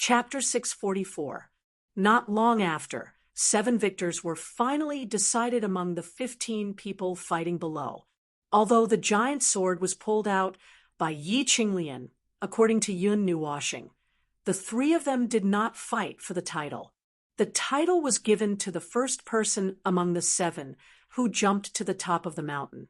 Chapter 644. Not long after, 7 victors were finally decided among the 15 people fighting below. Although the giant sword was pulled out by Yi Qinglian, according to Yun Nuoxing, the 3 of them did not fight for the title. The title was given to the first person among the 7 who jumped to the top of the mountain.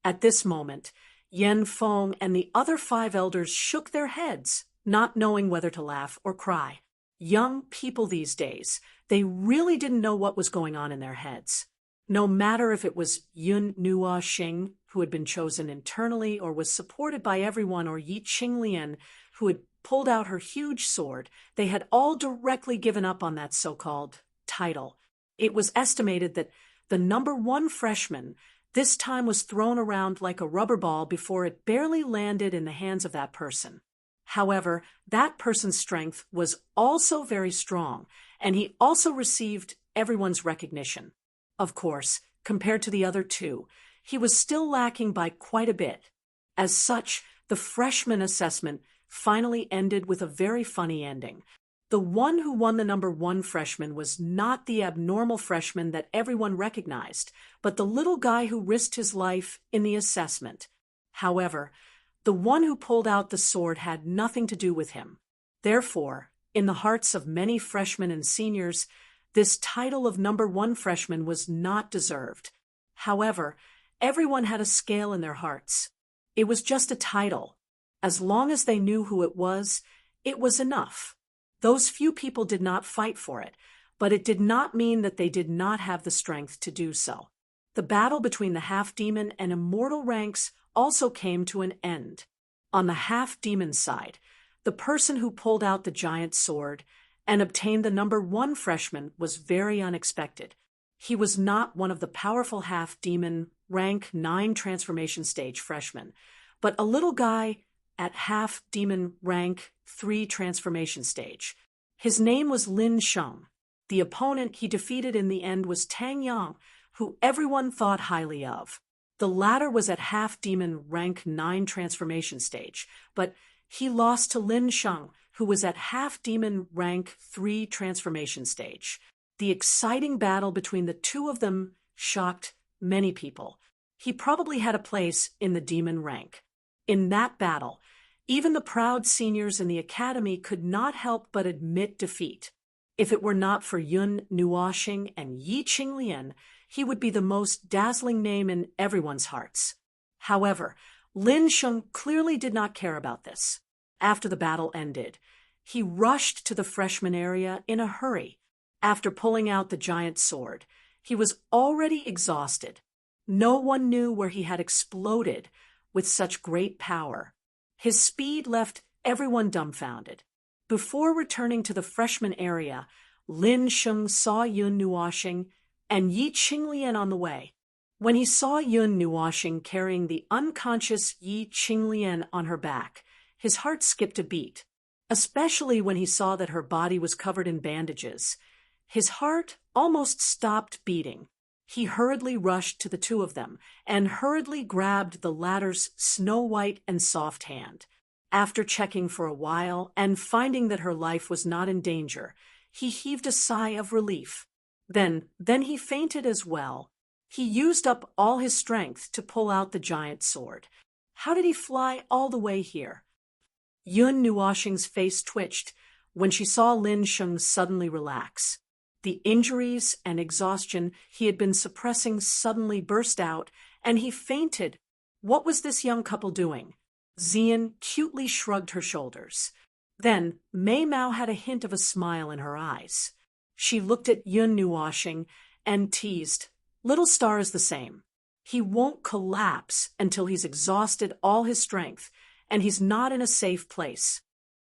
At this moment, Yan Feng and the other 5 elders shook their heads, not knowing whether to laugh or cry. Young people these days, they really didn't know what was going on in their heads. No matter if it was Yun Nuoxing, who had been chosen internally or was supported by everyone, or Yi Qinglian, who had pulled out her huge sword, they had all directly given up on that so-called title. It was estimated that the number 1 freshman this time was thrown around like a rubber ball before it barely landed in the hands of that person. However, that person's strength was also very strong, and he also received everyone's recognition. Of course, compared to the other 2, he was still lacking by quite a bit. As such, the freshman assessment finally ended with a very funny ending. The one who won the number 1 freshman was not the abnormal freshman that everyone recognized, but the little guy who risked his life in the assessment. However, the one who pulled out the sword had nothing to do with him. Therefore, in the hearts of many freshmen and seniors, this title of number 1 freshman was not deserved. However, everyone had a scale in their hearts. It was just a title. As long as they knew who it was enough. Those few people did not fight for it, but it did not mean that they did not have the strength to do so. The battle between the half-demon and immortal ranks also came to an end. On the half-demon side, the person who pulled out the giant sword and obtained the number 1 freshman was very unexpected. He was not one of the powerful half-demon rank 9 transformation stage freshmen, but a little guy at half-demon rank 3 transformation stage. His name was Lin Sheng. The opponent he defeated in the end was Tang Yang, who everyone thought highly of. The latter was at half-demon rank 9 transformation stage, but he lost to Lin Sheng, who was at half-demon rank 3 transformation stage. The exciting battle between the 2 of them shocked many people. He probably had a place in the demon rank. In that battle, even the proud seniors in the academy could not help but admit defeat. If it were not for Yun Nuoxing and Yi Qinglian, he would be the most dazzling name in everyone's hearts. However, Lin Sheng clearly did not care about this. After the battle ended, he rushed to the freshman area in a hurry. After pulling out the giant sword, he was already exhausted. No one knew where he had exploded with such great power. His speed left everyone dumbfounded. Before returning to the freshman area, Lin Sheng saw Yun Nuoxing and Yi Qinglian on the way. When he saw Yun Nuoxing carrying the unconscious Yi Qinglian on her back, his heart skipped a beat, especially when he saw that her body was covered in bandages. His heart almost stopped beating. He hurriedly rushed to the 2 of them and hurriedly grabbed the latter's snow-white and soft hand. After checking for a while and finding that her life was not in danger, he heaved a sigh of relief. Then he fainted as well. He used up all his strength to pull out the giant sword. How did he fly all the way here? Yun Nuoxing's face twitched when she saw Lin Sheng suddenly relax. The injuries and exhaustion he had been suppressing suddenly burst out, and he fainted. What was this young couple doing? Xian cutely shrugged her shoulders. Then Mei Mao had a hint of a smile in her eyes. She looked at Yun Nuoxing and teased, "Little Star is the same. He won't collapse until he's exhausted all his strength, and he's not in a safe place."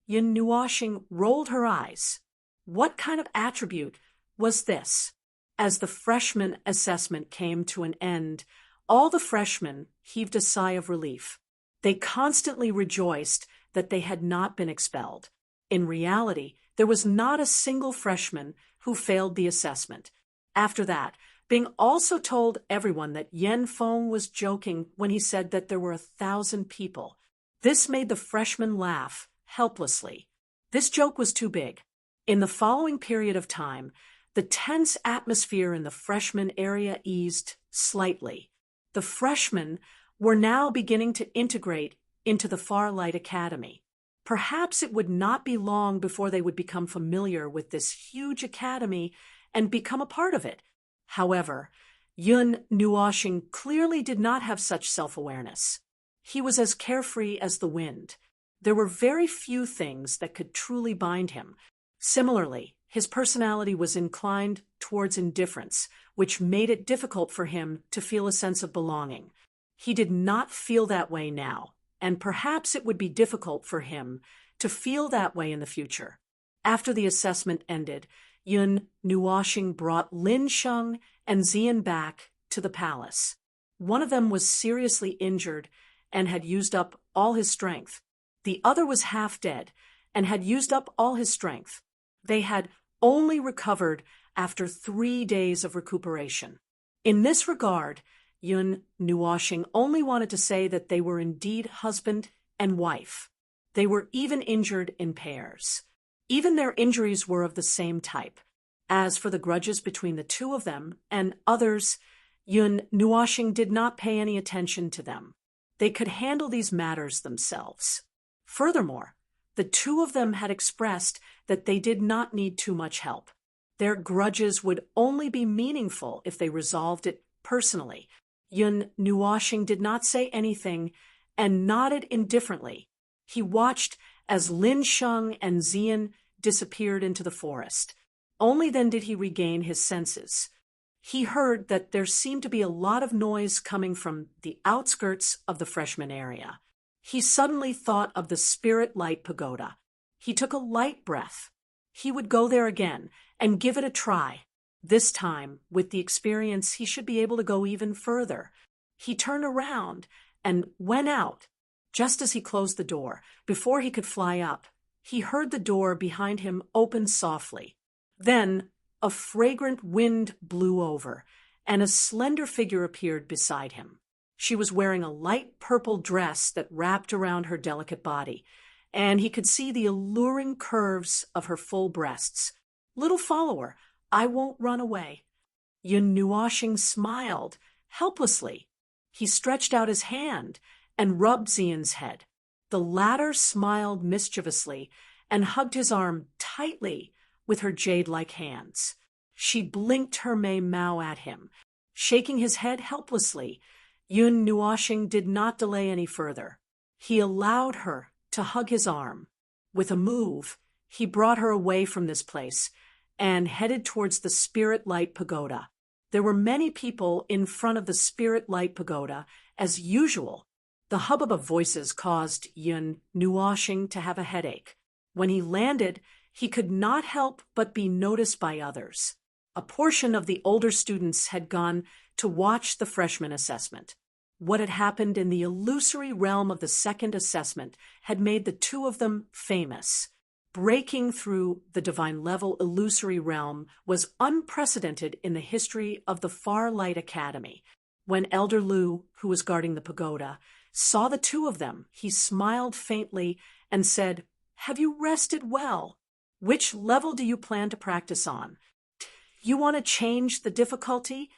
Yun Nuoxing rolled her eyes. What kind of attribute was this? As the freshman assessment came to an end, all the freshmen heaved a sigh of relief. They constantly rejoiced that they had not been expelled. In reality, there was not a single freshman who failed the assessment. After that, Bing also told everyone that Yan Feng was joking when he said that there were 1,000 people. This made the freshmen laugh helplessly. This joke was too big. In the following period of time, the tense atmosphere in the freshman area eased slightly. The freshmen were now beginning to integrate into the Farlight Academy. Perhaps it would not be long before they would become familiar with this huge academy and become a part of it. However, Yun Nuoshing clearly did not have such self-awareness. He was as carefree as the wind. There were very few things that could truly bind him. Similarly, his personality was inclined towards indifference, which made it difficult for him to feel a sense of belonging. He did not feel that way now, and perhaps it would be difficult for him to feel that way in the future. After the assessment ended, Yun Nuoshing brought Lin Sheng and Xian back to the palace. One of them was seriously injured and had used up all his strength. The other was half dead and had used up all his strength. They had only recovered after 3 days of recuperation. In this regard, Yun Nuoshing only wanted to say that they were indeed husband and wife. They were even injured in pairs. Even their injuries were of the same type. As for the grudges between the two of them and others, Yun Nuoshing did not pay any attention to them. They could handle these matters themselves. Furthermore, the two of them had expressed that they did not need too much help. Their grudges would only be meaningful if they resolved it personally. Yun Nuoshing did not say anything and nodded indifferently. He watched as Lin Sheng and Xian disappeared into the forest. Only then did he regain his senses. He heard that there seemed to be a lot of noise coming from the outskirts of the freshman area. He suddenly thought of the Spirit Light Pagoda. He took a light breath. He would go there again and give it a try. This time, with the experience, he should be able to go even further. He turned around and went out. Just as he closed the door, before he could fly up, he heard the door behind him open softly. Then a fragrant wind blew over, and a slender figure appeared beside him. She was wearing a light purple dress that wrapped around her delicate body, and he could see the alluring curves of her full breasts. "Little follower, I won't run away." Yun Nuoshing smiled helplessly. He stretched out his hand and rubbed Xian's head. The latter smiled mischievously and hugged his arm tightly with her jade-like hands. She blinked her Mei Mao at him. Shaking his head helplessly, Yun Nuoshing did not delay any further. He allowed her to hug his arm. With a move, he brought her away from this place and headed towards the Spirit Light Pagoda. There were many people in front of the Spirit Light Pagoda, as usual. The hubbub of voices caused Yun Nuoshing to have a headache. When he landed, he could not help but be noticed by others. A portion of the older students had gone to watch the freshman assessment. What had happened in the illusory realm of the second assessment had made the two of them famous. Breaking through the divine-level illusory realm was unprecedented in the history of the Farlight Academy. When Elder Lu, who was guarding the pagoda, saw the two of them, he smiled faintly and said, "Have you rested well? Which level do you plan to practice on? You want to change the difficulty?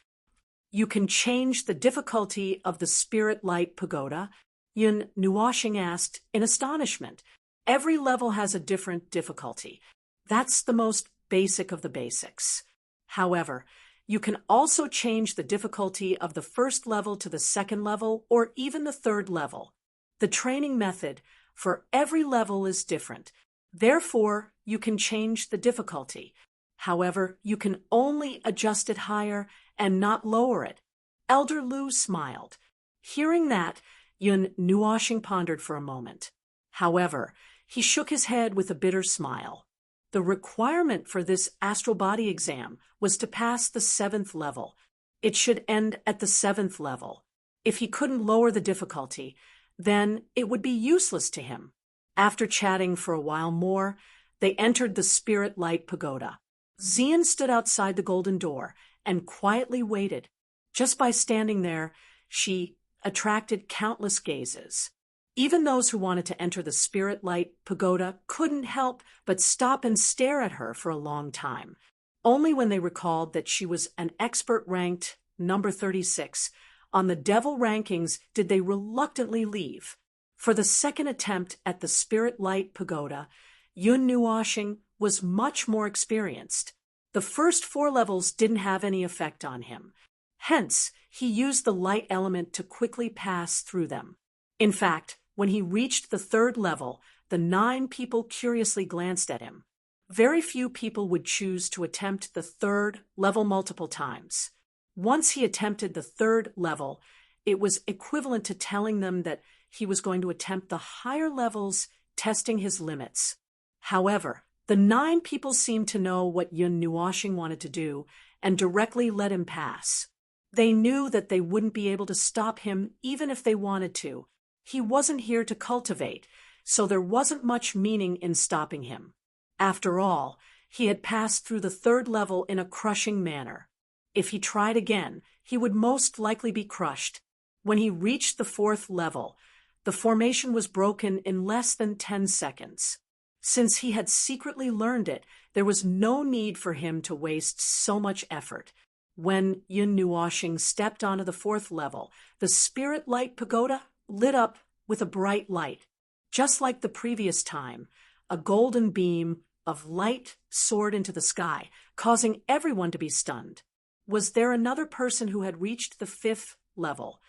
You can change the difficulty of the Spirit Light Pagoda." Yun Nuoshing asked in astonishment. Every level has a different difficulty. That's the most basic of the basics. However, you can also change the difficulty of the first level to the second level or even the third level. The training method for every level is different. Therefore, you can change the difficulty. However, you can only adjust it higher and not lower it. Elder Lu smiled. Hearing that, Yun Nuoshing pondered for a moment. However, he shook his head with a bitter smile. The requirement for this astral body exam was to pass the 7th level. It should end at the 7th level. If he couldn't lower the difficulty, then it would be useless to him. After chatting for a while more, they entered the Spirit Light Pagoda. Xian stood outside the golden door and quietly waited. Just by standing there, she attracted countless gazes. Even those who wanted to enter the spirit light pagoda couldn't help but stop and stare at her for a long time. Only when they recalled that she was an expert ranked number 36 on the devil rankings did they reluctantly leave. For the second attempt at the spirit light pagoda, Yun Nuoshing was much more experienced. The first 4 levels didn't have any effect on him. Hence, he used the light element to quickly pass through them. In fact, when he reached the 3rd level, the 9 people curiously glanced at him. Very few people would choose to attempt the 3rd level multiple times. Once he attempted the 3rd level, it was equivalent to telling them that he was going to attempt the higher levels, testing his limits. However, the 9 people seemed to know what Yun Nuoshing wanted to do and directly let him pass. They knew that they wouldn't be able to stop him even if they wanted to. He wasn't here to cultivate, so there wasn't much meaning in stopping him. After all, he had passed through the 3rd level in a crushing manner. If he tried again, he would most likely be crushed. When he reached the 4th level, the formation was broken in less than 10 seconds. Since he had secretly learned it, there was no need for him to waste so much effort. When Yun Nuoshing stepped onto the 4th level, the spirit light pagoda lit up with a bright light. Just like the previous time, a golden beam of light soared into the sky, causing everyone to be stunned. Was there another person who had reached the 5th level?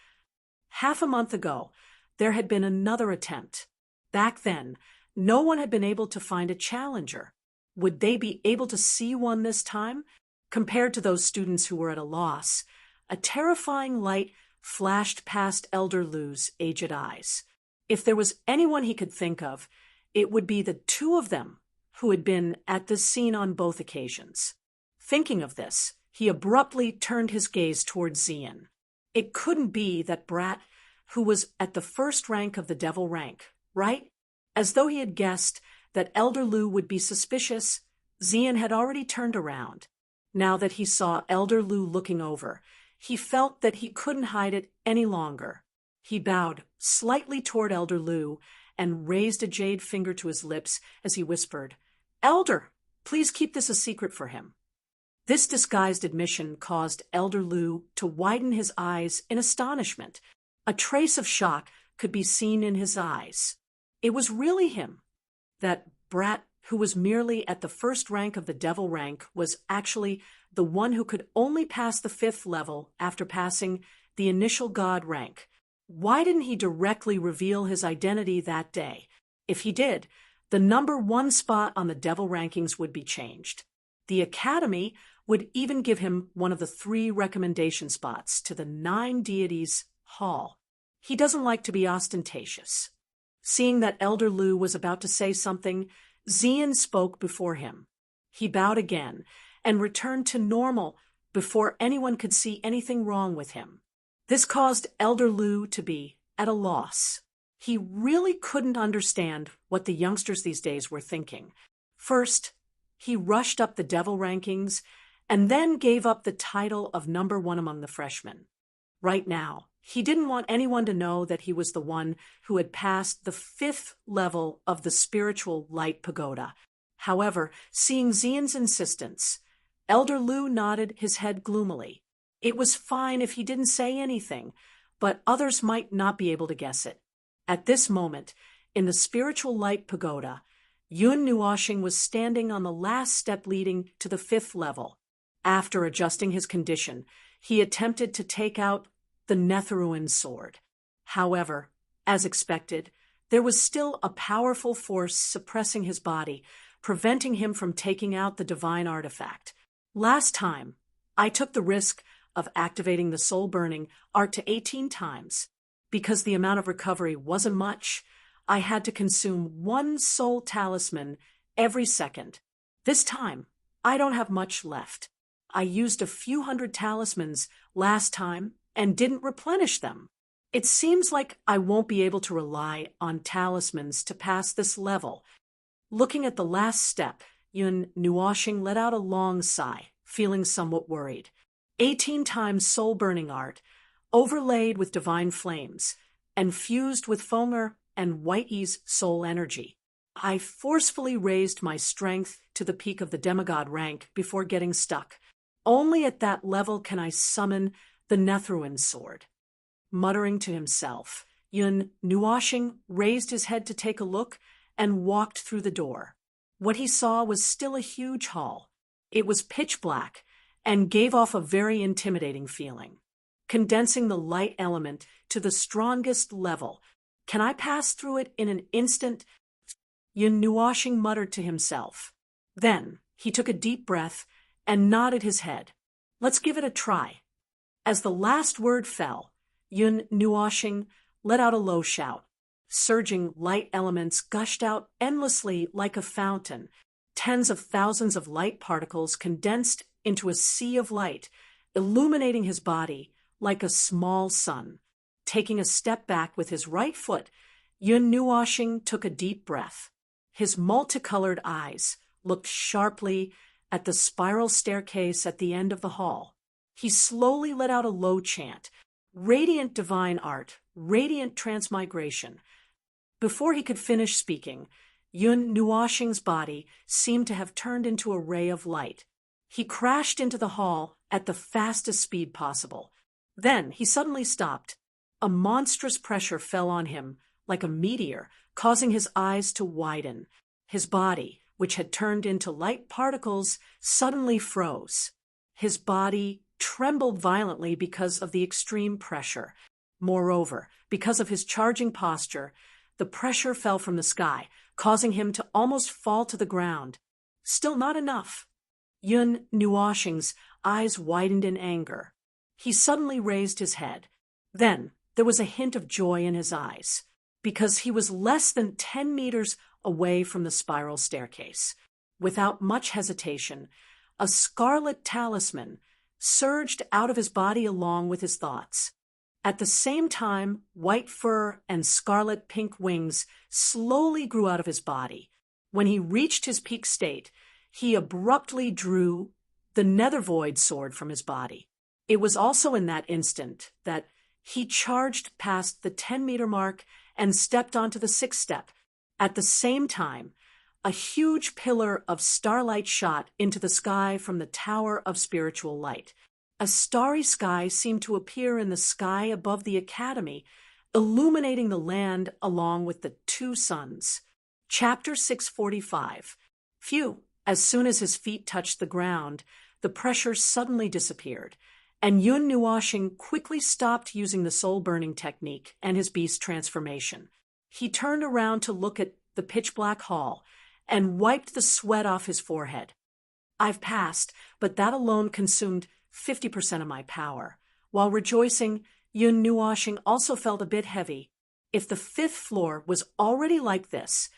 Half a month ago, there had been another attempt. Back then, no one had been able to find a challenger. Would they be able to see one this time? Compared to those students who were at a loss, a terrifying light flashed past Elder Lu's aged eyes. If there was anyone he could think of, it would be the 2 of them who had been at the scene on both occasions. Thinking of this, he abruptly turned his gaze towards Xian. It couldn't be that brat who was at the 1st rank of the devil rank, right? As though he had guessed that Elder Lu would be suspicious, Xian had already turned around. Now that he saw Elder Lu looking over, he felt that he couldn't hide it any longer. He bowed slightly toward Elder Lu and raised a jade finger to his lips as he whispered, "Elder, please keep this a secret for him." This disguised admission caused Elder Lu to widen his eyes in astonishment. A trace of shock could be seen in his eyes. It was really him. That brat who was merely at the 1st rank of the devil rank was actually the one who could only pass the 5th level after passing the initial god rank. Why didn't he directly reveal his identity that day? If he did, the number 1 spot on the devil rankings would be changed. The Academy would even give him one of the 3 recommendation spots to the 9 deities hall. He doesn't like to be ostentatious. Seeing that Elder Lu was about to say something, Xian spoke before him. He bowed again and returned to normal before anyone could see anything wrong with him. This caused Elder Lu to be at a loss. He really couldn't understand what the youngsters these days were thinking. First, he rushed up the devil rankings and then gave up the title of number 1 among the freshmen. Right now, he didn't want anyone to know that he was the one who had passed the 5th level of the spiritual light pagoda. However, seeing Xian's insistence, Elder Lu nodded his head gloomily. It was fine if he didn't say anything, but others might not be able to guess it. At this moment, in the spiritual light pagoda, Yun Nuoshing was standing on the last step leading to the 5th level. After adjusting his condition, he attempted to take out the Netheruan sword. However, as expected, there was still a powerful force suppressing his body, preventing him from taking out the divine artifact. Last time, I took the risk of activating the soul burning art to 18 times. Because the amount of recovery wasn't much, I had to consume 1 soul talisman every second. This time, I don't have much left. I used a few hundred talismans last time and didn't replenish them. It seems like I won't be able to rely on talismans to pass this level. Looking at the last step, Yun Nuoshing let out a long sigh, feeling somewhat worried. 18 times soul-burning art, overlaid with divine flames, and fused with Fonger and Whitey's soul energy. I forcefully raised my strength to the peak of the demigod rank before getting stuck. Only at that level can I summon the Netherwind sword. Muttering to himself, Yun Nuashing raised his head to take a look and walked through the door. What he saw was still a huge hall. It was pitch black and gave off a very intimidating feeling. Condensing the light element to the strongest level, can I pass through it in an instant? Yun Nuashing muttered to himself. Then he took a deep breath and nodded his head. Let's give it a try. As the last word fell, Yun Nuashing let out a low shout. Surging light elements gushed out endlessly like a fountain. Tens of thousands of light particles condensed into a sea of light, illuminating his body like a small sun. Taking a step back with his right foot, Yun Nuashing took a deep breath. His multicolored eyes looked sharply at the spiral staircase at the end of the hall. He slowly let out a low chant, radiant divine art, radiant transmigration. Before he could finish speaking, Yun Nuashing's body seemed to have turned into a ray of light. He crashed into the hall at the fastest speed possible. Then he suddenly stopped. A monstrous pressure fell on him like a meteor, causing his eyes to widen. His body, which had turned into light particles, suddenly froze. His body trembled violently because of the extreme pressure. Moreover, because of his charging posture, the pressure fell from the sky, causing him to almost fall to the ground. Still not enough. Yun Nuashing's eyes widened in anger. He suddenly raised his head. Then there was a hint of joy in his eyes, because he was less than 10 meters away from the spiral staircase. Without much hesitation, a scarlet talisman surged out of his body along with his thoughts. At the same time, white fur and scarlet-pink wings slowly grew out of his body. When he reached his peak state, he abruptly drew the Nethervoid sword from his body. It was also in that instant that he charged past the 10-meter mark and stepped onto the 6th step. At the same time, a huge pillar of starlight shot into the sky from the Tower of Spiritual Light. A starry sky seemed to appear in the sky above the academy, illuminating the land along with the 2 suns. Chapter 645. Phew! As soon as his feet touched the ground, the pressure suddenly disappeared, and Yun Nuashing quickly stopped using the soul-burning technique and his beast transformation. He turned around to look at the pitch-black hall and wiped the sweat off his forehead. I've passed, but that alone consumed 50% of my power. While rejoicing, Yun Nuashing also felt a bit heavy. If the 5th floor was already like this,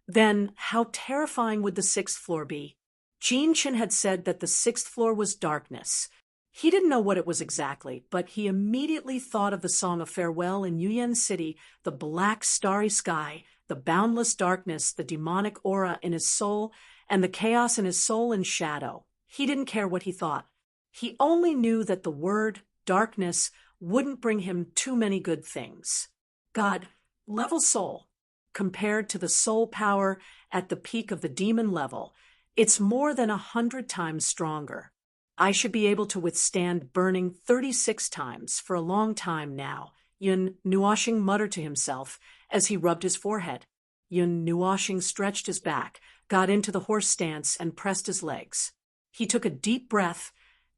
then how terrifying would the 6th floor be? Jin Chen had said that the 6th floor was darkness. He didn't know what it was exactly, but he immediately thought of the Song of Farewell in Yuyan City, the black starry sky, the boundless darkness, the demonic aura in his soul, and the chaos in his soul and shadow. He didn't care what he thought. He only knew that the word darkness wouldn't bring him too many good things. God, level soul. Compared to the soul power at the peak of the demon level, it's more than 100 times stronger. I should be able to withstand burning 36 times for a long time now, Yun Nuashing muttered to himself as he rubbed his forehead. Yun Nuashing stretched his back, got into the horse stance, and pressed his legs. He took a deep breath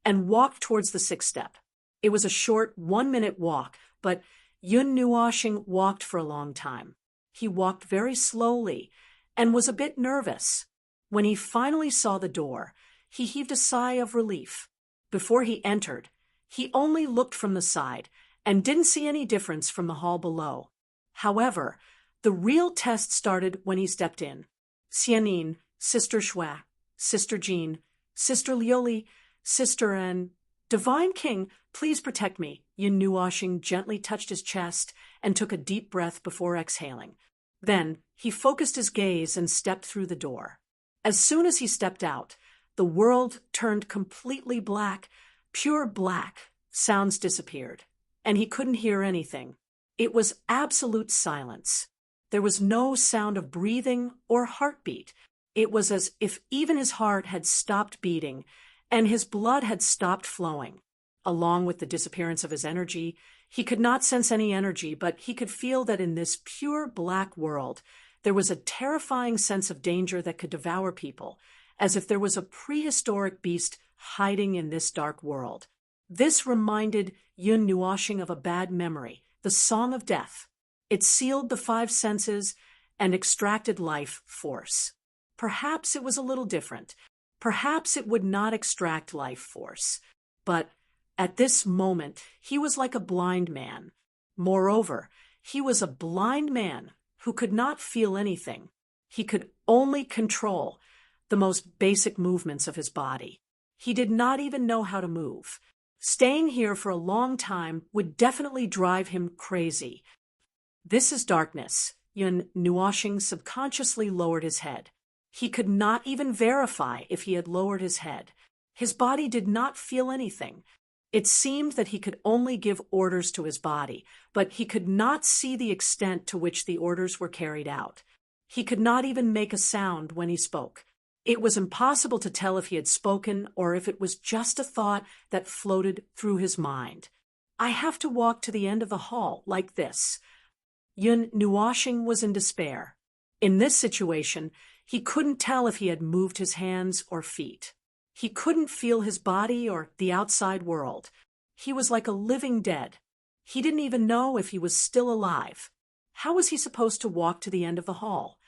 and walked towards the 6th step. It was a short 1-minute walk, but Yun Nuashing walked for a long time. He walked very slowly and was a bit nervous. When he finally saw the door, he heaved a sigh of relief. Before he entered, he only looked from the side and didn't see any difference from the hall below. However, the real test started when he stepped in. Xianin, Sister Shui, Sister Jean, Sister Lioli, Sister and Divine King, please protect me. Yun Nuashing gently touched his chest and took a deep breath before exhaling. Then he focused his gaze and stepped through the door. As soon as he stepped out, the world turned completely black, pure black. Sounds disappeared, and he couldn't hear anything. It was absolute silence. There was no sound of breathing or heartbeat. It was as if even his heart had stopped beating and his blood had stopped flowing. Along with the disappearance of his energy, he could not sense any energy, but he could feel that in this pure black world, there was a terrifying sense of danger that could devour people, as if there was a prehistoric beast hiding in this dark world. This reminded Yun Nuoshing of a bad memory, the Song of Death. It sealed the five senses and extracted life force. Perhaps it was a little different. Perhaps it would not extract life force. But at this moment, he was like a blind man. Moreover, he was a blind man who could not feel anything. He could only control the most basic movements of his body. He did not even know how to move. Staying here for a long time would definitely drive him crazy. This is darkness. Yun Nuoshing subconsciously lowered his head. He could not even verify if he had lowered his head. His body did not feel anything. It seemed that he could only give orders to his body, but he could not see the extent to which the orders were carried out. He could not even make a sound when he spoke. It was impossible to tell if he had spoken or if it was just a thought that floated through his mind. I have to walk to the end of the hall like this. Yun Nuoshing was in despair. In this situation, he couldn't tell if he had moved his hands or feet. He couldn't feel his body or the outside world. He was like a living dead. He didn't even know if he was still alive. How was he supposed to walk to the end of the hall?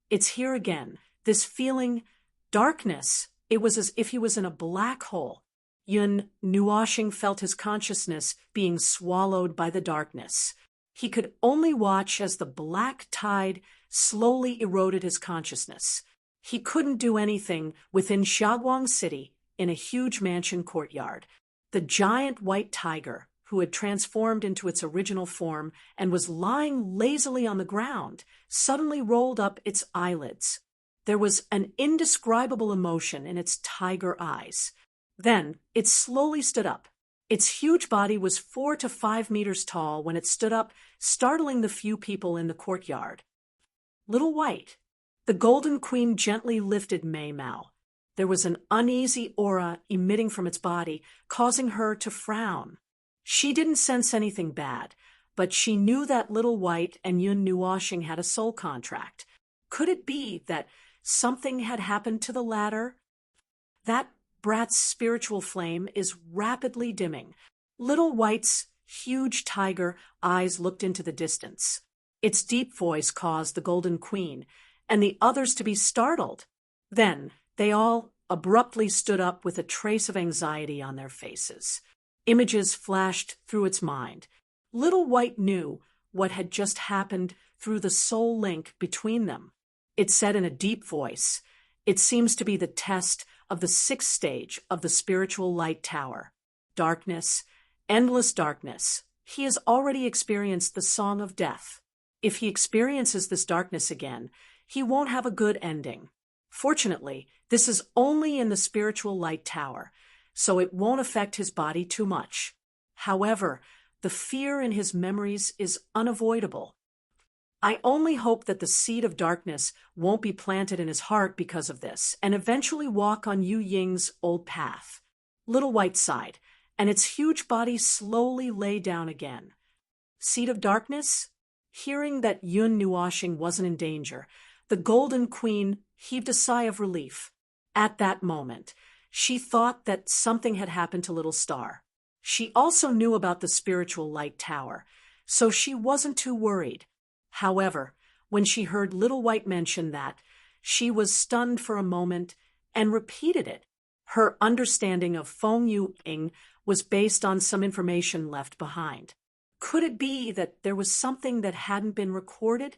It's here again, this feeling, darkness. It was as if he was in a black hole. Yun Nuoshing felt his consciousness being swallowed by the darkness. He could only watch as the black tide slowly eroded his consciousness. He couldn't do anything within Xiaoguang City in a huge mansion courtyard. The giant white tiger, who had transformed into its original form and was lying lazily on the ground, suddenly rolled up its eyelids. There was an indescribable emotion in its tiger eyes. Then it slowly stood up. Its huge body was 4 to 5 meters tall when it stood up, startling the few people in the courtyard. Little White. The Golden Queen gently lifted Mei Mao. There was an uneasy aura emitting from its body, causing her to frown. She didn't sense anything bad, but she knew that Little White and Yun Nuoshing had a soul contract. Could it be that something had happened to the latter? That brat's spiritual flame is rapidly dimming. Little White's huge tiger eyes looked into the distance. Its deep voice caused the Golden Queen and the others to be startled. Then they all abruptly stood up with a trace of anxiety on their faces. Images flashed through its mind. Little White knew what had just happened through the soul link between them. It said in a deep voice, "It seems to be the test of the 6th stage of the spiritual light tower. Darkness, endless darkness. He has already experienced the Song of Death. If he experiences this darkness again, he won't have a good ending. Fortunately, this is only in the spiritual light tower, so it won't affect his body too much. However, the fear in his memories is unavoidable. I only hope that the seed of darkness won't be planted in his heart because of this, and eventually walk on Yu Ying's old path." Little White sighed, and its huge body slowly lay down again. Seed of darkness? Hearing that Yun Nuoshing wasn't in danger, the Golden Queen heaved a sigh of relief. At that moment, she thought that something had happened to Little Star. She also knew about the spiritual light tower, so she wasn't too worried. However, when she heard Little White mention that, she was stunned for a moment and repeated it. Her understanding of Feng Yuing was based on some information left behind. Could it be that there was something that hadn't been recorded?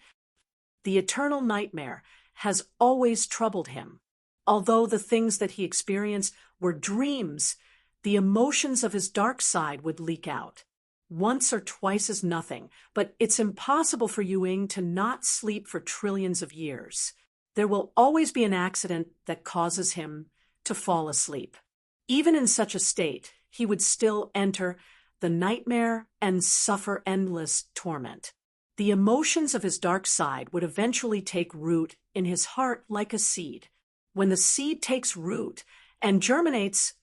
The eternal nightmare has always troubled him. Although the things that he experienced were dreams, the emotions of his dark side would leak out. Once or twice is nothing, but it's impossible for Yuing to not sleep for trillions of years. There will always be an accident that causes him to fall asleep. Even in such a state, he would still enter the nightmare and suffer endless torment. The emotions of his dark side would eventually take root in his heart like a seed. When the seed takes root and germinates,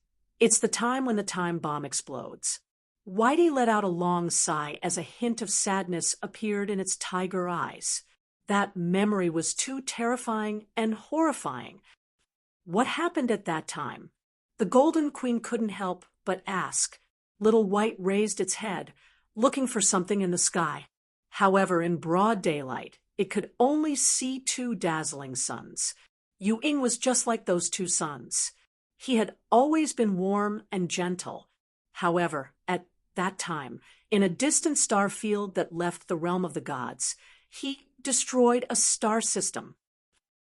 it's the time when the time bomb explodes. Whitey let out a long sigh as a hint of sadness appeared in its tiger eyes. That memory was too terrifying and horrifying. What happened at that time? The Golden Queen couldn't help but ask. Little White raised its head, looking for something in the sky. However, in broad daylight, it could only see two dazzling suns. Yu-ing was just like those two suns. He had always been warm and gentle. However, at that time, in a distant star field that left the realm of the gods, he destroyed a star system.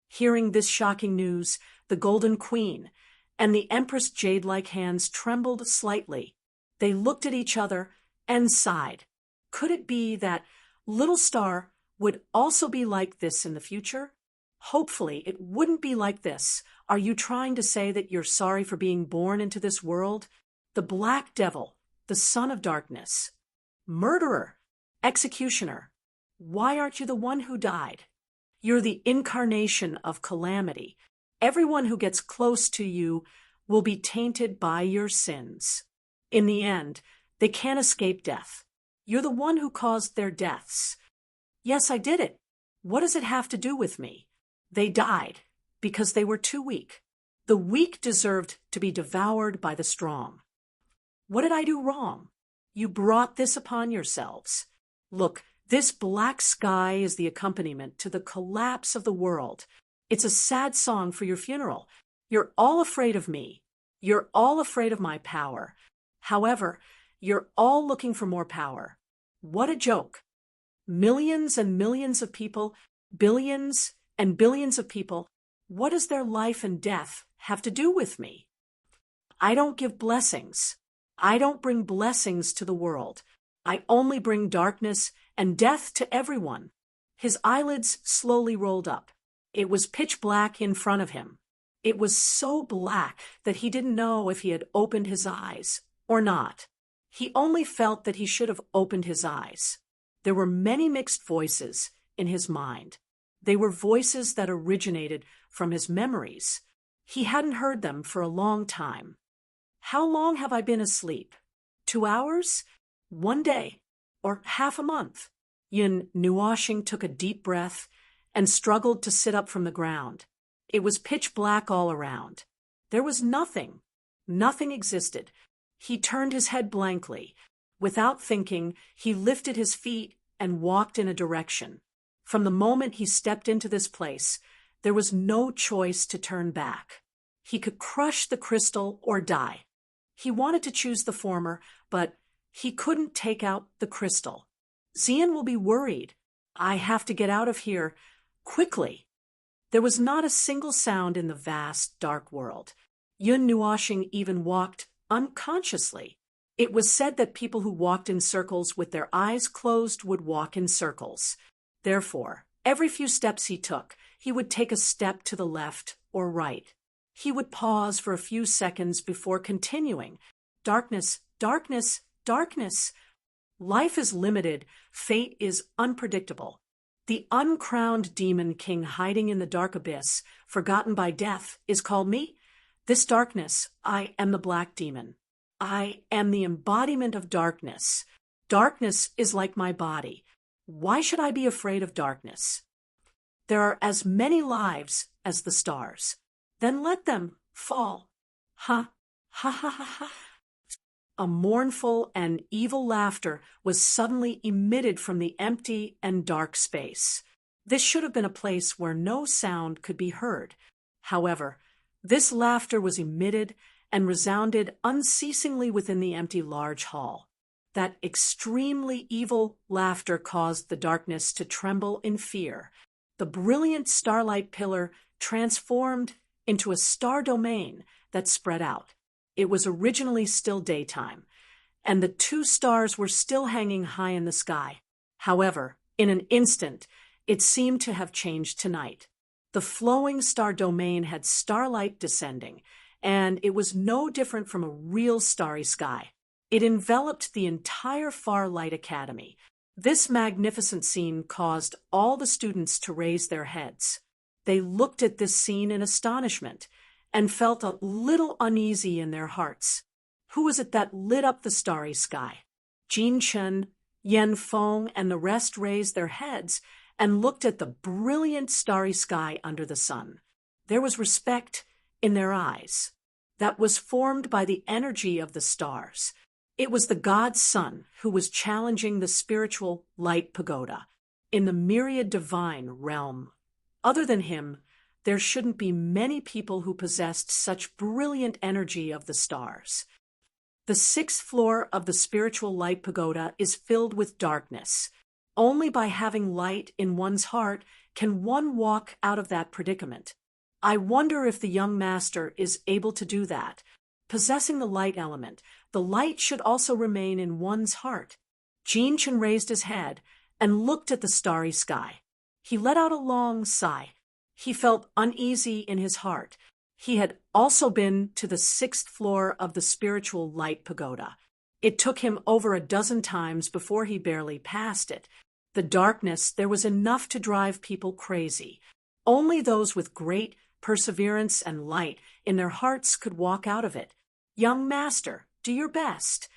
Hearing this shocking news, the Golden Queen and the Empress' jade-like hands trembled slightly. They looked at each other and sighed. Could it be that Little Star would also be like this in the future? Hopefully, it wouldn't be like this. Are you trying to say that you're sorry for being born into this world? The Black Devil, the son of darkness, murderer, executioner. Why aren't you the one who died? You're the incarnation of calamity. Everyone who gets close to you will be tainted by your sins. In the end, they can't escape death. You're the one who caused their deaths. Yes, I did it. What does it have to do with me? They died because they were too weak. The weak deserved to be devoured by the strong. What did I do wrong? You brought this upon yourselves. Look, this black sky is the accompaniment to the collapse of the world. It's a sad song for your funeral. You're all afraid of me. You're all afraid of my power. However, you're all looking for more power. What a joke. Millions and millions of people, billions and billions of people, what does their life and death have to do with me? I don't give blessings. I don't bring blessings to the world. I only bring darkness and death to everyone. His eyelids slowly rolled up. It was pitch black in front of him. It was so black that he didn't know if he had opened his eyes or not. He only felt that he should have opened his eyes. There were many mixed voices in his mind. They were voices that originated from his memories. He hadn't heard them for a long time. How long have I been asleep? 2 hours? 1 day? Or half a month? Yun Nuashing took a deep breath and struggled to sit up from the ground. It was pitch black all around. There was nothing. Nothing existed. He turned his head blankly. Without thinking, he lifted his feet and walked in a direction. From the moment he stepped into this place, there was no choice to turn back. He could crush the crystal or die. He wanted to choose the former, but he couldn't take out the crystal. Xian will be worried. I have to get out of here quickly. There was not a single sound in the vast, dark world. Yun Nuashing even walked unconsciously. It was said that people who walked in circles with their eyes closed would walk in circles. Therefore, every few steps he took, he would take a step to the left or right. He would pause for a few seconds before continuing. Darkness, darkness, darkness. Life is limited. Fate is unpredictable. The uncrowned demon king hiding in the dark abyss, forgotten by death, is called me. This darkness, I am the black demon. I am the embodiment of darkness. Darkness is like my body. Why should I be afraid of darkness? There are as many lives as the stars. Then let them fall. Ha, ha, ha, ha, ha. A mournful and evil laughter was suddenly emitted from the empty and dark space. This should have been a place where no sound could be heard. However, this laughter was emitted and resounded unceasingly within the empty large hall. That extremely evil laughter caused the darkness to tremble in fear. The brilliant starlight pillar transformed into a star domain that spread out. It was originally still daytime, and the 2 stars were still hanging high in the sky. However, in an instant, it seemed to have changed to night. The flowing star domain had starlight descending, and it was no different from a real starry sky. It enveloped the entire Far Light Academy. This magnificent scene caused all the students to raise their heads. They looked at this scene in astonishment and felt a little uneasy in their hearts. Who was it that lit up the starry sky? Jin Chen, Yan Feng, and the rest raised their heads and looked at the brilliant starry sky under the sun. There was respect in their eyes that was formed by the energy of the stars. It was the god sun who was challenging the spiritual light pagoda in the myriad divine realm. Other than him, there shouldn't be many people who possessed such brilliant energy of the stars. The 6th floor of the spiritual light pagoda is filled with darkness. Only by having light in one's heart can one walk out of that predicament. I wonder if the young master is able to do that. Possessing the light element, the light should also remain in one's heart. Jin Chen raised his head and looked at the starry sky. He let out a long sigh. He felt uneasy in his heart. He had also been to the 6th floor of the spiritual light pagoda. It took him over a dozen times before he barely passed it. The darkness, there was enough to drive people crazy. Only those with great perseverance and light in their hearts could walk out of it. Young master, do your best.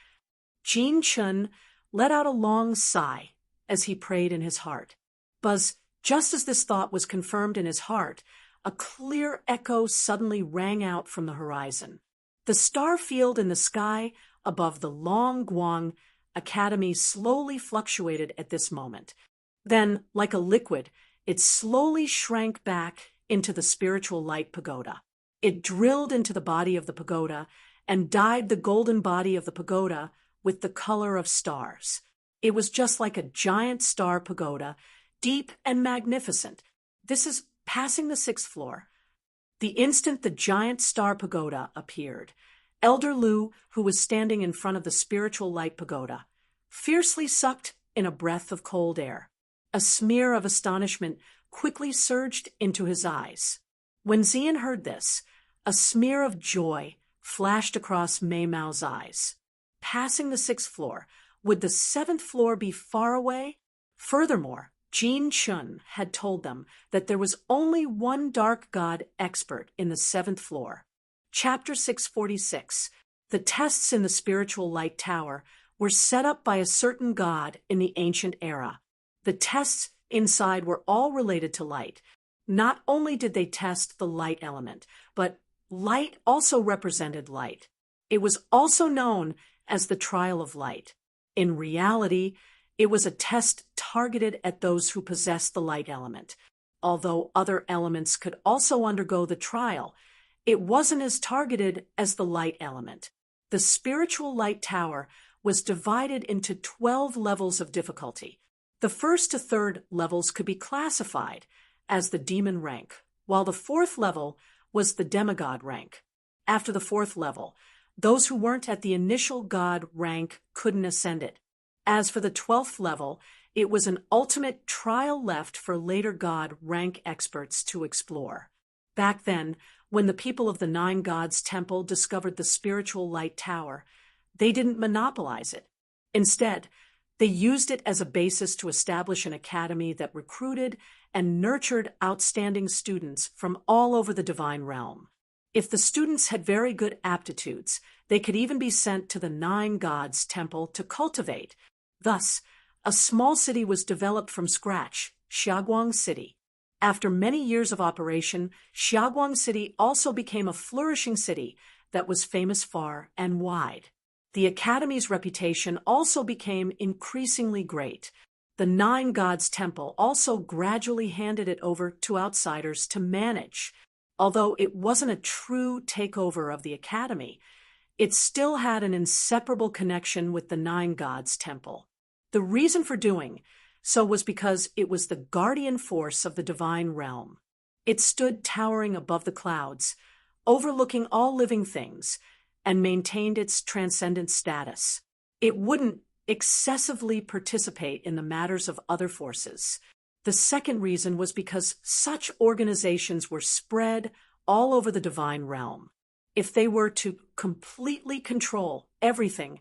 Jin Chen let out a long sigh as he prayed in his heart. Buzz, just as this thought was confirmed in his heart, a clear echo suddenly rang out from the horizon. The star field in the sky above the Long Guang Academy slowly fluctuated at this moment. Then, like a liquid, it slowly shrank back into the spiritual light pagoda. It drilled into the body of the pagoda and dyed the golden body of the pagoda with the color of stars. It was just like a giant star pagoda, deep and magnificent. This is passing the 6th floor. The instant the giant star pagoda appeared, Elder Lu, who was standing in front of the spiritual light pagoda, fiercely sucked in a breath of cold air. A smear of astonishment quickly surged into his eyes. When Xian heard this, a smear of joy flashed across Mei Mao's eyes. Passing the 6th floor, would the 7th floor be far away? Furthermore, Jin Chen had told them that there was only one dark god expert in the 7th floor. Chapter 646. The tests in the spiritual light tower were set up by a certain god in the ancient era. The tests inside were all related to light. Not only did they test the light element, but light also represented light. It was also known as the trial of light. In reality, it was a test targeted at those who possessed the light element. Although other elements could also undergo the trial, it wasn't as targeted as the light element. The spiritual light tower was divided into 12 levels of difficulty. The 1st to 3rd levels could be classified as the demon rank, while the 4th level was the demigod rank. After the 4th level, those who weren't at the initial god rank couldn't ascend it. As for the 12th level, it was an ultimate trial left for later god rank experts to explore. Back then, when the people of the 9 Gods Temple discovered the spiritual light tower, they didn't monopolize it. Instead, they used it as a basis to establish an academy that recruited and nurtured outstanding students from all over the divine realm. If the students had very good aptitudes, they could even be sent to the 9 Gods Temple to cultivate. Thus, a small city was developed from scratch, Xiaguang City. After many years of operation, Xiaguang City also became a flourishing city that was famous far and wide. The academy's reputation also became increasingly great. The 9 Gods Temple also gradually handed it over to outsiders to manage. Although it wasn't a true takeover of the academy, it still had an inseparable connection with the 9 Gods Temple. The reason for doing so was because it was the guardian force of the divine realm. It stood towering above the clouds, overlooking all living things, and maintained its transcendent status. It wouldn't excessively participate in the matters of other forces. The second reason was because such organizations were spread all over the divine realm. If they were to completely control everything,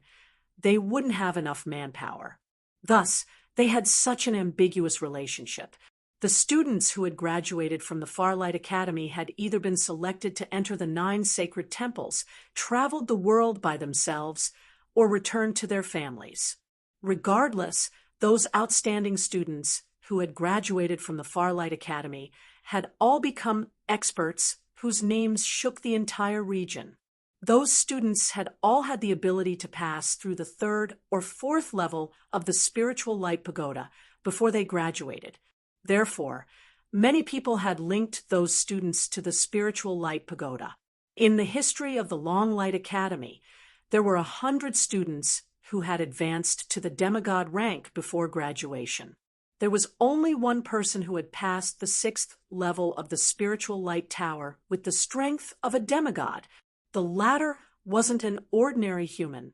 they wouldn't have enough manpower. Thus, They had such an ambiguous relationship. The students who had graduated from the Farlight Academy had either been selected to enter the 9 sacred temples, traveled the world by themselves, or returned to their families. Regardless, those outstanding students who had graduated from the Farlight Academy had all become experts whose names shook the entire region. Those students had all had the ability to pass through the 3rd or 4th level of the spiritual light pagoda before they graduated. Therefore, many people had linked those students to the spiritual light pagoda. In the history of the Long Light Academy, there were 100 students who had advanced to the demigod rank before graduation. There was only one person who had passed the 6th level of the spiritual light tower with the strength of a demigod. The latter wasn't an ordinary human.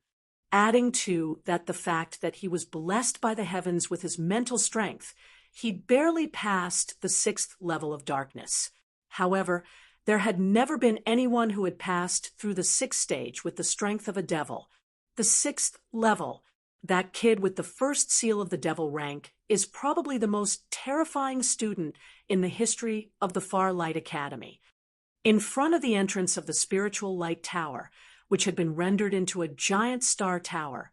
Adding to that the fact that he was blessed by the heavens with his mental strength, he barely passed the 6th level of darkness. However, there had never been anyone who had passed through the 6th stage with the strength of a devil. The 6th level, that kid with the 1st seal of the devil rank, is probably the most terrifying student in the history of the Farlight Academy. In front of the entrance of the spiritual light tower, which had been rendered into a giant star tower,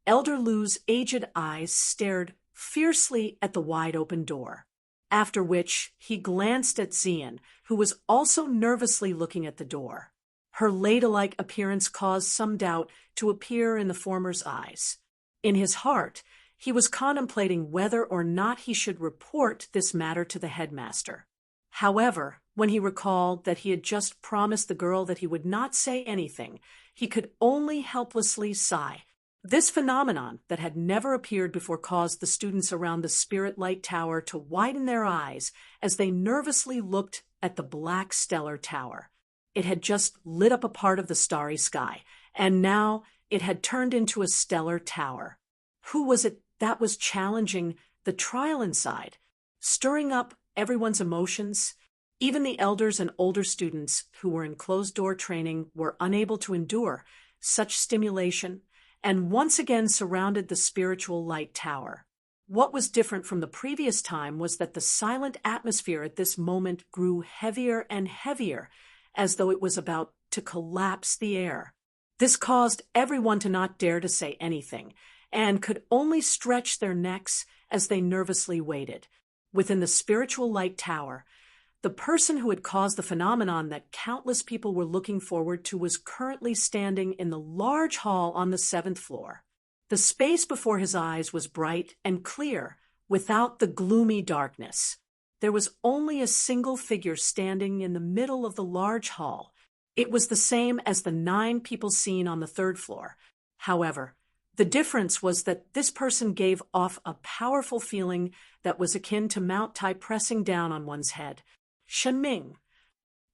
Elder Lu's aged eyes stared fiercely at the wide-open door, after which he glanced at Xian, who was also nervously looking at the door. Her ladylike appearance caused some doubt to appear in the former's eyes. In his heart, he was contemplating whether or not he should report this matter to the headmaster. However, when he recalled that he had just promised the girl that he would not say anything, he could only helplessly sigh. This phenomenon that had never appeared before caused the students around the Spirit Light Tower to widen their eyes as they nervously looked at the black stellar tower. It had just lit up a part of the starry sky, and now it had turned into a stellar tower. Who was it that was challenging the trial inside, stirring up everyone's emotions? Even the elders and older students who were in closed-door training were unable to endure such stimulation, and once again surrounded the spiritual light tower. What was different from the previous time was that the silent atmosphere at this moment grew heavier and heavier, as though it was about to collapse the air. This caused everyone to not dare to say anything, and could only stretch their necks as they nervously waited. Within the spiritual light tower, the person who had caused the phenomenon that countless people were looking forward to was currently standing in the large hall on the 7th floor. The space before his eyes was bright and clear, without the gloomy darkness. There was only a single figure standing in the middle of the large hall. It was the same as the 9 people seen on the 3rd floor. However, the difference was that this person gave off a powerful feeling that was akin to Mount Tai pressing down on one's head. Shenming.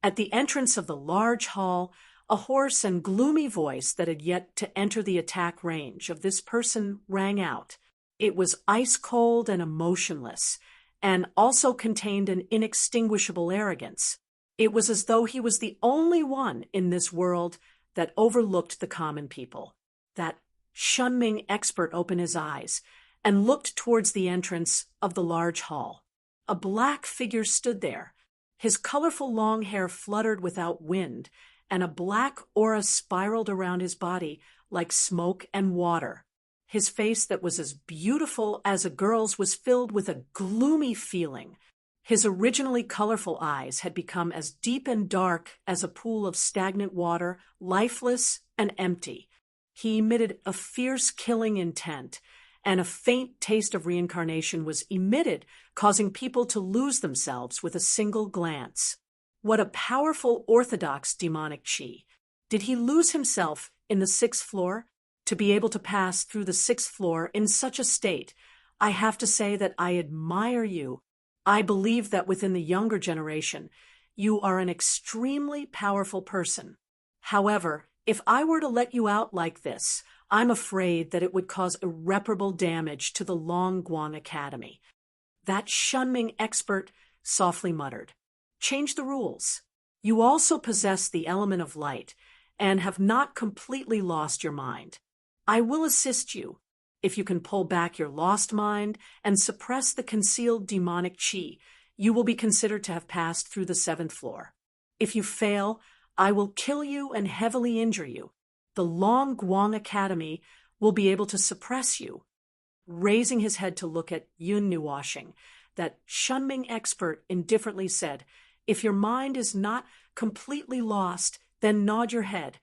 At the entrance of the large hall, a hoarse and gloomy voice that had yet to enter the attack range of this person rang out. It was ice-cold and emotionless, and also contained an inextinguishable arrogance. It was as though he was the only one in this world that overlooked the common people. That Shunming expert opened his eyes and looked towards the entrance of the large hall. A black figure stood there. His colorful long hair fluttered without wind, and a black aura spiraled around his body like smoke and water. His face that was as beautiful as a girl's was filled with a gloomy feeling. His originally colorful eyes had become as deep and dark as a pool of stagnant water, lifeless and empty. He emitted a fierce killing intent, and a faint taste of reincarnation was emitted, causing people to lose themselves with a single glance. What a powerful orthodox demonic chi! Did he lose himself in the 6th floor? To be able to pass through the 6th floor in such a state, I have to say that I admire you. I believe that within the younger generation, you are an extremely powerful person. However, if I were to let you out like this, I'm afraid that it would cause irreparable damage to the Longguan Academy. That Shunming expert softly muttered. Change the rules. You also possess the element of light and have not completely lost your mind. I will assist you. If you can pull back your lost mind and suppress the concealed demonic chi, you will be considered to have passed through the 7th floor. If you fail, I will kill you and heavily injure you. The Long Guang Academy will be able to suppress you. Raising his head to look at Yun Nuoshing, that Shunming expert indifferently said, "If your mind is not completely lost, then nod your head."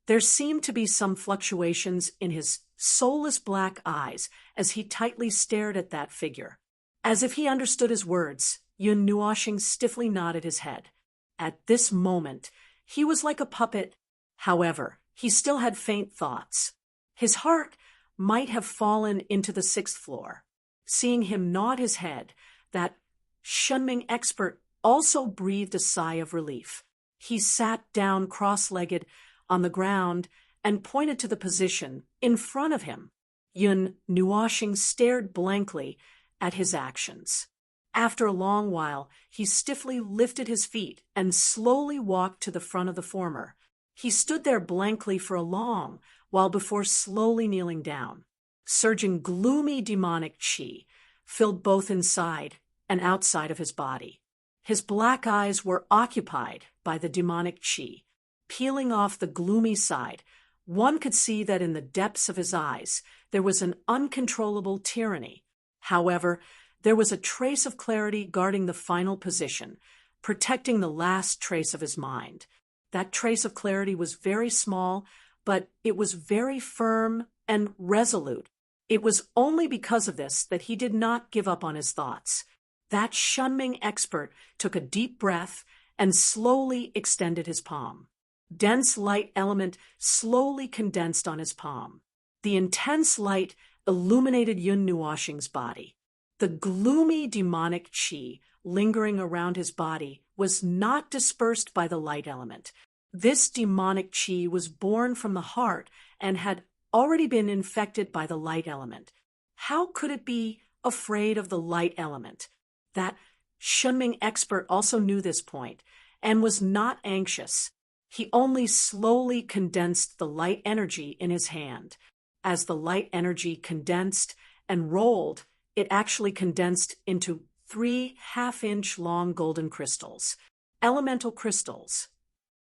There seemed to be some fluctuations in his soulless black eyes as he tightly stared at that figure. As if he understood his words, Yun Nuoshing stiffly nodded his head. At this moment, he was like a puppet. However, he still had faint thoughts. His heart might have fallen into the 6th floor. Seeing him nod his head, that Shunming expert also breathed a sigh of relief. He sat down cross-legged on the ground and pointed to the position in front of him. Yun Nuoshing stared blankly at his actions. After a long while, he stiffly lifted his feet and slowly walked to the front of the former. He stood there blankly for a long while before slowly kneeling down. Surging gloomy demonic chi filled both inside and outside of his body. His black eyes were occupied by the demonic chi. Peeling off the gloomy side, one could see that in the depths of his eyes there was an uncontrollable tyranny. However, there was a trace of clarity guarding the final position, protecting the last trace of his mind. That trace of clarity was very small, but it was very firm and resolute. It was only because of this that he did not give up on his thoughts. That Shunming expert took a deep breath and slowly extended his palm. Dense light element slowly condensed on his palm. The intense light illuminated Yun Nuoshing's body. The gloomy demonic chi lingering around his body was not dispersed by the light element. This demonic chi was born from the heart and had already been infected by the light element. How could it be afraid of the light element? That Shunming expert also knew this point and was not anxious. He only slowly condensed the light energy in his hand. As the light energy condensed and rolled, it actually condensed into 3 half-inch long golden crystals, elemental crystals.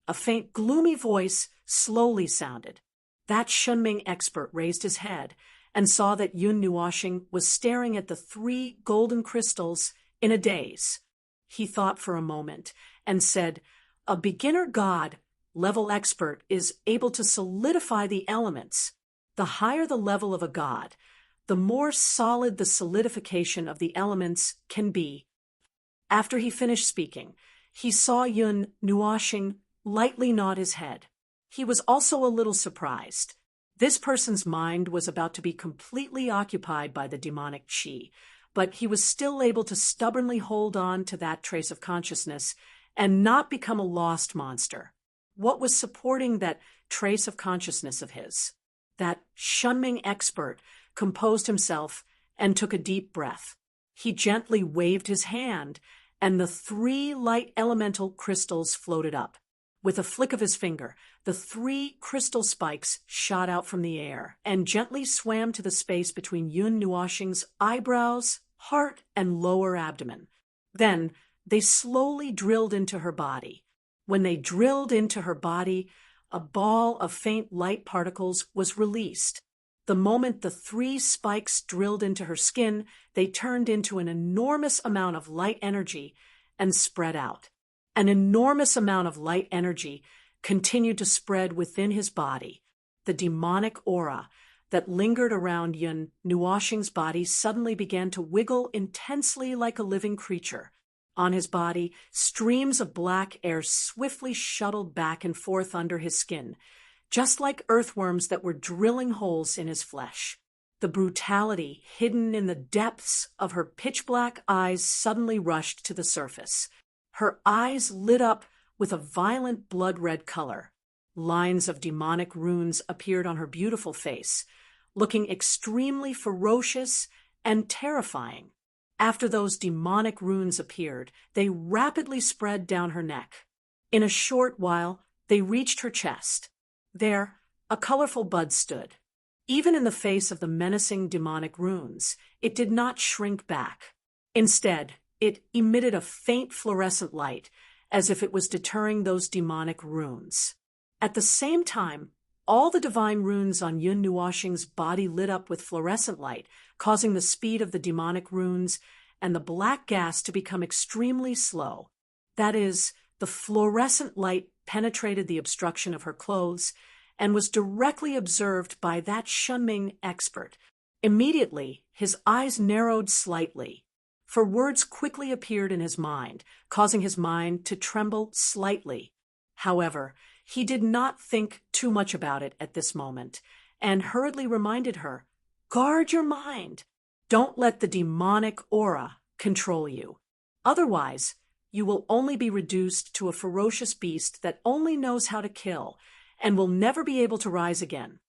A faint, gloomy voice slowly sounded. That Shunming expert raised his head and saw that Yun Nuoshing was staring at the 3 golden crystals in a daze. He thought for a moment and said, "A beginner god, level expert, is able to solidify the elements. The higher the level of a god, the more solid the solidification of the elements can be." After he finished speaking, he saw Yun Nuoshing lightly nod his head. He was also a little surprised. This person's mind was about to be completely occupied by the demonic chi, but he was still able to stubbornly hold on to that trace of consciousness and not become a lost monster. What was supporting that trace of consciousness of his? That Shunming expert composed himself and took a deep breath. He gently waved his hand, and the 3 light elemental crystals floated up. With a flick of his finger, the 3 crystal spikes shot out from the air and gently swam to the space between Yun Nuoshing's eyebrows, heart, and lower abdomen. Then they slowly drilled into her body. When they drilled into her body, a ball of faint light particles was released. The moment the 3 spikes drilled into her skin, they turned into an enormous amount of light energy and spread out. An enormous amount of light energy continued to spread within his body. The demonic aura that lingered around Yun Nuoshing's body suddenly began to wiggle intensely like a living creature. On his body, streams of black air swiftly shuttled back and forth under his skin, just like earthworms that were drilling holes in his flesh. The brutality hidden in the depths of her pitch-black eyes suddenly rushed to the surface. Her eyes lit up with a violent blood-red color. Lines of demonic runes appeared on her beautiful face, looking extremely ferocious and terrifying. After those demonic runes appeared, they rapidly spread down her neck. In a short while, they reached her chest. There, a colorful bud stood. Even in the face of the menacing demonic runes, it did not shrink back. Instead, it emitted a faint fluorescent light, as if it was deterring those demonic runes. At the same time, all the divine runes on Yun Nuoxing's body lit up with fluorescent light, causing the speed of the demonic runes and the black gas to become extremely slow. That is, the fluorescent light penetrated the obstruction of her clothes and was directly observed by that Shunming expert. Immediately, his eyes narrowed slightly, for words quickly appeared in his mind, causing his mind to tremble slightly. However, he did not think too much about it at this moment, and hurriedly reminded her, "Guard your mind. Don't let the demonic aura control you. Otherwise, you will only be reduced to a ferocious beast that only knows how to kill and will never be able to rise again."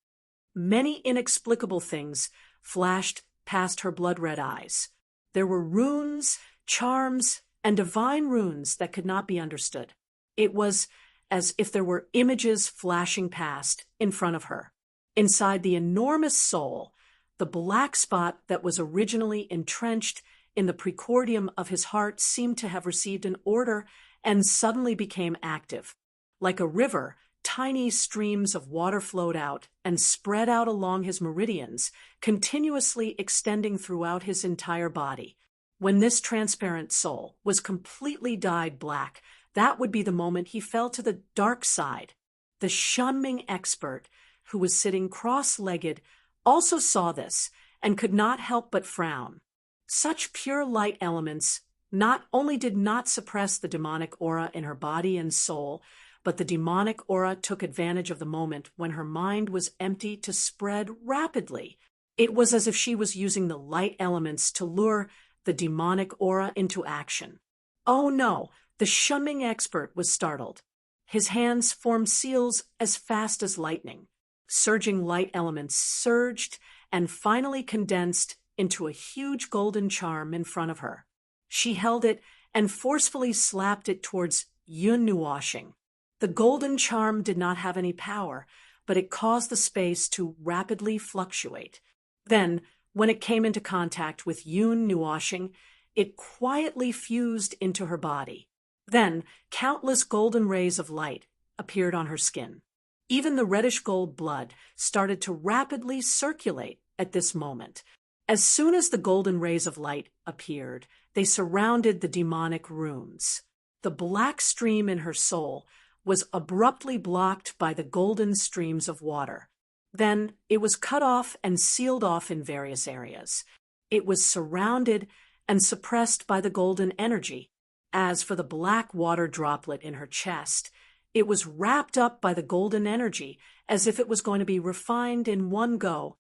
Many inexplicable things flashed past her blood-red eyes. There were runes, charms, and divine runes that could not be understood. It was as if there were images flashing past in front of her. Inside the enormous soul, the black spot that was originally entrenched in the precordium of his heart seemed to have received an order and suddenly became active. Like a river, tiny streams of water flowed out and spread out along his meridians, continuously extending throughout his entire body. When this transparent soul was completely dyed black, that would be the moment he fell to the dark side. The Shunming expert, who was sitting cross-legged, also saw this and could not help but frown. Such pure light elements not only did not suppress the demonic aura in her body and soul, but the demonic aura took advantage of the moment when her mind was empty to spread rapidly. It was as if she was using the light elements to lure the demonic aura into action. Oh no, the Shunming expert was startled. His hands formed seals as fast as lightning. Surging light elements surged and finally condensed into a huge golden charm in front of her. She held it and forcefully slapped it towards Yun Nuoxing. The golden charm did not have any power, but it caused the space to rapidly fluctuate. Then, when it came into contact with Yun Nuoxing, it quietly fused into her body. Then, countless golden rays of light appeared on her skin. Even the reddish-gold blood started to rapidly circulate at this moment. As soon as the golden rays of light appeared, they surrounded the demonic runes. The black stream in her soul was abruptly blocked by the golden streams of water. Then it was cut off and sealed off in various areas. It was surrounded and suppressed by the golden energy. As for the black water droplet in her chest, it was wrapped up by the golden energy as if it was going to be refined in one go.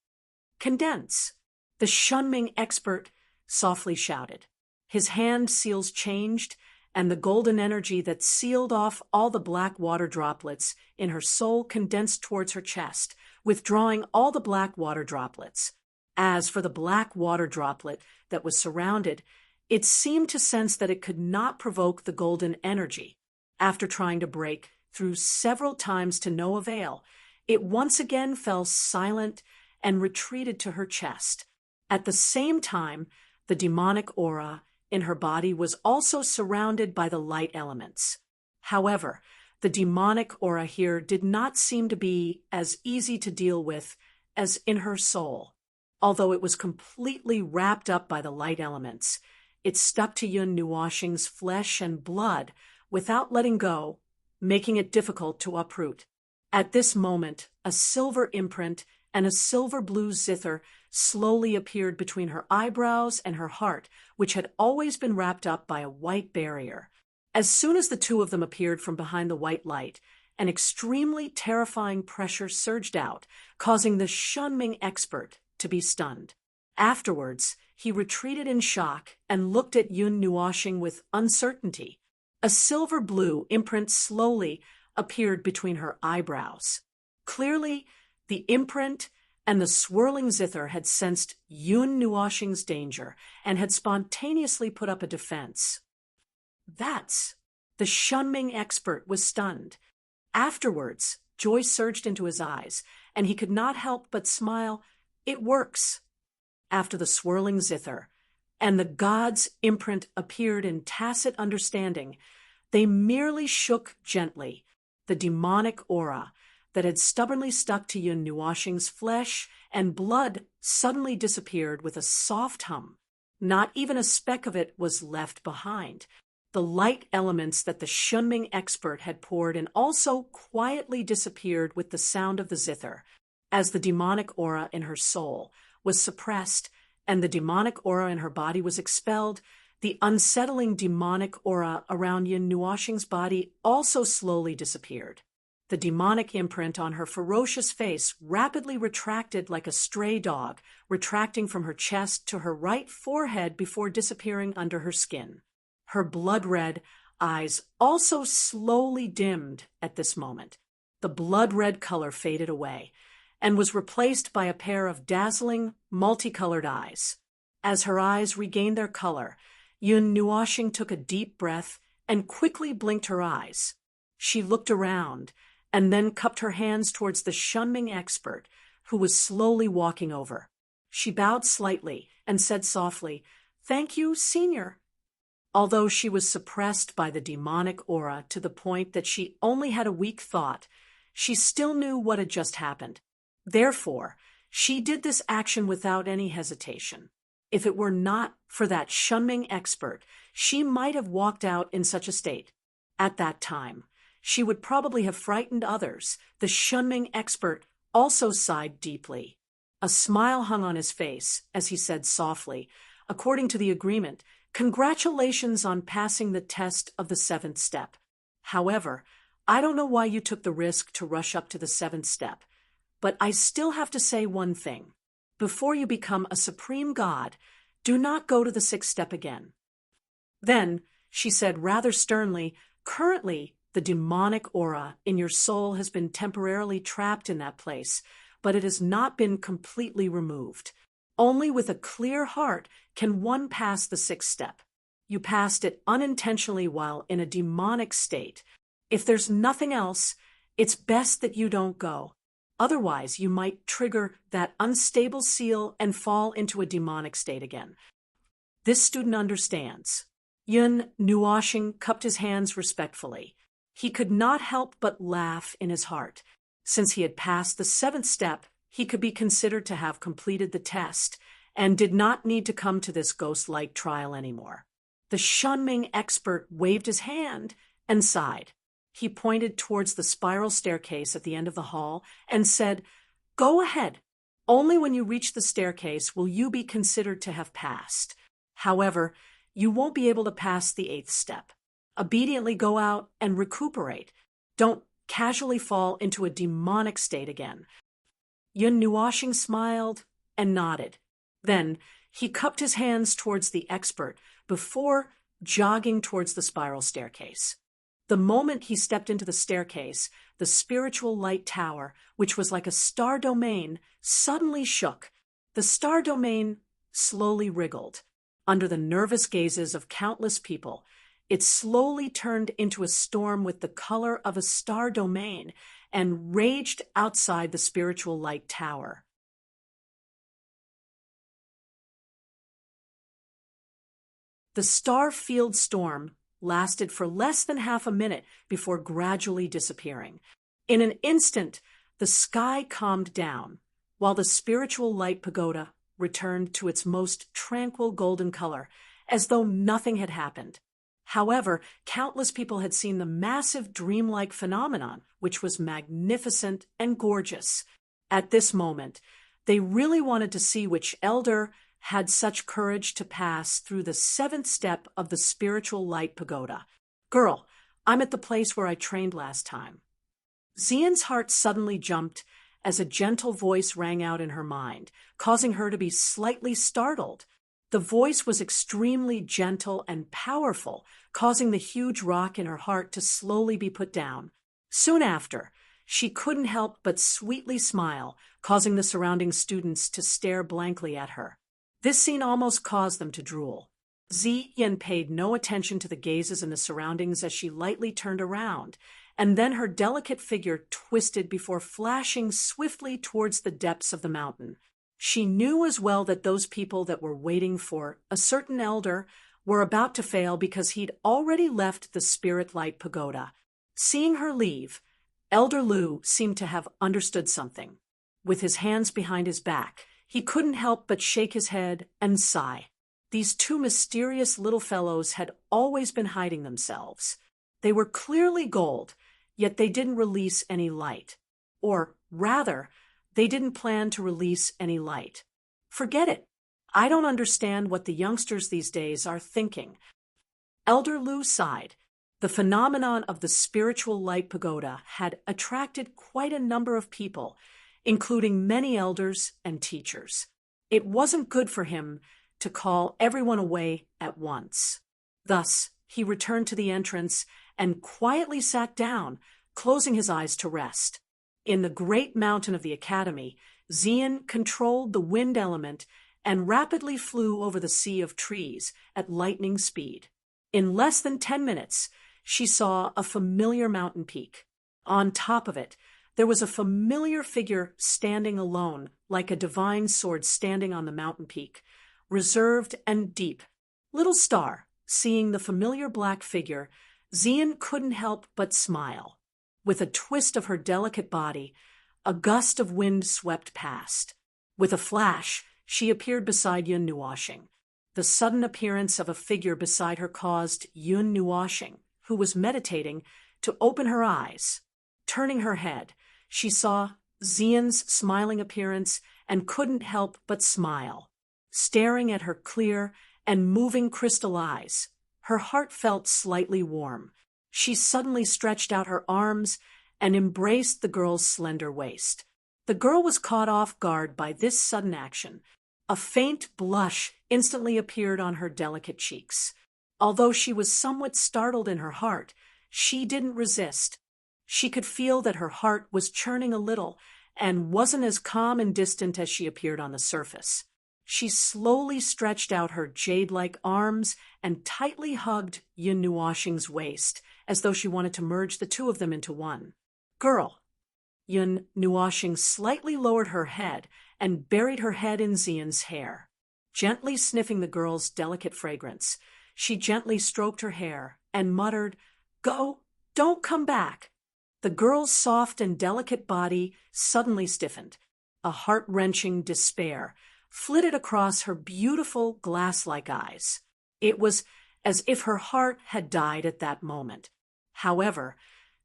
"Condense," the Shunming expert softly shouted. His hand seals changed, and the golden energy that sealed off all the black water droplets in her soul condensed towards her chest, withdrawing all the black water droplets. As for the black water droplet that was surrounded, it seemed to sense that it could not provoke the golden energy. After trying to break through several times to no avail, it once again fell silent and retreated to her chest. At the same time, the demonic aura in her body was also surrounded by the light elements. However, the demonic aura here did not seem to be as easy to deal with as in her soul. Although it was completely wrapped up by the light elements, it stuck to Yun Nuoxing's flesh and blood without letting go, making it difficult to uproot. At this moment, a silver imprint and a silver blue zither slowly appeared between her eyebrows and her heart, which had always been wrapped up by a white barrier. As soon as the two of them appeared from behind the white light, an extremely terrifying pressure surged out, causing the Shunming expert to be stunned. Afterwards, he retreated in shock and looked at Yun Nuoxing with uncertainty. A silver blue imprint slowly appeared between her eyebrows. Clearly, the imprint and the swirling zither had sensed Yun Nuoxing's danger and had spontaneously put up a defense. The Shunming expert was stunned. Afterwards, Joy surged into his eyes, and he could not help but smile. It works. After the swirling zither, and the god's imprint appeared in tacit understanding, they merely shook gently. The demonic aura that had stubbornly stuck to Yun Nuoxing's flesh and blood suddenly disappeared with a soft hum. Not even a speck of it was left behind. The light elements that the Shunming expert had poured in also quietly disappeared with the sound of the zither, as the demonic aura in her soul was suppressed and the demonic aura in her body was expelled. The unsettling demonic aura around Yun Nuoxing's body also slowly disappeared. The demonic imprint on her ferocious face rapidly retracted like a stray dog, retracting from her chest to her right forehead before disappearing under her skin. Her blood-red eyes also slowly dimmed at this moment. The blood-red color faded away and was replaced by a pair of dazzling, multicolored eyes. As her eyes regained their color, Yun Nuoxing took a deep breath and quickly blinked her eyes. She looked around and then cupped her hands towards the Shunming expert, who was slowly walking over. She bowed slightly and said softly, "Thank you, Senior." Although she was suppressed by the demonic aura to the point that she only had a weak thought, she still knew what had just happened. Therefore, she did this action without any hesitation. If it were not for that Shunming expert, she might have walked out in such a state. At that time, she would probably have frightened others. The Shunming expert also sighed deeply. A smile hung on his face as he said softly, "According to the agreement, congratulations on passing the test of the 7th step. However, I don't know why you took the risk to rush up to the 7th step, but I still have to say one thing. Before you become a supreme god, do not go to the 6th step again." Then, she said rather sternly, "Currently, the demonic aura in your soul has been temporarily trapped in that place, but it has not been completely removed. Only with a clear heart can one pass the 6th step. You passed it unintentionally while in a demonic state. If there's nothing else, it's best that you don't go. Otherwise, you might trigger that unstable seal and fall into a demonic state again." This student understands. Yun Nuoxing cupped his hands respectfully. He could not help but laugh in his heart. Since he had passed the 7th step, he could be considered to have completed the test and did not need to come to this ghost-like trial anymore. The Shunming expert waved his hand and sighed. He pointed towards the spiral staircase at the end of the hall and said, "Go ahead. Only when you reach the staircase will you be considered to have passed. However, you won't be able to pass the 8th step. Obediently go out and recuperate. Don't casually fall into a demonic state again." Yun Nuoxing smiled and nodded. Then he cupped his hands towards the expert before jogging towards the spiral staircase. The moment he stepped into the staircase, the spiritual light tower, which was like a star domain, suddenly shook. The star domain slowly wriggled. Under the nervous gazes of countless people, it slowly turned into a storm with the color of a star domain and raged outside the spiritual light tower. The star-field storm lasted for less than half a minute before gradually disappearing. In an instant, the sky calmed down, while the spiritual light pagoda returned to its most tranquil golden color, as though nothing had happened. However, countless people had seen the massive dreamlike phenomenon, which was magnificent and gorgeous. At this moment, they really wanted to see which elder had such courage to pass through the 7th step of the spiritual light pagoda. "Girl, I'm at the place where I trained last time." Xian's heart suddenly jumped as a gentle voice rang out in her mind, causing her to be slightly startled. The voice was extremely gentle and powerful, causing the huge rock in her heart to slowly be put down. Soon after, she couldn't help but sweetly smile, causing the surrounding students to stare blankly at her. This scene almost caused them to drool. Ziyan paid no attention to the gazes in the surroundings as she lightly turned around and then her delicate figure twisted before flashing swiftly towards the depths of the mountain. She knew as well that those people that were waiting for a certain elder were about to fail because he'd already left the Spirit Light Pagoda. Seeing her leave, Elder Lu seemed to have understood something. With his hands behind his back, he couldn't help but shake his head and sigh. These two mysterious little fellows had always been hiding themselves. They were clearly gold, yet they didn't release any light. Or, rather, they didn't plan to release any light. Forget it. I don't understand what the youngsters these days are thinking. Elder Lu sighed. The phenomenon of the spiritual light pagoda had attracted quite a number of people, including many elders and teachers. It wasn't good for him to call everyone away at once. Thus, he returned to the entrance and quietly sat down, closing his eyes to rest. In the great mountain of the academy, Xian controlled the wind element and rapidly flew over the sea of trees at lightning speed. In less than 10 minutes, she saw a familiar mountain peak. On top of it, there was a familiar figure standing alone, like a divine sword standing on the mountain peak, reserved and deep. Little Star, seeing the familiar black figure, Xian couldn't help but smile. With a twist of her delicate body, a gust of wind swept past. With a flash, she appeared beside Yun Nuoshing. The sudden appearance of a figure beside her caused Yun Nuoshing, who was meditating, to open her eyes. Turning her head, she saw Xian's smiling appearance and couldn't help but smile. Staring at her clear and moving crystal eyes, her heart felt slightly warm. She suddenly stretched out her arms and embraced the girl's slender waist. The girl was caught off guard by this sudden action. A faint blush instantly appeared on her delicate cheeks. Although she was somewhat startled in her heart, she didn't resist. She could feel that her heart was churning a little and wasn't as calm and distant as she appeared on the surface. She slowly stretched out her jade-like arms and tightly hugged Yun Nuoshing's waist, as though she wanted to merge the two of them into one. "Girl." Yun Nuoshing slightly lowered her head and buried her head in Xian's hair. Gently sniffing the girl's delicate fragrance, she gently stroked her hair and muttered, "Go, don't come back." The girl's soft and delicate body suddenly stiffened. A heart-wrenching despair flitted across her beautiful glass-like eyes. It was as if her heart had died at that moment. However,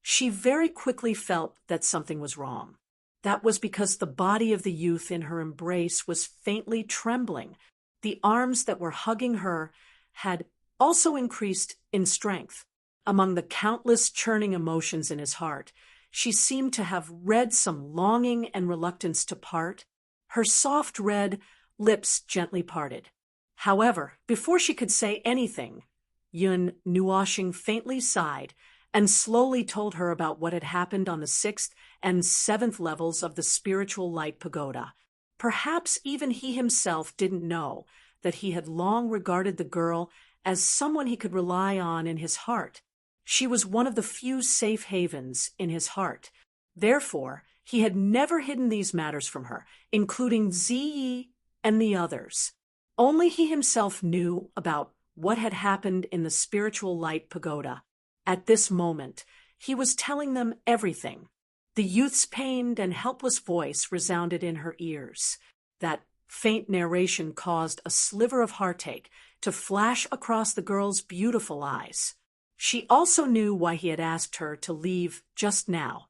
she very quickly felt that something was wrong. That was because the body of the youth in her embrace was faintly trembling. The arms that were hugging her had also increased in strength. Among the countless churning emotions in his heart, she seemed to have read some longing and reluctance to part. Her soft red lips gently parted. However, before she could say anything, Yun Nuoshing faintly sighed and slowly told her about what had happened on the 6th and 7th levels of the spiritual light pagoda. Perhaps even he himself didn't know that he had long regarded the girl as someone he could rely on in his heart. She was one of the few safe havens in his heart. Therefore, he had never hidden these matters from her, including Ziyi and the others. Only he himself knew about what had happened in the spiritual light pagoda. At this moment, he was telling them everything. The youth's pained and helpless voice resounded in her ears. That faint narration caused a sliver of heartache to flash across the girl's beautiful eyes. She also knew why he had asked her to leave just now.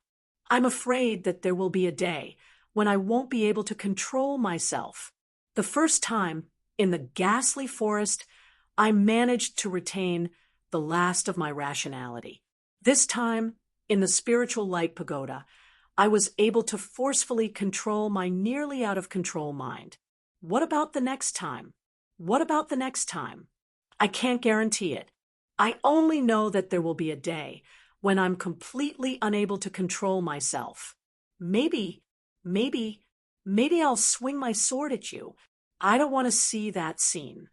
"I'm afraid that there will be a day when I won't be able to control myself. The first time, in the ghastly forest, I managed to retain the last of my rationality. This time, in the spiritual light pagoda, I was able to forcefully control my nearly out-of-control mind. What about the next time? What about the next time? I can't guarantee it. I only know that there will be a day when I'm completely unable to control myself. Maybe I'll swing my sword at you. I don't want to see that scene."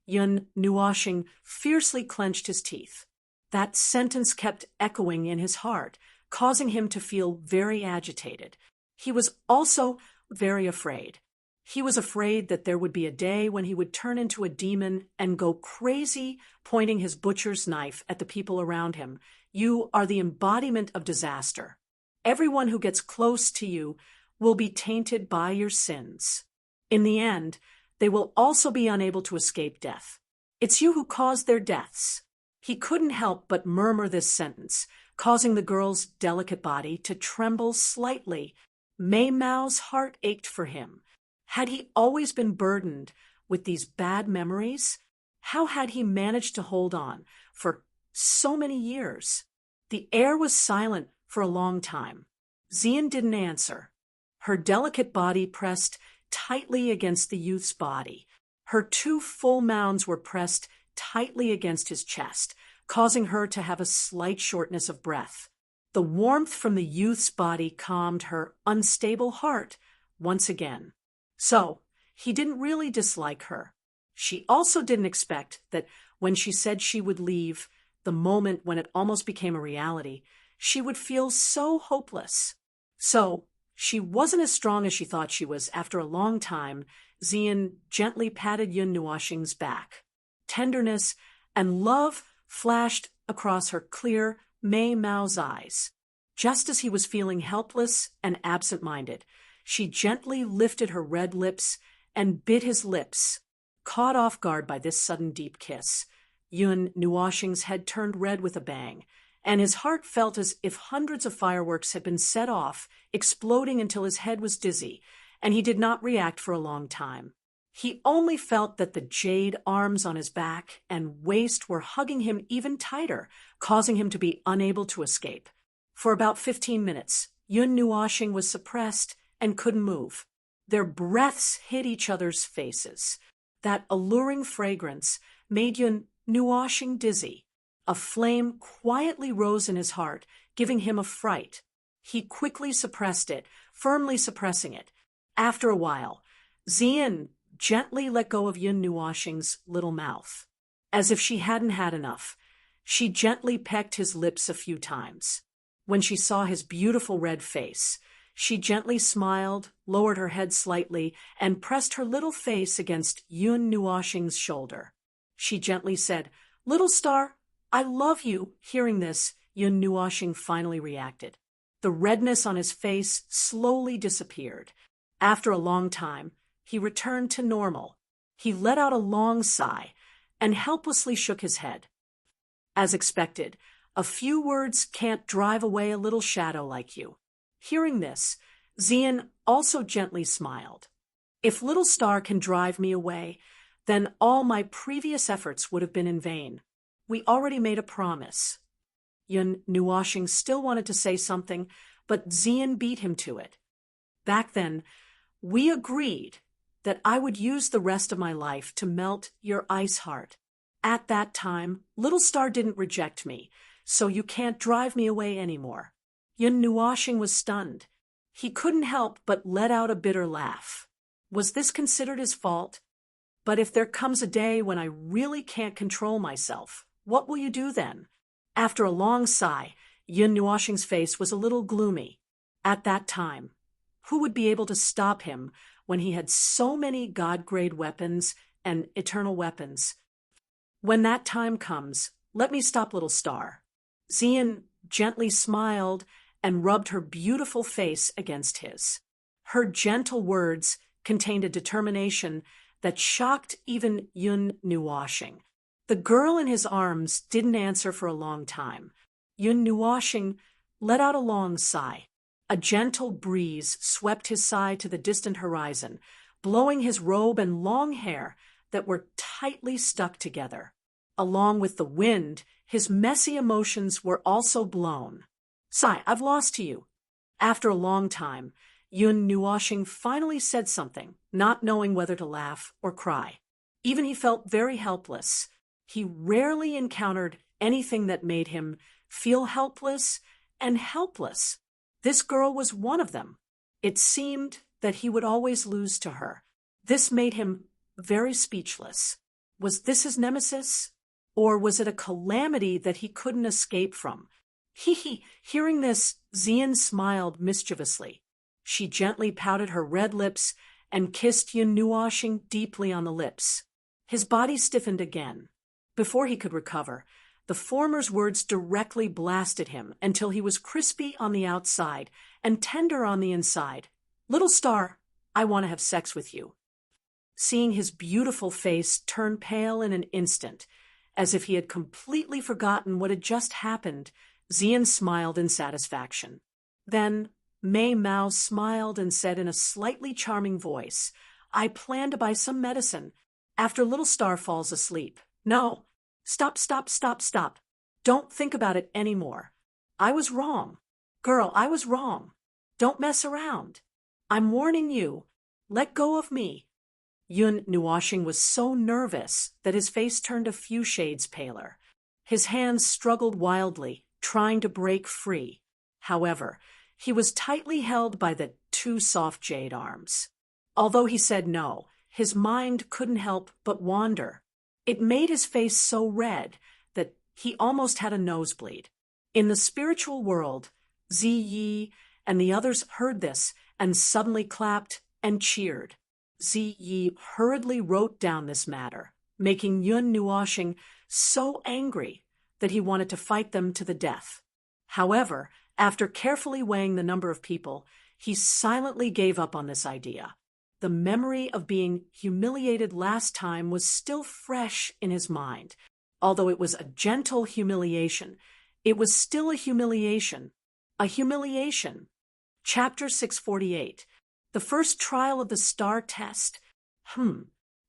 Yun Nuoshing fiercely clenched his teeth. That sentence kept echoing in his heart, causing him to feel very agitated. He was also very afraid. He was afraid that there would be a day when he would turn into a demon and go crazy, pointing his butcher's knife at the people around him. You are the embodiment of disaster. Everyone who gets close to you will be tainted by your sins. In the end, they will also be unable to escape death. It's you who caused their deaths. He couldn't help but murmur this sentence, causing the girl's delicate body to tremble slightly. Mei Mao's heart ached for him. Had he always been burdened with these bad memories? How had he managed to hold on for so many years? The air was silent for a long time. Xian didn't answer. Her delicate body pressed tightly against the youth's body. Her two full mounds were pressed tightly against his chest, causing her to have a slight shortness of breath. The warmth from the youth's body calmed her unstable heart once again. So, he didn't really dislike her. She also didn't expect that when she said she would leave, the moment when it almost became a reality, she would feel so hopeless. So, she wasn't as strong as she thought she was. After a long time, Xian gently patted Yun Nuoxing's back. Tenderness and love flashed across her clear Mei Mao's eyes. Just as he was feeling helpless and absent-minded, she gently lifted her red lips and bit his lips. Caught off guard by this sudden deep kiss, Yun Nuoxing's head turned red with a bang, and his heart felt as if hundreds of fireworks had been set off, exploding until his head was dizzy, and he did not react for a long time. He only felt that the jade arms on his back and waist were hugging him even tighter, causing him to be unable to escape. For about 15 minutes, Yun Nuoxing was suppressed and couldn't move. Their breaths hit each other's faces. That alluring fragrance made Yun Nuoxing dizzy. A flame quietly rose in his heart, giving him a fright. He quickly suppressed it, firmly suppressing it. After a while, Xian gently let go of Yun Nuoxing's little mouth. As if she hadn't had enough, she gently pecked his lips a few times. When she saw his beautiful red face, she gently smiled, lowered her head slightly, and pressed her little face against Yun Nuoxing's shoulder. She gently said, "Little star, I love you." Hearing this, Yun Nuoxing finally reacted. The redness on his face slowly disappeared. After a long time, he returned to normal. He let out a long sigh and helplessly shook his head. As expected, a few words can't drive away a little shadow like you. Hearing this, Xian also gently smiled. If Little Star can drive me away, then all my previous efforts would have been in vain. We already made a promise. Yun Nuoxing still wanted to say something, but Xian beat him to it. Back then, we agreed that I would use the rest of my life to melt your ice heart. At that time, Little Star didn't reject me, so you can't drive me away anymore. Yun Nuoxing was stunned. He couldn't help but let out a bitter laugh. Was this considered his fault? But if there comes a day when I really can't control myself, what will you do then? After a long sigh, Yun Nuoxing's face was a little gloomy. At that time, who would be able to stop him when he had so many God-grade weapons and eternal weapons? When that time comes, let me stop Little Star. Xian gently smiled and rubbed her beautiful face against his. Her gentle words contained a determination that shocked even Yun Nuoxing. The girl in his arms didn't answer for a long time. Yun Nuoxing let out a long sigh. A gentle breeze swept his side to the distant horizon, blowing his robe and long hair that were tightly stuck together. Along with the wind, his messy emotions were also blown. "Sigh, I've lost you." After a long time, Yun Nuoxing finally said something, not knowing whether to laugh or cry. Even he felt very helpless. He rarely encountered anything that made him feel helpless and helpless. This girl was one of them. It seemed that he would always lose to her. This made him very speechless. Was this his nemesis? Or was it a calamity that he couldn't escape from? Hearing this, Xian smiled mischievously. She gently pouted her red lips and kissed Yun Nuoxing deeply on the lips. His body stiffened again. Before he could recover, the former's words directly blasted him until he was crispy on the outside and tender on the inside. "Little star, I want to have sex with you." Seeing his beautiful face turn pale in an instant, as if he had completely forgotten what had just happened, Xian smiled in satisfaction. Then Mei Mao smiled and said in a slightly charming voice, "I plan to buy some medicine after Little Star falls asleep." "No, stop. Don't think about it anymore. I was wrong. Girl, I was wrong. Don't mess around. I'm warning you. Let go of me." Yun Nuoxing was so nervous that his face turned a few shades paler. His hands struggled wildly, trying to break free. However, he was tightly held by the two soft jade arms. Although he said no, his mind couldn't help but wander. It made his face so red that he almost had a nosebleed. In the spiritual world, Ziyi and the others heard this and suddenly clapped and cheered. Ziyi hurriedly wrote down this matter, making Yun Nuoxing so angry that he wanted to fight them to the death. However, after carefully weighing the number of people, he silently gave up on this idea. The memory of being humiliated last time was still fresh in his mind. Although it was a gentle humiliation, it was still a humiliation. A humiliation. Chapter 648. The first trial of the STAR test.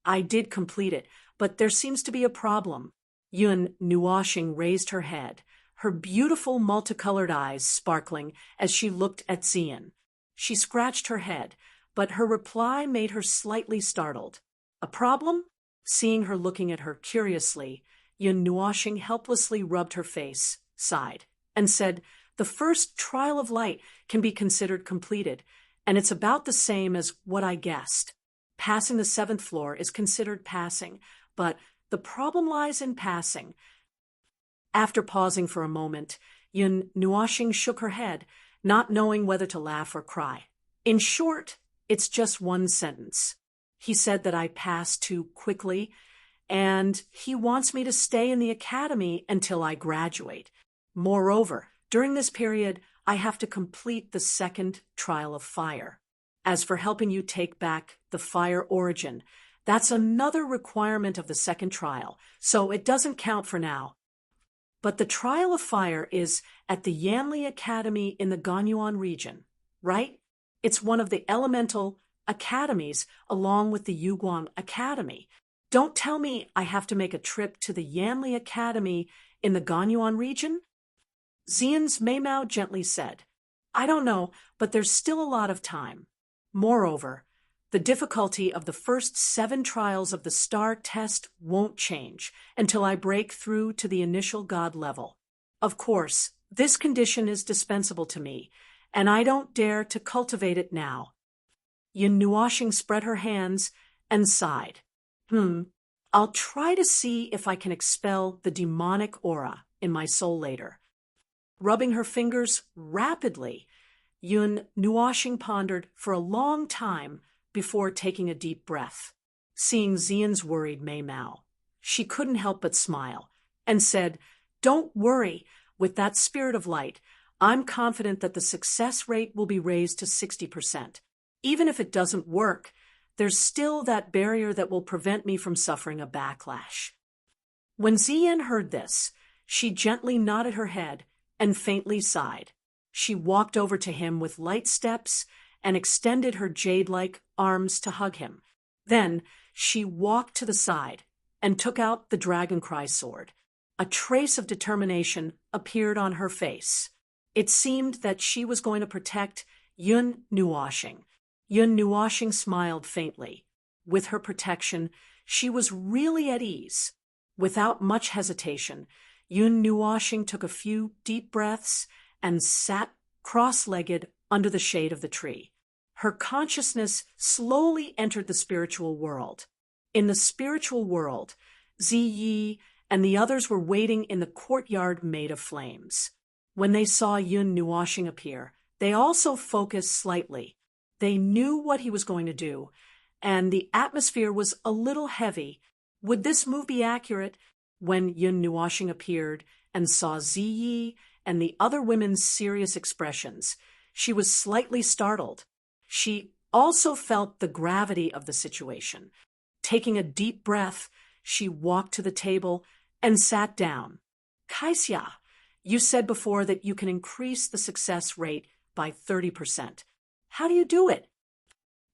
I did complete it, but there seems to be a problem. Yun Nuoxing raised her head, her beautiful multicolored eyes sparkling as she looked at Xian. She scratched her head, but her reply made her slightly startled. "A problem?" Seeing her looking at her curiously, Yun Nuoxing helplessly rubbed her face, sighed, and said, "The first trial of light can be considered completed, and it's about the same as what I guessed. Passing the 7th floor is considered passing, but the problem lies in passing." After pausing for a moment, Yun Nuoxing shook her head, not knowing whether to laugh or cry. "In short, it's just one sentence. He said that I passed too quickly, and he wants me to stay in the academy until I graduate. Moreover, during this period, I have to complete the 2nd trial of fire. As for helping you take back the fire origin, that's another requirement of the 2nd trial, so it doesn't count for now. But the trial of fire is at the Yanli Academy in the Ganyuan region, right? It's one of the elemental academies along with the Yuguan Academy. Don't tell me I have to make a trip to the Yanli Academy in the Ganyuan region?" Xian's Mei Mao gently said, "I don't know, but there's still a lot of time. Moreover, the difficulty of the first 7 trials of the STAR test won't change until I break through to the initial God level. Of course, this condition is dispensable to me, and I don't dare to cultivate it now." Yun Nuoxing spread her hands and sighed. I'll try to see if I can expel the demonic aura in my soul later." Rubbing her fingers rapidly, Yun Nuoxing pondered for a long time before taking a deep breath. Seeing Xian's worried Mei Mao, she couldn't help but smile, and said, "Don't worry, with that spirit of light, I'm confident that the success rate will be raised to 60%. Even if it doesn't work, there's still that barrier that will prevent me from suffering a backlash." When Xian heard this, she gently nodded her head and faintly sighed. She walked over to him with light steps and extended her jade-like arms to hug him. Then she walked to the side and took out the Dragoncry sword. A trace of determination appeared on her face. It seemed that she was going to protect Yun Nuoxing. Yun Nuoxing smiled faintly. With her protection, she was really at ease. Without much hesitation, Yun Nuoxing took a few deep breaths and sat cross-legged under the shade of the tree. Her consciousness slowly entered the spiritual world. In the spiritual world, Ziyi and the others were waiting in the courtyard made of flames. When they saw Yun Nuoxing appear, they also focused slightly. They knew what he was going to do, and the atmosphere was a little heavy. Would this move be accurate? When Yun Nuoxing appeared and saw Ziyi and the other women's serious expressions, she was slightly startled. She also felt the gravity of the situation. Taking a deep breath, she walked to the table and sat down. Kaixia, you said before that you can increase the success rate by 30%. How do you do it?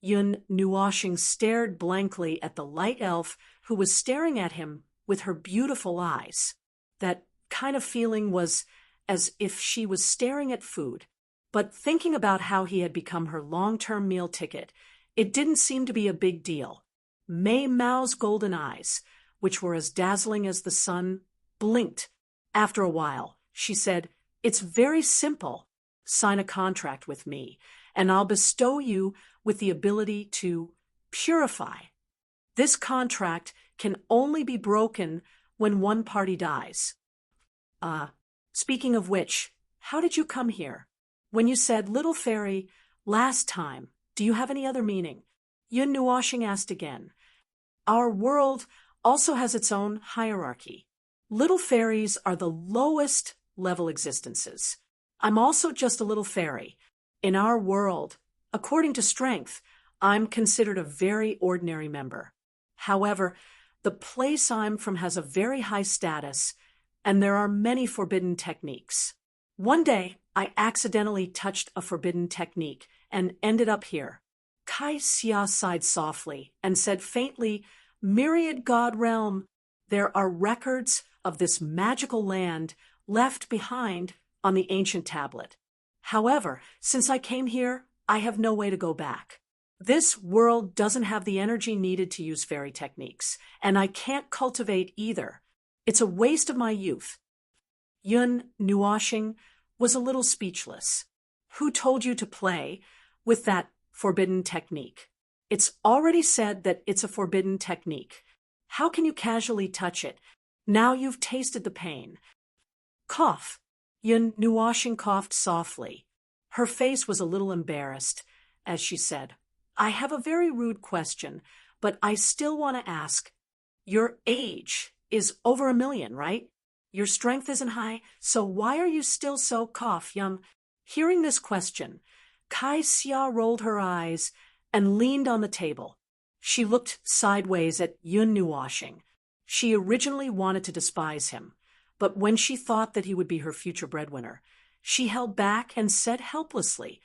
Yun Nuoxing stared blankly at the light elf who was staring at him with her beautiful eyes. That kind of feeling was as if she was staring at food. But thinking about how he had become her long-term meal ticket, it didn't seem to be a big deal. Mei Mao's golden eyes, which were as dazzling as the sun, blinked. After a while, she said, "It's very simple. Sign a contract with me, and I'll bestow you with the ability to purify. This contract can only be broken when one party dies." Speaking of which, how did you come here? When you said little fairy last time, do you have any other meaning? Yun Nuoxing asked again. Our world also has its own hierarchy. Little fairies are the lowest level existences. I'm also just a little fairy. In our world, according to strength, I'm considered a very ordinary member. However, the place I'm from has a very high status, and there are many forbidden techniques. One day, I accidentally touched a forbidden technique and ended up here. Kaixia sighed softly and said faintly, "Myriad God Realm, there are records of this magical land left behind on the ancient tablet. However, since I came here, I have no way to go back. This world doesn't have the energy needed to use fairy techniques, and I can't cultivate either. It's a waste of my youth." Yun Nuoxing was a little speechless. Who told you to play with that forbidden technique? It's already said that it's a forbidden technique. How can you casually touch it? Now you've tasted the pain. Cough. Yun Nuoxing coughed softly. Her face was a little embarrassed as she said, "I have a very rude question, but I still want to ask. Your age is over 1,000,000, right? Your strength isn't high, so why are you still so young?" Hearing this question, Kaixia rolled her eyes and leaned on the table. She looked sideways at Yun Nuoxing. She originally wanted to despise him, but when she thought that he would be her future breadwinner, she held back and said helplessly,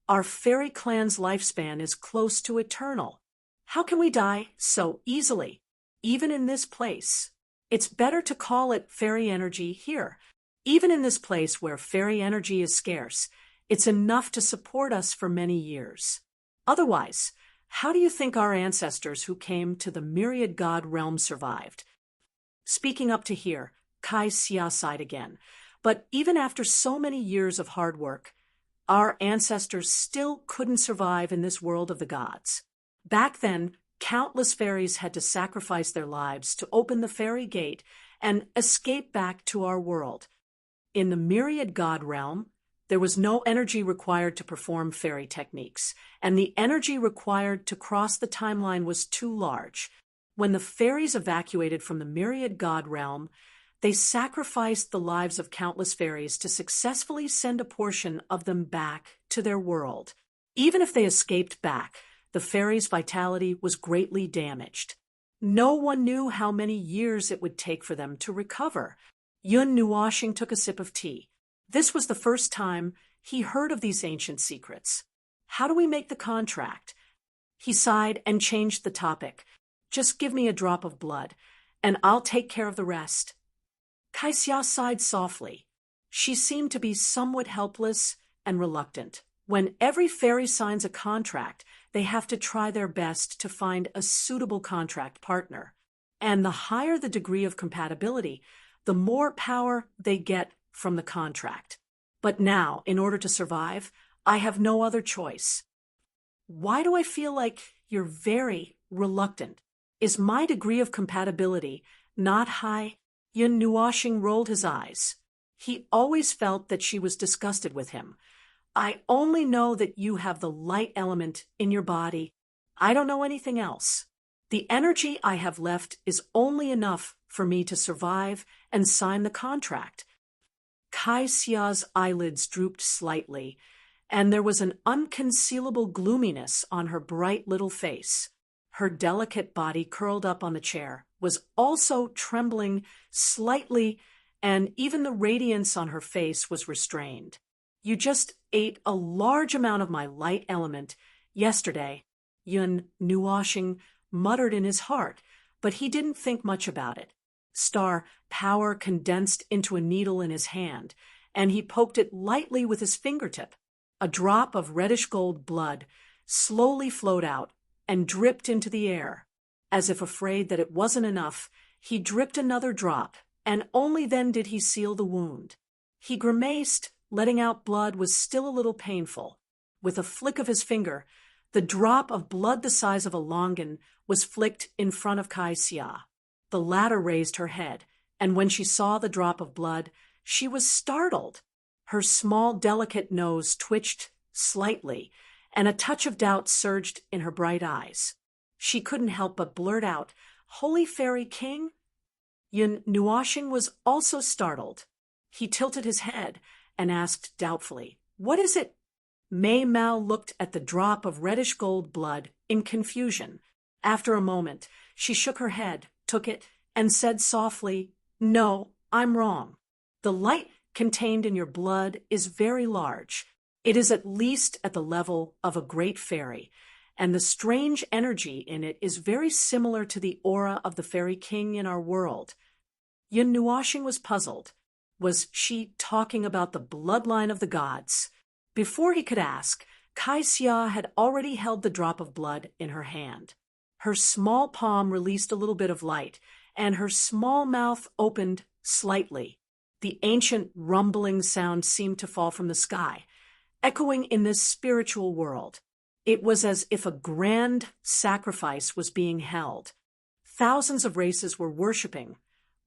"Our fairy clan's lifespan is close to eternal. How can we die so easily, even in this place? It's better to call it fairy energy here. Even in this place where fairy energy is scarce, it's enough to support us for many years. Otherwise, how do you think our ancestors who came to the Myriad God realm survived?" Speaking up to here, Kaixia sighed again. But even after so many years of hard work, our ancestors still couldn't survive in this world of the gods. Back then, countless fairies had to sacrifice their lives to open the fairy gate and escape back to our world. In the Myriad God realm, there was no energy required to perform fairy techniques, and the energy required to cross the timeline was too large. When the fairies evacuated from the Myriad God realm, they sacrificed the lives of countless fairies to successfully send a portion of them back to their world. Even if they escaped back, the fairies' vitality was greatly damaged. No one knew how many years it would take for them to recover. Yun Nuoxing took a sip of tea. This was the first time he heard of these ancient secrets. How do we make the contract? He sighed and changed the topic. Just give me a drop of blood, and I'll take care of the rest. Kaixia sighed softly. She seemed to be somewhat helpless and reluctant. When every fairy signs a contract, they have to try their best to find a suitable contract partner. And the higher the degree of compatibility, the more power they get from the contract. But now, in order to survive, I have no other choice. Why do I feel like you're very reluctant? Is my degree of compatibility not high? Yun Nuoxing rolled his eyes. He always felt that she was disgusted with him. I only know that you have the light element in your body. I don't know anything else. The energy I have left is only enough for me to survive and sign the contract. Kai Xia's eyelids drooped slightly, and there was an unconcealable gloominess on her bright little face. Her delicate body curled up on the chair was also trembling slightly, and even the radiance on her face was restrained. You just ate a large amount of my light element yesterday, Yun Nuoxing muttered in his heart, but he didn't think much about it. Star power condensed into a needle in his hand, and he poked it lightly with his fingertip. A drop of reddish-gold blood slowly flowed out and dripped into the air. As if afraid that it wasn't enough, he dripped another drop, and only then did he seal the wound. He grimaced. Letting out blood was still a little painful. With a flick of his finger, the drop of blood the size of a longan was flicked in front of Kai Xia. The latter raised her head, and when she saw the drop of blood, she was startled. Her small, delicate nose twitched slightly, and a touch of doubt surged in her bright eyes. She couldn't help but blurt out, "Holy Fairy King?" Yun Nuoxing was also startled. He tilted his head and asked doubtfully, "What is it?" Mei Mao looked at the drop of reddish-gold blood in confusion. After a moment, she shook her head, took it, and said softly, "No, I'm wrong. The light contained in your blood is very large. It is at least at the level of a great fairy, and the strange energy in it is very similar to the aura of the Fairy King in our world." Yun Nuoxing was puzzled. Was she talking about the bloodline of the gods? Before he could ask, Kai Xia had already held the drop of blood in her hand. Her small palm released a little bit of light, and her small mouth opened slightly. The ancient rumbling sound seemed to fall from the sky, echoing in this spiritual world. It was as if a grand sacrifice was being held. Thousands of races were worshipping.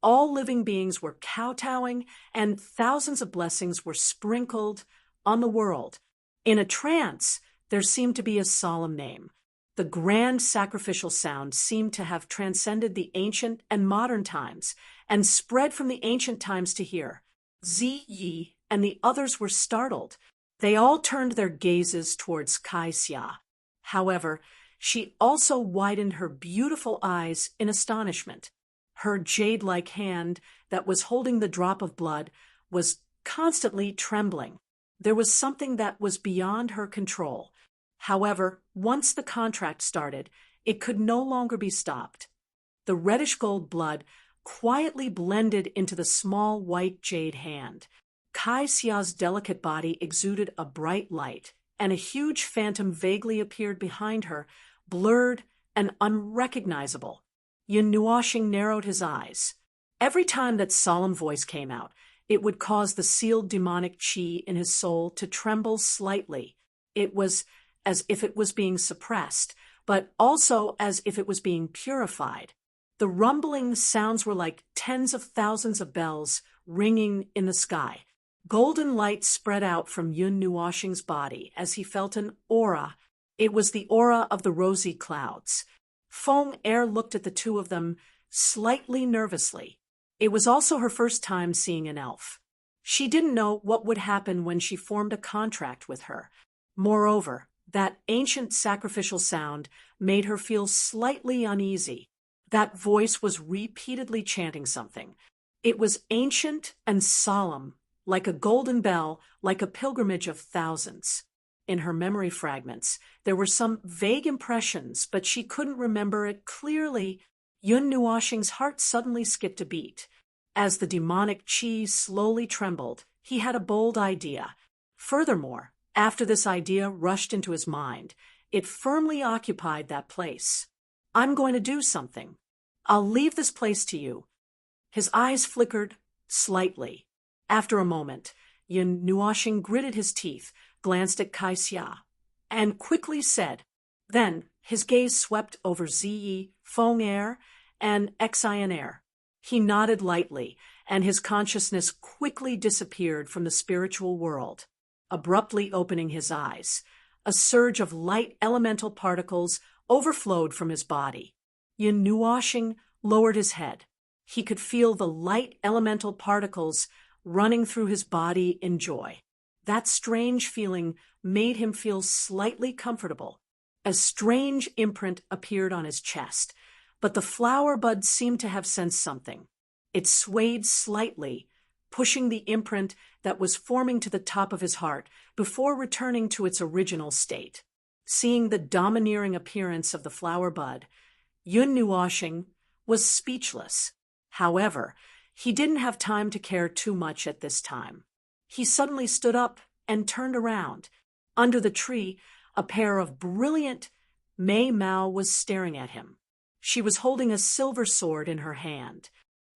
All living beings were kowtowing, and thousands of blessings were sprinkled on the world. In a trance, there seemed to be a solemn name. The grand sacrificial sound seemed to have transcended the ancient and modern times and spread from the ancient times to here. Ziyi and the others were startled. They all turned their gazes towards Kai Xia. However, she also widened her beautiful eyes in astonishment. Her jade-like hand that was holding the drop of blood was constantly trembling. There was something that was beyond her control. However, once the contract started, it could no longer be stopped. The reddish-gold blood quietly blended into the small white jade hand. Kai Xia's delicate body exuded a bright light, and a huge phantom vaguely appeared behind her, blurred and unrecognizable. Yun Nuoxing narrowed his eyes. Every time that solemn voice came out, it would cause the sealed demonic qi in his soul to tremble slightly. It was as if it was being suppressed, but also as if it was being purified. The rumbling sounds were like tens of thousands of bells ringing in the sky. Golden light spread out from Yun Nuoxing's body as he felt an aura. It was the aura of the rosy clouds. Feng Er looked at the two of them slightly nervously. It was also her first time seeing an elf. She didn't know what would happen when she formed a contract with her. Moreover, that ancient sacrificial sound made her feel slightly uneasy. That voice was repeatedly chanting something. It was ancient and solemn, like a golden bell, like a pilgrimage of thousands. In her memory fragments, there were some vague impressions, but she couldn't remember it clearly. Yun Nuoxing's heart suddenly skipped a beat. As the demonic qi slowly trembled, he had a bold idea. Furthermore, after this idea rushed into his mind, it firmly occupied that place. "I'm going to do something. I'll leave this place to you." His eyes flickered slightly. After a moment, Yun Nuoxing gritted his teeth, glanced at Kai Xia, and quickly said. Then his gaze swept over Ziyi, Feng Er, and Xian Er. He nodded lightly, and his consciousness quickly disappeared from the spiritual world. Abruptly opening his eyes, a surge of light elemental particles overflowed from his body. Yin Nuoshing lowered his head. He could feel the light elemental particles running through his body in joy. That strange feeling made him feel slightly comfortable. A strange imprint appeared on his chest, but the flower bud seemed to have sensed something. It swayed slightly, pushing the imprint that was forming to the top of his heart before returning to its original state. Seeing the domineering appearance of the flower bud, Yun Nuoshing was speechless. However, he didn't have time to care too much at this time. He suddenly stood up and turned around. Under the tree, a pair of brilliant Mei Mao was staring at him. She was holding a silver sword in her hand.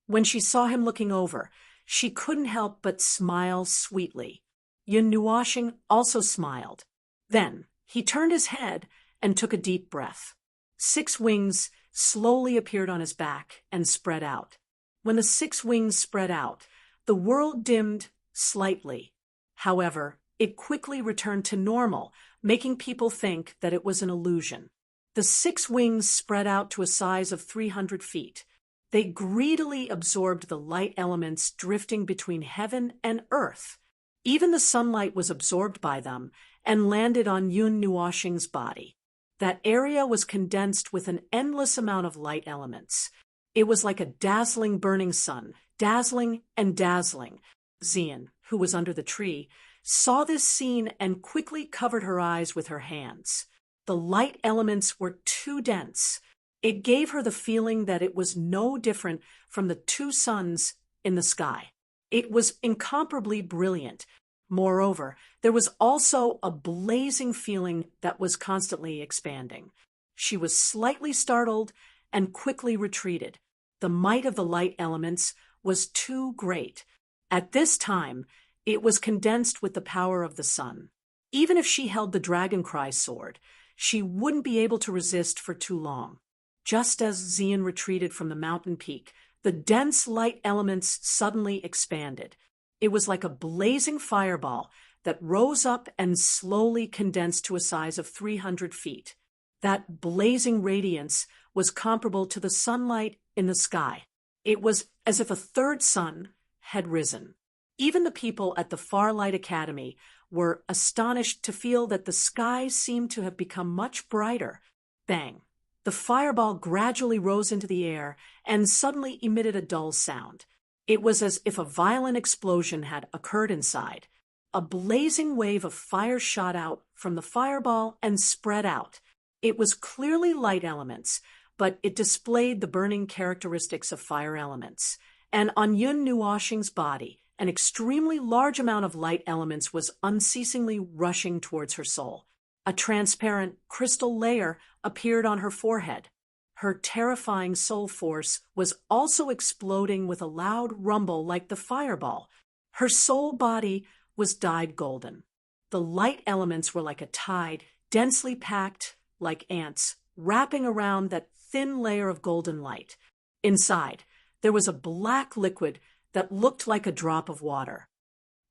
When she saw him looking over, she couldn't help but smile sweetly. Yun Nuoshing also smiled. Then he turned his head and took a deep breath. 6 wings slowly appeared on his back and spread out. When the 6 wings spread out, the world dimmed slightly. However, it quickly returned to normal, making people think that it was an illusion. The 6 wings spread out to a size of 300 feet. They greedily absorbed the light elements drifting between heaven and earth. Even the sunlight was absorbed by them and landed on Yun Nuoshing's body. That area was condensed with an endless amount of light elements. It was like a dazzling burning sun, dazzling and dazzling. Xian, who was under the tree, saw this scene and quickly covered her eyes with her hands. The light elements were too dense. It gave her the feeling that it was no different from the 2 suns in the sky. It was incomparably brilliant. Moreover, there was also a blazing feeling that was constantly expanding. She was slightly startled and quickly retreated. The might of the light elements was too great. At this time, it was condensed with the power of the sun. Even if she held the Dragoncry sword, she wouldn't be able to resist for too long. Just as Xian retreated from the mountain peak, the dense light elements suddenly expanded. It was like a blazing fireball that rose up and slowly condensed to a size of 300 feet. That blazing radiance was comparable to the sunlight in the sky. It was as if a 3rd sun had risen. Even the people at the Farlight Academy were astonished to feel that the sky seemed to have become much brighter. Bang! The fireball gradually rose into the air and suddenly emitted a dull sound. It was as if a violent explosion had occurred inside. A blazing wave of fire shot out from the fireball and spread out. It was clearly light elements, but it displayed the burning characteristics of fire elements. And on Yun Nuoshing's body, an extremely large amount of light elements was unceasingly rushing towards her soul. A transparent crystal layer appeared on her forehead. Her terrifying soul force was also exploding with a loud rumble like the fireball. Her soul body was dyed golden. The light elements were like a tide, densely packed like ants, wrapping around that thin layer of golden light. Inside, there was a black liquid that looked like a drop of water.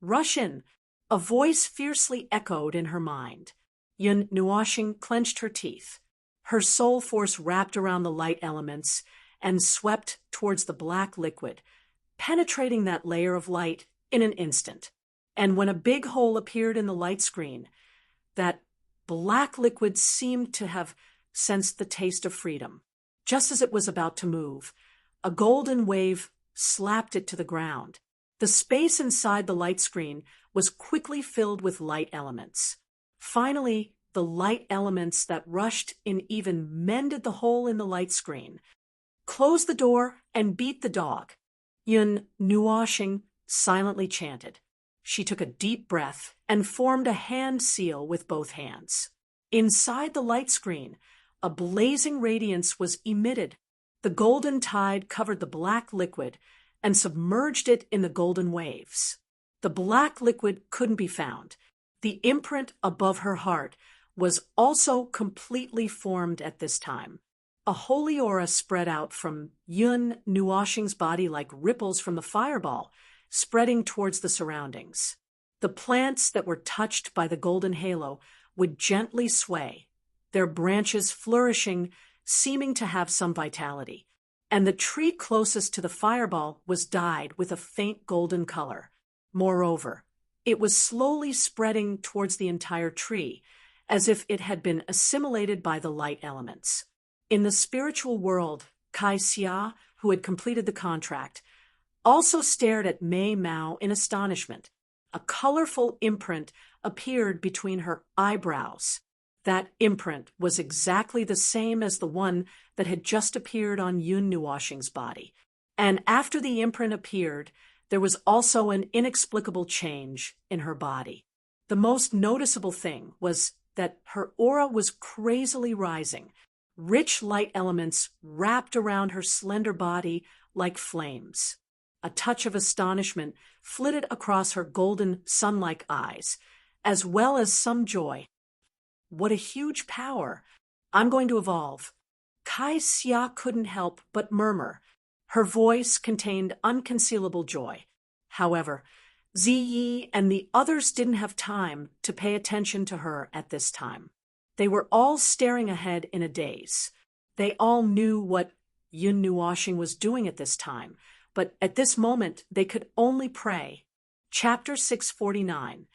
"Rush in!" a voice fiercely echoed in her mind. Yun Nuoshing clenched her teeth. Her soul force wrapped around the light elements and swept towards the black liquid, penetrating that layer of light in an instant. And when a big hole appeared in the light screen, that black liquid seemed to have sensed the taste of freedom. Just as it was about to move, a golden wave slapped it to the ground. The space inside the light screen was quickly filled with light elements. Finally, the light elements that rushed in even mended the hole in the light screen. "Close the door and beat the dog," Yun Nuoshing silently chanted. She took a deep breath and formed a hand seal with both hands. Inside the light screen, a blazing radiance was emitted. The golden tide covered the black liquid and submerged it in the golden waves. The black liquid couldn't be found. The imprint above her heart was also completely formed at this time. A holy aura spread out from Yun Nuoxing's body like ripples from the fireball, spreading towards the surroundings. The plants that were touched by the golden halo would gently sway, their branches flourishing, seeming to have some vitality. And the tree closest to the fireball was dyed with a faint golden color. Moreover, it was slowly spreading towards the entire tree, as if it had been assimilated by the light elements. In the spiritual world, Kai Xia, who had completed the contract, also stared at Mei Mao in astonishment. A colorful imprint appeared between her eyebrows. That imprint was exactly the same as the one that had just appeared on Yun Nuoxing's body. And after the imprint appeared, there was also an inexplicable change in her body. The most noticeable thing was that her aura was crazily rising. Rich light elements wrapped around her slender body like flames. A touch of astonishment flitted across her golden, sun-like eyes, as well as some joy. What a huge power! I'm going to evolve. Kai Xia couldn't help but murmur. Her voice contained unconcealable joy. However, Ziyi and the others didn't have time to pay attention to her at this time. They were all staring ahead in a daze. They all knew what Yun Nuoxing was doing at this time, but at this moment they could only pray. Chapter 649.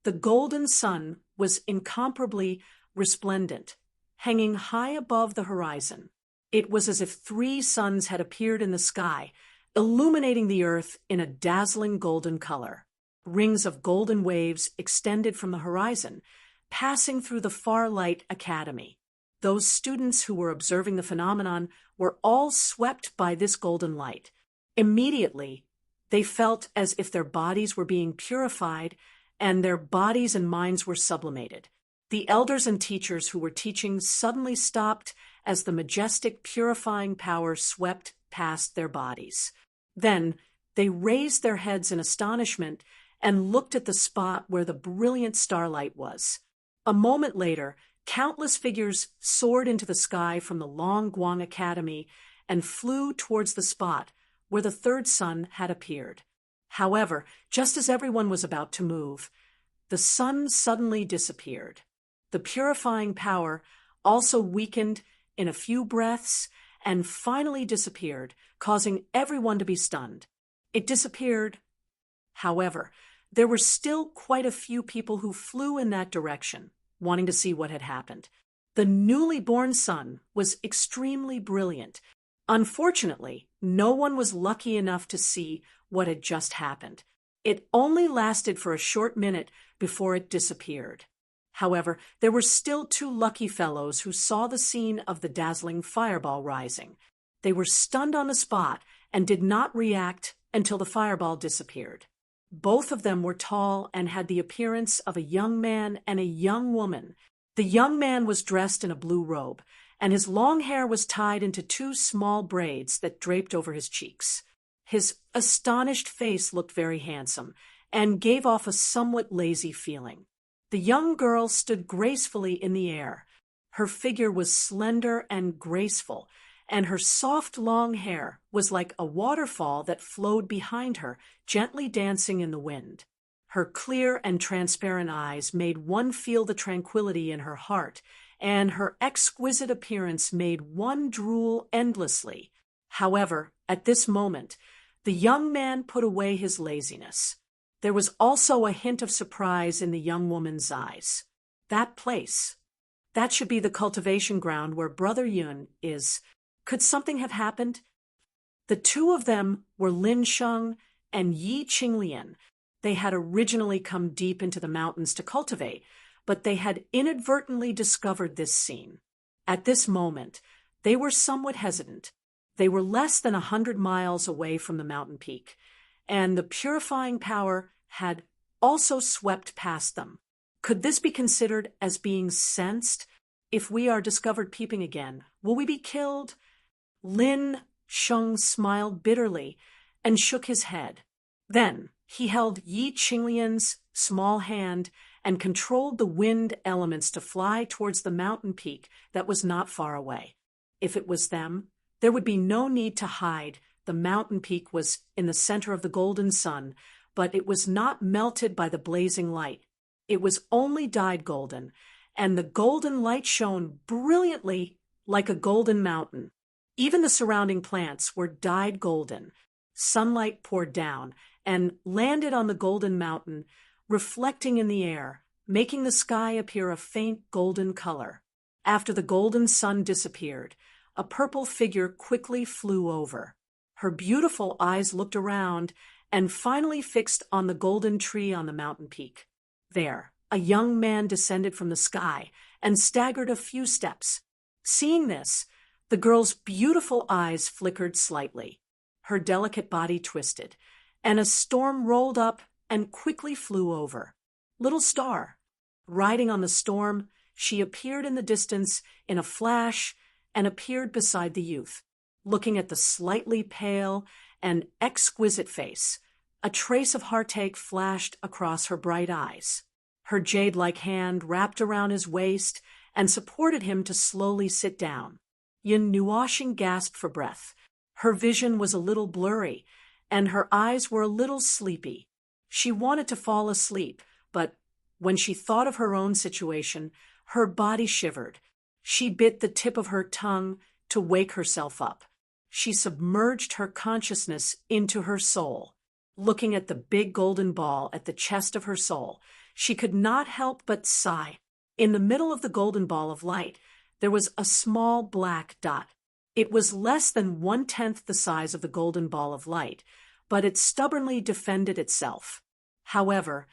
The golden sun was incomparably resplendent, hanging high above the horizon. It was as if 3 suns had appeared in the sky, illuminating the earth in a dazzling golden color. Rings of golden waves extended from the horizon, passing through the Farlight Academy. Those students who were observing the phenomenon were all swept by this golden light. Immediately, they felt as if their bodies were being purified and their bodies and minds were sublimated. The elders and teachers who were teaching suddenly stopped as the majestic purifying power swept past their bodies. Then they raised their heads in astonishment and looked at the spot where the brilliant starlight was. A moment later, countless figures soared into the sky from the Long Guang Academy and flew towards the spot where the 3rd sun had appeared. However, just as everyone was about to move, the sun suddenly disappeared. The purifying power also weakened in a few breaths and finally disappeared, causing everyone to be stunned. It disappeared. However, there were still quite a few people who flew in that direction, wanting to see what had happened. The newly born sun was extremely brilliant. Unfortunately, no one was lucky enough to see what had just happened. It only lasted for a short minute before it disappeared. However, there were still 2 lucky fellows who saw the scene of the dazzling fireball rising. They were stunned on the spot and did not react until the fireball disappeared. Both of them were tall and had the appearance of a young man and a young woman. The young man was dressed in a blue robe, and his long hair was tied into 2 small braids that draped over his cheeks. His astonished face looked very handsome and gave off a somewhat lazy feeling. The young girl stood gracefully in the air. Her figure was slender and graceful, and her soft long hair was like a waterfall that flowed behind her, gently dancing in the wind. Her clear and transparent eyes made one feel the tranquility in her heart, and her exquisite appearance made one drool endlessly. However, at this moment, the young man put away his laziness. There was also a hint of surprise in the young woman's eyes. That place, that should be the cultivation ground where Brother Yun is. Could something have happened? The 2 of them were Lin Sheng and Yi Qinglian. They had originally come deep into the mountains to cultivate, but they had inadvertently discovered this scene. At this moment, they were somewhat hesitant. They were less than 100 miles away from the mountain peak, and the purifying power had also swept past them. Could this be considered as being sensed? If we are discovered peeping again, will we be killed? Lin Sheng smiled bitterly and shook his head. Then he held Yi Qinglian's small hand and controlled the wind elements to fly towards the mountain peak that was not far away. if it was them, there would be no need to hide. The mountain peak was in the center of the golden sun, but it was not melted by the blazing light. It was only dyed golden, and the golden light shone brilliantly like a golden mountain. Even the surrounding plants were dyed golden. Sunlight poured down and landed on the golden mountain, reflecting in the air, making the sky appear a faint golden color. After the golden sun disappeared, a purple figure quickly flew over. Her beautiful eyes looked around and finally fixed on the golden tree on the mountain peak. There, a young man descended from the sky and staggered a few steps. Seeing this, the girl's beautiful eyes flickered slightly. Her delicate body twisted, and a storm rolled up and quickly flew over. Little star, riding on the storm, she appeared in the distance in a flash and appeared beside the youth. Looking at the slightly pale and exquisite face, a trace of heartache flashed across her bright eyes. Her jade-like hand wrapped around his waist and supported him to slowly sit down. Yun Nuoxing gasped for breath. Her vision was a little blurry, and her eyes were a little sleepy. She wanted to fall asleep, but when she thought of her own situation, her body shivered. She bit the tip of her tongue to wake herself up. She submerged her consciousness into her soul. Looking at the big golden ball at the chest of her soul, she could not help but sigh. In the middle of the golden ball of light, there was a small black dot. It was less than 1/10 the size of the golden ball of light, but it stubbornly defended itself. However,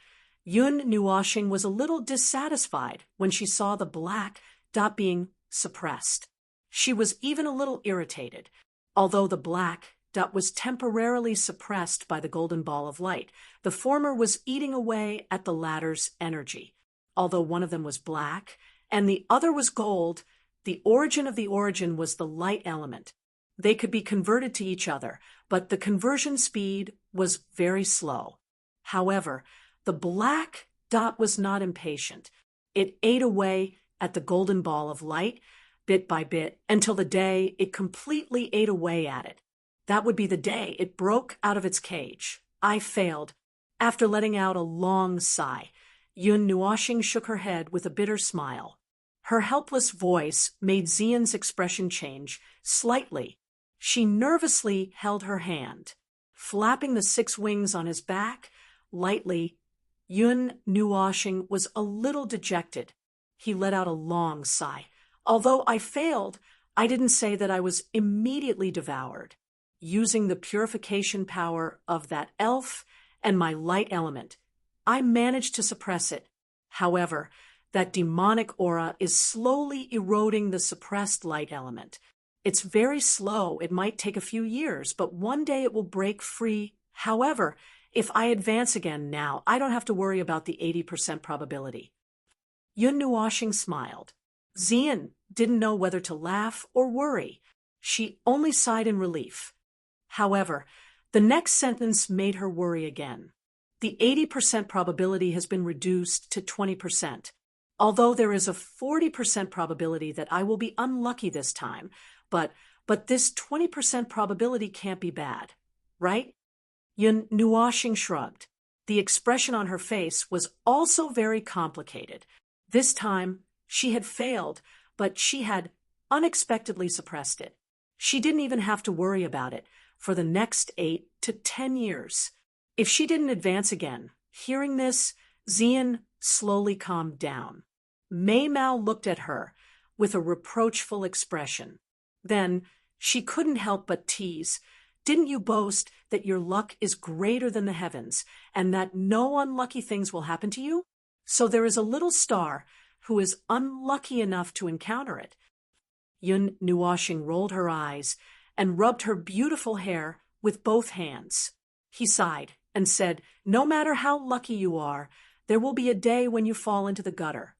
Yun Nuoxing was a little dissatisfied when she saw the black dot being suppressed. She was even a little irritated. Although the black dot was temporarily suppressed by the golden ball of light, the former was eating away at the latter's energy. Although one of them was black and the other was gold, the origin of the origin was the light element. They could be converted to each other, but the conversion speed was very slow. However, the black dot was not impatient. It ate away at the golden ball of light, bit by bit, until the day it completely ate away at it. That would be the day it broke out of its cage. I failed. After letting out a long sigh, Yun Nuoxing shook her head with a bitter smile. Her helpless voice made Xian's expression change slightly. She nervously held her hand. Flapping the 6 wings on his back, lightly, Yun Nuoxing was a little dejected. He let out a long sigh. Although I failed, I didn't say that I was immediately devoured. Using the purification power of that elf and my light element, I managed to suppress it. However, that demonic aura is slowly eroding the suppressed light element. It's very slow. It might take a few years, but one day it will break free. However, if I advance again now, I don't have to worry about the 80% probability. Yun Nuoxing smiled. Xian didn't know whether to laugh or worry. She only sighed in relief. However, the next sentence made her worry again. The 80% probability has been reduced to 20%. Although there is a 40% probability that I will be unlucky this time, but this 20% probability can't be bad, right? Yun Nuoxing shrugged. The expression on her face was also very complicated. This time, she had failed, but she had unexpectedly suppressed it. She didn't even have to worry about it for the next 8 to 10 years. If she didn't advance again, hearing this, Xian slowly calmed down. Mei Mao looked at her with a reproachful expression. Then she couldn't help but tease. Didn't you boast that your luck is greater than the heavens and that no unlucky things will happen to you? So there is a little star who is unlucky enough to encounter it. Yun Nuoxing rolled her eyes and rubbed her beautiful hair with both hands. He sighed and said, "No matter how lucky you are, there will be a day when you fall into the gutter."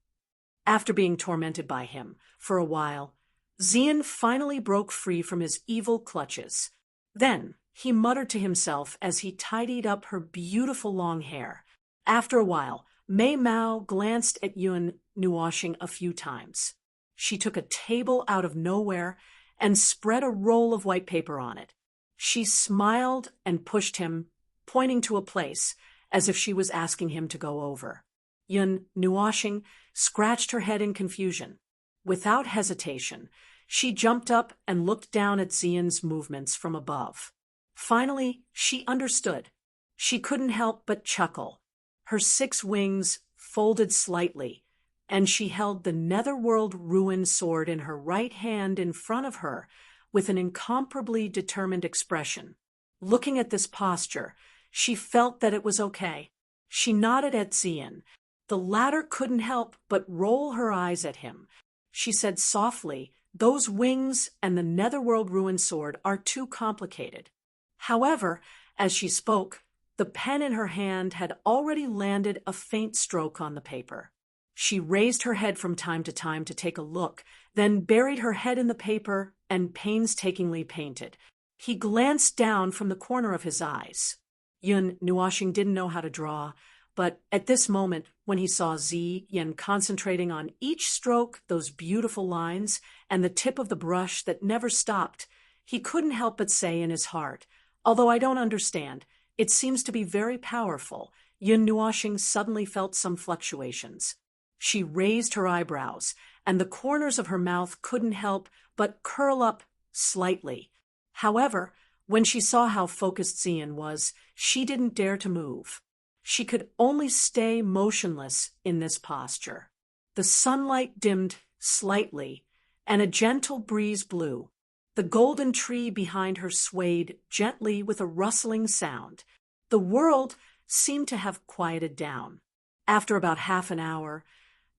After being tormented by him for a while, Xian finally broke free from his evil clutches. Then he muttered to himself as he tidied up her beautiful long hair. After a while, Mei Mao glanced at Yun Nuoxing a few times. She took a table out of nowhere and spread a roll of white paper on it. She smiled and pushed him, pointing to a place, as if she was asking him to go over. Yun Nuoshing scratched her head in confusion. Without hesitation, she jumped up and looked down at Xian's movements from above. Finally, she understood. She couldn't help but chuckle. Her 6 wings folded slightly, and she held the Netherworld Ruin sword in her right hand in front of her with an incomparably determined expression. Looking at this posture, she felt that it was okay. She nodded at Xian. The latter couldn't help but roll her eyes at him. She said softly, "Those wings and the Netherworld Ruin sword are too complicated." However, as she spoke, the pen in her hand had already landed a faint stroke on the paper. She raised her head from time to time to take a look, then buried her head in the paper and painstakingly painted. He glanced down from the corner of his eyes. Yun Nuoshing didn't know how to draw, but at this moment, when he saw Xian concentrating on each stroke, those beautiful lines, and the tip of the brush that never stopped, he couldn't help but say in his heart, "Although I don't understand, it seems to be very powerful." Yun Nuoshing suddenly felt some fluctuations. She raised her eyebrows, and the corners of her mouth couldn't help but curl up slightly. However, when she saw how focused Xian was, she didn't dare to move. She could only stay motionless in this posture. The sunlight dimmed slightly, and a gentle breeze blew. The golden tree behind her swayed gently with a rustling sound. The world seemed to have quieted down. After about half an hour,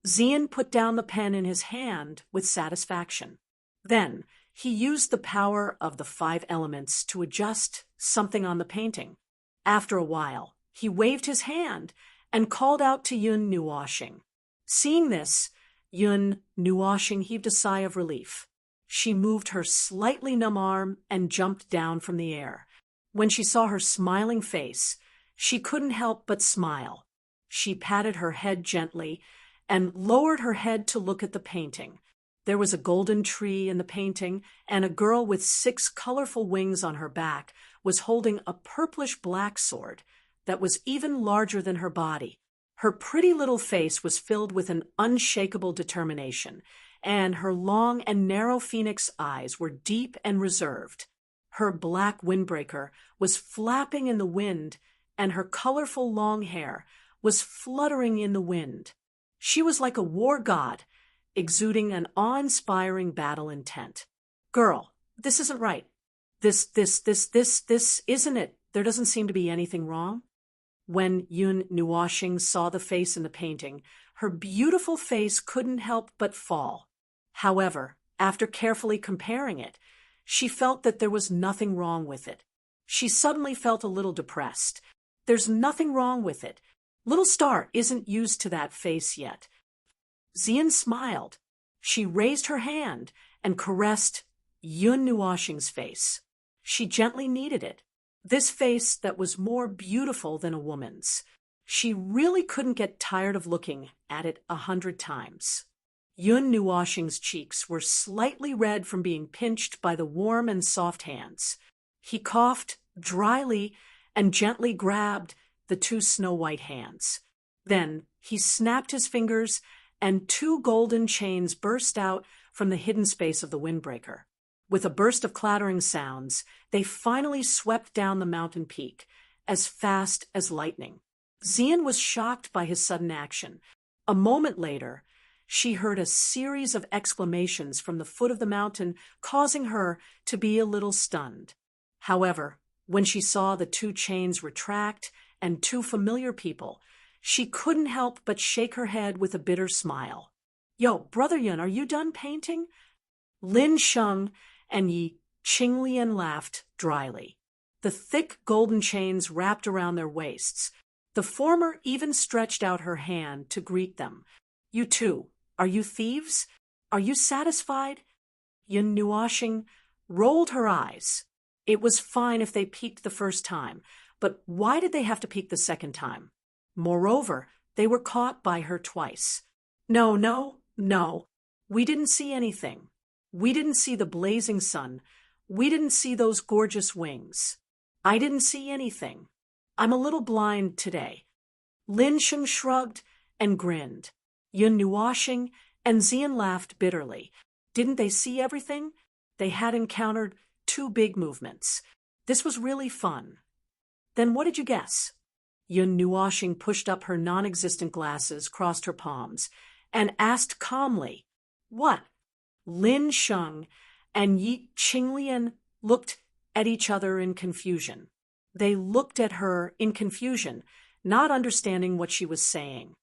Xian put down the pen in his hand with satisfaction. Then he used the power of the 5 elements to adjust something on the painting. After a while, he waved his hand and called out to Yun Nuoshing. Seeing this, Yun Nuoshing heaved a sigh of relief. She moved her slightly numb arm and jumped down from the air. When she saw her smiling face, she couldn't help but smile. She patted her head gently and lowered her head to look at the painting. There was a golden tree in the painting, and a girl with 6 colorful wings on her back was holding a purplish-black sword that was even larger than her body. Her pretty little face was filled with an unshakable determination, and her long and narrow phoenix eyes were deep and reserved. Her black windbreaker was flapping in the wind, and her colorful long hair was fluttering in the wind. She was like a war god, exuding an awe-inspiring battle intent. "Girl, this isn't right. This isn't it. There doesn't seem to be anything wrong." When Yun Nuoshing saw the face in the painting, her beautiful face couldn't help but fall. However, after carefully comparing it, she felt that there was nothing wrong with it. She suddenly felt a little depressed. There's nothing wrong with it. Little Star isn't used to that face yet. Xian smiled. She raised her hand and caressed Yun Nuoshing's face. She gently kneaded it. This face that was more beautiful than a woman's. She really couldn't get tired of looking at it 100 times. Yun Nuoshing's cheeks were slightly red from being pinched by the warm and soft hands. He coughed dryly and gently grabbed the 2 snow-white hands. Then he snapped his fingers, and 2 golden chains burst out from the hidden space of the windbreaker. With a burst of clattering sounds, they finally swept down the mountain peak, as fast as lightning. Xian was shocked by his sudden action. A moment later, she heard a series of exclamations from the foot of the mountain, causing her to be a little stunned. However, when she saw the 2 chains retract and 2 familiar people, she couldn't help but shake her head with a bitter smile. "Yo, Brother Yun, are you done painting?" Lin Sheng and Yi Qinglian laughed dryly. The thick golden chains wrapped around their waists. The former even stretched out her hand to greet them. "You too, are you thieves? Are you satisfied?" Yun Nuoshing rolled her eyes. It was fine if they peeked the first time, but why did they have to peek the second time? Moreover, they were caught by her twice. No, we didn't see anything." We didn't see the blazing sun. We didn't see those gorgeous wings. I didn't see anything. I'm a little blind today." Lin Sheng shrugged and grinned. Yun Nuoshing and Xian laughed bitterly. Didn't they see everything? They had encountered 2 big movements. This was really fun. Then what did you guess? Yun Nuoshing pushed up her non-existent glasses, crossed her palms, and asked calmly, "What?" Lin Sheng and Yi Qinglian looked at each other in confusion. They looked at her in confusion, not understanding what she was saying.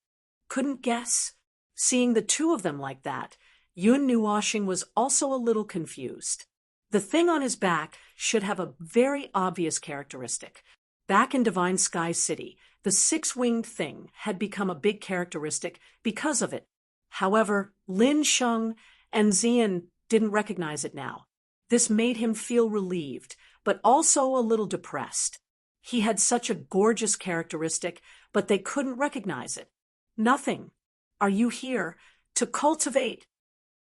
Couldn't guess. Seeing the 2 of them like that, Yun Nuoshing was also a little confused. The thing on his back should have a very obvious characteristic. Back in Divine Sky City, the 6-winged thing had become a big characteristic because of it. However, Lin Sheng and Xian didn't recognize it now. This made him feel relieved, but also a little depressed. He had such a gorgeous characteristic, but they couldn't recognize it. "Nothing. Are you here to cultivate?"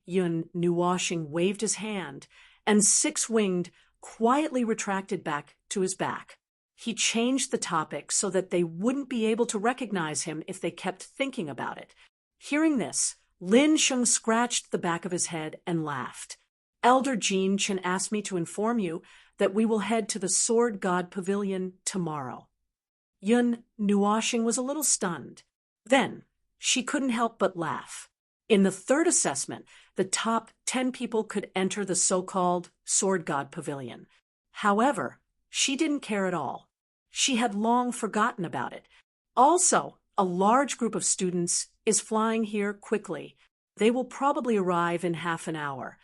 Yun Nuoshing waved his hand, and 6-winged quietly retracted back to his back. He changed the topic so that they wouldn't be able to recognize him if they kept thinking about it. Hearing this, Lin Sheng scratched the back of his head and laughed. "Elder Jean Chen asked me to inform you that we will head to the Sword God Pavilion tomorrow." Yun Nuoshing was a little stunned. Then, she couldn't help but laugh. In the 3rd assessment, the top 10 people could enter the so-called Sword God Pavilion. However, she didn't care at all. She had long forgotten about it. Also, a large group of students is flying here quickly. They will probably arrive in half an hour.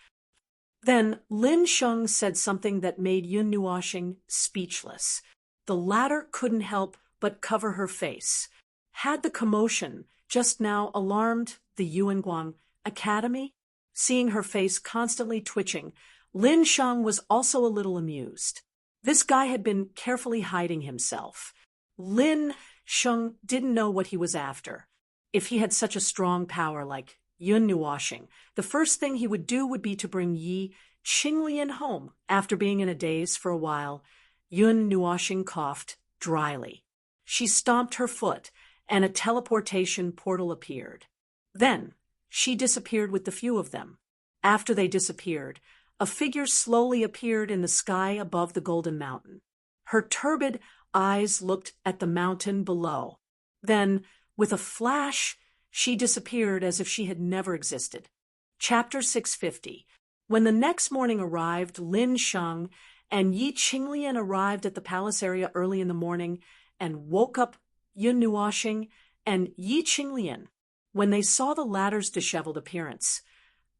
Then Lin Sheng said something that made Yun Nuoshing speechless. The latter couldn't help but cover her face. Had the commotion just now alarmed the Yuanguang Academy? Seeing her face constantly twitching, Lin Sheng was also a little amused. This guy had been carefully hiding himself. Lin Sheng didn't know what he was after. If he had such a strong power like Yun Nuoshing, the first thing he would do would be to bring Yi Qinglian home. After being in a daze for a while, Yun Nuoshing coughed dryly. She stomped her foot, and a teleportation portal appeared. Then, she disappeared with the few of them. After they disappeared, a figure slowly appeared in the sky above the Golden Mountain. Her turbid eyes looked at the mountain below. Then, with a flash, she disappeared as if she had never existed. Chapter 650. When the next morning arrived, Lin Sheng and Yi Qinglian arrived at the palace area early in the morning and woke up Yun Nuoshing and Yi Qinglian. When they saw the latter's disheveled appearance,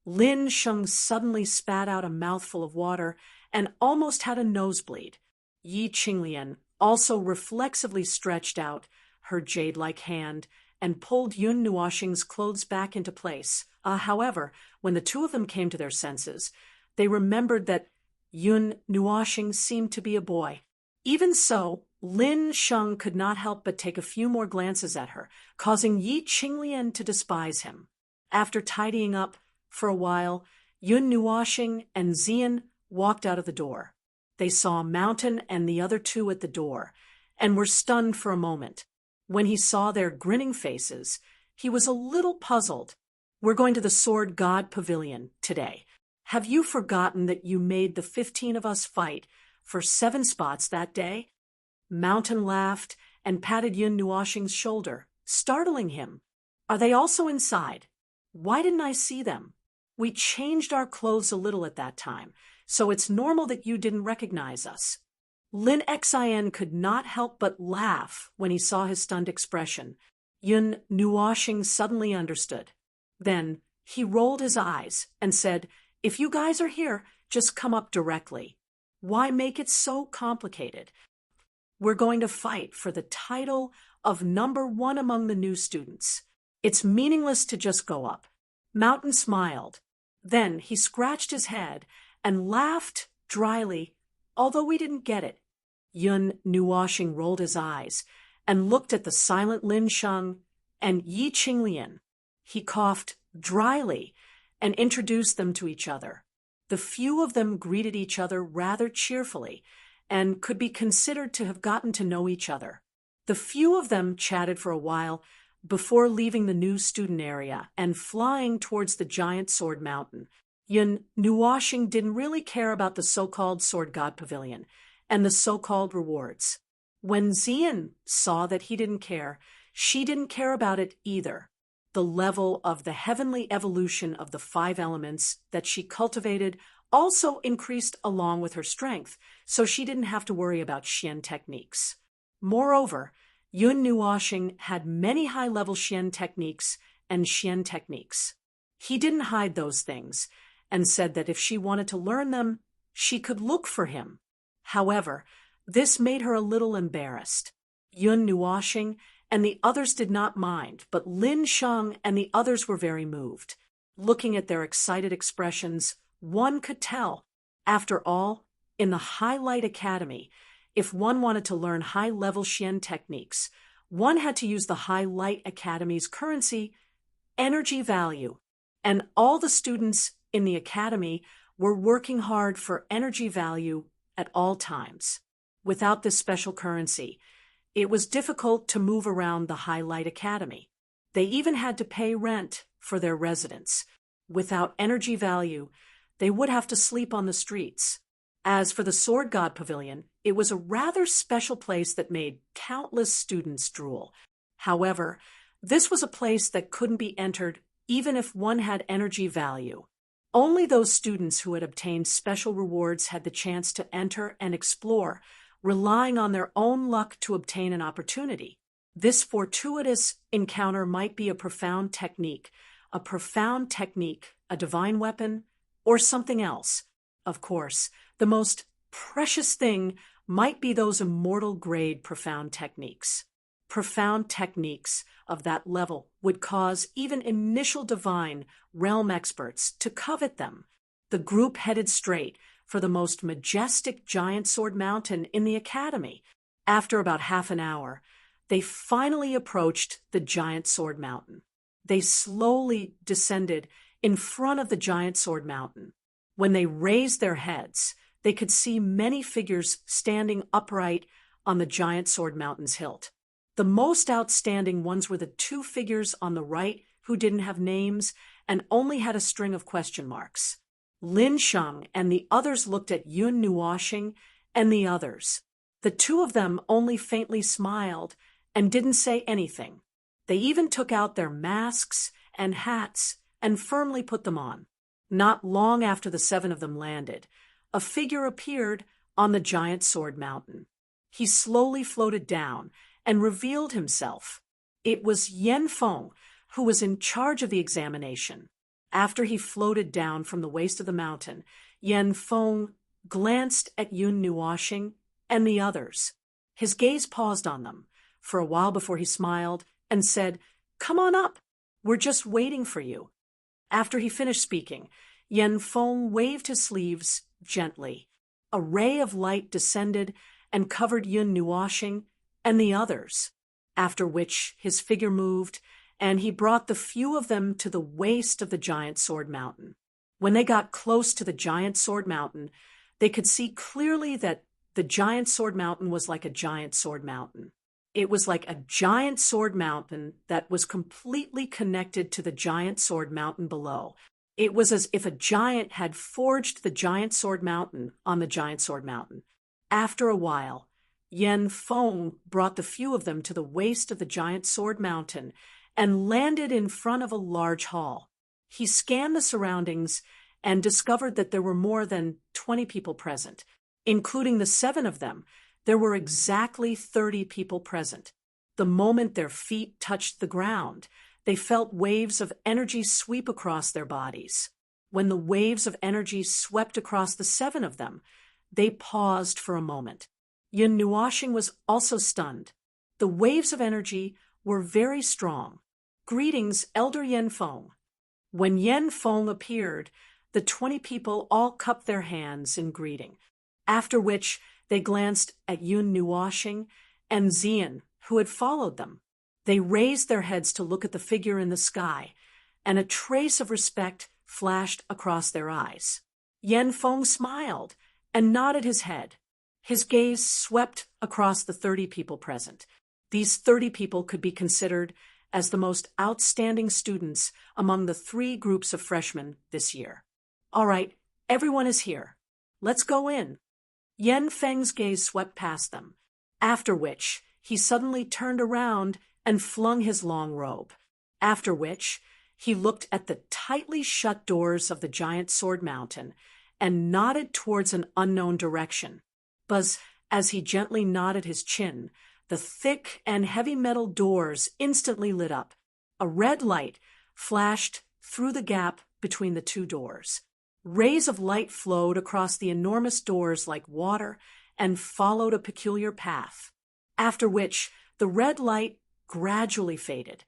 Lin Sheng suddenly spat out a mouthful of water and almost had a nosebleed. Yi Qinglian also reflexively stretched out her jade-like hand and pulled Yun Nuoshing's clothes back into place. However, when the 2 of them came to their senses, they remembered that Yun Nuoshing seemed to be a boy. Even so, Lin Sheng could not help but take a few more glances at her, causing Yi Qinglian to despise him. After tidying up for a while, Yun Nuoshing and Xian walked out of the door. They saw Mountain and the other 2 at the door, and were stunned for a moment. When he saw their grinning faces, he was a little puzzled. "We're going to the Sword God Pavilion today. Have you forgotten that you made the 15 of us fight for 7 spots that day?" Mountain laughed and patted Yun Nuoshing's shoulder, startling him. "Are they also inside? Why didn't I see them? We changed our clothes a little at that time, so it's normal that you didn't recognize us." Lin Xin could not help but laugh when he saw his stunned expression. Yun Nuoshing suddenly understood. Then he rolled his eyes and said, "If you guys are here, just come up directly. Why make it so complicated? We're going to fight for the title of #1 among the new students. It's meaningless to just go up." Mountain smiled. Then he scratched his head and laughed dryly, although we didn't get it. Yun Nuoshing rolled his eyes and looked at the silent Lin Sheng and Yi Qinglian. He coughed dryly and introduced them to each other. The few of them greeted each other rather cheerfully and could be considered to have gotten to know each other. The few of them chatted for a while before leaving the new student area and flying towards the giant sword mountain. Yun Nuoshing didn't really care about the so-called Sword God Pavilion and the so-called rewards. When Xian saw that he didn't care, she didn't care about it either. The level of the heavenly evolution of the 5 elements that she cultivated also increased along with her strength, so she didn't have to worry about Xian techniques. Moreover, Yun Nuoshing had many high-level Xian techniques and Xian techniques. He didn't hide those things and said that if she wanted to learn them, she could look for him. However, this made her a little embarrassed. Yun Nuoshing and the others did not mind, but Lin Sheng and the others were very moved. Looking at their excited expressions, one could tell. After all, in the Highlight Academy, if one wanted to learn high-level Xian techniques, one had to use the Highlight Academy's currency, energy value, and all the students in the academy were working hard for energy value at all times. Without this special currency, it was difficult to move around the Highlight Academy. They even had to pay rent for their residence. Without energy value, they would have to sleep on the streets. As for the Sword God Pavilion, it was a rather special place that made countless students drool. However, this was a place that couldn't be entered even if one had energy value. Only those students who had obtained special rewards had the chance to enter and explore, relying on their own luck to obtain an opportunity. This fortuitous encounter might be a profound technique, a divine weapon, or something else. Of course, the most precious thing might be those immortal-grade profound techniques. Profound techniques of that level would cause even initial divine realm experts to covet them. The group headed straight for the most majestic giant sword mountain in the academy. After about half an hour, they finally approached the giant sword mountain. They slowly descended in front of the giant sword mountain. When they raised their heads, they could see many figures standing upright on the giant sword mountain's hilt. The most outstanding ones were the 2 figures on the right who didn't have names and only had a string of question marks. Lin Sheng and the others looked at Yun Nuoshing and the others. The 2 of them only faintly smiled and didn't say anything. They even took out their masks and hats and firmly put them on. Not long after the 7 of them landed, a figure appeared on the giant sword mountain. He slowly floated down and revealed himself. It was Yen Feng, who was in charge of the examination. After he floated down from the waist of the mountain, Yen Feng glanced at Yun Nuoshing and the others. His gaze paused on them for a while before he smiled and said, "Come on up. We're just waiting for you." After he finished speaking, Yen Feng waved his sleeves gently. A ray of light descended and covered Yun Nuoshing and the others, after which his figure moved, and he brought the few of them to the waist of the giant sword mountain. When they got close to the giant sword mountain, they could see clearly that the giant sword mountain was like a giant sword mountain. It was like a giant sword mountain that was completely connected to the giant sword mountain below. It was as if a giant had forged the giant sword mountain on the giant sword mountain. After a while, Yen Feng brought the few of them to the waist of the giant sword mountain and landed in front of a large hall. He scanned the surroundings and discovered that there were more than 20 people present. Including the 7 of them, there were exactly 30 people present. The moment their feet touched the ground, they felt waves of energy sweep across their bodies. When the waves of energy swept across the 7 of them, they paused for a moment. Yun Nuoshing was also stunned. The waves of energy were very strong. "Greetings, Elder Yen Feng." When Yen Feng appeared, the 20 people all cupped their hands in greeting, after which they glanced at Yun Nuoshing and Xian, who had followed them. They raised their heads to look at the figure in the sky, and a trace of respect flashed across their eyes. Yen Feng smiled and nodded his head. His gaze swept across the 30 people present. These 30 people could be considered as the most outstanding students among the 3 groups of freshmen this year. All right, everyone is here. Let's go in. Yen Feng's gaze swept past them, after which he suddenly turned around and flung his long robe. After which he looked at the tightly shut doors of the giant sword mountain and nodded towards an unknown direction. As he gently nodded his chin, the thick and heavy metal doors instantly lit up. A red light flashed through the gap between the 2 doors. Rays of light flowed across the enormous doors like water and followed a peculiar path, after which the red light gradually faded.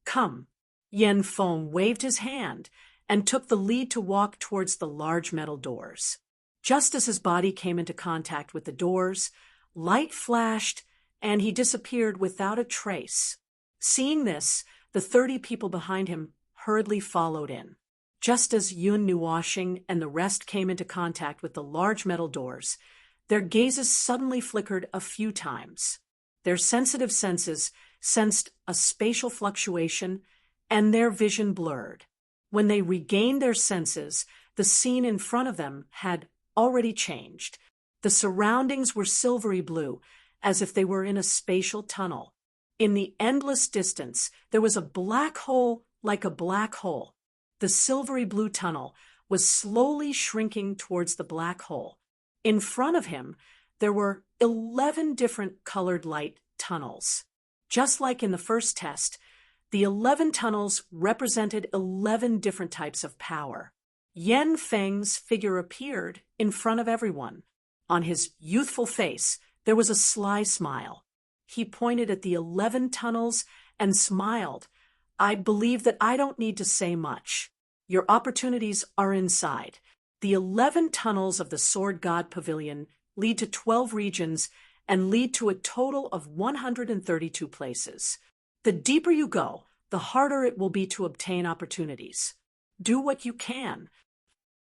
Come. Yen Feng waved his hand and took the lead to walk towards the large metal doors. Just as his body came into contact with the doors, light flashed and he disappeared without a trace. Seeing this, the 30 people behind him hurriedly followed in. Just as Yun Nuoxing and the rest came into contact with the large metal doors, their gazes suddenly flickered a few times. Their sensitive senses sensed a spatial fluctuation, and their vision blurred. When they regained their senses, the scene in front of them had already changed. The surroundings were silvery blue, as if they were in a spatial tunnel. In the endless distance, there was a black hole like a black hole. The silvery blue tunnel was slowly shrinking towards the black hole. In front of him, there were 11 different colored light tunnels. Just like in the first test, the 11 tunnels represented 11 different types of power. Yen Feng's figure appeared in front of everyone. On his youthful face, there was a sly smile. He pointed at the 11 tunnels and smiled. I believe that I don't need to say much. Your opportunities are inside. The 11 tunnels of the Sword God Pavilion lead to 12 regions and lead to a total of 132 places. The deeper you go, the harder it will be to obtain opportunities. Do what you can.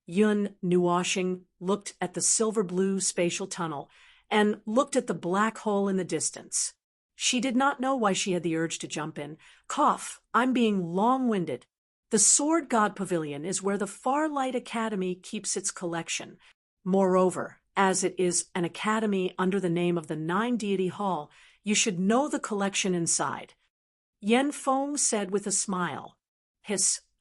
Yun Nuoxing looked at the silver-blue spatial tunnel and looked at the black hole in the distance. She did not know why she had the urge to jump in. Cough, I'm being long-winded. The Sword God Pavilion is where the Farlight Academy keeps its collection. Moreover, as it is an academy under the name of the 9-Deity Hall, you should know the collection inside. Yen Feng said with a smile.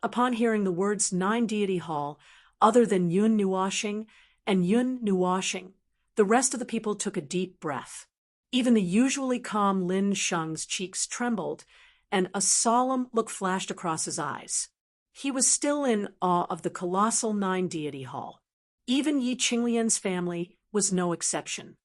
Upon hearing the words 9-Deity Hall, other than Yun Nuoxing and Yun Nuoxing, the rest of the people took a deep breath. Even the usually calm Lin Sheng's cheeks trembled, and a solemn look flashed across his eyes. He was still in awe of the colossal 9-Deity Hall. Even Yi Qinglian's family was no exception.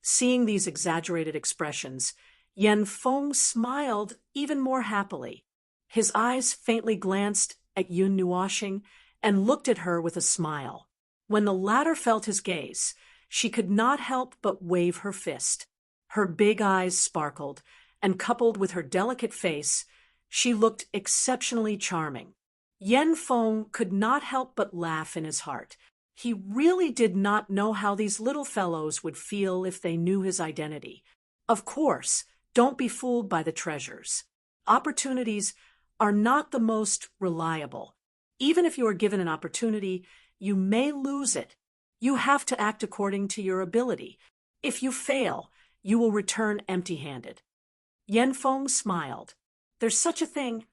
Seeing these exaggerated expressions, Yen Feng smiled even more happily. His eyes faintly glanced at Yun Nuoxing and looked at her with a smile. When the latter felt his gaze, she could not help but wave her fist. Her big eyes sparkled, and coupled with her delicate face, she looked exceptionally charming. Yen Feng could not help but laugh in his heart. He really did not know how these little fellows would feel if they knew his identity. Of course, don't be fooled by the treasures. Opportunities are not the most reliable. Even if you are given an opportunity, you may lose it. You have to act according to your ability. If you fail, you will return empty-handed. Yen Feng smiled. There's such a thing.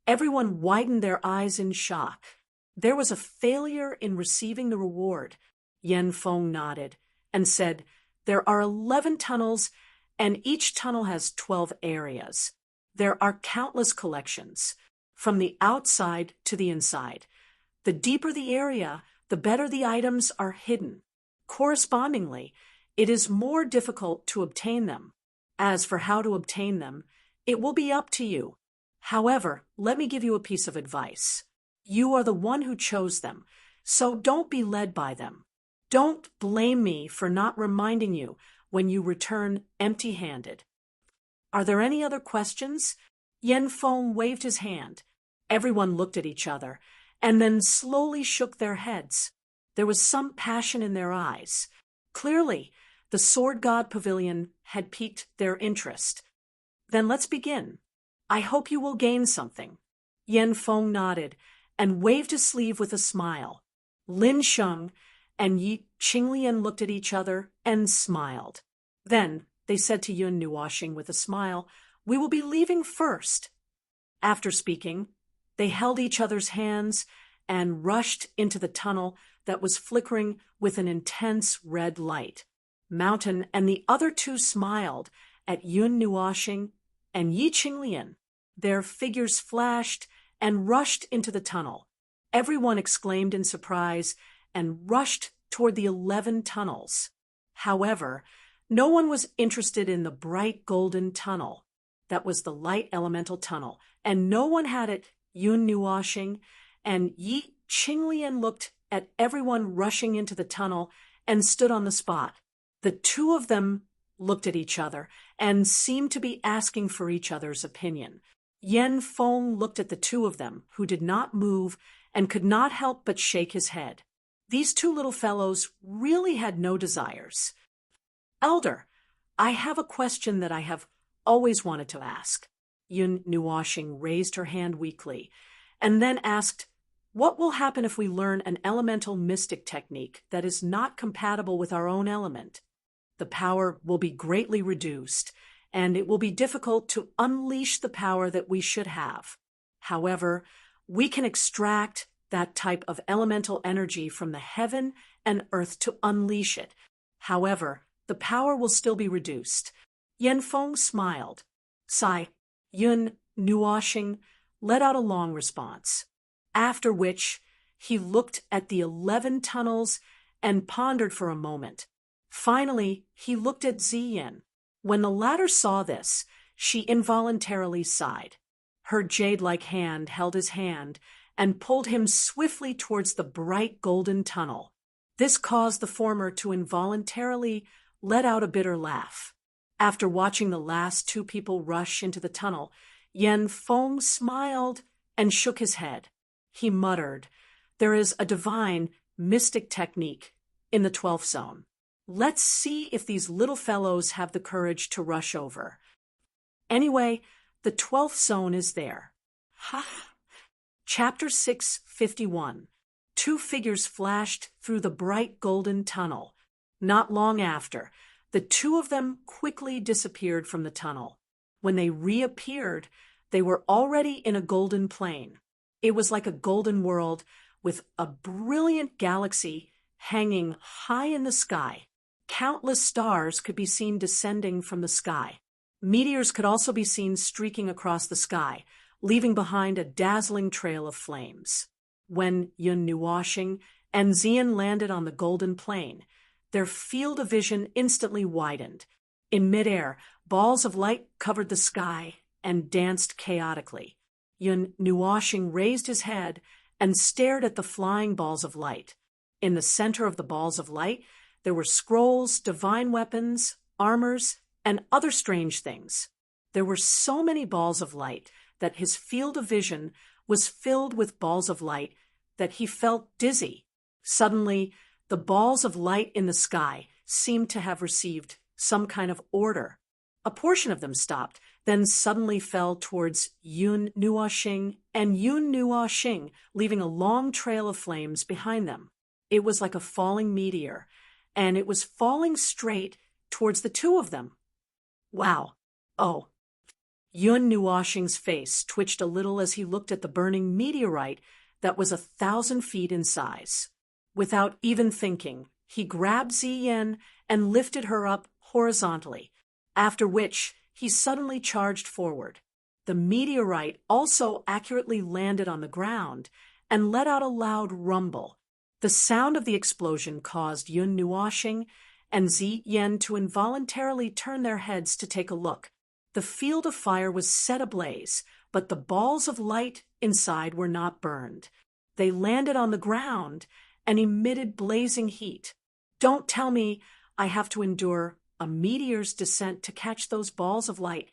Everyone widened their eyes in shock. There was a failure in receiving the reward. Yen Feng nodded and said, there are 11 tunnels, and each tunnel has 12 areas. There are countless collections, from the outside to the inside. The deeper the area, the better the items are hidden. Correspondingly, it is more difficult to obtain them. As for how to obtain them, it will be up to you. However, let me give you a piece of advice. You are the one who chose them, so don't be led by them. Don't blame me for not reminding you when you return empty-handed. Are there any other questions? Yen Feng waved his hand. Everyone looked at each other, and then slowly shook their heads. There was some passion in their eyes. Clearly, the Sword God Pavilion had piqued their interest. Then let's begin. I hope you will gain something. Yan Feng nodded and waved his sleeve with a smile. Lin Sheng and Yi Qinglian looked at each other and smiled. Then they said to Yun Nuoxing with a smile, "We will be leaving first." After speaking, they held each other's hands and rushed into the tunnel that was flickering with an intense red light. Mountain and the other two smiled at Yun Nuoxing and Yi Qinglian. Their figures flashed and rushed into the tunnel. Everyone exclaimed in surprise and rushed toward the 11 tunnels. However, no one was interested in the bright golden tunnel. That was the light elemental tunnel, and no one had it. Yun Nuoxing and Yi Qinglian looked at everyone rushing into the tunnel and stood on the spot. The two of them looked at each other and seemed to be asking for each other's opinion. Yan Feng looked at the two of them, who did not move and could not help but shake his head. These two little fellows really had no desires. "Elder, I have a question that I have always wanted to ask." Yun Nuoxing raised her hand weakly, and then asked, "What will happen if we learn an elemental mystic technique that is not compatible with our own element? The power will be greatly reduced, and it will be difficult to unleash the power that we should have. However, we can extract that type of elemental energy from the heaven and earth to unleash it. However, the power will still be reduced." Yan Feng smiled. Sigh. Yun Nuoxing let out a long response, after which he looked at the 11 tunnels and pondered for a moment. Finally, he looked at Ziyin. When the latter saw this, she involuntarily sighed. Her jade-like hand held his hand and pulled him swiftly towards the bright golden tunnel. This caused the former to involuntarily let out a bitter laugh. After watching the last two people rush into the tunnel, Yan Feng smiled and shook his head. He muttered, "There is a divine, mystic technique in the 12th zone. Let's see if these little fellows have the courage to rush over. Anyway, the 12th zone is there." Ha! Chapter 651. Two figures flashed through the bright golden tunnel. Not long after, the two of them quickly disappeared from the tunnel. When they reappeared, they were already in a golden plain. It was like a golden world with a brilliant galaxy hanging high in the sky. Countless stars could be seen descending from the sky. Meteors could also be seen streaking across the sky, leaving behind a dazzling trail of flames. When Yun Nuoxing and Ziyin landed on the golden plain, their field of vision instantly widened. In midair, balls of light covered the sky and danced chaotically. Yun Nuoxing raised his head and stared at the flying balls of light. In the center of the balls of light, there were scrolls, divine weapons, armors, and other strange things. There were so many balls of light that his field of vision was filled with balls of light that he felt dizzy. Suddenly, the balls of light in the sky seemed to have received some kind of order. A portion of them stopped, then suddenly fell towards Yun Nuoxing and Yun Nuoxing, leaving a long trail of flames behind them. It was like a falling meteor, and it was falling straight towards the two of them. Wow. Oh. Yun Nuoxing's face twitched a little as he looked at the burning meteorite that was 1,000 feet in size. Without even thinking, he grabbed Ziyin and lifted her up horizontally, after which he suddenly charged forward. The meteorite also accurately landed on the ground and let out a loud rumble. The sound of the explosion caused Yun Nuoxing and Ziyin to involuntarily turn their heads to take a look. The field of fire was set ablaze, but the balls of light inside were not burned. They landed on the ground and emitted blazing heat. Don't tell me I have to endure a meteor's descent to catch those balls of light.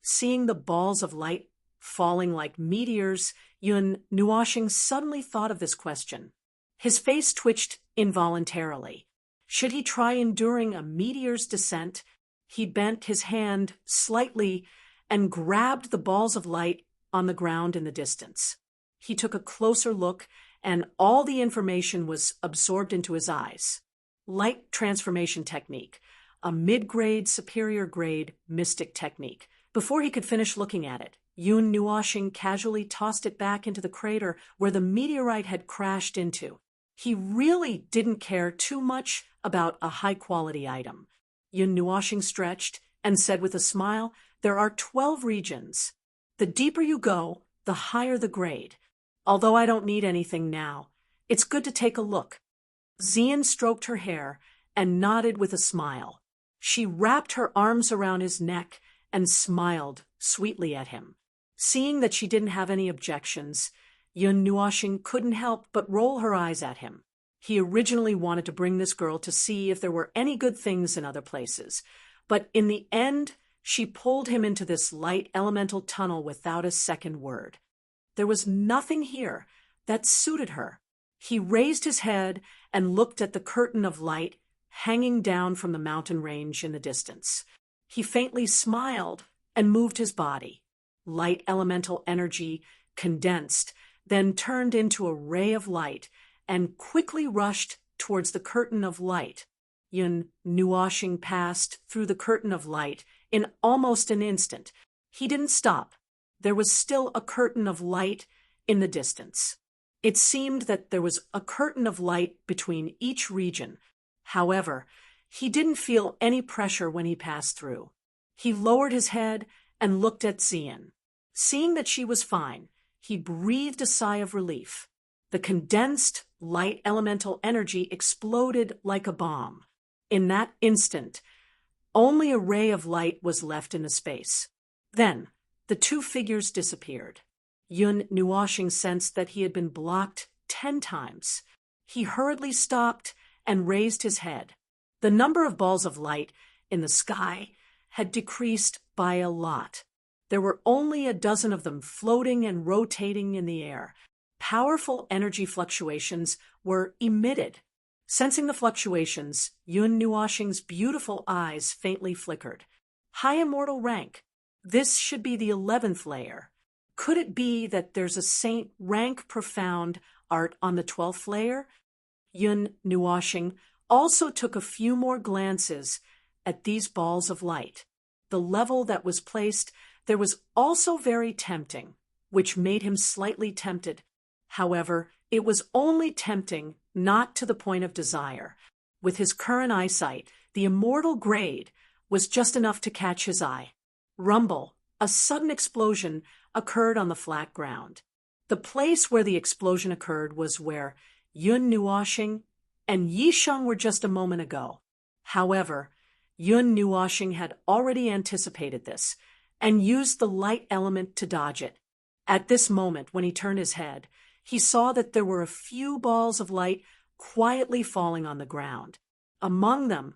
Seeing the balls of light falling like meteors, Yun Nuoxing suddenly thought of this question. His face twitched involuntarily. Should he try enduring a meteor's descent? He bent his hand slightly and grabbed the balls of light on the ground in the distance. He took a closer look, and all the information was absorbed into his eyes. Light transformation technique, a mid-grade, superior-grade mystic technique. Before he could finish looking at it, Yun Nuoxing casually tossed it back into the crater where the meteorite had crashed into. He really didn't care too much about a high-quality item. Yun Nuoxing stretched and said with a smile, "There are 12 regions. The deeper you go, the higher the grade. Although I don't need anything now, it's good to take a look." Xian stroked her hair and nodded with a smile. She wrapped her arms around his neck and smiled sweetly at him. Seeing that she didn't have any objections, Yun Nuoxing couldn't help but roll her eyes at him. He originally wanted to bring this girl to see if there were any good things in other places, but in the end, she pulled him into this light elemental tunnel without a second word. There was nothing here that suited her. He raised his head and looked at the curtain of light hanging down from the mountain range in the distance. He faintly smiled and moved his body. Light elemental energy condensed, then turned into a ray of light and quickly rushed towards the curtain of light. Yun Nuoxing passed through the curtain of light in almost an instant. He didn't stop. There was still a curtain of light in the distance. It seemed that there was a curtain of light between each region. However, he didn't feel any pressure when he passed through. He lowered his head and looked at Xian. Seeing that she was fine, he breathed a sigh of relief. The condensed light elemental energy exploded like a bomb. In that instant, only a ray of light was left in the space. Then, the two figures disappeared. Yun Nuoxing sensed that he had been blocked 10 times. He hurriedly stopped and raised his head. The number of balls of light in the sky had decreased by a lot. There were only a dozen of them floating and rotating in the air. Powerful energy fluctuations were emitted. Sensing the fluctuations, Yun Nuoxing's beautiful eyes faintly flickered. High immortal rank. This should be the 11th layer. Could it be that there's a saint rank profound art on the 12th layer? Yun Nuoxing also took a few more glances at these balls of light. The level that was placed there was also very tempting, which made him slightly tempted. However, it was only tempting, not to the point of desire. With his current eyesight, the immortal grade was just enough to catch his eye. Rumble, a sudden explosion, occurred on the flat ground. The place where the explosion occurred was where Yun Nuoxing and Yisheng were just a moment ago. However, Yun Nuoxing had already anticipated this and used the light element to dodge it. At this moment, when he turned his head, he saw that there were a few balls of light quietly falling on the ground. Among them,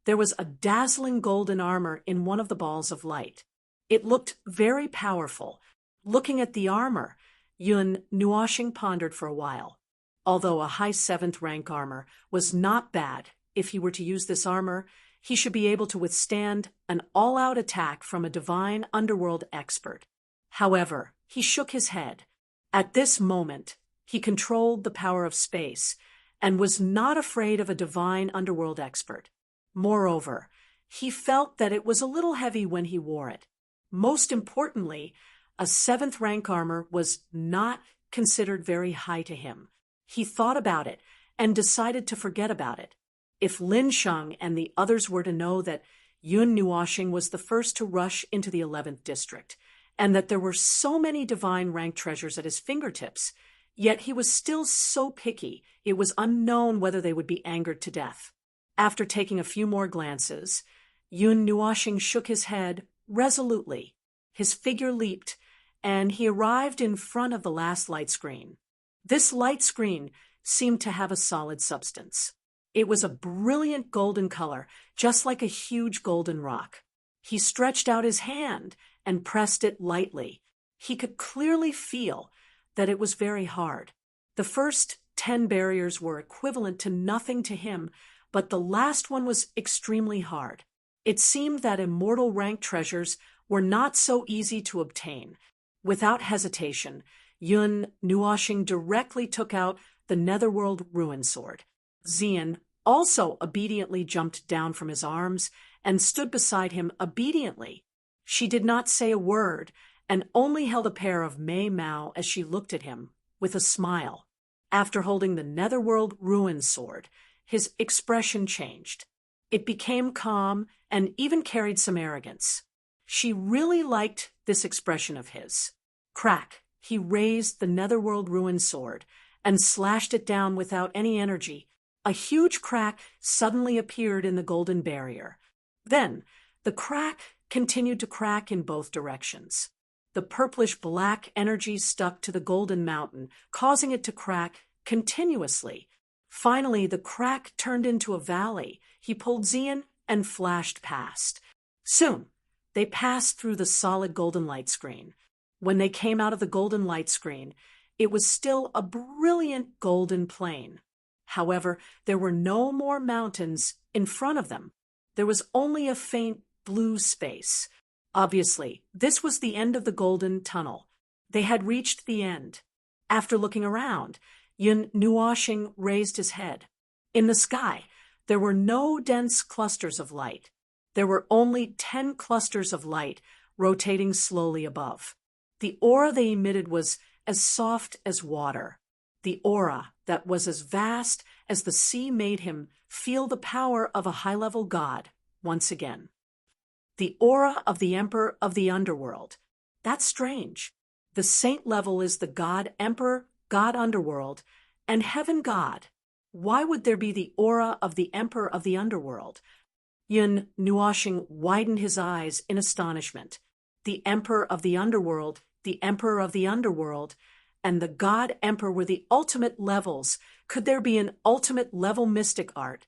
there was a dazzling golden armor in one of the balls of light. It looked very powerful. Looking at the armor, Yun Nuoxing pondered for a while. Although a high 7th rank armor was not bad, if he were to use this armor, he should be able to withstand an all-out attack from a divine underworld expert. However, he shook his head. At this moment, he controlled the power of space and was not afraid of a divine underworld expert. Moreover, he felt that it was a little heavy when he wore it. Most importantly, a 7th rank armor was not considered very high to him. He thought about it and decided to forget about it. If Lin Sheng and the others were to know that Yun Nuoxing was the first to rush into the 11th district, and that there were so many divine rank treasures at his fingertips, yet he was still so picky, it was unknown whether they would be angered to death. After taking a few more glances, Yun Nuoxing shook his head resolutely. His figure leaped, and he arrived in front of the last light screen. This light screen seemed to have a solid substance. It was a brilliant golden color, just like a huge golden rock. He stretched out his hand and pressed it lightly. He could clearly feel that it was very hard. The first 10 barriers were equivalent to nothing to him, but the last one was extremely hard. It seemed that immortal rank treasures were not so easy to obtain. Without hesitation, Yun Nuoxing directly took out the Netherworld Ruin Sword. Xian also obediently jumped down from his arms and stood beside him obediently. She did not say a word and only held a pair of Mei Mao as she looked at him, with a smile. After holding the Netherworld Ruin Sword, his expression changed. It became calm and even carried some arrogance. She really liked this expression of his. Crack, he raised the Netherworld Ruin Sword and slashed it down without any energy. A huge crack suddenly appeared in the golden barrier. Then, the crack continued to crack in both directions. The purplish-black energy stuck to the golden mountain, causing it to crack continuously. Finally, the crack turned into a valley. He pulled Xian and flashed past. Soon, they passed through the solid golden light screen. When they came out of the golden light screen, it was still a brilliant golden plain. However, there were no more mountains in front of them. There was only a faint blue space. Obviously, this was the end of the golden tunnel. They had reached the end. After looking around, Yun Nuoxing raised his head. In the sky, there were no dense clusters of light. There were only 10 clusters of light rotating slowly above. The aura they emitted was as soft as water. The aura that was as vast as the sea made him feel the power of a high-level god once again. The aura of the Emperor of the Underworld. That's strange. The saint level is the God Emperor, God Underworld, and Heaven God. Why would there be the aura of the Emperor of the Underworld? Yun Nuoxing widened his eyes in astonishment. The Emperor of the Underworld, the Emperor of the Underworld, and the God Emperor were the ultimate levels. Could there be an ultimate level mystic art?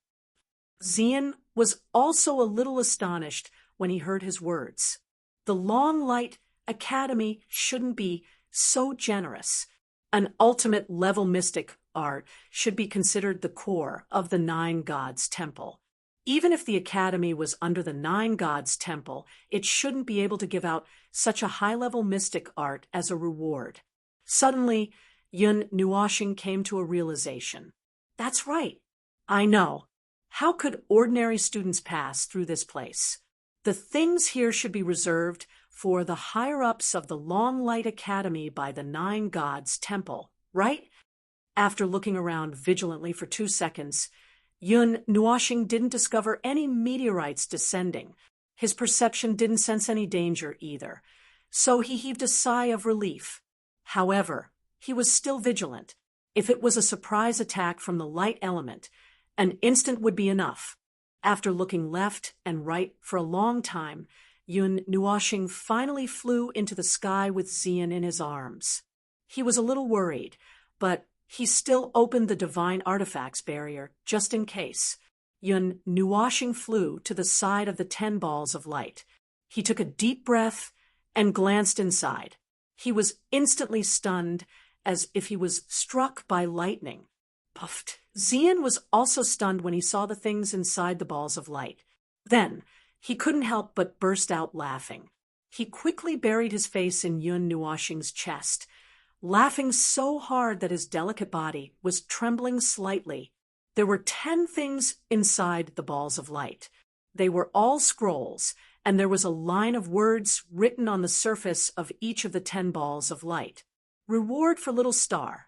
Xian was also a little astonished when he heard his words. The Long Light Academy shouldn't be so generous. An ultimate level mystic art should be considered the core of the Nine Gods Temple. Even if the Academy was under the Nine Gods Temple, it shouldn't be able to give out such a high-level mystic art as a reward. Suddenly, Yun Nuoxing came to a realization. That's right. I know. How could ordinary students pass through this place? The things here should be reserved for the higher-ups of the Long Light Academy by the Nine Gods Temple, right? After looking around vigilantly for 2 seconds, Yun Nuoxing didn't discover any meteorites descending. His perception didn't sense any danger either, so he heaved a sigh of relief. However, he was still vigilant. If it was a surprise attack from the light element, an instant would be enough. After looking left and right for a long time, Yun Nuoxing finally flew into the sky with Xian in his arms. He was a little worried, but he still opened the divine artifacts barrier just in case. Yun Nuoxing flew to the side of the 10 balls of light. He took a deep breath and glanced inside. He was instantly stunned, as if he was struck by lightning. Puffed. Xian was also stunned when he saw the things inside the balls of light. Then, he couldn't help but burst out laughing. He quickly buried his face in Yun Nuoxing's chest, laughing so hard that his delicate body was trembling slightly. There were 10 things inside the balls of light. They were all scrolls, and there was a line of words written on the surface of each of the 10 balls of light. Reward for Little Star.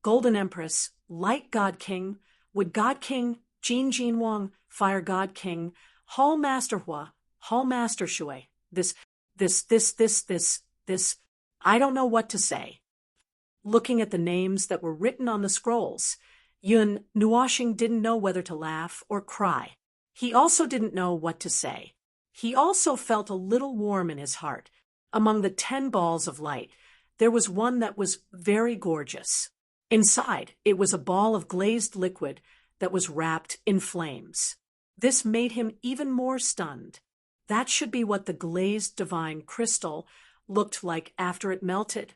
Golden Empress, Light God King, Wood God King, Jin Wang, Fire God King, Hall Master Hua, Hall Master Shui. This, I don't know what to say. Looking at the names that were written on the scrolls, Yun Nuoxing didn't know whether to laugh or cry. He also didn't know what to say. He also felt a little warm in his heart. Among the 10 balls of light, there was one that was very gorgeous. Inside, it was a ball of glazed liquid that was wrapped in flames. This made him even more stunned. That should be what the glazed divine crystal looked like after it melted.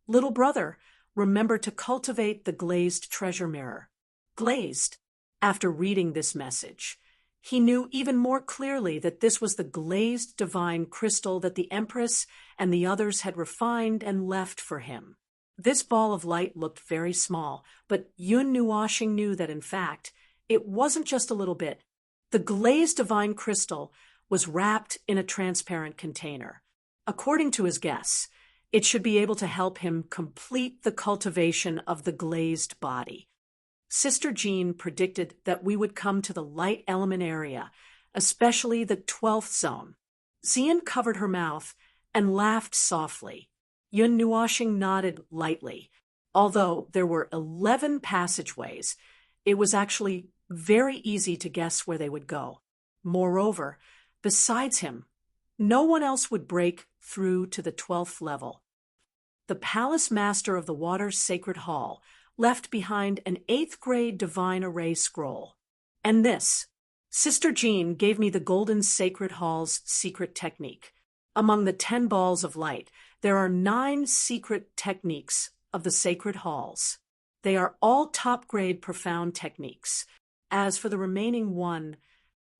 Little brother, remember to cultivate the glazed treasure mirror. Glazed. After reading this message, he knew even more clearly that this was the glazed divine crystal that the Empress and the others had refined and left for him. This ball of light looked very small, but Yun Nuoxing knew that in fact, it wasn't just a little bit. The glazed divine crystal was wrapped in a transparent container. According to his guess, it should be able to help him complete the cultivation of the glazed body. Sister Jean predicted that we would come to the light element area, especially the 12th zone. Xian covered her mouth and laughed softly. Yun Nuoxing nodded lightly. Although there were 11 passageways, it was actually very easy to guess where they would go. Moreover, besides him, no one else would break through to the 12th level. The Palace Master of the Water's Sacred Hall left behind an 8th grade Divine Array scroll. And this, Sister Jean gave me the Golden Sacred Hall's secret technique. Among the 10 balls of light, there are 9 secret techniques of the Sacred Halls. They are all top-grade profound techniques. As for the remaining one,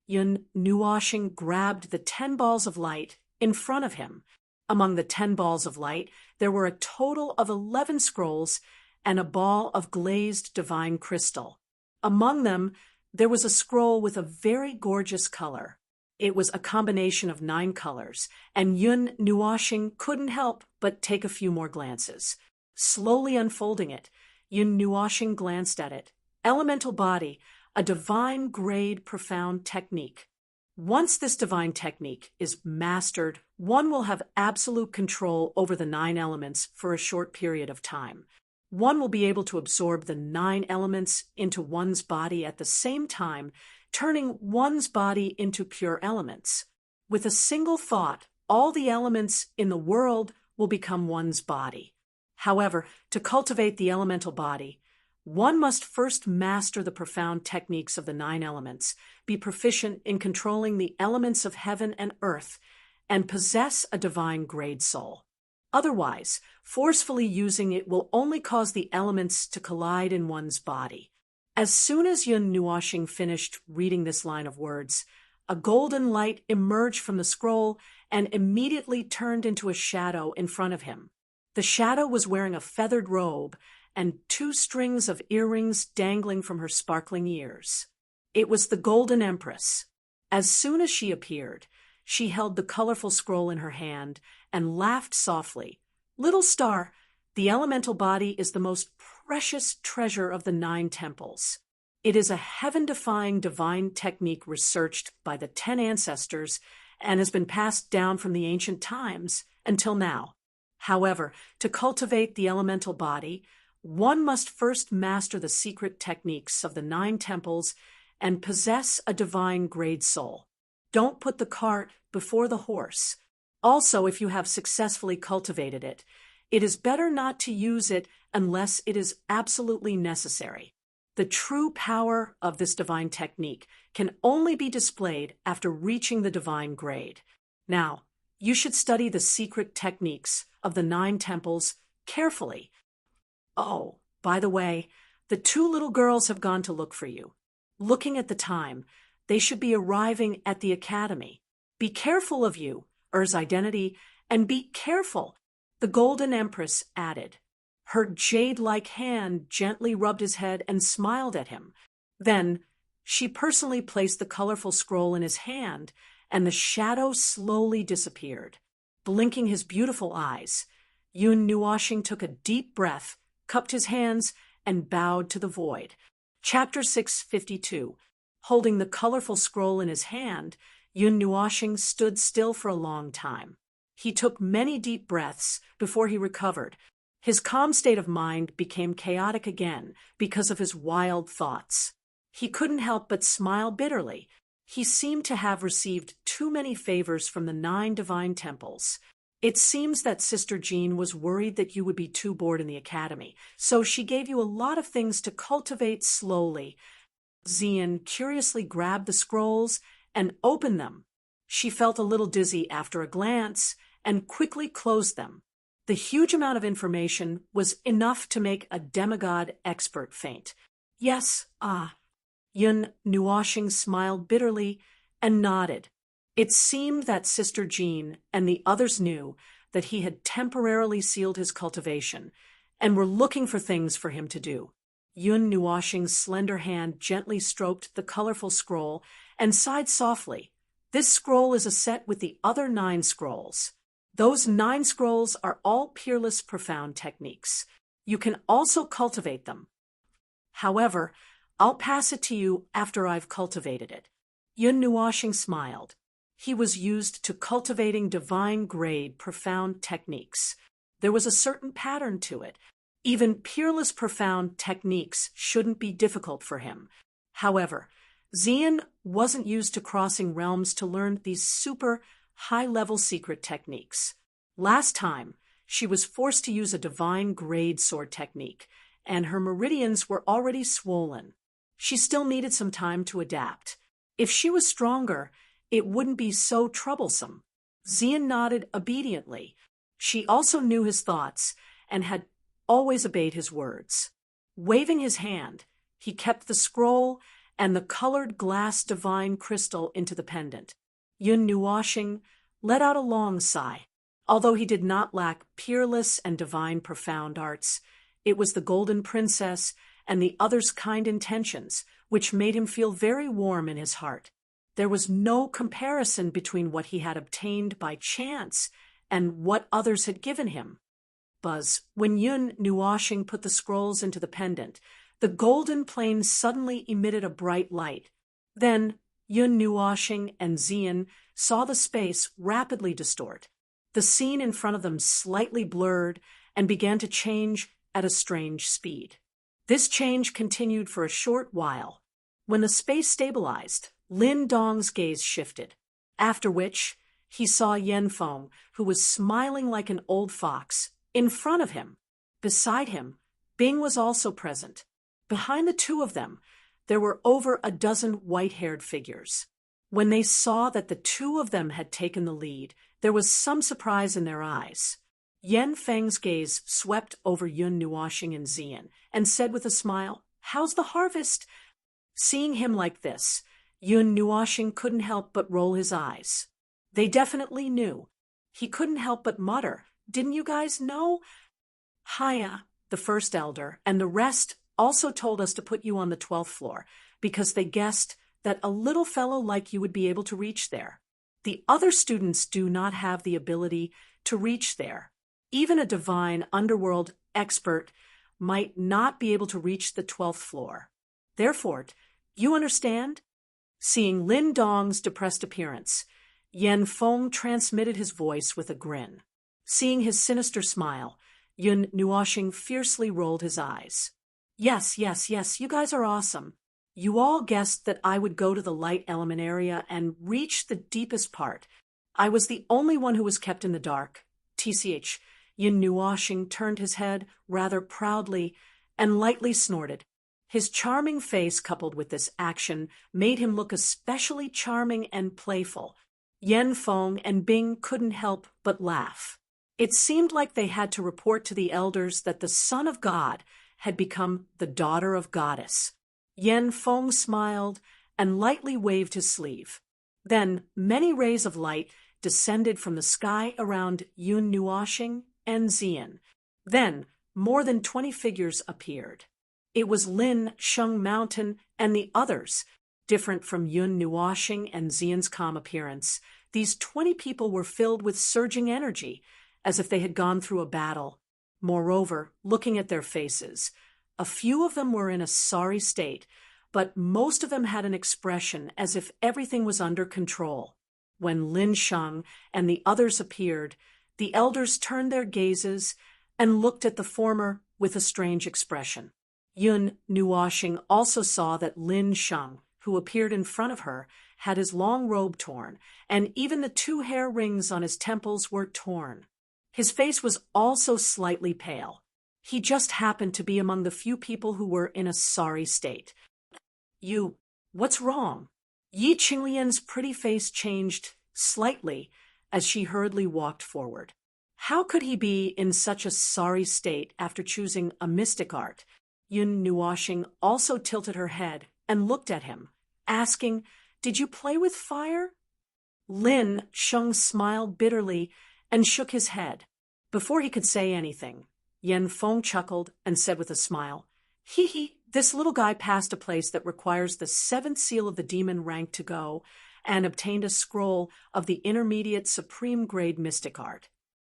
Yun Nuoxing grabbed the 10 balls of light in front of him. Among the 10 balls of light, there were a total of 11 scrolls and a ball of glazed divine crystal. Among them, there was a scroll with a very gorgeous color. It was a combination of 9 colors, and Yun Nuoxing couldn't help but take a few more glances. Slowly unfolding it, Yun Nuoxing glanced at it. Elemental body, a divine grade profound technique. Once this divine technique is mastered, one will have absolute control over the 9 elements for a short period of time. One will be able to absorb the 9 elements into one's body at the same time, turning one's body into pure elements. With a single thought, all the elements in the world will become one's body. However, to cultivate the elemental body, one must first master the profound techniques of the 9 elements, be proficient in controlling the elements of heaven and earth, and possess a divine grade soul. Otherwise, forcefully using it will only cause the elements to collide in one's body. As soon as Yun Nuoxing finished reading this line of words, a golden light emerged from the scroll and immediately turned into a shadow in front of him. The shadow was wearing a feathered robe and 2 strings of earrings dangling from her sparkling ears. It was the Golden Empress. As soon as she appeared, she held the colorful scroll in her hand and laughed softly. Little star, the elemental body is the most precious treasure of the 9 temples. It is a heaven-defying divine technique researched by the 10 ancestors and has been passed down from the ancient times until now. However, to cultivate the elemental body, one must first master the secret techniques of the 9 temples and possess a divine grade soul. Don't put the cart before the horse. Also, if you have successfully cultivated it, it is better not to use it unless it is absolutely necessary. The true power of this divine technique can only be displayed after reaching the divine grade. Now, you should study the secret techniques of the 9 temples carefully. Oh, by the way, the 2 little girls have gone to look for you. Looking at the time, they should be arriving at the academy. Be careful of Er's identity, and be careful, the Golden Empress added. Her jade-like hand gently rubbed his head and smiled at him. Then, she personally placed the colorful scroll in his hand, and the shadow slowly disappeared. Blinking his beautiful eyes, Yun Nuoxing took a deep breath, cupped his hands, and bowed to the void. Chapter 652. Holding the colorful scroll in his hand, Yun Nuoxing stood still for a long time. He took many deep breaths before he recovered. His calm state of mind became chaotic again because of his wild thoughts. He couldn't help but smile bitterly. He seemed to have received too many favors from the 9 divine temples. It seems that Sister Jean was worried that you would be too bored in the academy, so she gave you a lot of things to cultivate slowly. Xian curiously grabbed the scrolls and opened them. She felt a little dizzy after a glance and quickly closed them. The huge amount of information was enough to make a demigod expert faint. Yes, Yun Nuoshing smiled bitterly and nodded. It seemed that Sister Jean and the others knew that he had temporarily sealed his cultivation and were looking for things for him to do. Yun Nuoshing's slender hand gently stroked the colorful scroll and sighed softly. This scroll is a set with the other 9 scrolls. Those 9 scrolls are all peerless profound techniques. You can also cultivate them. However, I'll pass it to you after I've cultivated it. Yun Nuoshing smiled. He was used to cultivating divine-grade profound techniques. There was a certain pattern to it. Even peerless profound techniques shouldn't be difficult for him. However, Xian wasn't used to crossing realms to learn these super high-level secret techniques. Last time, she was forced to use a divine-grade sword technique, and her meridians were already swollen. She still needed some time to adapt. If she was stronger, it wouldn't be so troublesome. Xian nodded obediently. She also knew his thoughts and had always obeyed his words. Waving his hand, he kept the scroll and the colored glass divine crystal into the pendant. Yun Nuoshing let out a long sigh. Although he did not lack peerless and divine profound arts, it was the Golden Princess and the others' kind intentions which made him feel very warm in his heart. There was no comparison between what he had obtained by chance and what others had given him. When Yun Nuoshing put the scrolls into the pendant, the golden plane suddenly emitted a bright light. Then Yun Nuoshing and Xian saw the space rapidly distort. The scene in front of them slightly blurred and began to change at a strange speed. This change continued for a short while. When the space stabilized, Lin Dong's gaze shifted, after which he saw Yanfeng, who was smiling like an old fox, in front of him. Beside him, Bing was also present. Behind the two of them, there were over a dozen white-haired figures. When they saw that the two of them had taken the lead, there was some surprise in their eyes. Yan Feng's gaze swept over Yun Nuoshing and Xian and said with a smile, "How's the harvest?" Seeing him like this, Yun Nuoshing couldn't help but roll his eyes. They definitely knew. He couldn't help but mutter, "Didn't you guys know?" Haya, the first elder, and the rest also told us to put you on the 12th floor because they guessed that a little fellow like you would be able to reach there. The other students do not have the ability to reach there. Even a divine underworld expert might not be able to reach the 12th floor. Therefore, you understand? Seeing Lin Dong's depressed appearance, Yan Feng transmitted his voice with a grin. Seeing his sinister smile, Yun Nuoshing fiercely rolled his eyes. Yes, you guys are awesome. You all guessed that I would go to the light element area and reach the deepest part. I was the only one who was kept in the dark. TCH, Yun Nuoshing turned his head rather proudly and lightly snorted. His charming face coupled with this action made him look especially charming and playful. Yan Feng and Bing couldn't help but laugh. It seemed like they had to report to the elders that the son of God had become the daughter of goddess. Yan Feng smiled and lightly waved his sleeve. Then many rays of light descended from the sky around Yun Nuoshing and Xian. Then more than 20 figures appeared. It was Lin, Sheng Mountain, and the others. Different from Yun Nuoshing and Xian's calm appearance, these 20 people were filled with surging energy, as if they had gone through a battle. Moreover, looking at their faces, a few of them were in a sorry state, but most of them had an expression as if everything was under control. When Lin Sheng and the others appeared, the elders turned their gazes and looked at the former with a strange expression. Yun Nuoshing also saw that Lin Sheng, who appeared in front of her, had his long robe torn, and even the 2 hair rings on his temples were torn. His face was also slightly pale. He just happened to be among the few people who were in a sorry state. What's wrong? Yi Qinglian's pretty face changed slightly as she hurriedly walked forward. How could he be in such a sorry state after choosing a mystic art? Yun Nuoxing also tilted her head and looked at him, asking, "Did you play with fire?" Lin Sheng smiled bitterly and shook his head. Before he could say anything, Yen Feng chuckled and said with a smile, "Hee hee, this little guy passed a place that requires the 7th seal of the demon rank to go and obtained a scroll of the intermediate supreme grade mystic art.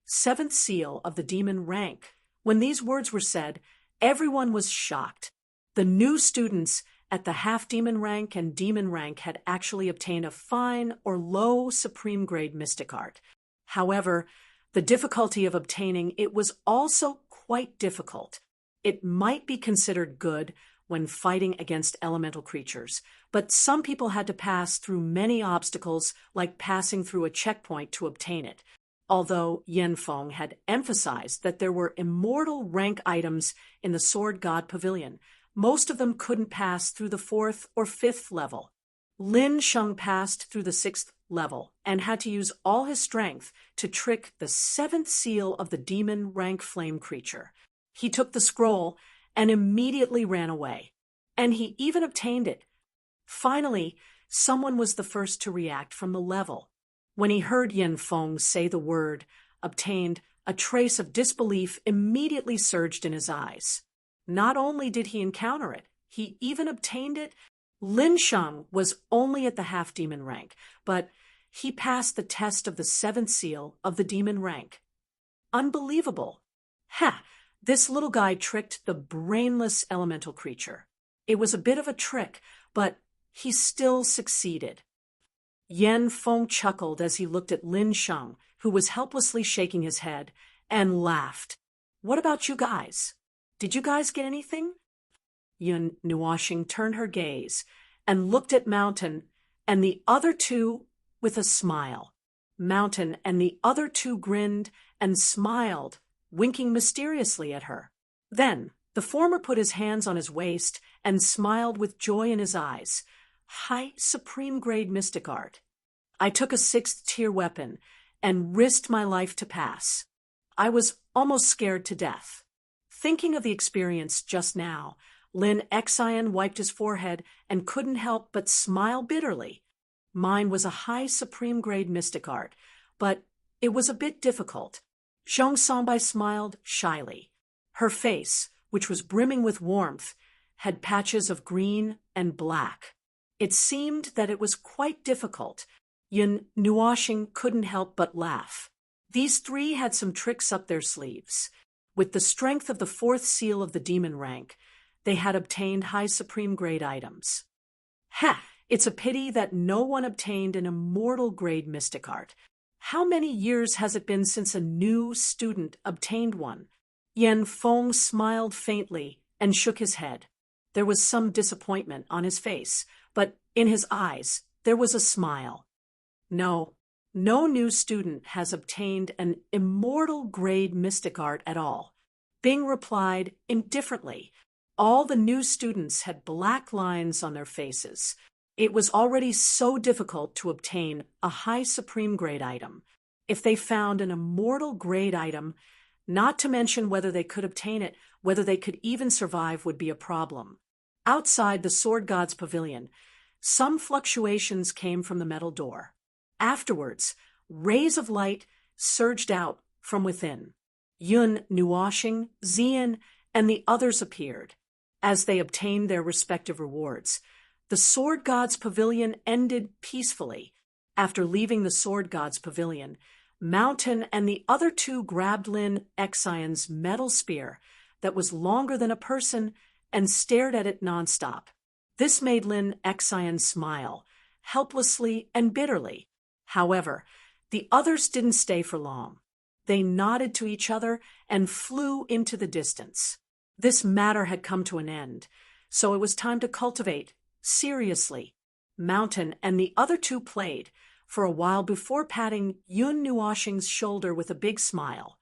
7th seal of the demon rank." When these words were said, everyone was shocked. The new students at the half-demon rank and demon rank had actually obtained a fine or low supreme grade mystic art. However, the difficulty of obtaining it was also quite difficult. It might be considered good when fighting against elemental creatures, but some people had to pass through many obstacles, like passing through a checkpoint to obtain it. Although Yen Feng had emphasized that there were immortal rank items in the Sword God Pavilion, most of them couldn't pass through the 4th or 5th level. Lin Sheng passed through the 6th level and had to use all his strength to trick the 7th seal of the demon rank flame creature. He took the scroll and immediately ran away, and he even obtained it. Finally, someone was the first to react from the level. When he heard Yen Feng say the word "obtained," a trace of disbelief immediately surged in his eyes. Not only did he encounter it, he even obtained it. Lin Sheng was only at the half-demon rank, but he passed the test of the 7th seal of the demon rank. Unbelievable! Ha! This little guy tricked the brainless elemental creature. It was a bit of a trick, but he still succeeded. Yen Feng chuckled as he looked at Lin Sheng, who was helplessly shaking his head, and laughed. "What about you guys? Did you guys get anything?" Yun Nuoxing turned her gaze and looked at Mountain and the other two with a smile. Mountain and the other two grinned and smiled, winking mysteriously at her. Then the former put his hands on his waist and smiled with joy in his eyes. "High supreme grade mystic art. I took a 6th tier weapon and risked my life to pass. I was almost scared to death." Thinking of the experience just now, Lin Xian wiped his forehead and couldn't help but smile bitterly. "Mine was a high supreme grade mystic art, but it was a bit difficult." Zhong Sonbai smiled shyly. Her face, which was brimming with warmth, had patches of green and black. It seemed that it was quite difficult. Yun Nuoxing couldn't help but laugh. These three had some tricks up their sleeves. With the strength of the 4th seal of the demon rank, they had obtained high supreme grade items. Ha! It's a pity that no one obtained an immortal grade mystic art. How many years has it been since a new student obtained one? Yen Feng smiled faintly and shook his head. There was some disappointment on his face, but in his eyes there was a smile. No new student has obtained an immortal grade mystic art at all. Bing replied indifferently. All the new students had black lines on their faces. It was already so difficult to obtain a high supreme grade item. If they found an immortal grade item, not to mention whether they could obtain it, whether they could even survive would be a problem. Outside the Sword God's Pavilion, some fluctuations came from the metal door. Afterwards, rays of light surged out from within. Yun Nuoxing, Xian, and the others appeared. As they obtained their respective rewards, the Sword God's Pavilion ended peacefully. After leaving the Sword God's Pavilion, Mountain and the other two grabbed Lin Xian's metal spear that was longer than a person and stared at it nonstop. This made Lin Xian smile, helplessly and bitterly. However, the others didn't stay for long. They nodded to each other and flew into the distance. This matter had come to an end, so it was time to cultivate, seriously. Mountain and the other two played for a while before patting Yun Nuoxing's shoulder with a big smile.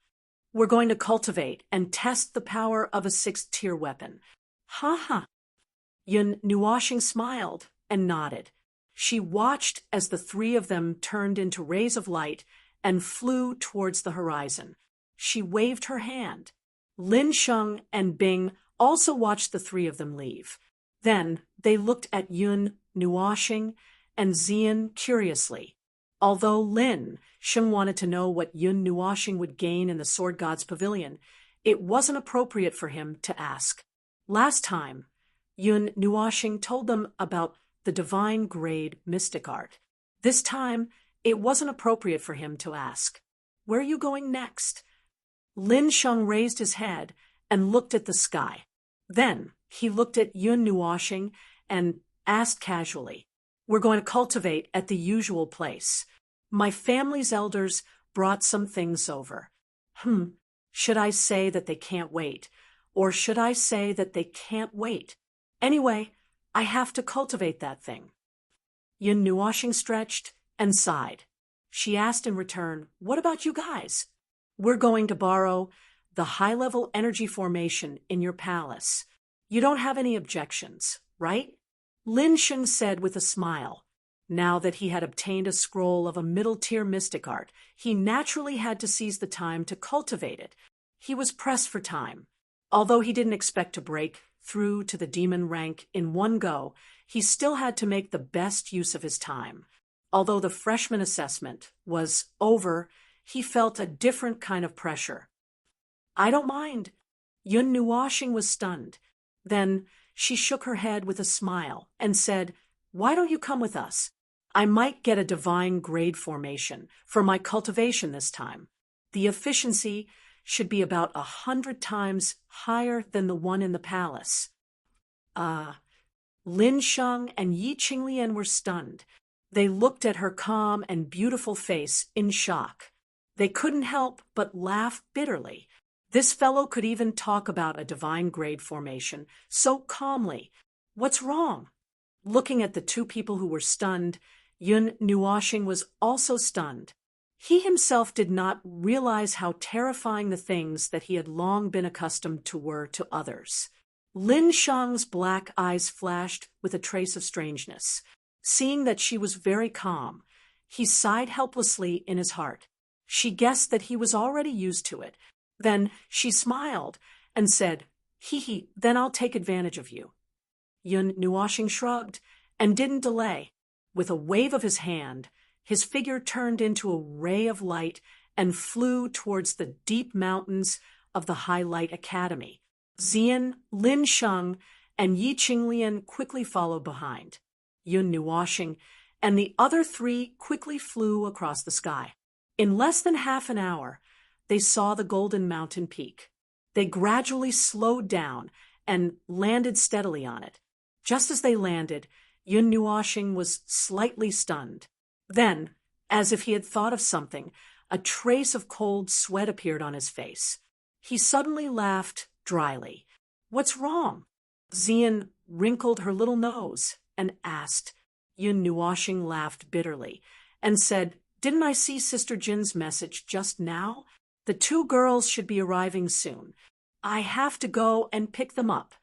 "We're going to cultivate and test the power of a 6th tier weapon." "Ha ha." Yun Nuoxing smiled and nodded. She watched as the three of them turned into rays of light and flew towards the horizon. she waved her hand. Lin Sheng and Bing also watched the three of them leave. Then they looked at Yun Nuoxing and Xian curiously. Although Lin Sheng wanted to know what Yun Nuoxing would gain in the Sword God's Pavilion, it wasn't appropriate for him to ask. Last time, Yun Nuoxing told them about the divine grade mystic art. This time, it wasn't appropriate for him to ask. Where are you going next? Lin Sheng raised his head and looked at the sky. Then he looked at Yun Nuoxing and asked casually, We're going to cultivate at the usual place. My family's elders brought some things over. Should I say that they can't wait? Or should I say that they can't wait? Anyway, I have to cultivate that thing. Yun Nuoxing stretched and sighed. She asked in return, What about you guys? We're going to borrow the high-level energy formation in your palace. You don't have any objections, right? Lin Sheng said with a smile. Now that he had obtained a scroll of a middle-tier mystic art, he naturally had to seize the time to cultivate it. He was pressed for time. Although he didn't expect to break through to the demon rank in one go, he still had to make the best use of his time. Although the freshman assessment was over, he felt a different kind of pressure. I don't mind. Yun Nuoxing was stunned. Then she shook her head with a smile and said, Why don't you come with us? I might get a divine grade formation for my cultivation this time. The efficiency should be about 100 times higher than the one in the palace. Lin Sheng and Yi Qinglian were stunned. They looked at her calm and beautiful face in shock. They couldn't help but laugh bitterly. This fellow could even talk about a divine grade formation so calmly. What's wrong? Looking at the two people who were stunned, Yun Nuoxing was also stunned. He himself did not realize how terrifying the things that he had long been accustomed to were to others. Lin Sheng's black eyes flashed with a trace of strangeness. Seeing that she was very calm, he sighed helplessly in his heart. She guessed that he was already used to it. Then she smiled and said, then I'll take advantage of you. Yun Nuoxing shrugged and didn't delay. With a wave of his hand, his figure turned into a ray of light and flew towards the deep mountains of the High Light Academy. Xian, Lin Sheng, and Yi Qinglian quickly followed behind. Yun Nuoxing and the other three quickly flew across the sky. In less than half an hour, they saw the Golden Mountain Peak. They gradually slowed down and landed steadily on it. Just as they landed, Yun Nuoxing was slightly stunned. Then, as if he had thought of something, a trace of cold sweat appeared on his face. He suddenly laughed dryly. What's wrong? Xian wrinkled her little nose and asked. Yun Nuoxing laughed bitterly and said, Didn't I see Sister Jin's message just now? The two girls should be arriving soon. I have to go and pick them up.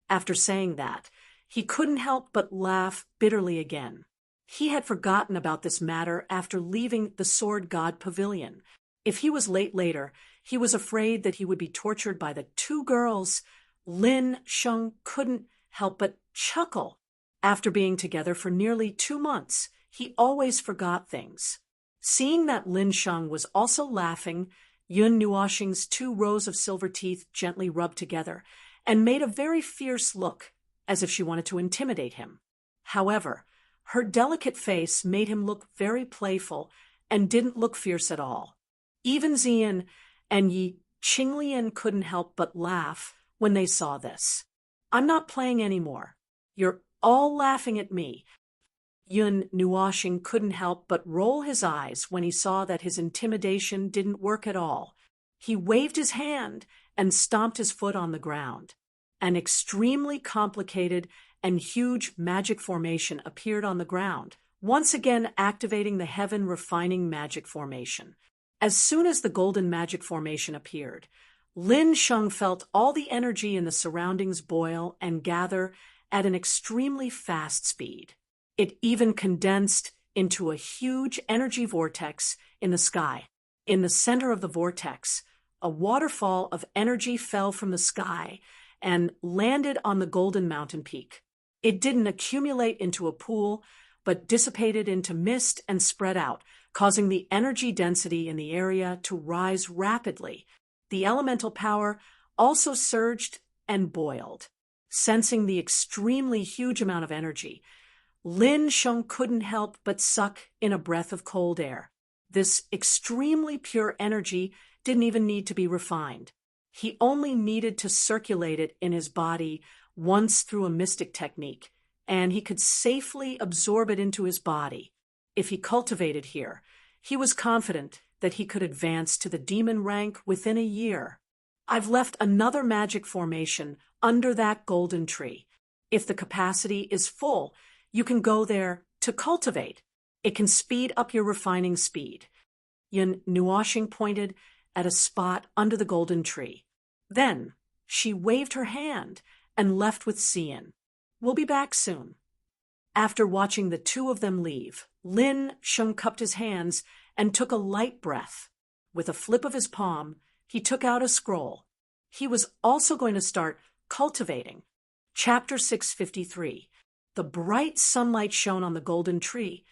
After saying that, he couldn't help but laugh bitterly again. He had forgotten about this matter after leaving the Sword God Pavilion. If he was late later, he was afraid that he would be tortured by the two girls. Lin Sheng couldn't help but chuckle. After being together for nearly 2 months, he always forgot things. Seeing that Lin Sheng was also laughing, Yun Nuoxing's 2 rows of silver teeth gently rubbed together and made a very fierce look, as if she wanted to intimidate him. However, her delicate face made him look very playful and didn't look fierce at all. Even Xian and Yi Qinglian couldn't help but laugh when they saw this. I'm not playing anymore. You're all laughing at me. Yun Nuoxing couldn't help but roll his eyes when he saw that his intimidation didn't work at all. He waved his hand and stomped his foot on the ground. An extremely complicated and huge magic formation appeared on the ground, once again activating the heaven-refining magic formation. As soon as the golden magic formation appeared, Lin Sheng felt all the energy in the surroundings boil and gather at an extremely fast speed. It even condensed into a huge energy vortex in the sky. In the center of the vortex, a waterfall of energy fell from the sky and landed on the golden mountain peak. It didn't accumulate into a pool, but dissipated into mist and spread out, causing the energy density in the area to rise rapidly. The elemental power also surged and boiled. Sensing the extremely huge amount of energy, Lin Sheng couldn't help but suck in a breath of cold air. This extremely pure energy didn't even need to be refined. He only needed to circulate it in his body once through a mystic technique, and he could safely absorb it into his body. If he cultivated here, he was confident that he could advance to the demon rank within a year. I've left another magic formation under that golden tree. If the capacity is full, you can go there to cultivate. It can speed up your refining speed. Yun Nuoshing pointed at a spot under the golden tree. Then she waved her hand and left with Xian. We'll be back soon. After watching the two of them leave, Lin Sheng cupped his hands and took a light breath. With a flip of his palm, he took out a scroll. He was also going to start cultivating. Chapter 653. The bright sunlight shone on the golden tree,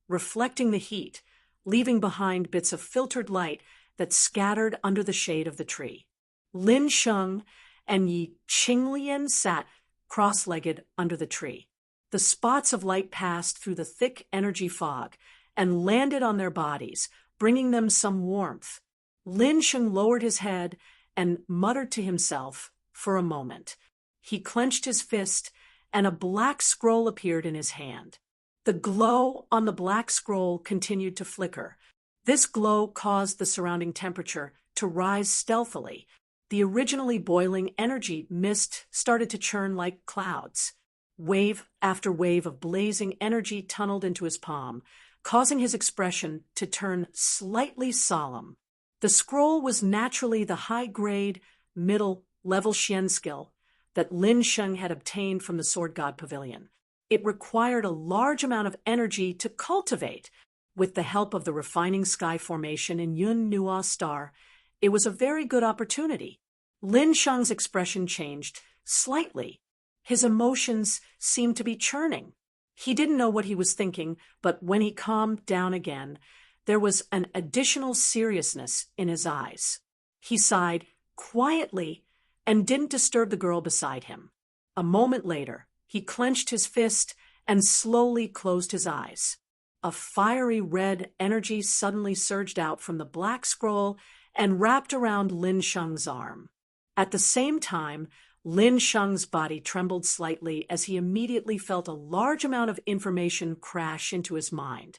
reflecting the heat, leaving behind bits of filtered light that scattered under the shade of the tree. Lin Sheng and Yi Qinglian sat cross-legged under the tree. The spots of light passed through the thick energy fog and landed on their bodies, bringing them some warmth. Lin Sheng lowered his head and muttered to himself for a moment. He clenched his fist, and a black scroll appeared in his hand. The glow on the black scroll continued to flicker. This glow caused the surrounding temperature to rise stealthily. The originally boiling energy mist started to churn like clouds. Wave after wave of blazing energy tunneled into his palm, causing his expression to turn slightly solemn. The scroll was naturally the high-grade, middle-level Xian skill that Lin Sheng had obtained from the Sword God Pavilion. It required a large amount of energy to cultivate. With the help of the refining sky formation in Yun Nua Star, it was a very good opportunity. Lin Sheng's expression changed slightly. His emotions seemed to be churning. He didn't know what he was thinking, but when he calmed down again, there was an additional seriousness in his eyes. He sighed quietly and didn't disturb the girl beside him. A moment later, he clenched his fist and slowly closed his eyes. A fiery red energy suddenly surged out from the black scroll and wrapped around Lin Sheng's arm. At the same time, Lin Sheng's body trembled slightly as he immediately felt a large amount of information crash into his mind.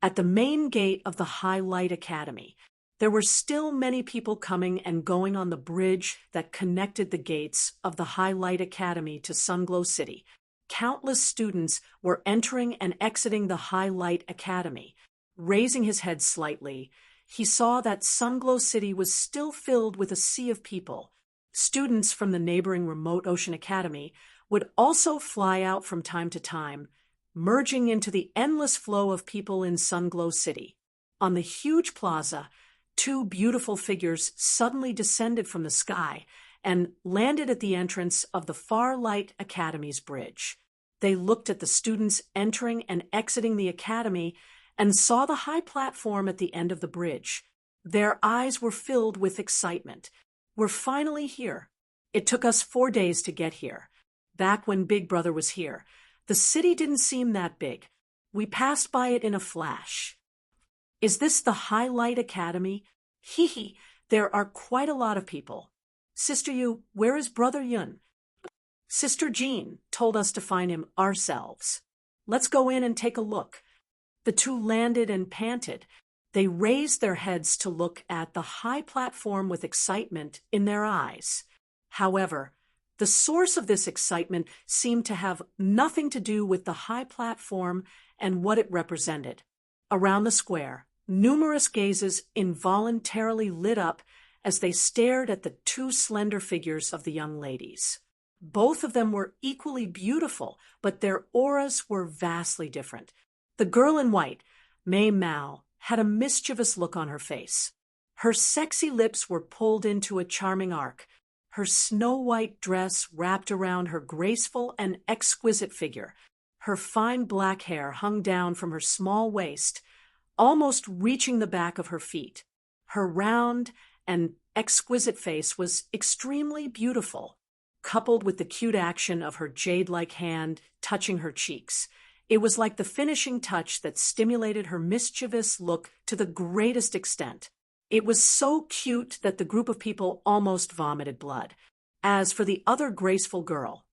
At the main gate of the High Light Academy, there were still many people coming and going on the bridge that connected the gates of the High Light Academy to Sunglow City. Countless students were entering and exiting the High Light Academy. Raising his head slightly, he saw that Sunglow City was still filled with a sea of people. Students from the neighboring Remote Ocean Academy would also fly out from time to time, merging into the endless flow of people in Sunglow City. On the huge plaza, two beautiful figures suddenly descended from the sky and landed at the entrance of the Far Light Academy's bridge. They looked at the students entering and exiting the academy and saw the high platform at the end of the bridge. Their eyes were filled with excitement. We're finally here. It took us 4 days to get here. Back when Big Brother was here, the city didn't seem that big. We passed by it in a flash. Is this the High Light Academy? Hee, there are quite a lot of people. Sister Yu, where is Brother Yun? Sister Jean told us to find him ourselves. Let's go in and take a look. The two landed and panted. They raised their heads to look at the high platform with excitement in their eyes. However, the source of this excitement seemed to have nothing to do with the high platform and what it represented. Around the square, numerous gazes involuntarily lit up as they stared at the two slender figures of the young ladies. Both of them were equally beautiful, but their auras were vastly different. The girl in white, Mei Mao, had a mischievous look on her face. Her sexy lips were pulled into a charming arc, her snow-white dress wrapped around her graceful and exquisite figure. Her fine black hair hung down from her small waist, almost reaching the back of her feet. Her round and exquisite face was extremely beautiful, coupled with the cute action of her jade-like hand touching her cheeks. It was like the finishing touch that stimulated her mischievous look to the greatest extent. It was so cute that the group of people almost vomited blood. As for the other graceful girl,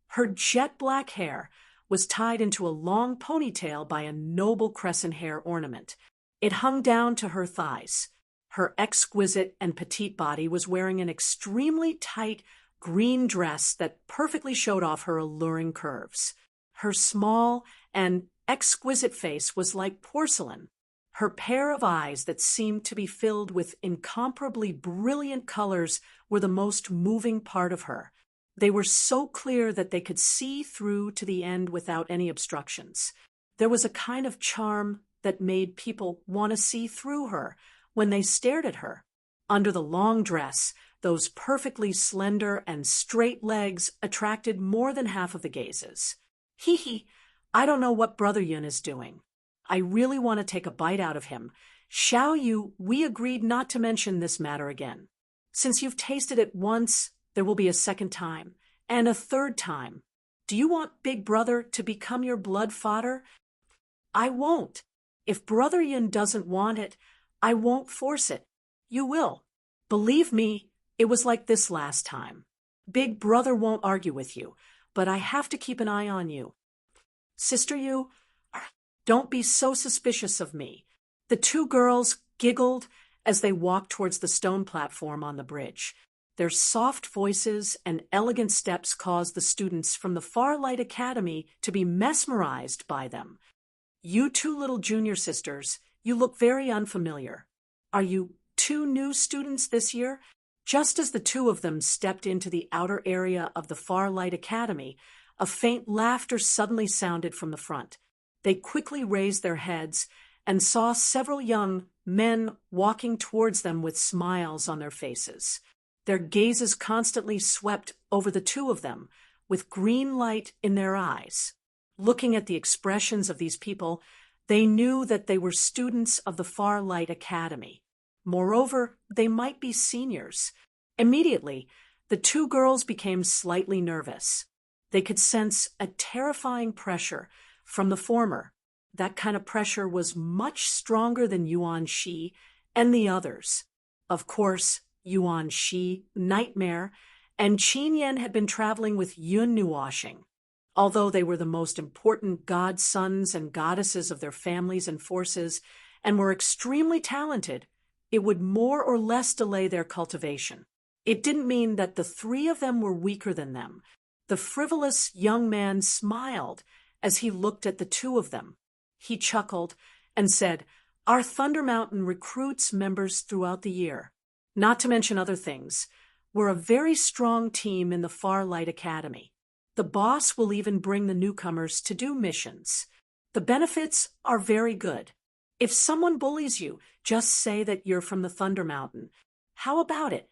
her jet-black hair was tied into a long ponytail by a noble crescent hair ornament. It hung down to her thighs. Her exquisite and petite body was wearing an extremely tight green dress that perfectly showed off her alluring curves. Her small and exquisite face was like porcelain. Her pair of eyes that seemed to be filled with incomparably brilliant colors were the most moving part of her. They were so clear that they could see through to the end without any obstructions. There was a kind of charm that made people want to see through her when they stared at her. Under the long dress, those perfectly slender and straight legs attracted more than half of the gazes. Hee, I don't know what Brother Yun is doing. I really want to take a bite out of him. Xiao Yu, we agreed not to mention this matter again. Since you've tasted it once, there will be a second time, and a third time. Do you want Big Brother to become your blood fodder? I won't. If Brother Yun doesn't want it, I won't force it. You will. Believe me, it was like this last time. Big Brother won't argue with you, but I have to keep an eye on you. Sister Yu, don't be so suspicious of me. The two girls giggled as they walked towards the stone platform on the bridge. Their soft voices and elegant steps caused the students from the Farlight Academy to be mesmerized by them. You two little junior sisters, you look very unfamiliar. Are you two new students this year? Just as the two of them stepped into the outer area of the Farlight Academy, a faint laughter suddenly sounded from the front. They quickly raised their heads and saw several young men walking towards them with smiles on their faces. Their gazes constantly swept over the two of them, with green light in their eyes. Looking at the expressions of these people, they knew that they were students of the Farlight Academy. Moreover, they might be seniors. Immediately, the two girls became slightly nervous. They could sense a terrifying pressure from the former. That kind of pressure was much stronger than Yuan Shi and the others. Of course, Yuan Shi, Nightmare, and Qin Yan had been traveling with Yun Nuoshing. Although they were the most important godsons and goddesses of their families and forces, and were extremely talented, it would more or less delay their cultivation. It didn't mean that the three of them were weaker than them. The frivolous young man smiled as he looked at the two of them. He chuckled and said, "Our Thunder Mountain recruits members throughout the year. Not to mention other things, we're a very strong team in the Farlight Academy. The boss will even bring the newcomers to do missions. The benefits are very good. If someone bullies you, just say that you're from the Thunder Mountain. How about it?"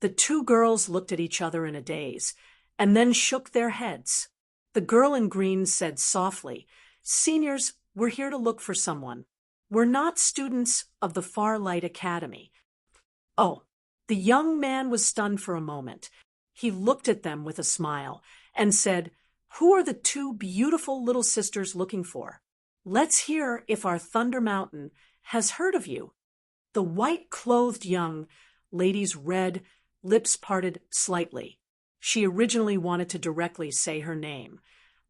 The two girls looked at each other in a daze, and then shook their heads. The girl in green said softly, "Seniors, we're here to look for someone. We're not students of the Farlight Academy." Oh, the young man was stunned for a moment. He looked at them with a smile and said, "Who are the two beautiful little sisters looking for? Let's hear if our Thunder Mountain has heard of you." The white-clothed young lady's red lips parted slightly. She originally wanted to directly say her name,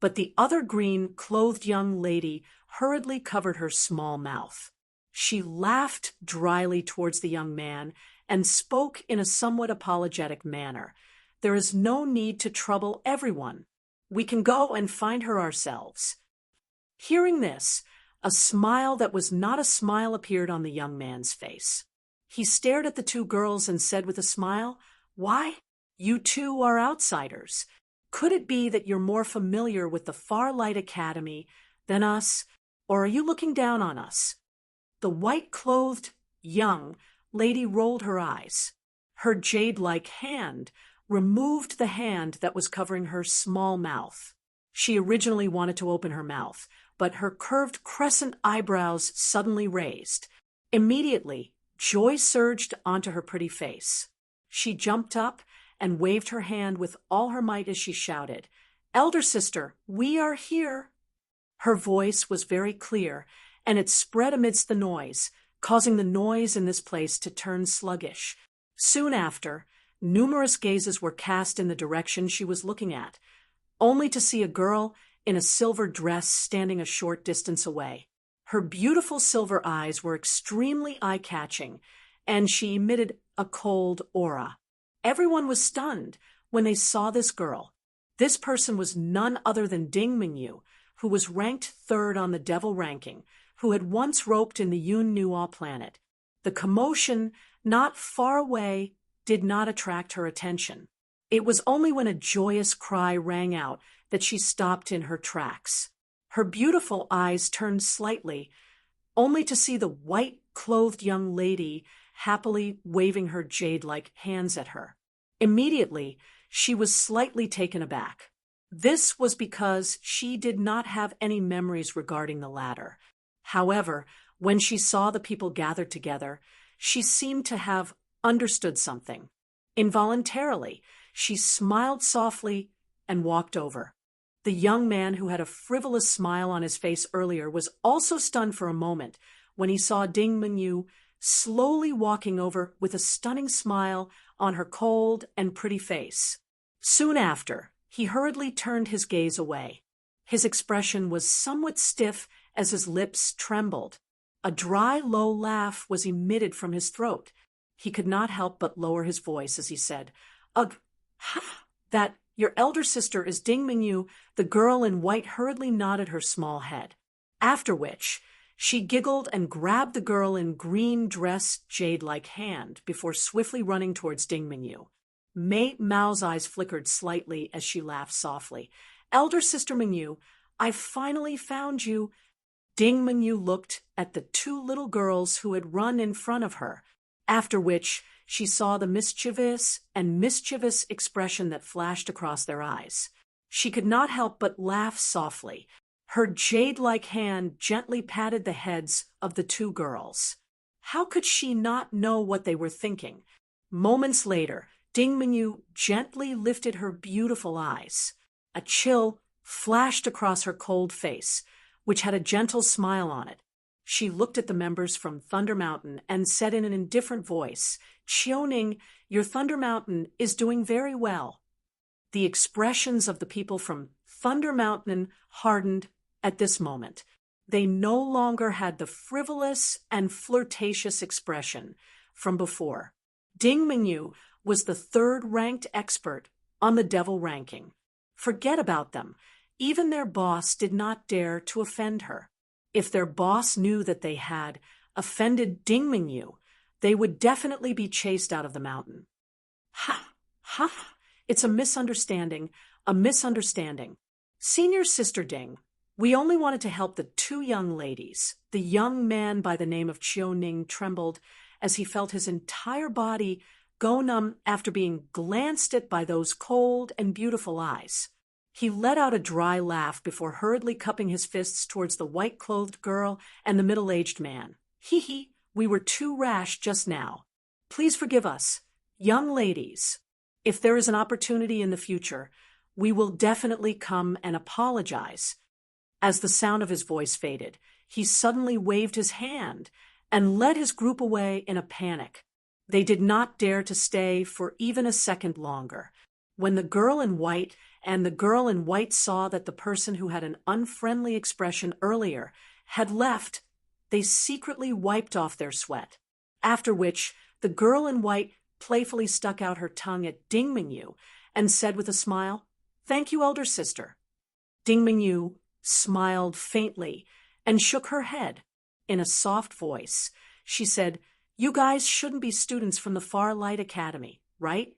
but the other green-clothed young lady hurriedly covered her small mouth. She laughed dryly towards the young man and spoke in a somewhat apologetic manner. "There is no need to trouble everyone. We can go and find her ourselves." Hearing this, a smile that was not a smile appeared on the young man's face. He stared at the two girls and said with a smile, "Why, you two are outsiders. Could it be that you're more familiar with the Farlight Academy than us, or are you looking down on us?" The white-clothed young lady rolled her eyes. Her jade-like hand removed the hand that was covering her small mouth. She originally wanted to open her mouth, but her curved crescent eyebrows suddenly raised. Immediately, joy surged onto her pretty face. She jumped up and waved her hand with all her might as she shouted, "Elder sister, we are here!" Her voice was very clear, and it spread amidst the noise, causing the noise in this place to turn sluggish. Soon after, numerous gazes were cast in the direction she was looking at, only to see a girl in a silver dress standing a short distance away. Her beautiful silver eyes were extremely eye-catching, and she emitted a cold aura. Everyone was stunned when they saw this girl. This person was none other than Ding Mingyu, who was ranked third on the devil ranking, who had once roped in the Yun Nuo planet. The commotion not far away did not attract her attention. It was only when a joyous cry rang out that she stopped in her tracks. Her beautiful eyes turned slightly, only to see the white-clothed young lady happily waving her jade-like hands at her. Immediately, she was slightly taken aback. This was because she did not have any memories regarding the latter. However, when she saw the people gathered together, she seemed to have understood something. Involuntarily, she smiled softly and walked over. The young man who had a frivolous smile on his face earlier was also stunned for a moment when he saw Ding Mingyu slowly walking over with a stunning smile on her cold and pretty face. Soon after, he hurriedly turned his gaze away. His expression was somewhat stiff as his lips trembled. A dry, low laugh was emitted from his throat. He could not help but lower his voice as he said, "Ugh, ha! That your elder sister is Ding Mingyu." The girl in white hurriedly nodded her small head. After which, she giggled and grabbed the girl in green dress jade-like hand before swiftly running towards Ding Mingyu. Mei Mao's eyes flickered slightly as she laughed softly. "Elder sister Mingyu, I finally found you." Ding Mingyu looked at the two little girls who had run in front of her, after which she saw the mischievous expression that flashed across their eyes. She could not help but laugh softly. Her jade-like hand gently patted the heads of the two girls. How could she not know what they were thinking? Moments later, Ding Mingyu gently lifted her beautiful eyes. A chill flashed across her cold face, which had a gentle smile on it. She looked at the members from Thunder Mountain and said in an indifferent voice, "Xiaoning, your Thunder Mountain is doing very well." The expressions of the people from Thunder Mountain hardened at this moment. They no longer had the frivolous and flirtatious expression from before. Ding Mingyu was the third-ranked expert on the devil ranking. Forget about them. Even their boss did not dare to offend her. If their boss knew that they had offended Ding Mingyu, they would definitely be chased out of the mountain. Ha! Ha! It's a misunderstanding, a misunderstanding. Senior Sister Ding, we only wanted to help the two young ladies. The young man by the name of Ning trembled as he felt his entire body go numb after being glanced at by those cold and beautiful eyes. He let out a dry laugh before hurriedly cupping his fists towards the white-clothed girl and the middle-aged man. "Hee, we were too rash just now. Please forgive us. Young ladies, if there is an opportunity in the future, we will definitely come and apologize." As the sound of his voice faded, he suddenly waved his hand and led his group away in a panic. They did not dare to stay for even a second longer. When the girl in white saw that the person who had an unfriendly expression earlier had left, they secretly wiped off their sweat. After which, the girl in white playfully stuck out her tongue at Ding Mingyu and said with a smile, "Thank you, elder sister." Ding Mingyu smiled faintly and shook her head. In a soft voice, she said, "You guys shouldn't be students from the Far Light Academy, right?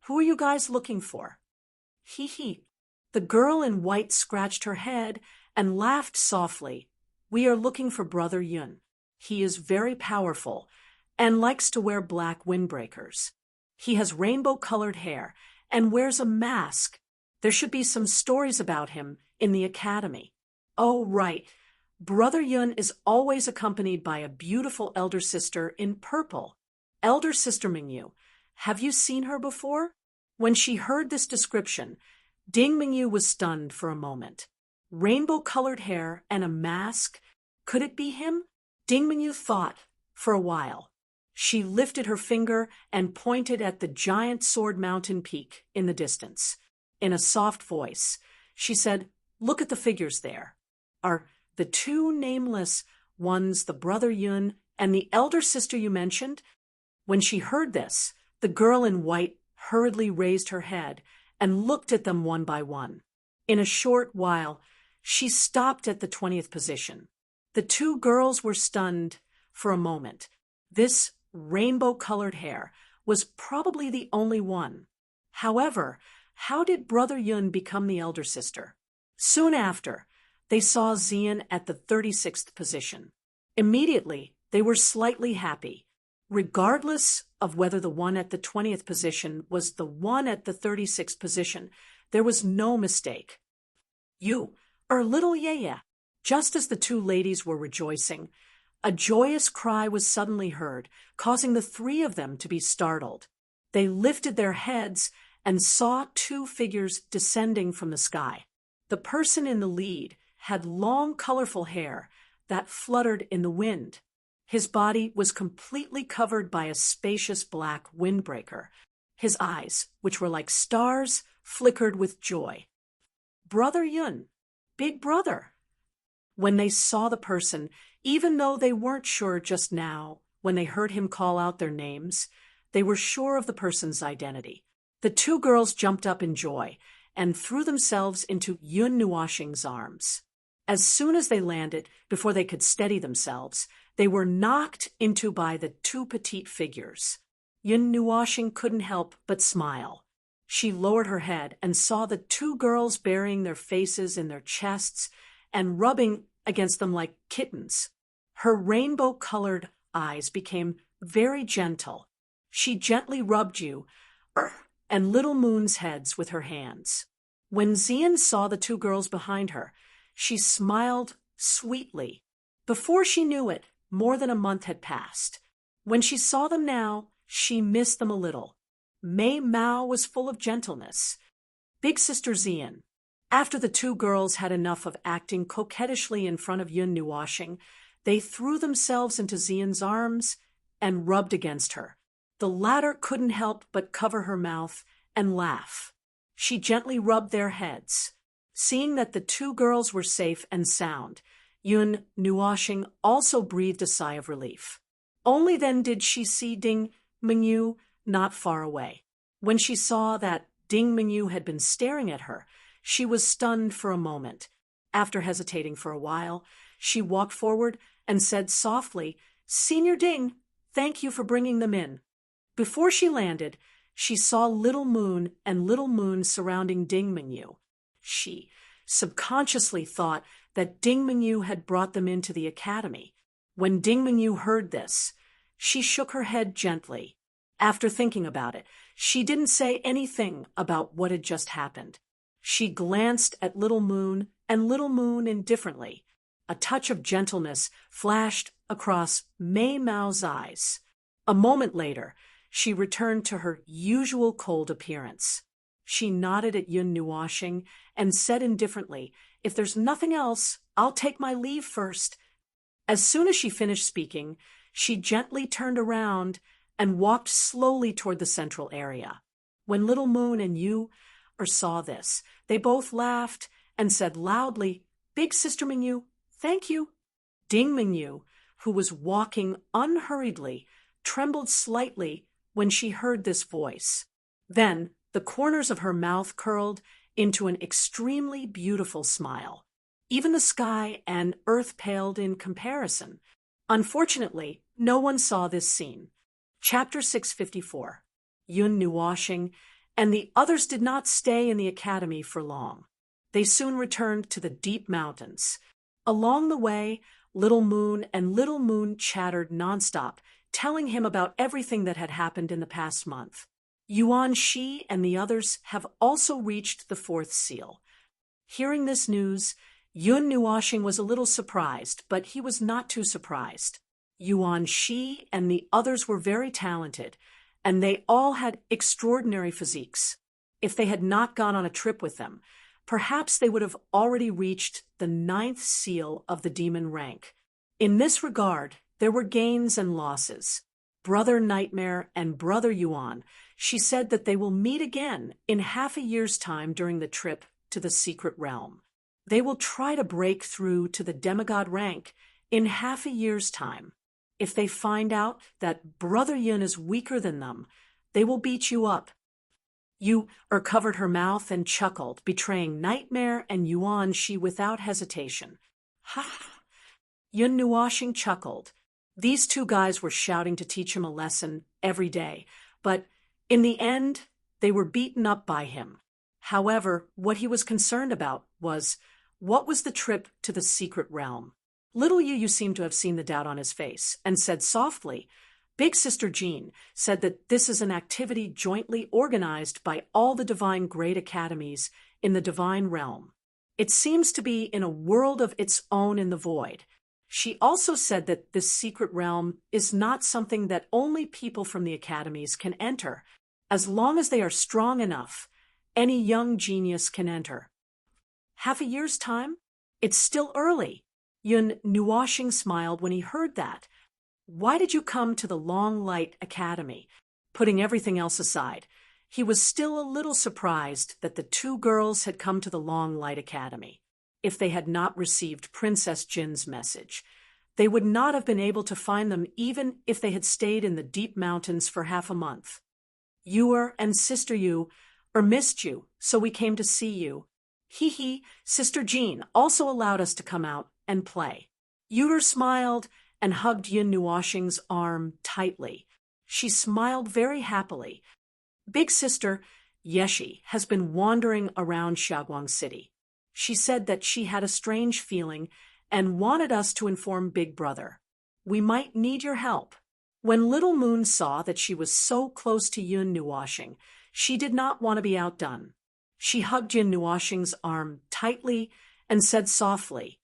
Who are you guys looking for?" Hee. The girl in white scratched her head and laughed softly. "We are looking for Brother Yun. He is very powerful, and likes to wear black windbreakers. He has rainbow-colored hair and wears a mask. There should be some stories about him in the academy. Oh, right. Brother Yun is always accompanied by a beautiful elder sister in purple. Elder Sister Mingyu. Have you seen her before? When she heard this description, Ding Mingyu was stunned for a moment. Rainbow-colored hair and a mask? Could it be him? Ding Mingyu thought for a while. She lifted her finger and pointed at the giant sword mountain peak in the distance. In a soft voice, she said, "Look at the figures there. Are the two nameless ones the brother Yun and the elder sister you mentioned?" When she heard this, the girl in white hurriedly raised her head and looked at them one by one. In a short while, she stopped at the 20th position. The two girls were stunned for a moment. This rainbow-colored hair was probably the only one. However, how did Brother Yun become the elder sister? Soon after, they saw Xian at the 36th position. Immediately, they were slightly happy. Regardless of whether the one at the 20th position was the one at the 36th position, there was no mistake. "You are little Yaya." Just as the two ladies were rejoicing, a joyous cry was suddenly heard, causing the three of them to be startled. They lifted their heads and saw two figures descending from the sky. The person in the lead had long, colorful hair that fluttered in the wind. His body was completely covered by a spacious black windbreaker. His eyes, which were like stars, flickered with joy. "Brother Yun, big brother." When they saw the person, even though they weren't sure just now, when they heard him call out their names, they were sure of the person's identity. The two girls jumped up in joy and threw themselves into Yun Nuoxing's arms. As soon as they landed, before they could steady themselves, they were knocked into by the two petite figures. Yun Nuoxing couldn't help but smile. She lowered her head and saw the two girls burying their faces in their chests and rubbing against them like kittens. Her rainbow-colored eyes became very gentle. She gently rubbed you and Little Moon's heads with her hands. When Xian saw the two girls behind her, she smiled sweetly. Before she knew it, more than a month had passed. When she saw them now, she missed them a little. Mei Mao was full of gentleness. Big Sister Xian. After the two girls had enough of acting coquettishly in front of Yun Nuoxing, they threw themselves into Xian's arms and rubbed against her. The latter couldn't help but cover her mouth and laugh. She gently rubbed their heads. Seeing that the two girls were safe and sound, Yun Nuoxing also breathed a sigh of relief. Only then did she see Ding Mingyu not far away. When she saw that Ding Mingyu had been staring at her, she was stunned for a moment. After hesitating for a while, she walked forward and said softly, "Senior Ding, thank you for bringing them in." Before she landed, she saw Little Moon and Little Moon surrounding Ding Mingyu. She subconsciously thought that Ding Mingyu had brought them into the academy. When Ding Mingyu heard this, she shook her head gently. After thinking about it, she didn't say anything about what had just happened. She glanced at Little Moon and Little Moon indifferently. A touch of gentleness flashed across Mei Mao's eyes. A moment later, she returned to her usual cold appearance. She nodded at Yun Nuoxing and said indifferently, "If there's nothing else, I'll take my leave first." As soon as she finished speaking, she gently turned around and walked slowly toward the central area. When Little Moon and Yu saw this, they both laughed and said loudly, "Big Sister Mingyu, thank you." Ding Mingyu, who was walking unhurriedly, trembled slightly when she heard this voice. Then the corners of her mouth curled into an extremely beautiful smile. Even the sky and earth paled in comparison. Unfortunately, no one saw this scene. Chapter 654. Yun Nuoxing and the others did not stay in the academy for long. They soon returned to the deep mountains. Along the way, Little Moon and Little Moon chattered nonstop, telling him about everything that had happened in the past month. Yuan Shi and the others have also reached the fourth seal. Hearing this news, Yun Nuoxing was a little surprised, but he was not too surprised. Yuan Shi and the others were very talented, and they all had extraordinary physiques. If they had not gone on a trip with them, perhaps they would have already reached the 9th seal of the demon rank. In this regard, there were gains and losses. Brother Nightmare and Brother Yuan, she said that they will meet again in half a year's time during the trip to the secret realm. They will try to break through to the demigod rank in half a year's time. If they find out that Brother Yun is weaker than them, they will beat you up. Covered her mouth and chuckled, betraying Nightmare and Yuan Shi without hesitation. Ha! Yun Nuoxing chuckled. These two guys were shouting to teach him a lesson every day, but in the end, they were beaten up by him. However, what he was concerned about was, what was the trip to the secret realm? Little Yu seemed to have seen the doubt on his face, and said softly, Big Sister Jean said that this is an activity jointly organized by all the divine great academies in the divine realm. It seems to be in a world of its own in the void. She also said that this secret realm is not something that only people from the academies can enter. As long as they are strong enough, any young genius can enter. Half a year's time? It's still early. Yun Nuoxing smiled when he heard that. Why did you come to the Long Light Academy? Putting everything else aside, he was still a little surprised that the two girls had come to the Long Light Academy. If they had not received Princess Jin's message, they would not have been able to find them even if they had stayed in the deep mountains for half a month. Yu and Sister Yu missed you, so we came to see you. Hee, Sister Jean also allowed us to come out and play. Yu smiled and hugged Yun Nuoxing's arm tightly. She smiled very happily. Big Sister Yeshi has been wandering around Xiaoguang City. She said that she had a strange feeling and wanted us to inform Big Brother. We might need your help. When Little Moon saw that she was so close to Yun Nuoxing, she did not want to be outdone. She hugged Yun Nuoxing's arm tightly and said softly,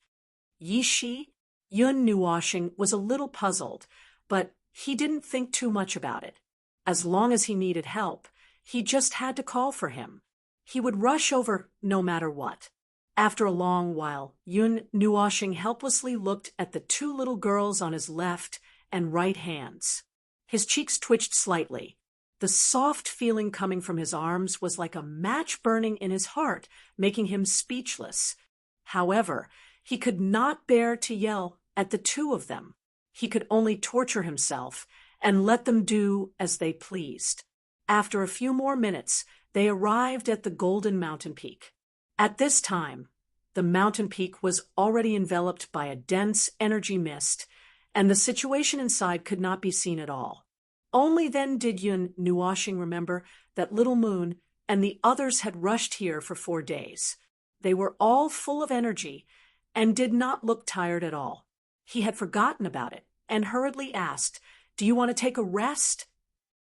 Yishi? Yun Nuoxing was a little puzzled, but he didn't think too much about it. As long as he needed help, he just had to call for him. He would rush over no matter what. After a long while, Yun Nuoxing helplessly looked at the two little girls on his left and right hands. His cheeks twitched slightly. The soft feeling coming from his arms was like a match burning in his heart, making him speechless. However, he could not bear to yell at the two of them. He could only torture himself and let them do as they pleased. After a few more minutes, they arrived at the Golden Mountain Peak. At this time, the mountain peak was already enveloped by a dense energy mist, and the situation inside could not be seen at all. Only then did Yun Nuoxing remember that Little Moon and the others had rushed here for 4 days. They were all full of energy and did not look tired at all. He had forgotten about it and hurriedly asked, "Do you want to take a rest?"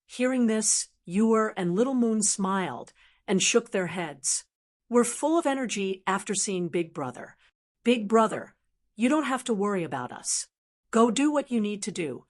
Hearing this, Yu and Little Moon smiled and shook their heads. "We're full of energy after seeing Big Brother. Big Brother, you don't have to worry about us. Go do what you need to do."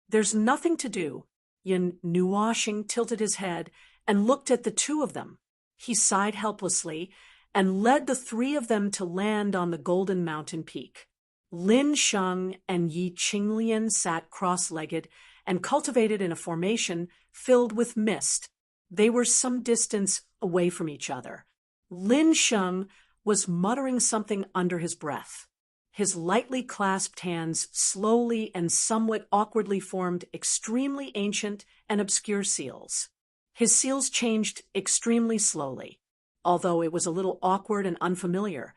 "There's nothing to do." Yun Nuoxing tilted his head and looked at the two of them. He sighed helplessly and led the 3 of them to land on the Golden Mountain Peak. Lin Sheng and Yi Qinglian sat cross-legged and cultivated in a formation filled with mist. They were some distance away from each other. Lin Sheng was muttering something under his breath. His lightly clasped hands slowly and somewhat awkwardly formed extremely ancient and obscure seals. His seals changed extremely slowly, although it was a little awkward and unfamiliar,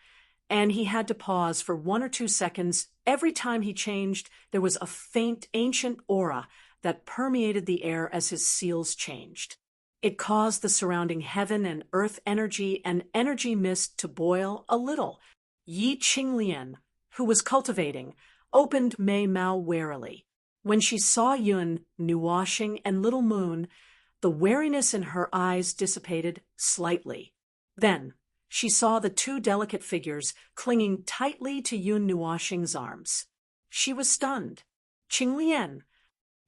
and he had to pause for 1 or 2 seconds. Every time he changed, there was a faint ancient aura that permeated the air as his seals changed. It caused the surrounding heaven and earth energy and energy mist to boil a little. Yi Qinglian, who was cultivating, opened Mei Mao warily. When she saw Yun, Nuwashing, and Little Moon, the wariness in her eyes dissipated slightly. Then she saw the two delicate figures clinging tightly to Yun Nuwashing's arms. She was stunned. Qinglian,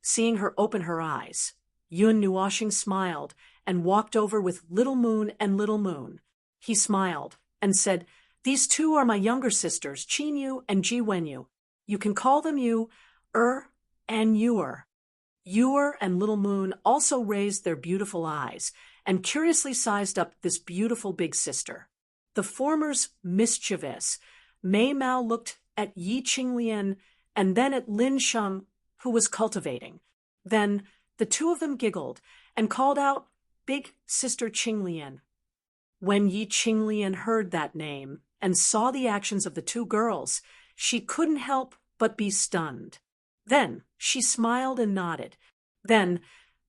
seeing her open her eyes, Yun Nuwashing smiled and walked over with Little Moon and Little Moon. He smiled and said, "These two are my younger sisters, Qin Yu and Ji Wen Yu. You can call them Yu, and Yuer." Yuer and Little Moon also raised their beautiful eyes and curiously sized up this beautiful big sister. The former's mischievous, Mei Mao looked at Yi Qinglian and then at Lin Sheng, who was cultivating. Then the two of them giggled and called out, "Big Sister Qinglian." When Yi Qinglian heard that name and saw the actions of the two girls, she couldn't help but be stunned. Then she smiled and nodded. Then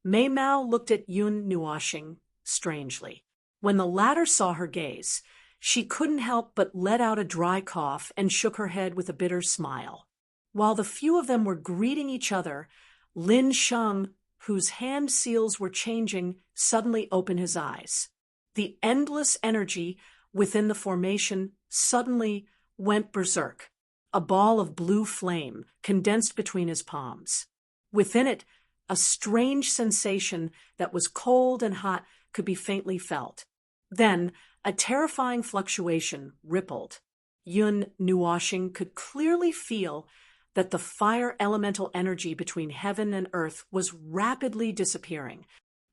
Mei Mao looked at Yun Nuwashing strangely. When the latter saw her gaze, she couldn't help but let out a dry cough and shook her head with a bitter smile. While the few of them were greeting each other, Lin Sheng, whose hand seals were changing, suddenly opened his eyes. The endless energy within the formation suddenly went berserk. A ball of blue flame condensed between his palms. Within it, a strange sensation that was cold and hot could be faintly felt. Then, a terrifying fluctuation rippled. Yun Nuwashing could clearly feel that the fire elemental energy between heaven and earth was rapidly disappearing.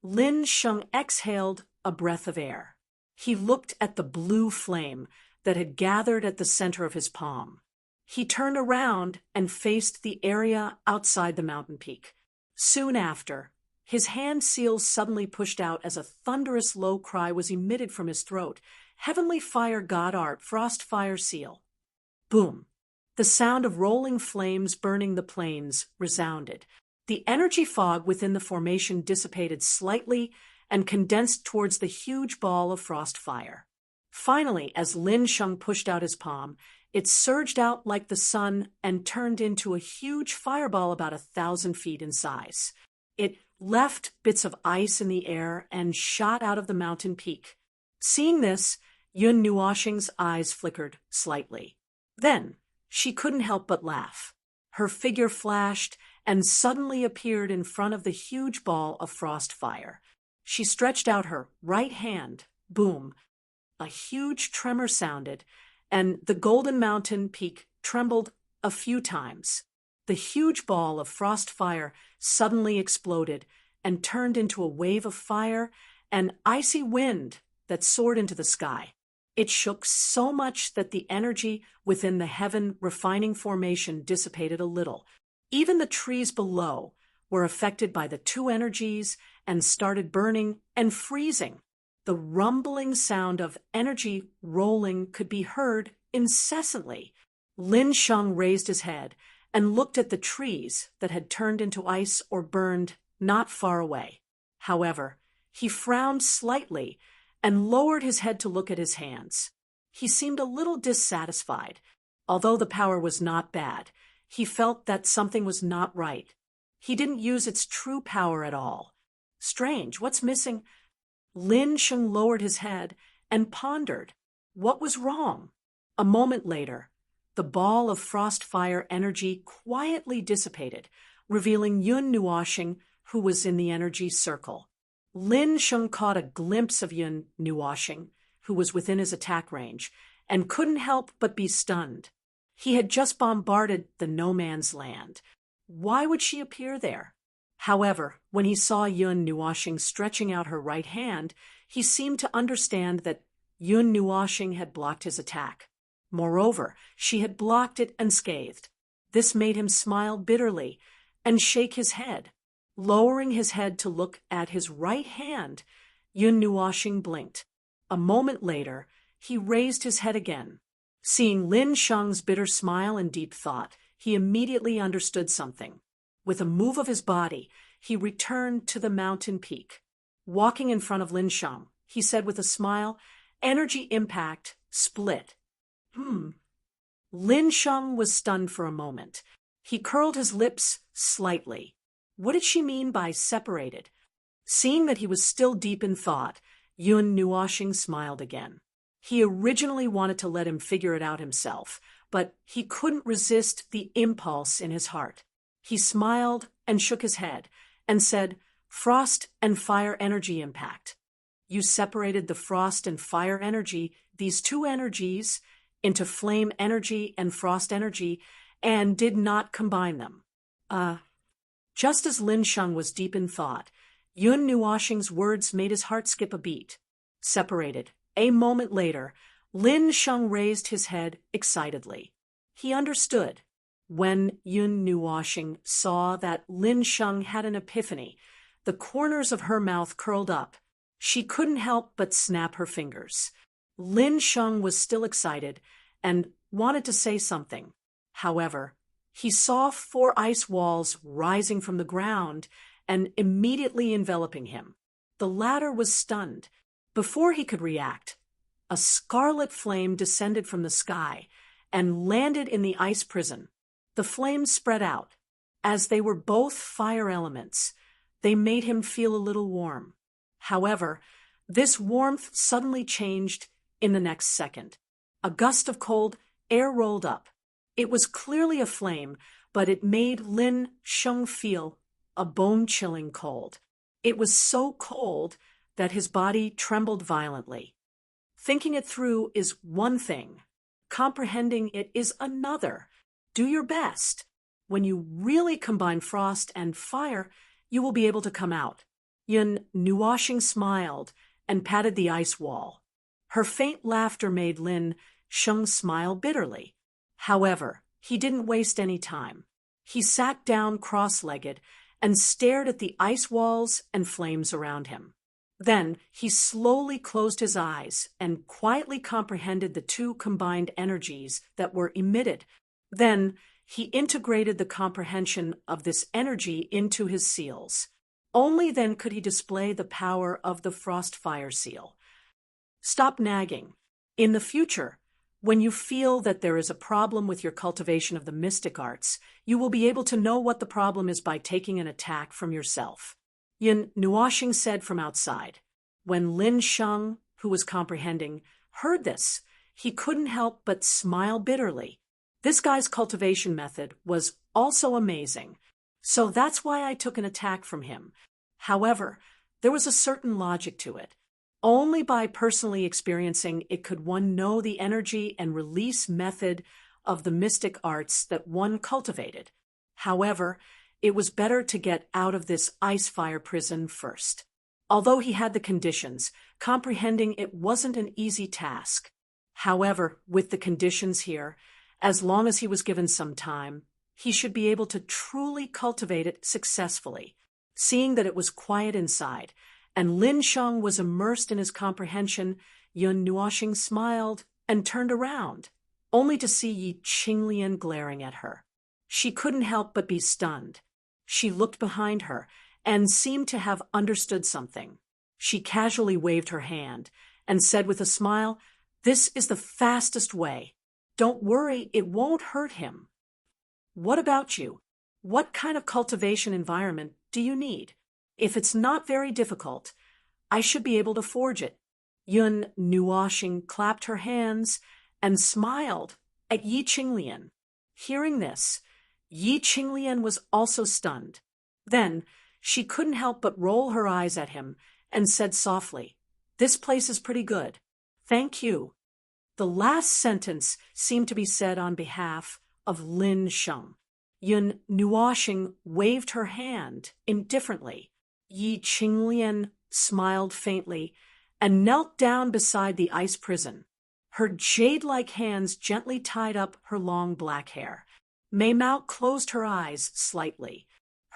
Lin Sheng exhaled a breath of air. He looked at the blue flame that had gathered at the center of his palm. He turned around and faced the area outside the mountain peak. Soon after, his hand seals suddenly pushed out as a thunderous low cry was emitted from his throat. "Heavenly Fire God Art, Frost Fire Seal." Boom! The sound of rolling flames burning the plains resounded. The energy fog within the formation dissipated slightly and condensed towards the huge ball of frost fire. Finally, as Lin Sheng pushed out his palm, it surged out like the sun and turned into a huge fireball about 1,000 feet in size. It left bits of ice in the air and shot out of the mountain peak. Seeing this, Yun Nuwashing's eyes flickered slightly. Then she couldn't help but laugh. Her figure flashed and suddenly appeared in front of the huge ball of frost fire. She stretched out her right hand. Boom! A huge tremor sounded, and the golden mountain peak trembled a few times. The huge ball of frost fire suddenly exploded and turned into a wave of fire and icy wind that soared into the sky. It shook so much that the energy within the heaven refining formation dissipated a little. Even the trees below were affected by the two energies and started burning and freezing. The rumbling sound of energy rolling could be heard incessantly. Lin Sheng raised his head and looked at the trees that had turned into ice or burned not far away. However, he frowned slightly and lowered his head to look at his hands. He seemed a little dissatisfied. Although the power was not bad, he felt that something was not right. He didn't use its true power at all. Strange, what's missing? Lin Sheng lowered his head and pondered. What was wrong? A moment later, the ball of frost fire energy quietly dissipated, revealing Yun Nuwashing, who was in the energy circle. Lin Sheng caught a glimpse of Yun Nuwashing, who was within his attack range, and couldn't help but be stunned. He had just bombarded the no man's land. Why would she appear there? However, when he saw Yun Nuwashing stretching out her right hand, he seemed to understand that Yun Nuwashing had blocked his attack. Moreover, she had blocked it unscathed. This made him smile bitterly and shake his head. Lowering his head to look at his right hand, Yun Nuwashing blinked. A moment later, he raised his head again. Seeing Lin Sheng's bitter smile and deep thought, he immediately understood something. With a move of his body, he returned to the mountain peak. Walking in front of Lin Sheng, he said with a smile, "Energy impact split." Lin Sheng was stunned for a moment. He curled his lips slightly. What did she mean by separated? Seeing that he was still deep in thought, Yun Nuoxing smiled again. He originally wanted to let him figure it out himself, but he couldn't resist the impulse in his heart. He smiled and shook his head and said, "Frost and fire energy impact. You separated the frost and fire energy, these two energies, into flame energy and frost energy, and did not combine them." Just as Lin Sheng was deep in thought, Yun Nuoxing's words made his heart skip a beat. Separated. A moment later, Lin Sheng raised his head excitedly. He understood. When Yun Nuoxing saw that Lin Sheng had an epiphany, the corners of her mouth curled up. She couldn't help but snap her fingers. Lin Sheng was still excited and wanted to say something. However, he saw 4 ice walls rising from the ground and immediately enveloping him. The latter was stunned. Before he could react, a scarlet flame descended from the sky and landed in the ice prison. The flames spread out. As they were both fire elements, they made him feel a little warm. However, this warmth suddenly changed in the next second. A gust of cold air rolled up. It was clearly a flame, but it made Lin Sheng feel a bone-chilling cold. It was so cold that his body trembled violently. Thinking it through is one thing. Comprehending it is another. Do your best. When you really combine frost and fire, you will be able to come out. Yun Nuoxing smiled and patted the ice wall. Her faint laughter made Lin Sheng smile bitterly. However, he didn't waste any time. He sat down cross-legged and stared at the ice walls and flames around him. Then he slowly closed his eyes and quietly comprehended the 2 combined energies that were emitted. Then he integrated the comprehension of this energy into his seals. Only then could he display the power of the frost-fire seal. Stop nagging. In the future, when you feel that there is a problem with your cultivation of the mystic arts, you will be able to know what the problem is by taking an attack from yourself. Yun Nuoxing said from outside. When Lin Sheng, who was comprehending, heard this, he couldn't help but smile bitterly. This guy's cultivation method was also amazing, so that's why I took an attack from him. However, there was a certain logic to it. Only by personally experiencing it could one know the energy and release method of the mystic arts that one cultivated. However, it was better to get out of this ice-fire prison first. Although he had the conditions, comprehending it wasn't an easy task. However, with the conditions here, as long as he was given some time, he should be able to truly cultivate it successfully. Seeing that it was quiet inside, and Lin Sheng was immersed in his comprehension, Yun Nuoxing smiled and turned around, only to see Yi Qinglian glaring at her. She couldn't help but be stunned. She looked behind her and seemed to have understood something. She casually waved her hand and said with a smile, "This is the fastest way. Don't worry, it won't hurt him." What about you? What kind of cultivation environment do you need? If it's not very difficult, I should be able to forge it. Yun Nuoxing clapped her hands and smiled at Yi Qinglian. Hearing this, Yi Qinglian was also stunned. Then she couldn't help but roll her eyes at him and said softly, "This place is pretty good. Thank you." The last sentence seemed to be said on behalf of Lin Sheng. Yun Nuoxing waved her hand indifferently. Yi Qinglian smiled faintly and knelt down beside the ice prison. Her jade-like hands gently tied up her long black hair. Mei Mao closed her eyes slightly.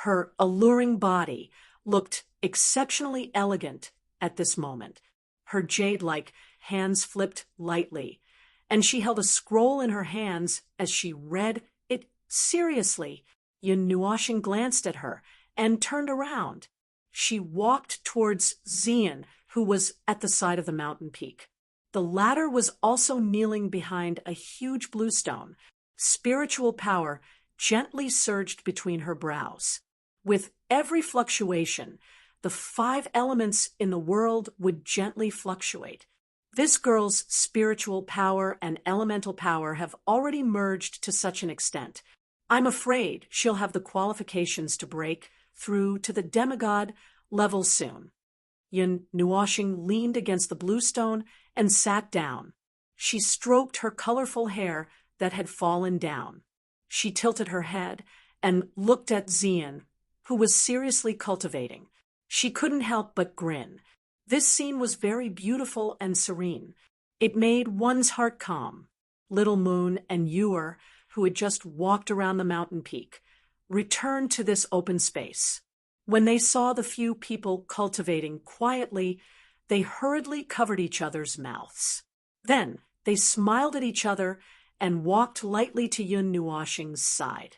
Her alluring body looked exceptionally elegant at this moment. Her jade-like hands flipped lightly, and she held a scroll in her hands as she read it seriously. Yun Nuoxing glanced at her and turned around. She walked towards Xian, who was at the side of the mountain peak. The latter was also kneeling behind a huge blue stone. Spiritual power gently surged between her brows. With every fluctuation, the 5 elements in the world would gently fluctuate. This girl's spiritual power and elemental power have already merged to such an extent. I'm afraid she'll have the qualifications to break through to the demigod level soon. Yun Nuoxing leaned against the bluestone and sat down. She stroked her colorful hair that had fallen down. She tilted her head and looked at Xian, who was seriously cultivating. She couldn't help but grin. This scene was very beautiful and serene. It made one's heart calm. Little Moon and Yuer, who had just walked around the mountain peak, returned to this open space. When they saw the few people cultivating quietly, they hurriedly covered each other's mouths. Then they smiled at each other and walked lightly to Yun Nuoxing's side.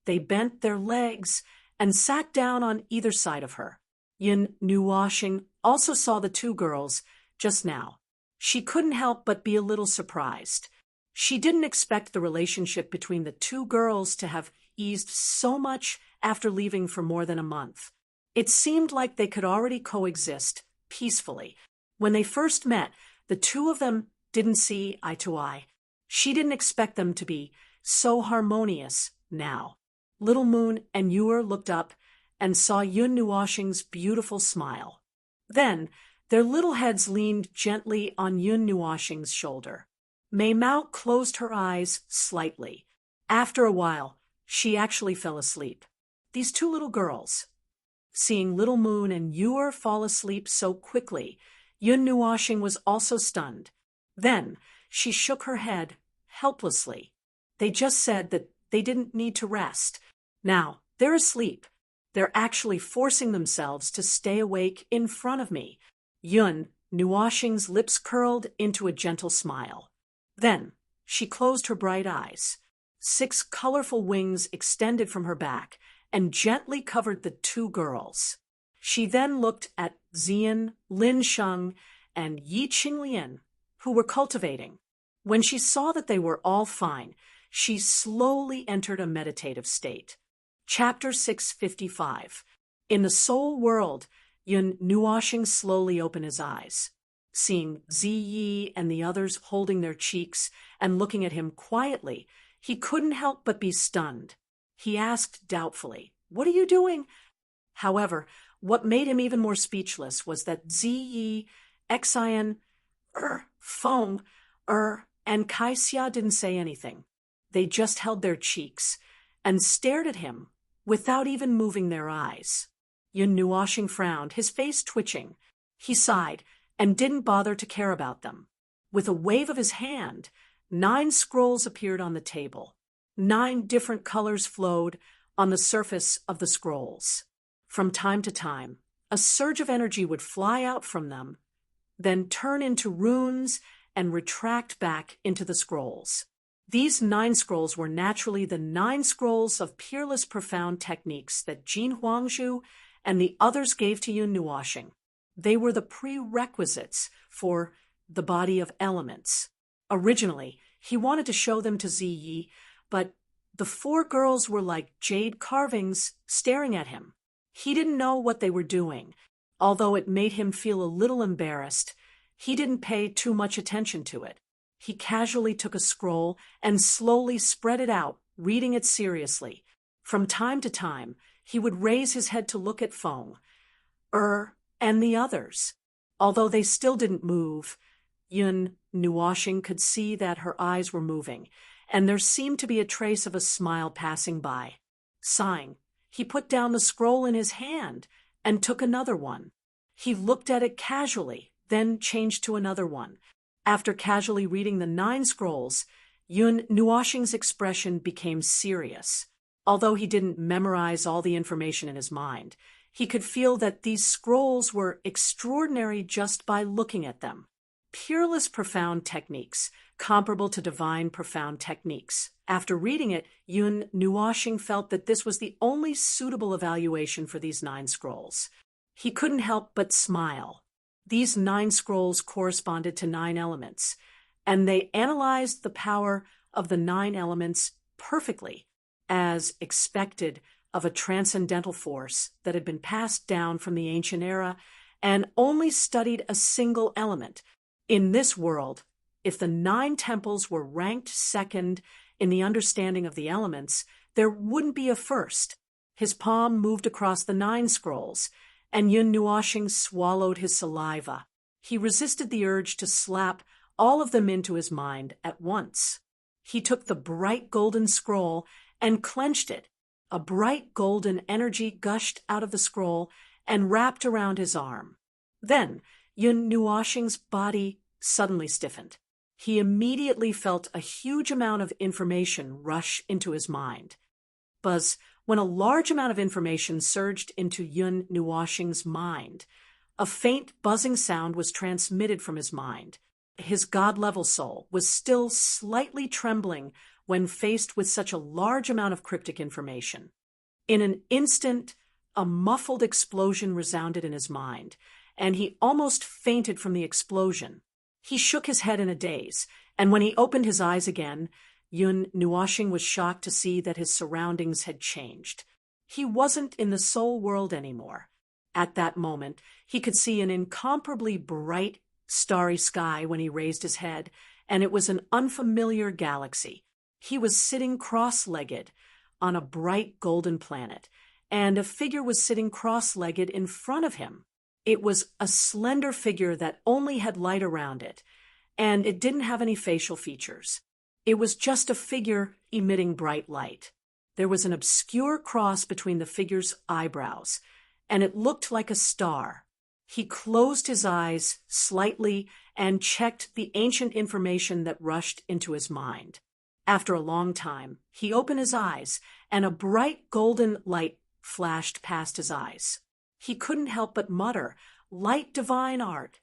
They bent their legs and sat down on either side of her. Yun Nuoxing also saw the 2 girls just now. She couldn't help but be a little surprised. She didn't expect the relationship between the 2 girls to have eased so much after leaving for more than a month. It seemed like they could already coexist peacefully. When they first met, the 2 of them didn't see eye to eye. She didn't expect them to be so harmonious now. Little Moon and Yuer looked up and saw Yun Nuoxing's beautiful smile. Then their little heads leaned gently on Yun Nuoxing's shoulder. Mei Mao closed her eyes slightly. After a while, she actually fell asleep. These 2 little girls. Seeing Little Moon and Yuer fall asleep so quickly, Yun Nuoxing was also stunned. Then she shook her head helplessly. They just said that they didn't need to rest. Now they're asleep. They're actually forcing themselves to stay awake in front of me. Yun Nuoxing's lips curled into a gentle smile. Then she closed her bright eyes. 6 colorful wings extended from her back and gently covered the 2 girls. She then looked at Xian, Lin Sheng, and Yi Qinglian, who were cultivating. When she saw that they were all fine, she slowly entered a meditative state. Chapter 655. In the soul world, Yun Nuoxing slowly opened his eyes. Seeing Ziyi and the others holding their cheeks and looking at him quietly, he couldn't help but be stunned. He asked doubtfully, "What are you doing?" However, what made him even more speechless was that Ziyi, Xian, Feng, and Kaixia didn't say anything. They just held their cheeks and stared at him without even moving their eyes. Yun Nuoxing frowned, his face twitching. He sighed and didn't bother to care about them. With a wave of his hand, 9 scrolls appeared on the table. 9 different colors flowed on the surface of the scrolls. From time to time, a surge of energy would fly out from them, then turn into runes and retract back into the scrolls. These 9 scrolls were naturally the 9 scrolls of peerless profound techniques that Jin Huangzhu and the others gave to Yun Nuoxing. They were the prerequisites for the body of elements. Originally, he wanted to show them to Ziyi, but the 4 girls were like jade carvings staring at him. He didn't know what they were doing. Although it made him feel a little embarrassed, he didn't pay too much attention to it. He casually took a scroll and slowly spread it out, reading it seriously. From time to time, he would raise his head to look at Feng, and the others. Although they still didn't move, Yun Nuoxing could see that her eyes were moving, and there seemed to be a trace of a smile passing by. Sighing, he put down the scroll in his hand and took another one. He looked at it casually, then changed to another one. After casually reading the 9 scrolls, Yun Nuoxing's expression became serious. Although he didn't memorize all the information in his mind, he could feel that these scrolls were extraordinary just by looking at them. Peerless profound techniques, comparable to divine profound techniques. After reading it, Yun Nuoxing felt that this was the only suitable evaluation for these 9 scrolls. He couldn't help but smile. These 9 scrolls corresponded to 9 elements, and they analyzed the power of the 9 elements perfectly. as expected of a transcendental force that had been passed down from the ancient era and only studied a single element. In this world, if the 9 temples were ranked second in the understanding of the elements, there wouldn't be a first. His palm moved across the 9 scrolls, and Yun Nuoxing swallowed his saliva. He resisted the urge to slap all of them into his mind at once. He took the bright golden scroll and clenched it. A bright golden energy gushed out of the scroll and wrapped around his arm. Then Yun Nuoxing's body suddenly stiffened. He immediately felt a huge amount of information rush into his mind. Buzz, when a large amount of information surged into Yun Nuoxing's mind, a faint buzzing sound was transmitted from his mind. His god-level soul was still slightly trembling when faced with such a large amount of cryptic information. In an instant, a muffled explosion resounded in his mind, and he almost fainted from the explosion. He shook his head in a daze, and when he opened his eyes again, Yun Nuoxing was shocked to see that his surroundings had changed. He wasn't in the soul world anymore. At that moment, he could see an incomparably bright, starry sky when he raised his head, and it was an unfamiliar galaxy. He was sitting cross-legged on a bright golden planet, and a figure was sitting cross-legged in front of him. It was a slender figure that only had light around it, and it didn't have any facial features. It was just a figure emitting bright light. There was an obscure cross between the figure's eyebrows, and it looked like a star. He closed his eyes slightly and checked the ancient information that rushed into his mind. After a long time, he opened his eyes, and a bright golden light flashed past his eyes. He couldn't help but mutter, "Light divine art."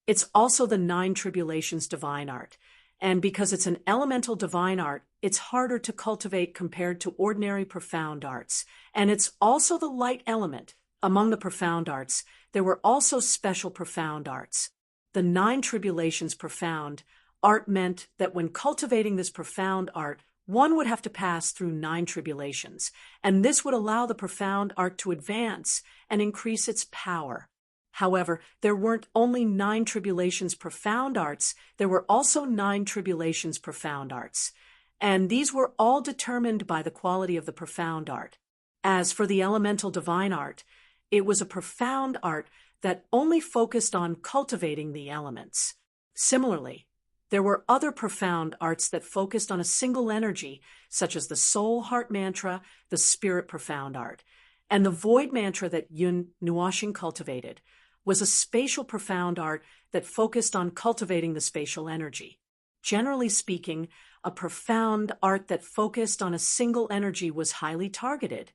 It's also the 9 tribulations divine art, and because it's an elemental divine art, it's harder to cultivate compared to ordinary profound arts, and it's also the light element. Among the profound arts, there were also special profound arts. The 9 tribulations profound art meant that when cultivating this profound art, one would have to pass through 9 tribulations, and this would allow the profound art to advance and increase its power. However, there weren't only 9 tribulations profound arts, there were also 9 tribulations profound arts, and these were all determined by the quality of the profound art. As for the elemental divine art, it was a profound art that only focused on cultivating the elements. Similarly, there were other profound arts that focused on a single energy, such as the soul heart mantra, the spirit profound art, and the void mantra that Yun Nuoxing cultivated was a spatial profound art that focused on cultivating the spatial energy. Generally speaking, a profound art that focused on a single energy was highly targeted,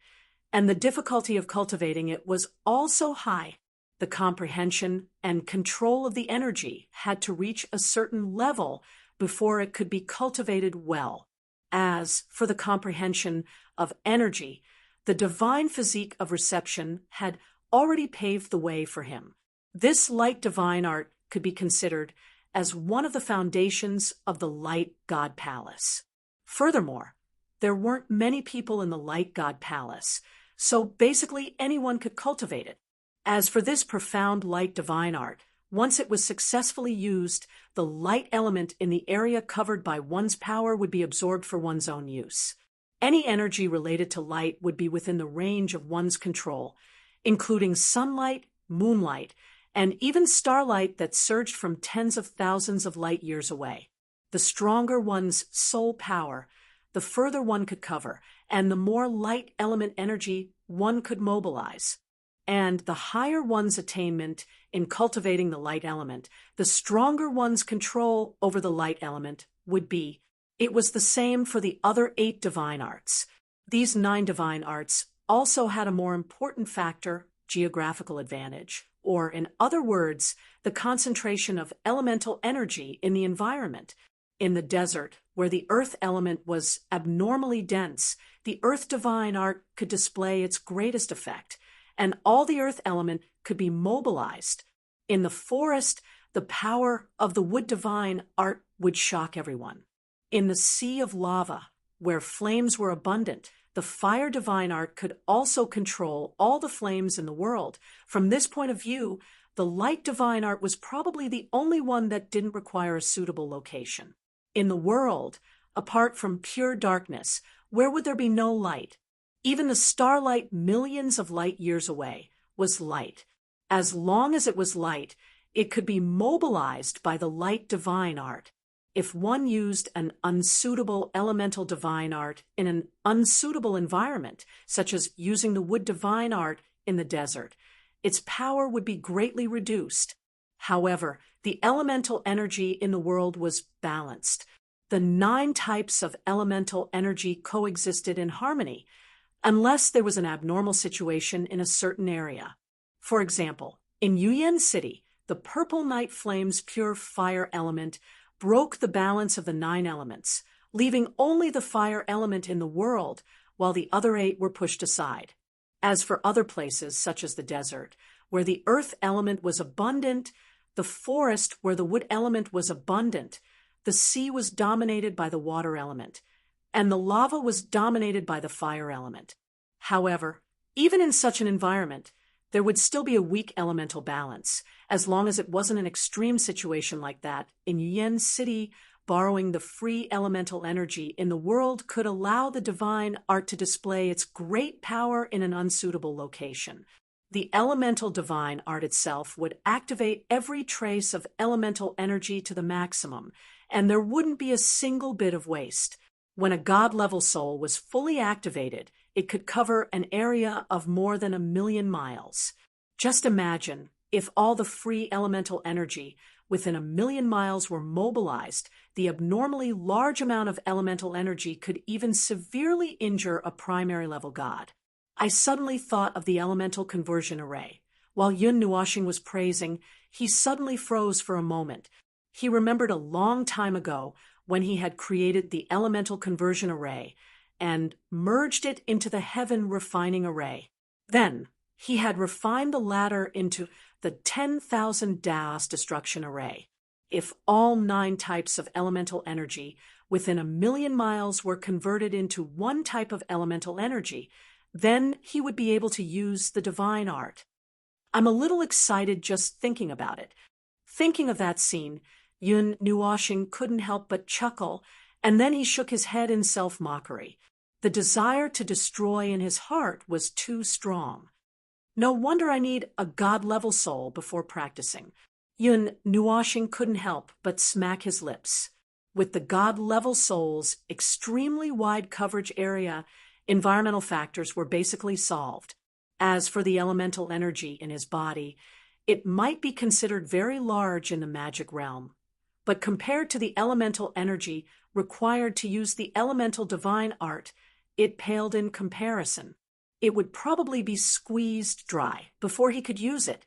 and the difficulty of cultivating it was also high. The comprehension and control of the energy had to reach a certain level before it could be cultivated well. As for the comprehension of energy, the divine physique of reception had already paved the way for him. This light divine art could be considered as one of the foundations of the Light God Palace. Furthermore, there weren't many people in the Light God Palace, so basically anyone could cultivate it. As for this profound light divine art, once it was successfully used, the light element in the area covered by one's power would be absorbed for one's own use. Any energy related to light would be within the range of one's control, including sunlight, moonlight, and even starlight that surged from tens of thousands of light years away. The stronger one's soul power, the further one could cover, and the more light element energy one could mobilize. And the higher one's attainment in cultivating the light element, the stronger one's control over the light element would be. It was the same for the other 8 divine arts. These 9 divine arts also had a more important factor, geographical advantage, or in other words, the concentration of elemental energy in the environment. In the desert, where the earth element was abnormally dense, the earth divine art could display its greatest effect, and all the earth element could be mobilized. In the forest, the power of the wood divine art would shock everyone. In the sea of lava, where flames were abundant, the fire divine art could also control all the flames in the world. From this point of view, the light divine art was probably the only one that didn't require a suitable location. In the world, apart from pure darkness, where would there be no light? Even the starlight millions of light years away was light. As long as it was light, it could be mobilized by the light divine art. If one used an unsuitable elemental divine art in an unsuitable environment, such as using the wood divine art in the desert, its power would be greatly reduced. However, the elemental energy in the world was balanced. The 9 types of elemental energy coexisted in harmony, unless there was an abnormal situation in a certain area. For example, in Yuyan City, the purple night flame's pure fire element broke the balance of the 9 elements, leaving only the fire element in the world, while the other 8 were pushed aside. As for other places, such as the desert, where the earth element was abundant, the forest where the wood element was abundant, the sea was dominated by the water element, and the lava was dominated by the fire element. However, even in such an environment, there would still be a weak elemental balance, as long as it wasn't an extreme situation like that. In Yuyan City, borrowing the free elemental energy in the world could allow the divine art to display its great power in an unsuitable location. The elemental divine art itself would activate every trace of elemental energy to the maximum, and there wouldn't be a single bit of waste. When a God-level soul was fully activated, it could cover an area of more than 1,000,000 miles. Just imagine if all the free elemental energy within 1,000,000 miles were mobilized, the abnormally large amount of elemental energy could even severely injure a primary level god. I suddenly thought of the elemental conversion array. While Yun Nuoxing was praising, he suddenly froze for a moment. He remembered a long time ago when he had created the elemental conversion array and merged it into the heaven refining array. Then, he had refined the latter into the 10,000 Daos destruction array. If all 9 types of elemental energy within 1,000,000 miles were converted into one type of elemental energy, then he would be able to use the divine art. I'm a little excited just thinking about it. Thinking of that scene, Yun Nuoxing couldn't help but chuckle, and then he shook his head in self-mockery. The desire to destroy in his heart was too strong. No wonder I need a God-level soul before practicing. Yun Nuoxing couldn't help but smack his lips. With the God-level soul's extremely wide coverage area, environmental factors were basically solved. As for the elemental energy in his body, it might be considered very large in the magic realm. But compared to the elemental energy required to use the elemental divine art, it paled in comparison. It would probably be squeezed dry before he could use it.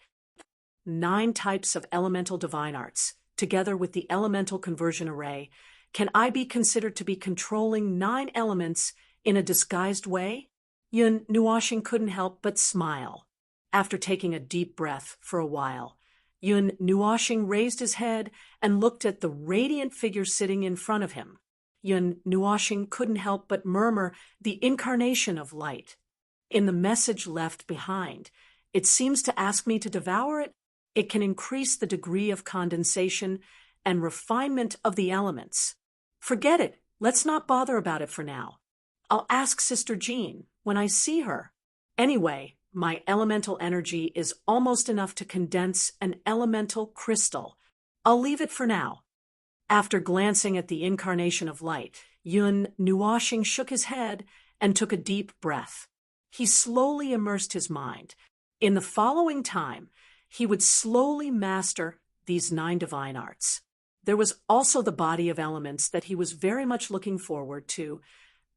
9 types of elemental divine arts, together with the elemental conversion array, can I be considered to be controlling 9 elements in a disguised way? Yun Nuoxing couldn't help but smile. After taking a deep breath for a while, Yun Nuoxing raised his head and looked at the radiant figure sitting in front of him. Yun Nuoxing couldn't help but murmur the incarnation of light. In the message left behind, it seems to ask me to devour it. It can increase the degree of condensation and refinement of the elements. Forget it. Let's not bother about it for now. I'll ask Sister Jean when I see her. Anyway, my elemental energy is almost enough to condense an elemental crystal. I'll leave it for now. After glancing at the incarnation of light, Yun Nuoxing shook his head and took a deep breath. He slowly immersed his mind. In the following time, he would slowly master these 9 divine arts. There was also the body of elements that he was very much looking forward to.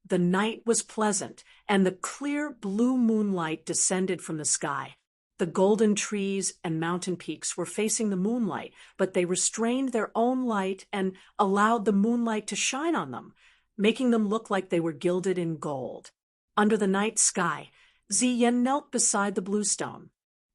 The night was pleasant, and the clear blue moonlight descended from the sky. The golden trees and mountain peaks were facing the moonlight, but they restrained their own light and allowed the moonlight to shine on them, making them look like they were gilded in gold. Under the night sky, Ziyin knelt beside the bluestone.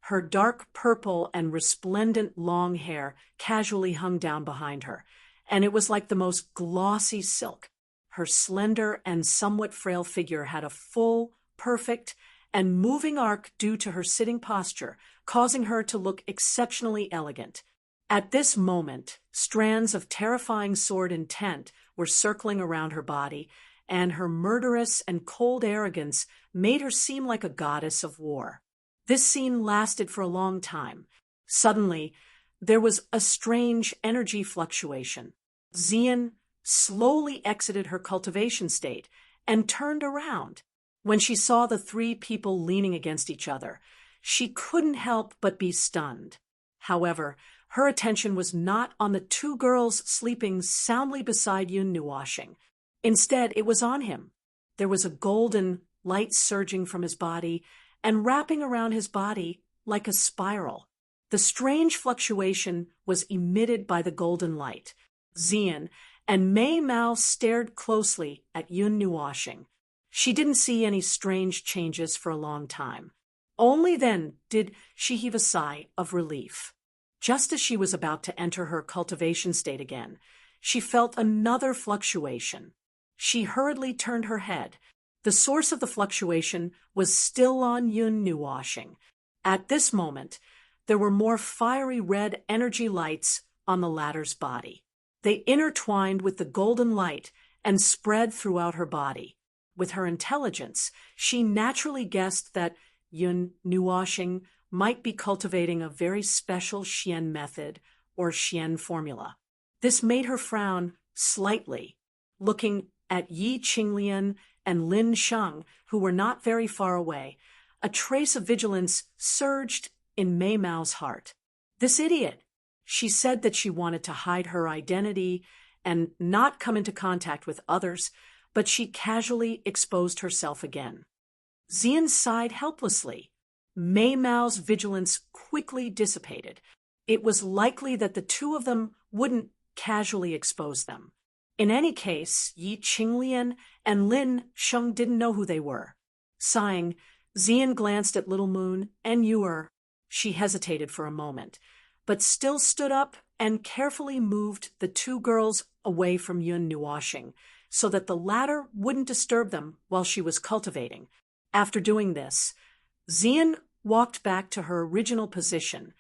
Her dark purple and resplendent long hair casually hung down behind her, and it was like the most glossy silk. her slender and somewhat frail figure had a full, perfect, and moving arc due to her sitting posture, causing her to look exceptionally elegant. At this moment, strands of terrifying sword intent were circling around her body, and her murderous and cold arrogance made her seem like a goddess of war. This scene lasted for a long time. Suddenly, there was a strange energy fluctuation. Xian slowly exited her cultivation state and turned around. When she saw the three people leaning against each other, she couldn't help but be stunned. However, her attention was not on the two girls sleeping soundly beside Yun Nuoshing. Instead, it was on him. There was a golden light surging from his body and wrapping around his body like a spiral. The strange fluctuation was emitted by the golden light. Xian and Mei Mao stared closely at Yun Nuoshing. She didn't see any strange changes for a long time. Only then did she heave a sigh of relief. Just as she was about to enter her cultivation state again, she felt another fluctuation. She hurriedly turned her head. The source of the fluctuation was still on Yun Nuoshing. At this moment, there were more fiery red energy lights on the latter's body. They intertwined with the golden light and spread throughout her body. With her intelligence, she naturally guessed that Yun Nuoshing might be cultivating a very special Xian method or Xian formula. This made her frown slightly, looking at Yi Qinglian and Lin Sheng, who were not very far away. A trace of vigilance surged in Mei Mao's heart. This idiot! She said that she wanted to hide her identity and not come into contact with others, but she casually exposed herself again. Xian sighed helplessly. Mei Mao's vigilance quickly dissipated. It was likely that the two of them wouldn't casually expose them. In any case, Yi Qinglian and Lin Sheng didn't know who they were. Sighing, Xian glanced at Little Moon and Yuer. She hesitated for a moment, but still stood up and carefully moved the two girls away from Yun Nuoshing, so that the latter wouldn't disturb them while she was cultivating. After doing this, Xian walked back to her original position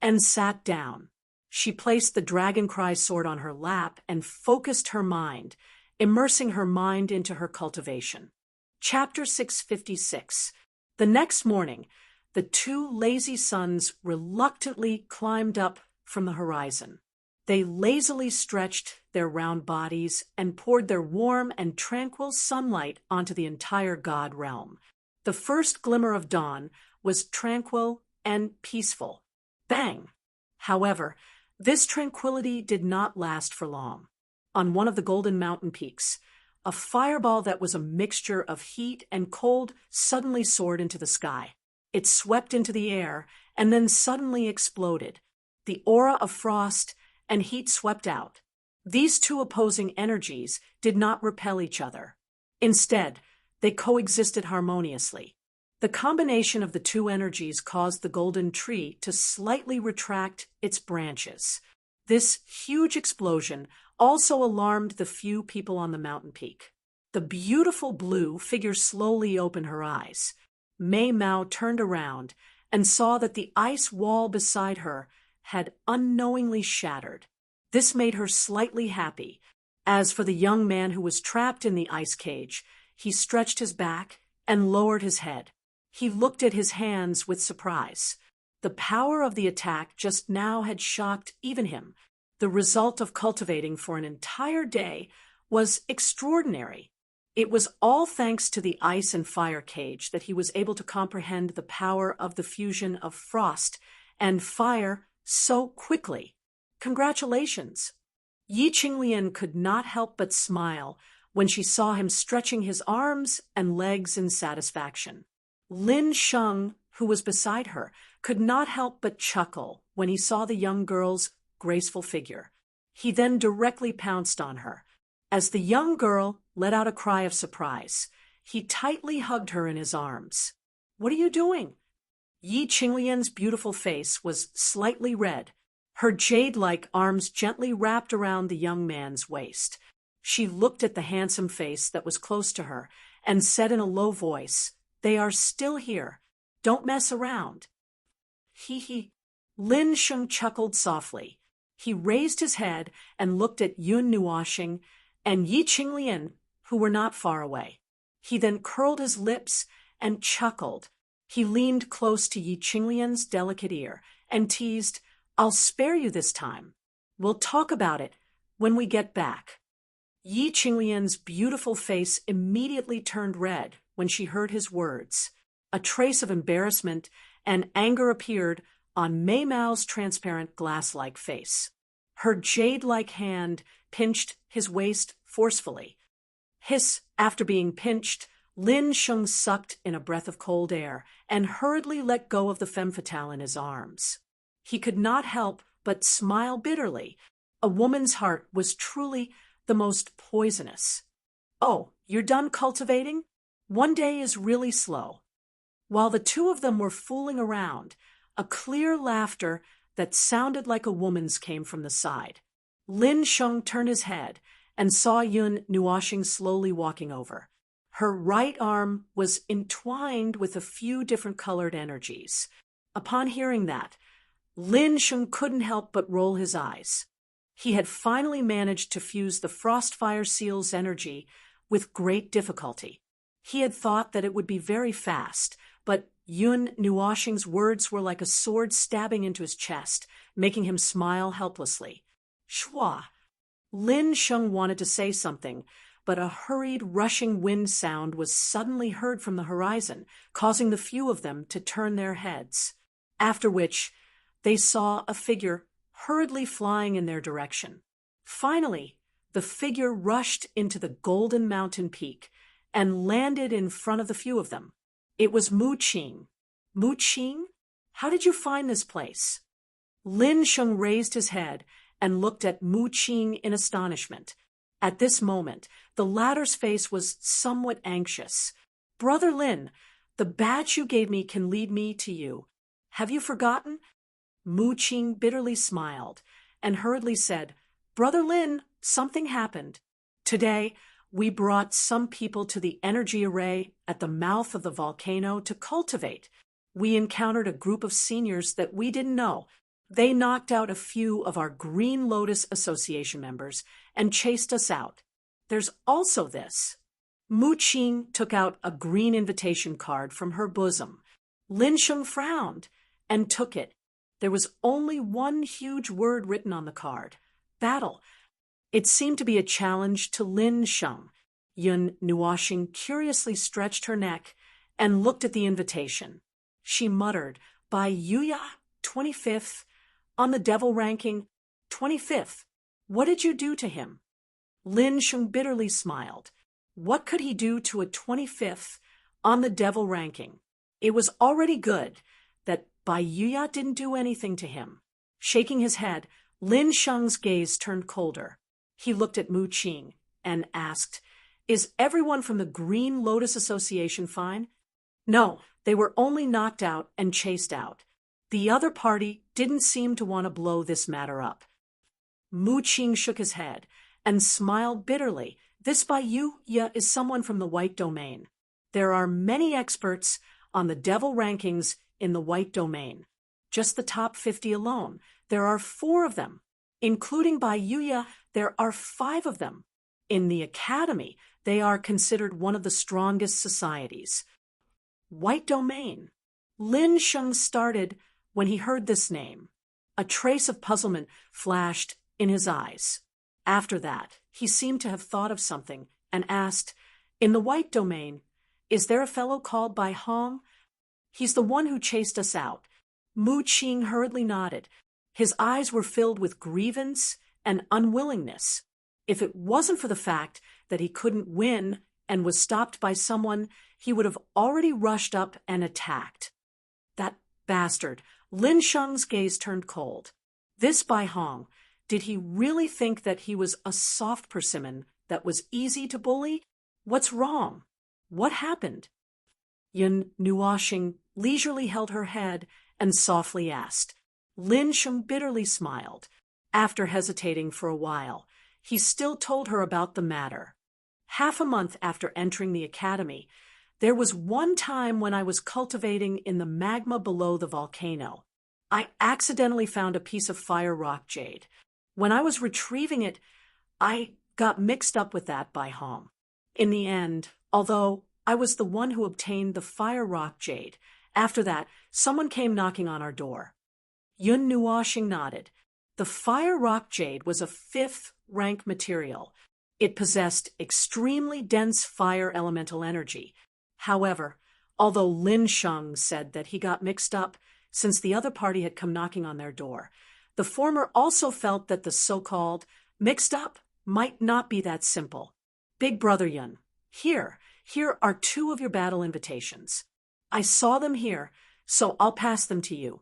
and sat down. She placed the Dragoncry sword on her lap and focused her mind, immersing her mind into her cultivation. Chapter 656. The next morning, the two lazy suns reluctantly climbed up from the horizon. They lazily stretched their round bodies and poured their warm and tranquil sunlight onto the entire god realm. The first glimmer of dawn was tranquil and peaceful. Bang! However, this tranquility did not last for long. On one of the golden mountain peaks, a fireball that was a mixture of heat and cold suddenly soared into the sky. It swept into the air and then suddenly exploded. The aura of frost and heat swept out. These two opposing energies did not repel each other. Instead, they coexisted harmoniously. The combination of the two energies caused the golden tree to slightly retract its branches. This huge explosion also alarmed the few people on the mountain peak. The beautiful blue figure slowly opened her eyes. Mei Mao turned around and saw that the ice wall beside her had unknowingly shattered. This made her slightly happy. As for the young man who was trapped in the ice cage, he stretched his back and lowered his head. He looked at his hands with surprise. The power of the attack just now had shocked even him. The result of cultivating for an entire day was extraordinary. It was all thanks to the ice and fire cage that he was able to comprehend the power of the fusion of frost and fire so quickly. Congratulations! Yi Qinglian could not help but smile when she saw him stretching his arms and legs in satisfaction. Lin Sheng, who was beside her, could not help but chuckle when he saw the young girl's graceful figure. He then directly pounced on her. As the young girl let out a cry of surprise, he tightly hugged her in his arms. "What are you doing?" Yi Qinglian's beautiful face was slightly red. Her jade-like arms gently wrapped around the young man's waist. She looked at the handsome face that was close to her and said in a low voice, "They are still here. Don't mess around." He. Lin Sheng chuckled softly. He raised his head and looked at Yun Nuoxing and Yi Qinglian, who were not far away. He then curled his lips and chuckled. He leaned close to Yi Qinglian's delicate ear and teased, "I'll spare you this time. We'll talk about it when we get back." Yi Qinglian's beautiful face immediately turned red when she heard his words. A trace of embarrassment and anger appeared on Mei Mao's transparent glass-like face. Her jade-like hand pinched his waist forcefully. Hiss, after being pinched, Lin Sheng sucked in a breath of cold air and hurriedly let go of the femme fatale in his arms. He could not help but smile bitterly. A woman's heart was truly the most poisonous. "Oh, you're done cultivating? One day is really slow." While the two of them were fooling around, a clear laughter that sounded like a woman's came from the side. Lin Sheng turned his head and saw Yun Nuoxing slowly walking over. Her right arm was entwined with a few different colored energies. Upon hearing that, Lin Sheng couldn't help but roll his eyes. He had finally managed to fuse the Frostfire Seal's energy with great difficulty. He had thought that it would be very fast, but Yun Nuoxing's words were like a sword stabbing into his chest, making him smile helplessly. "Shua." Lin Sheng wanted to say something, but a hurried, rushing wind sound was suddenly heard from the horizon, causing the few of them to turn their heads. After which, they saw a figure hurriedly flying in their direction. Finally, the figure rushed into the golden mountain peak and landed in front of the few of them. It was Mu Qing. "Mu Qing? How did you find this place?" Lin Sheng raised his head and looked at Mu Qing in astonishment. At this moment, the latter's face was somewhat anxious. "Brother Lin, the badge you gave me can lead me to you. Have you forgotten?" Mu Qing bitterly smiled and hurriedly said, "Brother Lin, something happened. Today, we brought some people to the energy array at the mouth of the volcano to cultivate. We encountered a group of seniors that we didn't know. They knocked out a few of our Green Lotus Association members and chased us out. There's also this." Mu Qing took out a green invitation card from her bosom. Lin Sheng frowned and took it. There was only one huge word written on the card: "Battle." It seemed to be a challenge to Lin Sheng. Yun Nuoxing curiously stretched her neck and looked at the invitation. She muttered, "By Yuya, 25th, on the devil ranking, 25th. What did you do to him?" Lin Sheng bitterly smiled. What could he do to a 25th on the devil ranking? It was already good that Bai Yuya didn't do anything to him. Shaking his head, Lin Sheng's gaze turned colder. He looked at Mu Qing and asked, "Is everyone from the Green Lotus Association fine?" "No, they were only knocked out and chased out. The other party didn't seem to want to blow this matter up." Mu Qing shook his head and smiled bitterly. "This Bai Yuya is someone from the White Domain. There are many experts on the devil rankings in the White Domain. Just the top 50 alone. There are 4 of them. Including Bai Yuya, there are 5 of them. In the academy, they are considered one of the strongest societies." White Domain. Lin Sheng started when he heard this name. A trace of puzzlement flashed in his eyes. After that, he seemed to have thought of something and asked, "In the White Domain, is there a fellow called Bai Hong?" "He's the one who chased us out." Mu Qing hurriedly nodded. His eyes were filled with grievance and unwillingness. If it wasn't for the fact that he couldn't win and was stopped by someone, he would have already rushed up and attacked. That bastard. Lin Sheng's gaze turned cold. This Bai Hong, did he really think that he was a soft persimmon that was easy to bully? What's wrong? What happened? Yun Nuoxing leisurely held her head and softly asked. Lin Sheng bitterly smiled. After hesitating for a while, he still told her about the matter. Half a month after entering the academy, there was one time when I was cultivating in the magma below the volcano. I accidentally found a piece of fire rock jade. When I was retrieving it, I got mixed up with that by home. In the end, although I was the one who obtained the fire rock jade, after that, someone came knocking on our door. Yun Nuoshing nodded. The fire rock jade was a 5th rank material. It possessed extremely dense fire elemental energy. However, although Lin Sheng said that he got mixed up since the other party had come knocking on their door, the former also felt that the so-called mixed up might not be that simple. Big Brother Yun, here are 2 of your battle invitations. I saw them here, so I'll pass them to you.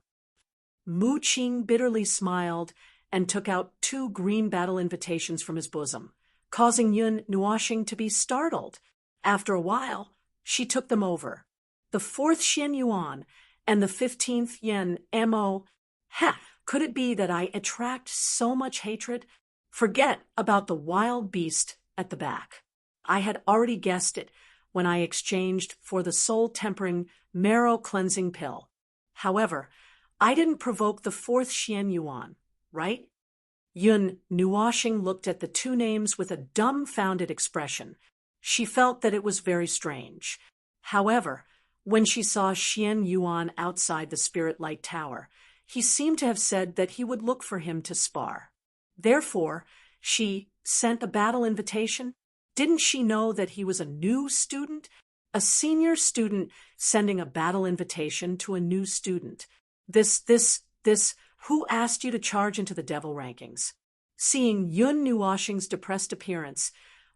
Mu Qing bitterly smiled and took out 2 green battle invitations from his bosom, causing Yun Nuoshing to be startled. After a while, she took them over. The 4th Xian Yuan and the 15th Yen Mo. Could it be that I attract so much hatred? Forget about the wild beast at the back. I had already guessed it when I exchanged for the soul-tempering, marrow-cleansing pill. However, I didn't provoke the 4th Xian Yuan, right? Yun Nuoshing looked at the 2 names with a dumbfounded expression. She felt that it was very strange. However, when she saw Xian Yuan outside the Spirit Light Tower, he seemed to have said that he would look for him to spar. Therefore, she sent a battle invitation. Didn't she know that he was a new student? A senior student sending a battle invitation to a new student. Who asked you to charge into the devil rankings? Seeing Yun Nuoshing's depressed appearance,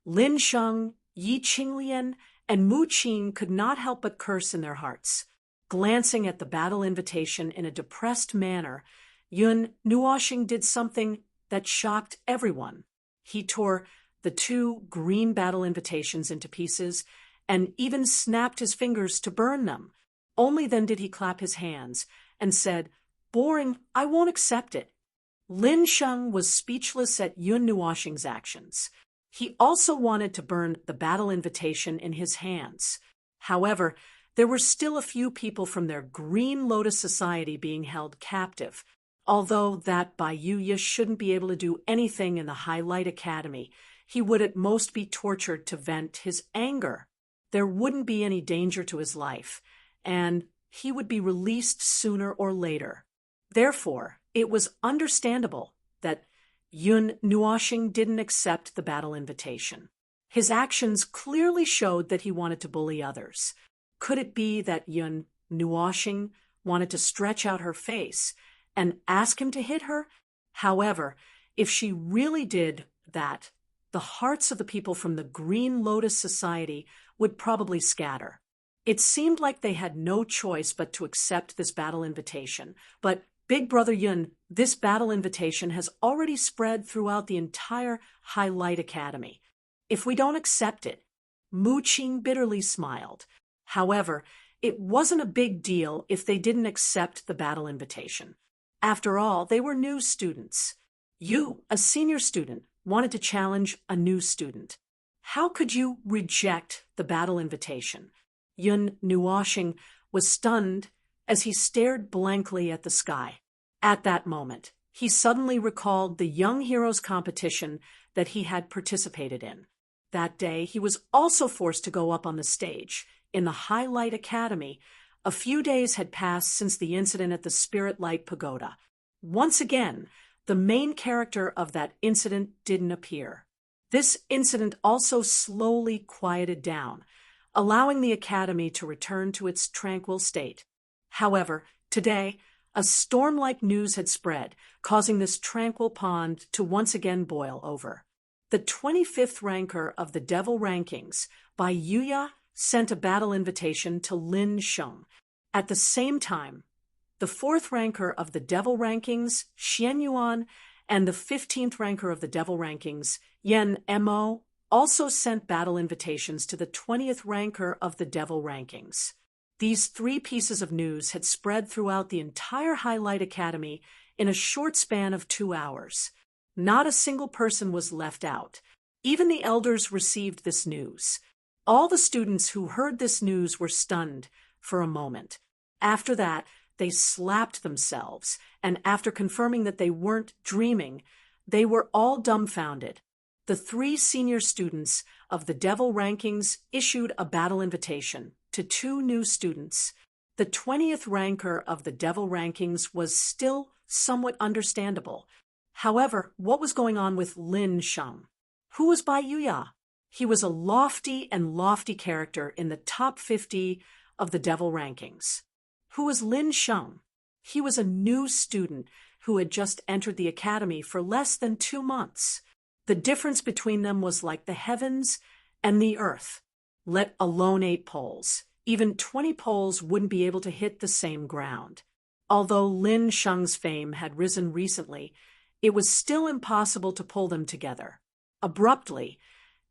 Lin Sheng, Yi Qinglian, and Mu Qing could not help but curse in their hearts. Glancing at the battle invitation in a depressed manner, Yun Nuoshing did something that shocked everyone. He tore the 2 green battle invitations into pieces and even snapped his fingers to burn them. Only then did he clap his hands and said, "Boring, I won't accept it." Lin Sheng was speechless at Yun Nuoshing's actions. He also wanted to burn the battle invitation in his hands. However, there were still a few people from their Green Lotus Society being held captive. Although that Bai Yuya shouldn't be able to do anything in the Highlight Academy, he would at most be tortured to vent his anger. There wouldn't be any danger to his life, and he would be released sooner or later. Therefore, it was understandable that Yun Nuoshing didn't accept the battle invitation. His actions clearly showed that he wanted to bully others. Could it be that Yun Nuoshing wanted to stretch out her face and ask him to hit her? However, if she really did that, the hearts of the people from the Green Lotus Society would probably scatter. It seemed like they had no choice but to accept this battle invitation. But Big Brother Yun, this battle invitation has already spread throughout the entire Highlight Academy. If we don't accept it, Mu Qing bitterly smiled. However, it wasn't a big deal if they didn't accept the battle invitation. After all, they were new students. You, a senior student, wanted to challenge a new student. How could you reject the battle invitation? Yun Nuoshing was stunned as he stared blankly at the sky. At that moment, he suddenly recalled the Young Heroes competition that he had participated in. That day, he was also forced to go up on the stage. In the Highlight Academy, a few days had passed since the incident at the Spirit Light Pagoda. Once again, the main character of that incident didn't appear. This incident also slowly quieted down, allowing the Academy to return to its tranquil state. However, today, a storm-like news had spread, causing this tranquil pond to once again boil over. The 25th ranker of the Devil Rankings, Bai Yuya, sent a battle invitation to Lin Sheng. At the same time, the 4th ranker of the Devil Rankings, Xian Yuan, and the 15th ranker of the Devil Rankings, Yen Mo, also sent battle invitations to the 20th ranker of the Devil Rankings. These 3 pieces of news had spread throughout the entire Highlight Academy in a short span of 2 hours. Not a single person was left out. Even the elders received this news. All the students who heard this news were stunned for a moment. After that, they slapped themselves, and after confirming that they weren't dreaming, they were all dumbfounded. The 3 senior students of the Devil Rankings issued a battle invitation to 2 new students. The 20th ranker of the Devil Rankings was still somewhat understandable. However, what was going on with Lin Sheng? Who was Bai Yuya? He was a lofty character in the top 50 of the Devil Rankings. Who was Lin Sheng? He was a new student who had just entered the academy for less than 2 months. The difference between them was like the heavens and the earth, let alone 8 poles. Even 20 poles wouldn't be able to hit the same ground. Although Lin Sheng's fame had risen recently, it was still impossible to pull them together. Abruptly,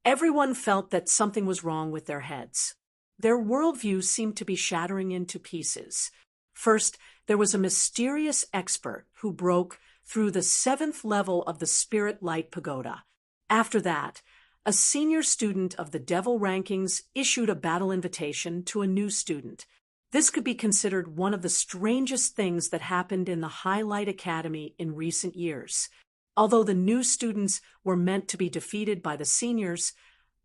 everyone felt that something was wrong with their heads. Their worldview seemed to be shattering into pieces. First, there was a mysterious expert who broke through the 7th level of the Spirit Light Pagoda. After that, a senior student of the Devil Rankings issued a battle invitation to a new student. This could be considered one of the strangest things that happened in the Highlight Academy in recent years. Although the new students were meant to be defeated by the seniors,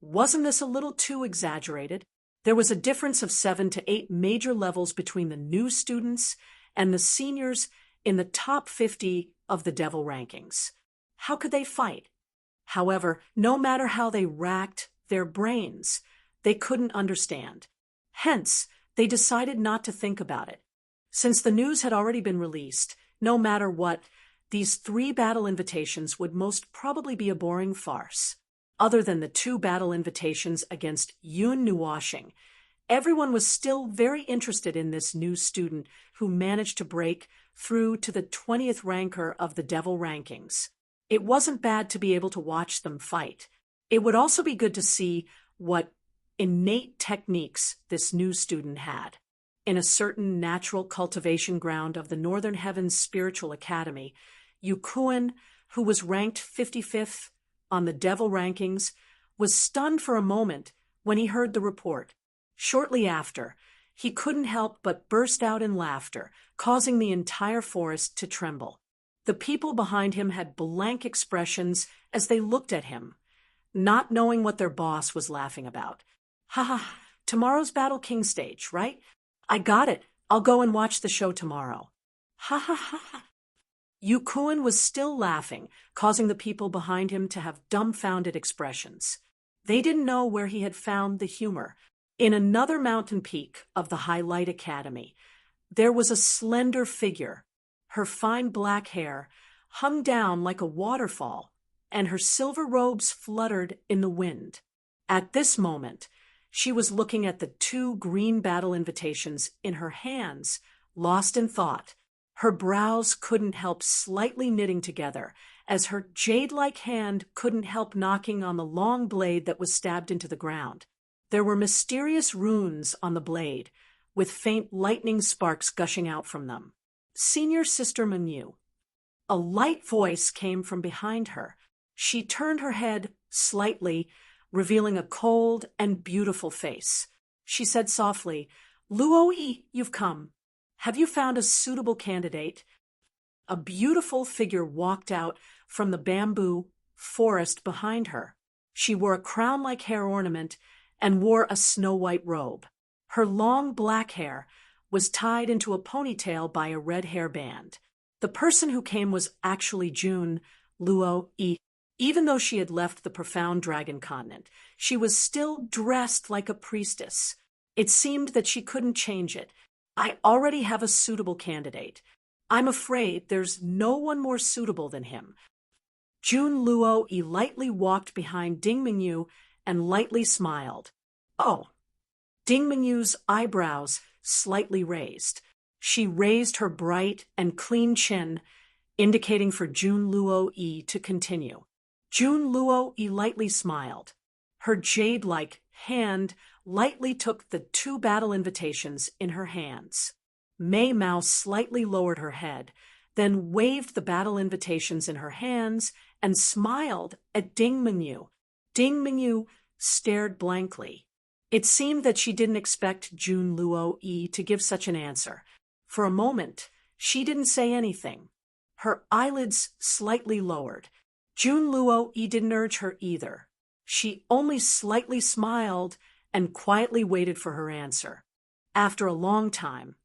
wasn't this a little too exaggerated? There was a difference of 7 to 8 major levels between the new students and the seniors in the top 50 of the Devil Rankings. How could they fight? However, no matter how they racked their brains, they couldn't understand. Hence, they decided not to think about it. Since the news had already been released, no matter what, these 3 battle invitations would most probably be a boring farce. Other than the 2 battle invitations against Yun Nuoshing, everyone was still very interested in this new student who managed to break through to the 20th ranker of the Devil Rankings. It wasn't bad to be able to watch them fight. It would also be good to see what innate techniques this new student had. In a certain natural cultivation ground of the Northern Heavens Spiritual Academy, Yukuan, who was ranked 55th on the Devil Rankings, was stunned for a moment when he heard the report. Shortly after, he couldn't help but burst out in laughter, causing the entire forest to tremble. The people behind him had blank expressions as they looked at him, not knowing what their boss was laughing about. Ha ha, tomorrow's Battle King stage, right? I got it. I'll go and watch the show tomorrow. Ha ha ha ha. Yukuan was still laughing, causing the people behind him to have dumbfounded expressions. They didn't know where he had found the humor. In another mountain peak of the Highlight Academy, there was a slender figure. Her fine black hair hung down like a waterfall, and her silver robes fluttered in the wind. At this moment, she was looking at the 2 green battle invitations in her hands, lost in thought. Her brows couldn't help slightly knitting together, as her jade-like hand couldn't help knocking on the long blade that was stabbed into the ground. There were mysterious runes on the blade, with faint lightning sparks gushing out from them. Senior Sister Menu. A light voice came from behind her. She turned her head slightly, revealing a cold and beautiful face. She said softly, "Luo-yi, you've come. Have you found a suitable candidate?" A beautiful figure walked out from the bamboo forest behind her. She wore a crown-like hair ornament and wore a snow-white robe. Her long black hair was tied into a ponytail by a red hairband. The person who came was actually Jun Luo-yi. Even though she had left the profound dragon continent, she was still dressed like a priestess. It seemed that she couldn't change it. "I already have a suitable candidate. I'm afraid there's no one more suitable than him." Jun Luo-yi lightly walked behind Ding Mingyu and lightly smiled. "Oh." Ding Mingyu's eyebrows slightly raised. She raised her bright and clean chin, indicating for Jun Luo-yi to continue. Jun Luo-yi lightly smiled. Her jade-like hand lightly took the 2 battle invitations in her hands. Mei Mao slightly lowered her head, then waved the battle invitations in her hands and smiled at Ding Mingyu. Ding Mingyu stared blankly. It seemed that she didn't expect Jun Luo Yi to give such an answer. For a moment, she didn't say anything. Her eyelids slightly lowered. Jun Luo Yi didn't urge her either. She only slightly smiled and quietly waited for her answer. After a long time,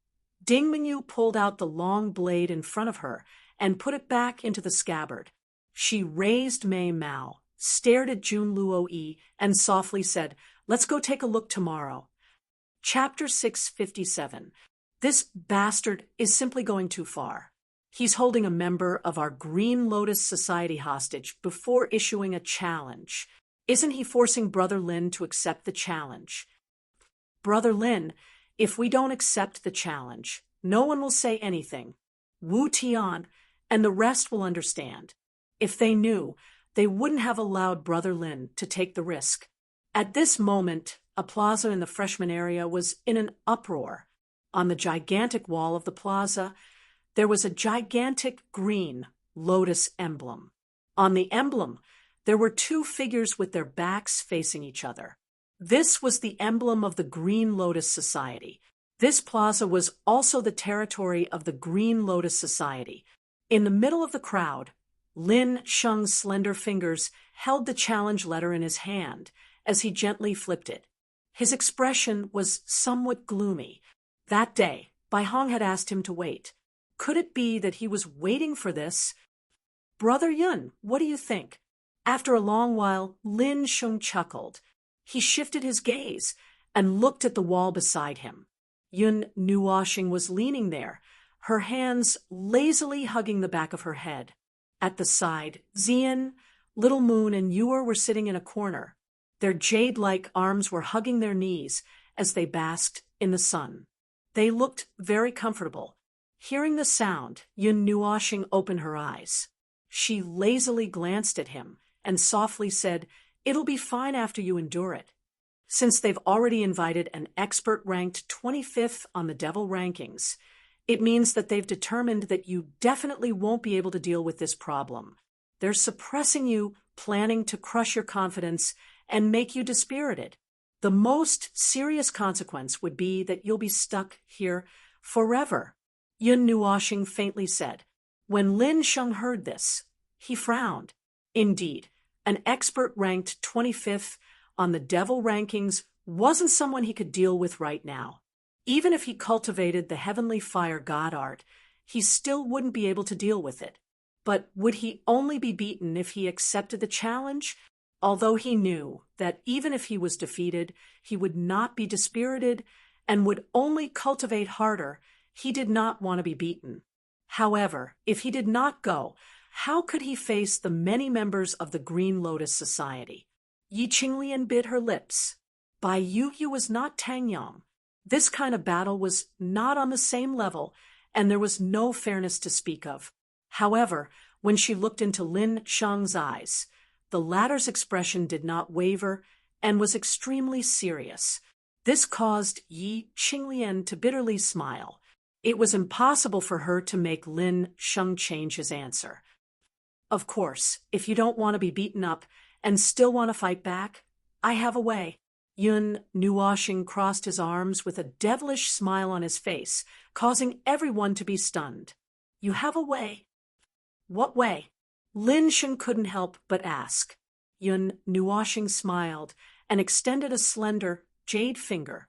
Ding Mingyu pulled out the long blade in front of her and put it back into the scabbard. She raised Mei Mao, stared at Jun Luo Yi, and softly said, "Let's go take a look tomorrow." Chapter 657. This bastard is simply going too far. He's holding a member of our Green Lotus Society hostage before issuing a challenge. Isn't he forcing Brother Lin to accept the challenge? Brother Lin, if we don't accept the challenge, no one will say anything. Wu Tian and the rest will understand. If they knew, they wouldn't have allowed Brother Lin to take the risk. At this moment, a plaza in the freshman area was in an uproar. On the gigantic wall of the plaza, there was a gigantic green lotus emblem. On the emblem, there were two figures with their backs facing each other. This was the emblem of the Green Lotus Society. This plaza was also the territory of the Green Lotus Society. In the middle of the crowd, Lin Sheng's slender fingers held the challenge letter in his hand as he gently flipped it. His expression was somewhat gloomy. That day, Bai Hong had asked him to wait. Could it be that he was waiting for this? "Brother Yun, what do you think?" After a long while, Lin Sheng chuckled. He shifted his gaze and looked at the wall beside him. Yun Nuoshing was leaning there, her hands lazily hugging the back of her head. At the side, Xian, Little Moon, and Yuer were sitting in a corner. Their jade-like arms were hugging their knees as they basked in the sun. They looked very comfortable. Hearing the sound, Yun Nuoshing opened her eyes. She lazily glanced at him and softly said, "It'll be fine after you endure it." Since they've already invited an expert ranked 25th on the Devil rankings, it means that they've determined that you definitely won't be able to deal with this problem. They're suppressing you, planning to crush your confidence and make you dispirited. The most serious consequence would be that you'll be stuck here forever. Yun Nuoshing faintly said. When Lin Sheng heard this, he frowned. Indeed, an expert ranked 25th on the Devil rankings wasn't someone he could deal with right now. Even if he cultivated the heavenly fire god art, he still wouldn't be able to deal with it. But would he only be beaten if he accepted the challenge? Although he knew that even if he was defeated, he would not be dispirited and would only cultivate harder, he did not want to be beaten. However, if he did not go, how could he face the many members of the Green Lotus Society? Yi Qinglian bit her lips. Bai Yu was not Tang Yang. This kind of battle was not on the same level, and there was no fairness to speak of. However, when she looked into Lin Sheng's eyes, the latter's expression did not waver and was extremely serious. This caused Yi Qinglian to bitterly smile. It was impossible for her to make Lin Sheng change his answer. Of course, if you don't want to be beaten up and still want to fight back, I have a way. Yun Nuoshing crossed his arms with a devilish smile on his face, causing everyone to be stunned. You have a way? What way? Lin Sheng couldn't help but ask. Yun Nuoshing smiled and extended a slender jade finger.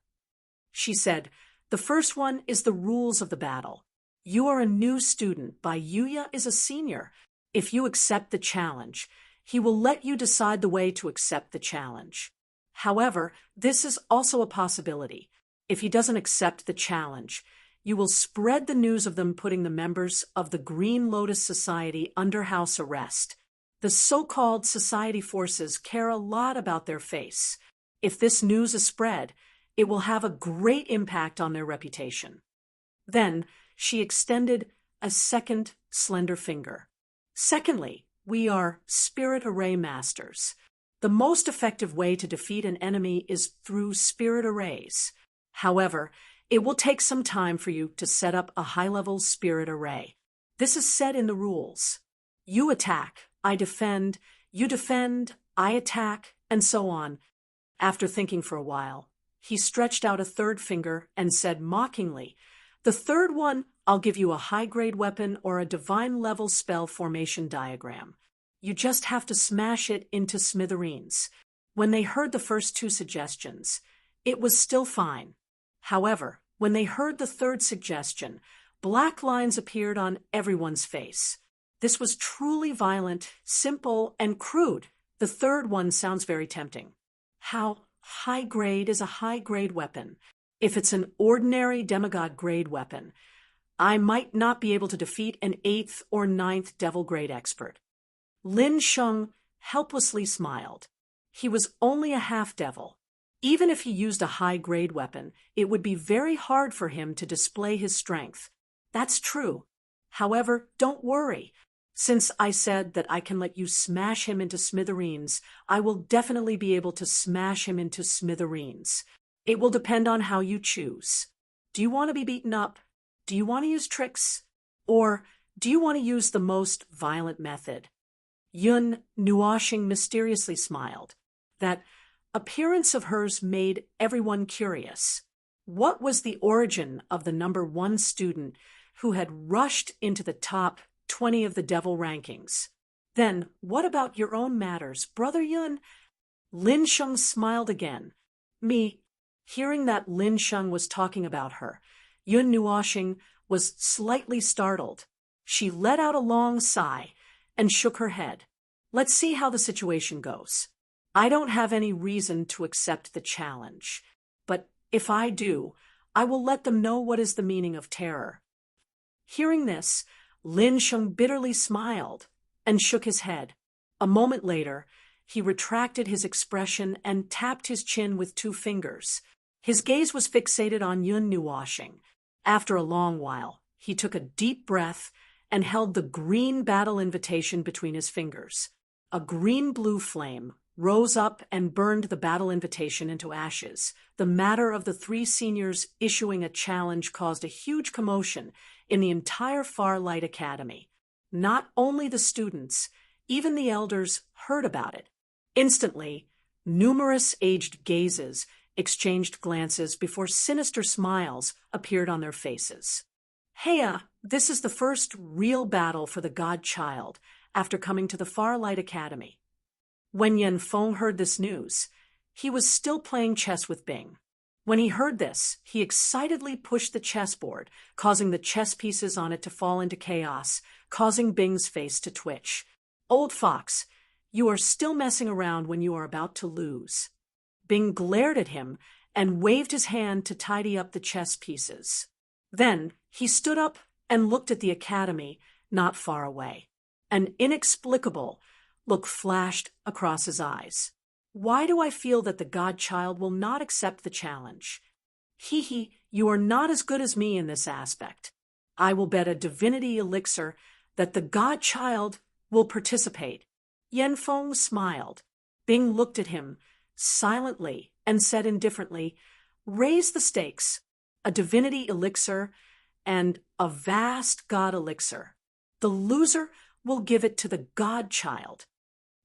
She said, the first one is the rules of the battle. You are a new student, Bai Yuya is a senior. If you accept the challenge, he will let you decide the way to accept the challenge. However, this is also a possibility. If he doesn't accept the challenge, you will spread the news of them putting the members of the Green Lotus Society under house arrest. The so-called society forces care a lot about their face. If this news is spread, it will have a great impact on their reputation. Then she extended a second slender finger. Secondly, we are spirit array masters. The most effective way to defeat an enemy is through spirit arrays. However, it will take some time for you to set up a high-level spirit array. This is set in the rules. You attack, I defend, you defend, I attack, and so on. After thinking for a while, he stretched out a third finger and said mockingly, "The third one, I'll give you a high-grade weapon or a divine-level spell formation diagram. You just have to smash it into smithereens." When they heard the first two suggestions, it was still fine. However, when they heard the third suggestion, black lines appeared on everyone's face. This was truly violent, simple, and crude. The third one sounds very tempting. How high-grade is a high-grade weapon? If it's an ordinary demigod-grade weapon, I might not be able to defeat an 8th or 9th devil-grade expert. Lin Sheng helplessly smiled. He was only a half-devil. Even if he used a high-grade weapon, it would be very hard for him to display his strength. That's true. However, don't worry. Since I said that I can let you smash him into smithereens, I will definitely be able to smash him into smithereens. It will depend on how you choose. Do you want to be beaten up? Do you want to use tricks? Or do you want to use the most violent method? Yun Nuoxing mysteriously smiled. That appearance of hers made everyone curious. What was the origin of the number 1 student who had rushed into the top 20 of the devil rankings? Then, what about your own matters, Brother Yun? Lin Sheng smiled again. Me. Hearing that Lin Sheng was talking about her, Yun Nuoxing was slightly startled. She let out a long sigh and shook her head. Let's see how the situation goes. I don't have any reason to accept the challenge, but if I do, I will let them know what is the meaning of terror. Hearing this, Lin Sheng bitterly smiled and shook his head. A moment later, he retracted his expression and tapped his chin with 2 fingers. His gaze was fixated on Yun Nuoxing. After a long while, he took a deep breath and held the green battle invitation between his fingers. A green-blue flame rose up and burned the battle invitation into ashes. The matter of the 3 seniors issuing a challenge caused a huge commotion in the entire Farlight Academy. Not only the students, even the elders heard about it. Instantly, numerous aged gazes exchanged glances before sinister smiles appeared on their faces. Heya, this is the first real battle for the godchild after coming to the Farlight Academy. When Yanfeng heard this news, he was still playing chess with Bing. When he heard this, he excitedly pushed the chessboard, causing the chess pieces on it to fall into chaos, causing Bing's face to twitch. Old fox, you are still messing around when you are about to lose. Bing glared at him and waved his hand to tidy up the chess pieces. Then he stood up and looked at the academy not far away. An inexplicable look flashed across his eyes. Why do I feel that the godchild will not accept the challenge? Hee, you are not as good as me in this aspect. I will bet a divinity elixir that the godchild will participate. Yanfeng smiled. Bing looked at him silently and said indifferently, raise the stakes. A divinity elixir and a vast god elixir. The loser will give it to the godchild.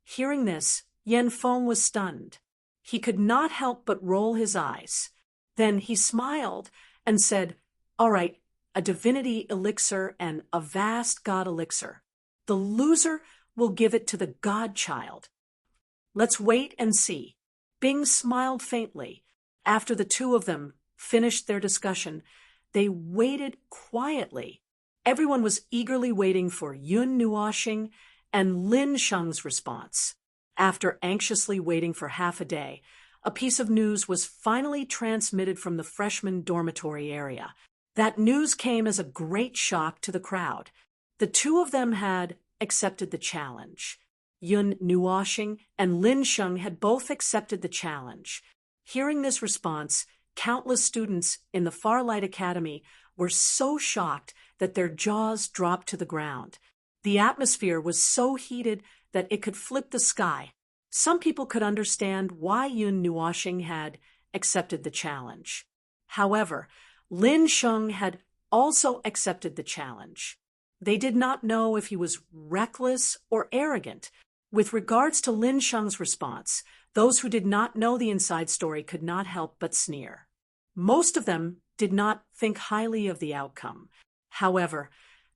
Hearing this, Yanfeng was stunned. He could not help but roll his eyes. Then he smiled and said, all right, a divinity elixir and a vast god elixir. The loser will give it to the godchild. Let's wait and see. Bing smiled faintly. After the 2 of them finished their discussion, they waited quietly. Everyone was eagerly waiting for Yun Nuoxing and Lin Sheng's response. After anxiously waiting for half a day, a piece of news was finally transmitted from the freshman dormitory area. That news came as a great shock to the crowd. The 2 of them had accepted the challenge. Yun Nuoxing and Lin Sheng had both accepted the challenge. Hearing this response, countless students in the Farlight Academy were so shocked that their jaws dropped to the ground. The atmosphere was so heated that it could flip the sky. Some people could understand why Yun Nuoxing had accepted the challenge. However, Lin Sheng had also accepted the challenge. They did not know if he was reckless or arrogant. With regards to Lin Sheng's response, those who did not know the inside story could not help but sneer. Most of them did not think highly of the outcome. However,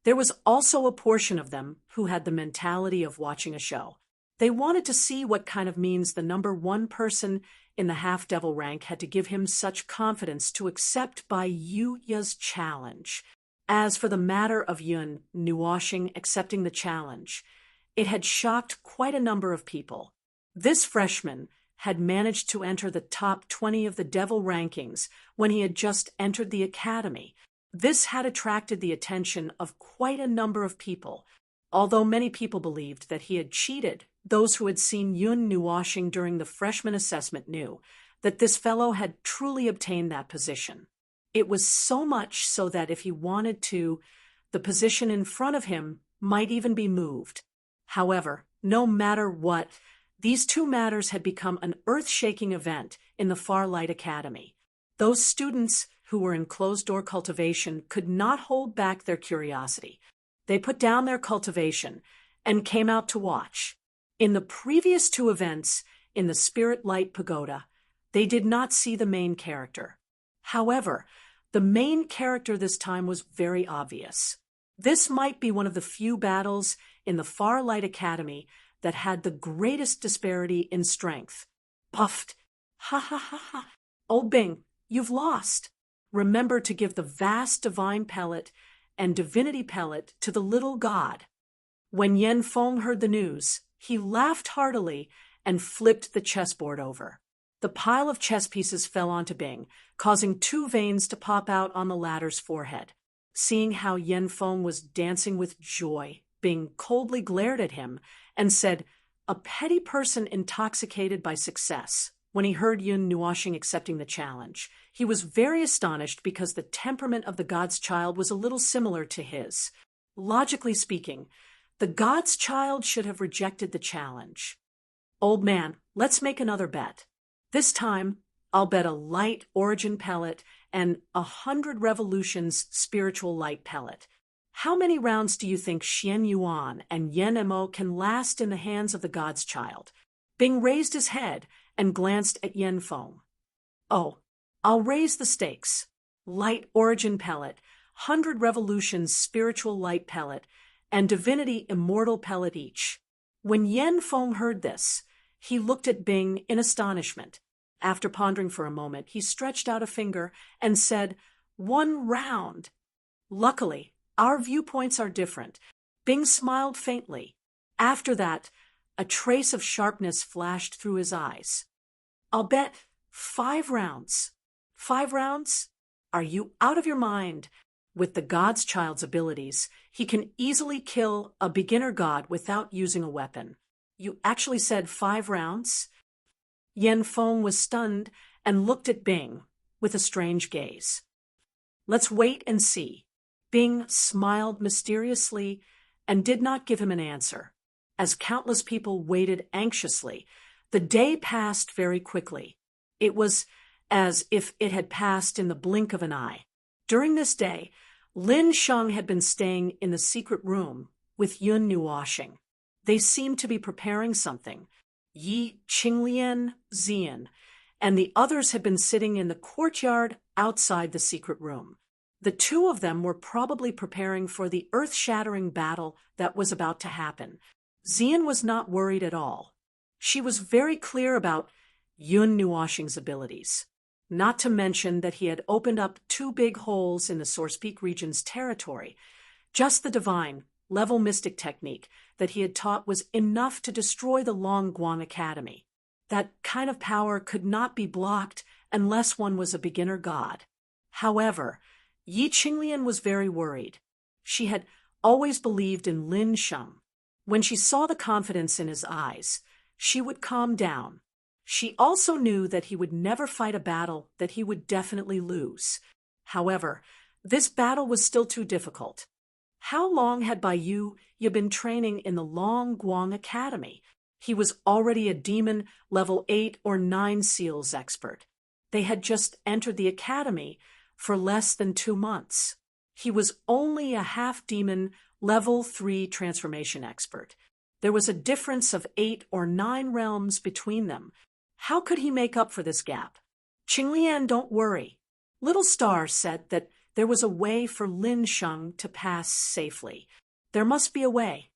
there was also a portion of them who had the mentality of watching a show. They wanted to see what kind of means the number one person in the half-devil rank had to give him such confidence to accept Bai Yuya's challenge. As for the matter of Yun Nuoshing accepting the challenge, it had shocked quite a number of people. This freshman had managed to enter the top 20 of the devil rankings when he had just entered the academy. This had attracted the attention of quite a number of people. Although many people believed that he had cheated, those who had seen Yun Nuoshing during the freshman assessment knew that this fellow had truly obtained that position. It was so much so that if he wanted to, the position in front of him might even be moved. However, no matter what, these two matters had become an earth-shaking event in the Farlight Academy. Those students who were in closed-door cultivation could not hold back their curiosity. They put down their cultivation and came out to watch. In the previous two events in the Spirit Light Pagoda, they did not see the main character. However, the main character this time was very obvious. This might be one of the few battles in the Farlight Academy that had the greatest disparity in strength. Puffed. Ha ha ha ha. Oh Bing, you've lost. Remember to give the vast divine pellet and divinity pellet to the little god. When Yen Feng heard the news, he laughed heartily and flipped the chessboard over. The pile of chess pieces fell onto Bing, causing two veins to pop out on the latter's forehead. Seeing how Yen Feng was dancing with joy, Bing coldly glared at him and said, "A petty person intoxicated by success." When he heard Yun Nuoshing accepting the challenge, he was very astonished because the temperament of the god's child was a little similar to his. Logically speaking, the god's child should have rejected the challenge. "Old man, let's make another bet. This time, I'll bet a light origin pellet and 100 revolutions spiritual light pellet. How many rounds do you think Xian Yuan and Yen Mo can last in the hands of the god's child?" Bing raised his head and glanced at Yen Feng. "Oh, I'll raise the stakes. Light origin pellet, 100 revolutions spiritual light pellet, and divinity immortal pellet each." When Yen Feng heard this, he looked at Bing in astonishment. After pondering for a moment, he stretched out a finger and said, "1 round." Luckily, our viewpoints are different. Bing smiled faintly. After that, a trace of sharpness flashed through his eyes. "I'll bet 5 rounds. 5 rounds? Are you out of your mind? With the god's child's abilities, he can easily kill a beginner god without using a weapon. You actually said 5 rounds? Yen Feng was stunned and looked at Bing with a strange gaze. "Let's wait and see." Bing smiled mysteriously and did not give him an answer. As countless people waited anxiously, the day passed very quickly. It was as if it had passed in the blink of an eye. During this day, Lin Sheng had been staying in the secret room with Yun Nuoshing. They seemed to be preparing something. Yi Qinglian, Zian, and the others had been sitting in the courtyard outside the secret room. The two of them were probably preparing for the earth-shattering battle that was about to happen. Zian was not worried at all. She was very clear about Yun Nuoshing's abilities, not to mention that he had opened up 2 big holes in the Source Peak region's territory. Just the divine, level mystic technique that he had taught was enough to destroy the Long Guang Academy. That kind of power could not be blocked unless one was a beginner god. However, Yi Qinglian was very worried. She had always believed in Lin Sheng. When she saw the confidence in his eyes, she would calm down. She also knew that he would never fight a battle that he would definitely lose. However, this battle was still too difficult. How long had Bai Yu been training in the Long Guang Academy? He was already a demon level 8 or 9 seals expert. They had just entered the academy for less than 2 months. He was only a half-demon, level 3 transformation expert. There was a difference of 8 or 9 realms between them. How could he make up for this gap? Qinglian, don't worry. Little Star said that there was a way for Lin Sheng to pass safely. There must be a way.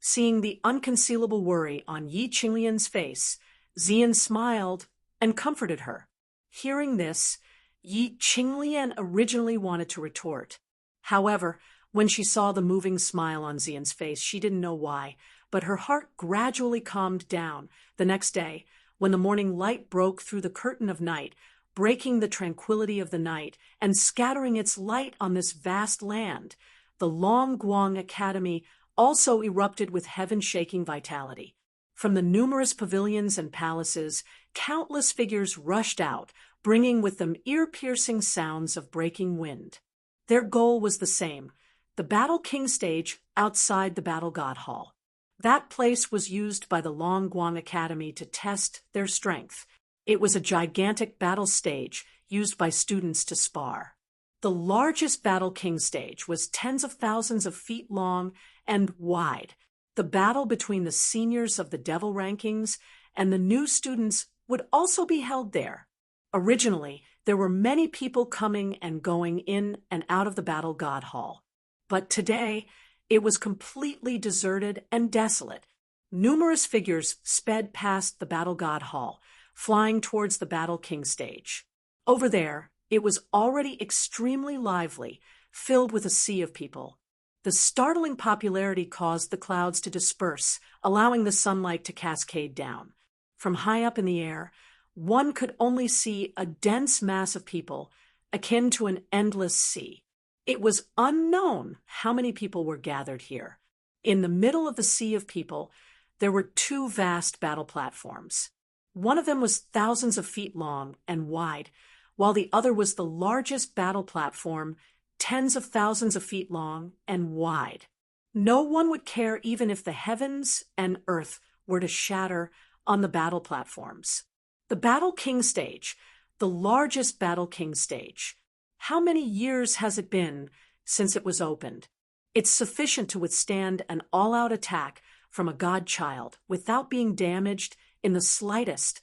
Seeing the unconcealable worry on Yi Qinglian's face, Xian smiled and comforted her. Hearing this, Yi Qinglian originally wanted to retort. However, when she saw the moving smile on Xian's face, she didn't know why, but her heart gradually calmed down. The next day, when the morning light broke through the curtain of night, breaking the tranquility of the night and scattering its light on this vast land, the Longguang Academy also erupted with heaven-shaking vitality. From the numerous pavilions and palaces, countless figures rushed out, bringing with them ear-piercing sounds of breaking wind. Their goal was the same, the Battle King stage outside the Battle God Hall. That place was used by the Longguang Academy to test their strength. It was a gigantic battle stage used by students to spar. The largest Battle King stage was tens of thousands of feet long and wide. The battle between the seniors of the Devil rankings and the new students would also be held there. Originally, there were many people coming and going in and out of the Battle God Hall. But today, it was completely deserted and desolate. Numerous figures sped past the Battle God Hall, flying towards the Battle King stage. Over there, it was already extremely lively, filled with a sea of people. The startling popularity caused the clouds to disperse, allowing the sunlight to cascade down. From high up in the air, one could only see a dense mass of people, akin to an endless sea. It was unknown how many people were gathered here. In the middle of the sea of people, there were 2 vast battle platforms. One of them was thousands of feet long and wide, while the other was the largest battle platform, tens of thousands of feet long and wide. No one would care even if the heavens and earth were to shatter on the battle platforms. The Battle King stage, the largest Battle King stage. How many years has it been since it was opened? It's sufficient to withstand an all-out attack from a godchild without being damaged in the slightest.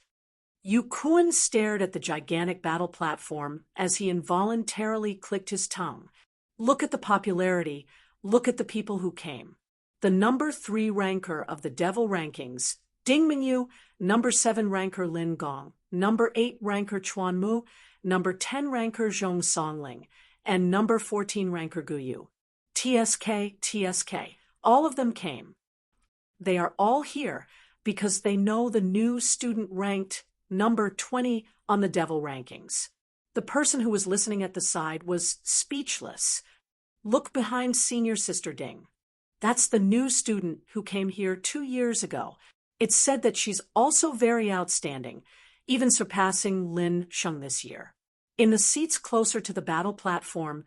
Yu Kuan stared at the gigantic battle platform as he involuntarily clicked his tongue. Look at the popularity, look at the people who came. The number 3 ranker of the Devil rankings, Ding Mingyu, number 7 ranker Lin Gong, number 8 ranker Chuan Mu, number 10 ranker Zhong Songling, and number 14 ranker Guyu. TSK, all of them came. They are all here because they know the new student ranked number 20 on the Devil rankings. The person who was listening at the side was speechless. Look behind Senior Sister Ding. That's the new student who came here 2 years ago. It's said that she's also very outstanding, even surpassing Lin Sheng this year. In the seats closer to the battle platform,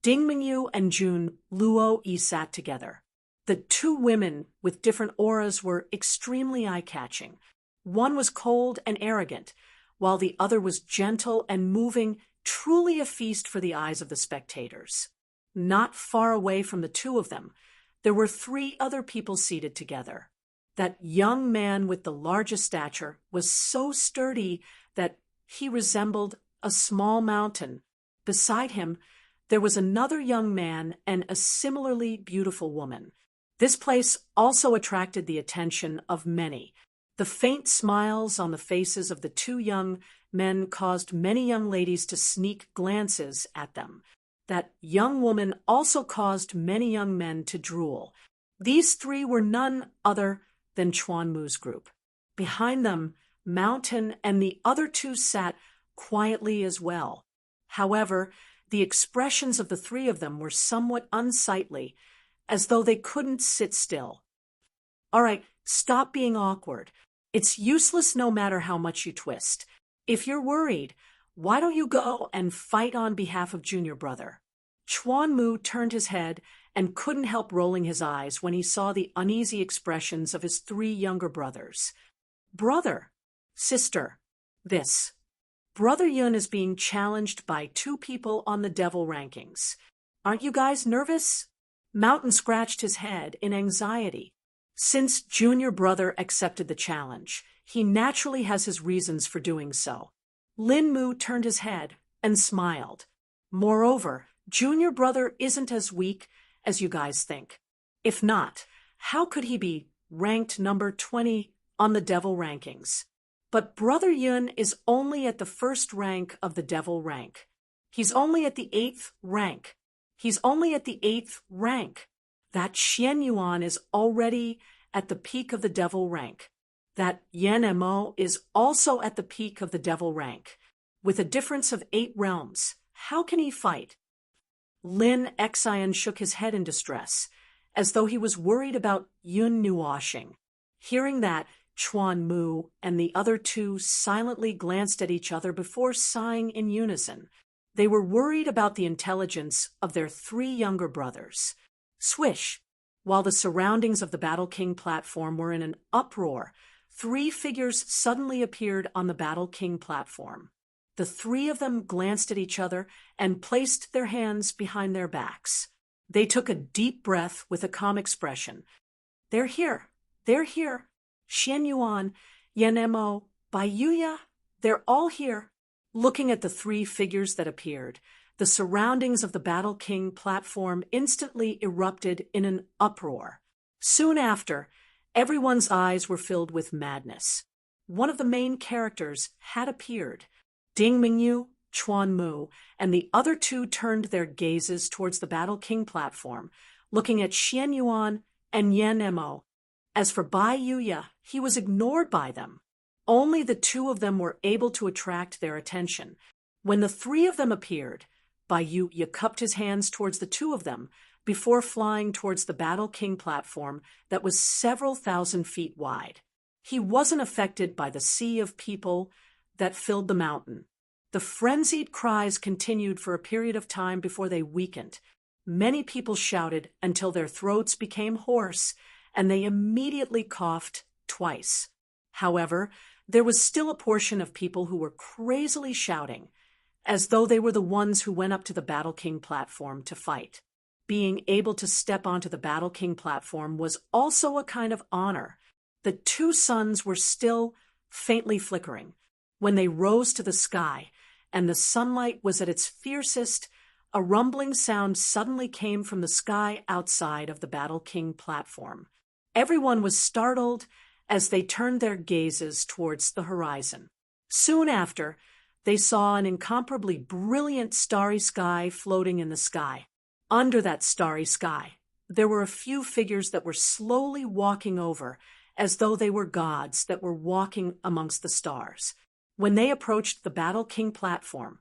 Ding Mingyu and Jun Luo Yi sat together. The 2 women with different auras were extremely eye-catching. One was cold and arrogant, while the other was gentle and moving, truly a feast for the eyes of the spectators. Not far away from the 2 of them, there were 3 other people seated together. That young man with the largest stature was so sturdy that he resembled a small mountain. Beside him, there was another young man and a similarly beautiful woman. This place also attracted the attention of many. The faint smiles on the faces of the 2 young men caused many young ladies to sneak glances at them. That young woman also caused many young men to drool. These 3 were none other than Chuan Mu's group. Behind them, Mountain and the other 2 sat quietly as well. However, the expressions of the 3 of them were somewhat unsightly, as though they couldn't sit still. All right, stop being awkward. It's useless no matter how much you twist. If you're worried, why don't you go and fight on behalf of Junior Brother? Chuan Mu turned his head and couldn't help rolling his eyes when he saw the uneasy expressions of his 3 younger brothers. Brother, sister, this. Brother Yun is being challenged by 2 people on the Devil rankings. Aren't you guys nervous? Mountain scratched his head in anxiety. Since Junior Brother accepted the challenge, he naturally has his reasons for doing so. Lin Mu turned his head and smiled. Moreover, Junior Brother isn't as weak as you guys think. If not, how could he be ranked number 20 on the Devil rankings? But Brother Yun is only at the first rank of the Devil rank. He's only at the 8th rank. He's only at the 8th rank. That Xian Yuan is already at the peak of the Devil rank. That Yan Mo is also at the peak of the Devil rank. With a difference of 8 realms, how can he fight? Lin Xian shook his head in distress, as though he was worried about Yun Nuoshing. Hearing that, Chuan Mu and the other two silently glanced at each other before sighing in unison. They were worried about the intelligence of their 3 younger brothers. Swish! While the surroundings of the Battle King platform were in an uproar, 3 figures suddenly appeared on the Battle King platform. The 3 of them glanced at each other and placed their hands behind their backs. They took a deep breath with a calm expression. They're here. They're here. Xian Yuan, Yan Mo, Bai Yuya, they're all here. Looking at the 3 figures that appeared, the surroundings of the Battle King platform instantly erupted in an uproar. Soon after, everyone's eyes were filled with madness. One of the main characters had appeared. Ding Mingyu, Chuan Mu, and the other 2 turned their gazes towards the Battle King platform, looking at Xian Yuan and Yan Mo. As for Bai Yuya, he was ignored by them. Only the 2 of them were able to attract their attention. When the 3 of them appeared, Bai Yuya cupped his hands towards the 2 of them before flying towards the Battle King platform that was several thousand feet wide. He wasn't affected by the sea of people that filled the mountain. The frenzied cries continued for a period of time before they weakened. Many people shouted until their throats became hoarse, and they immediately coughed twice. However, there was still a portion of people who were crazily shouting, as though they were the ones who went up to the Battle King platform to fight. Being able to step onto the Battle King platform was also a kind of honor. The 2 suns were still faintly flickering. When they rose to the sky, and the sunlight was at its fiercest, a rumbling sound suddenly came from the sky outside of the Battle King platform. Everyone was startled as they turned their gazes towards the horizon. Soon after, they saw an incomparably brilliant starry sky floating in the sky. Under that starry sky, there were a few figures that were slowly walking over, as though they were gods that were walking amongst the stars. When they approached the Battle King platform,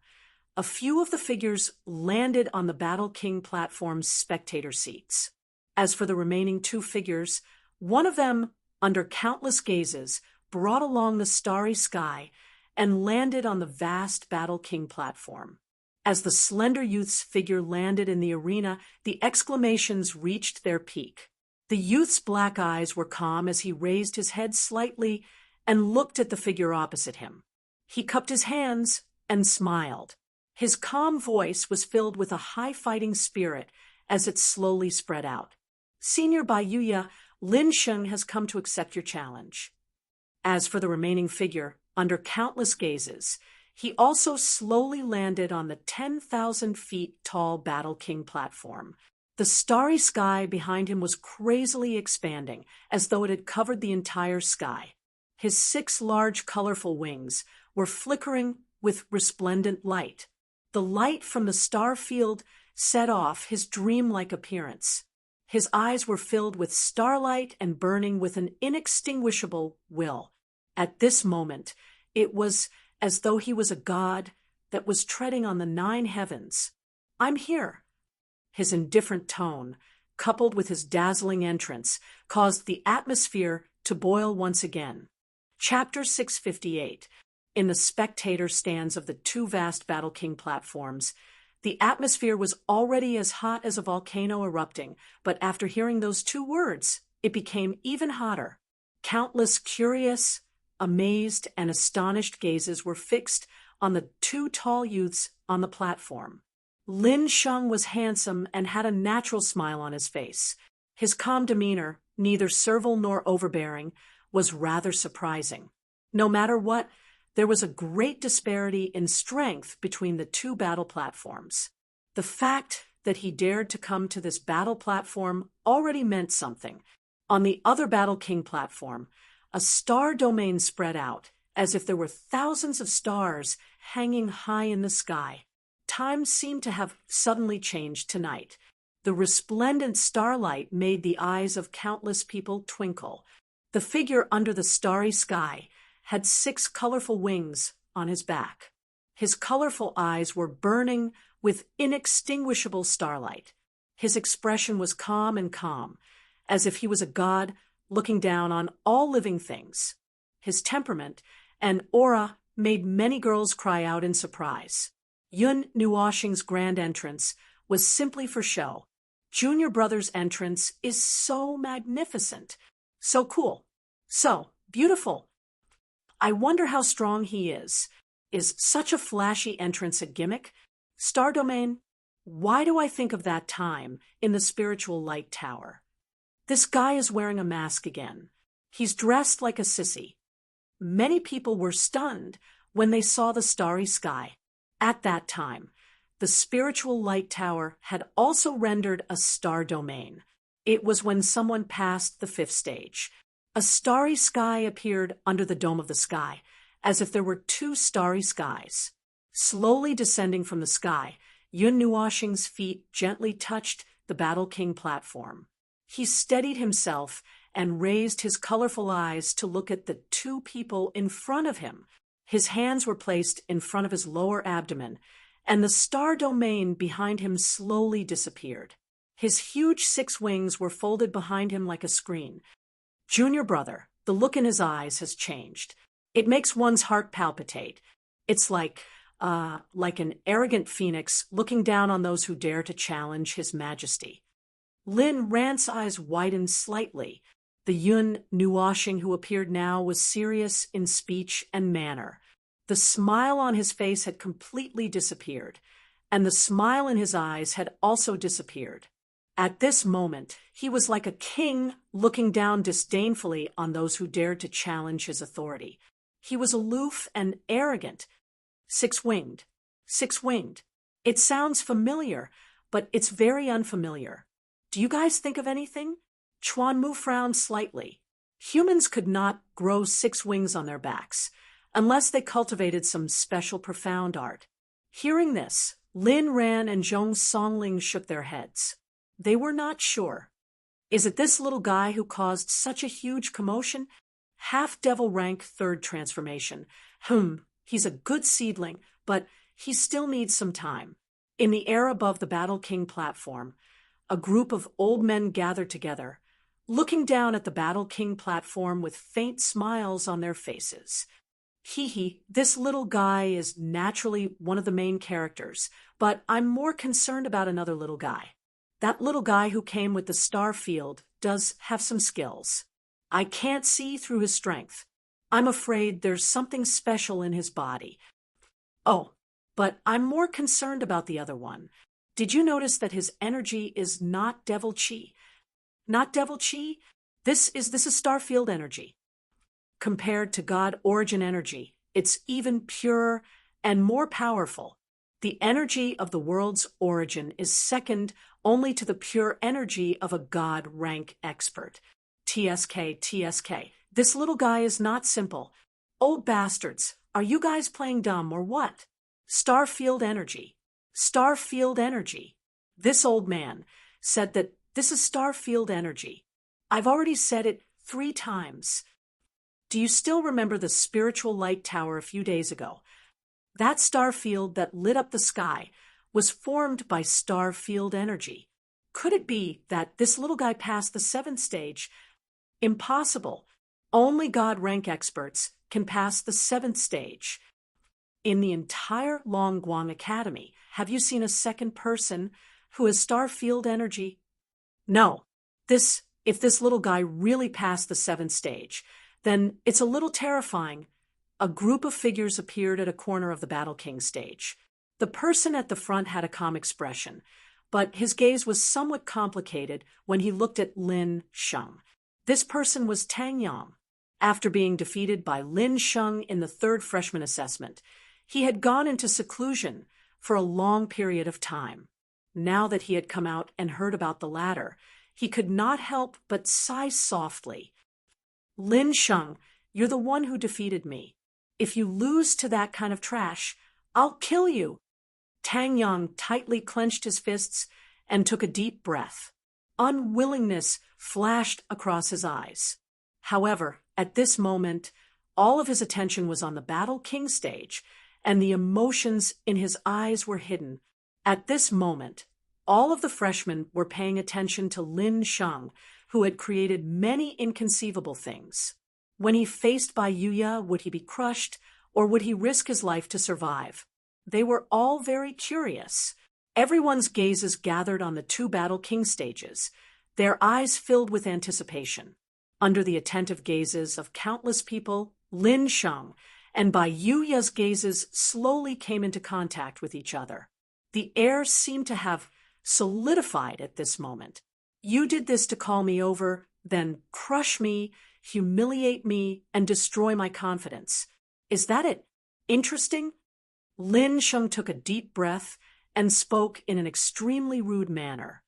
a few of the figures landed on the Battle King platform's spectator seats. As for the remaining 2 figures, one of them, under countless gazes, brought along the starry sky and landed on the vast Battle King platform. As the slender youth's figure landed in the arena, the exclamations reached their peak. The youth's black eyes were calm as he raised his head slightly and looked at the figure opposite him. He cupped his hands and smiled. His calm voice was filled with a high fighting spirit as it slowly spread out. Senior Bai Yuya, Lin Sheng has come to accept your challenge. As for the remaining figure, under countless gazes, he also slowly landed on the 10,000 feet tall Battle King platform. The starry sky behind him was crazily expanding, as though it had covered the entire sky. His 6 large colorful wings were flickering with resplendent light. The light from the star field set off his dreamlike appearance. His eyes were filled with starlight and burning with an inextinguishable will. At this moment, it was as though he was a god that was treading on the 9 heavens. I'm here. His indifferent tone, coupled with his dazzling entrance, caused the atmosphere to boil once again. Chapter 658. In the spectator stands of the 2 vast Battle King platforms, the atmosphere was already as hot as a volcano erupting, but after hearing those 2 words, it became even hotter. Countless curious, amazed, and astonished gazes were fixed on the 2 tall youths on the platform. Lin Sheng was handsome and had a natural smile on his face. His calm demeanor, neither servile nor overbearing, was rather surprising. No matter what, there was a great disparity in strength between the two battle platforms. The fact that he dared to come to this battle platform already meant something. On the other Battle King platform, a star domain spread out, as if there were thousands of stars hanging high in the sky. Time seemed to have suddenly changed tonight. The resplendent starlight made the eyes of countless people twinkle. The figure under the starry sky had 6 colorful wings on his back. His colorful eyes were burning with inextinguishable starlight. His expression was calm and calm, as if he was a god looking down on all living things. His temperament and aura made many girls cry out in surprise. Yun Nuoxing's grand entrance was simply for show. Junior Brother's entrance is so magnificent, so cool, so beautiful. I wonder how strong he is. Is such a flashy entrance a gimmick? Star Domain? Why do I think of that time in the spiritual light tower? This guy is wearing a mask again. He's dressed like a sissy. Many people were stunned when they saw the starry sky. At that time, the spiritual light tower had also rendered a star domain. It was when someone passed the 5th stage. A starry sky appeared under the dome of the sky, as if there were 2 starry skies. Slowly descending from the sky, Yun Nuoxing's feet gently touched the Battle King platform. He steadied himself and raised his colorful eyes to look at the 2 people in front of him. His hands were placed in front of his lower abdomen, and the star domain behind him slowly disappeared. His huge 6 wings were folded behind him like a screen. Junior Brother, the look in his eyes has changed. It makes one's heart palpitate. It's like an arrogant phoenix looking down on those who dare to challenge his majesty. Lin Rant's eyes widened slightly. The Yun Nuoxing who appeared now was serious in speech and manner. The smile on his face had completely disappeared, and the smile in his eyes had also disappeared. At this moment, he was like a king looking down disdainfully on those who dared to challenge his authority. He was aloof and arrogant. 6-winged. 6-winged. It sounds familiar, but it's very unfamiliar. Do you guys think of anything? Chuanmu frowned slightly. Humans could not grow 6 wings on their backs, unless they cultivated some special profound art. Hearing this, Lin Ran and Zhong Songling shook their heads. They were not sure. Is it this little guy who caused such a huge commotion? Half-devil rank 3rd transformation. He's a good seedling, but he still needs some time. In the air above the Battle King platform, a group of old men gathered together, looking down at the Battle King platform with faint smiles on their faces. This little guy is naturally one of the main characters, but I'm more concerned about another little guy. That little guy who came with the star field does have some skills. I can't see through his strength. I'm afraid there's something special in his body. Oh, but I'm more concerned about the other one. Did you notice that his energy is not devil chi? Not devil chi? This is starfield energy. Compared to God origin energy, it's even purer and more powerful. The energy of the world's origin is second only to the pure energy of a God rank expert. TSK. This little guy is not simple. Old bastards, are you guys playing dumb or what? Starfield energy. Starfield energy. This old man said that this is starfield energy. I've already said it 3 times. Do you still remember the spiritual light tower a few days ago? That starfield that lit up the sky was formed by starfield energy. Could it be that this little guy passed the 7th stage? Impossible. Only God rank experts can pass the 7th stage. In the entire Longguang Academy, have you seen a second person who has starfield energy? No. If this little guy really passed the 7th stage, then it's a little terrifying. A group of figures appeared at a corner of the Battle King stage. The person at the front had a calm expression, but his gaze was somewhat complicated when he looked at Lin Sheng. This person was Tang Yang. After being defeated by Lin Sheng in the third freshman assessment, he had gone into seclusion for a long period of time. Now that he had come out and heard about the latter, he could not help but sigh softly. Lin Sheng, you're the one who defeated me. If you lose to that kind of trash, I'll kill you. Tang Yang tightly clenched his fists and took a deep breath. Unwillingness flashed across his eyes. However, at this moment, all of his attention was on the Battle King stage, and the emotions in his eyes were hidden. At this moment, all of the freshmen were paying attention to Lin Sheng, who had created many inconceivable things. When he faced Bai Yuya, would he be crushed, or would he risk his life to survive? They were all very curious. Everyone's gazes gathered on the two Battle King stages, their eyes filled with anticipation. Under the attentive gazes of countless people, Lin Sheng and Bai Yuya's gazes slowly came into contact with each other. The air seemed to have solidified at this moment. You did this to call me over, then crush me, humiliate me, and destroy my confidence. Is that it? Interesting? Lin Sheng took a deep breath and spoke in an extremely rude manner.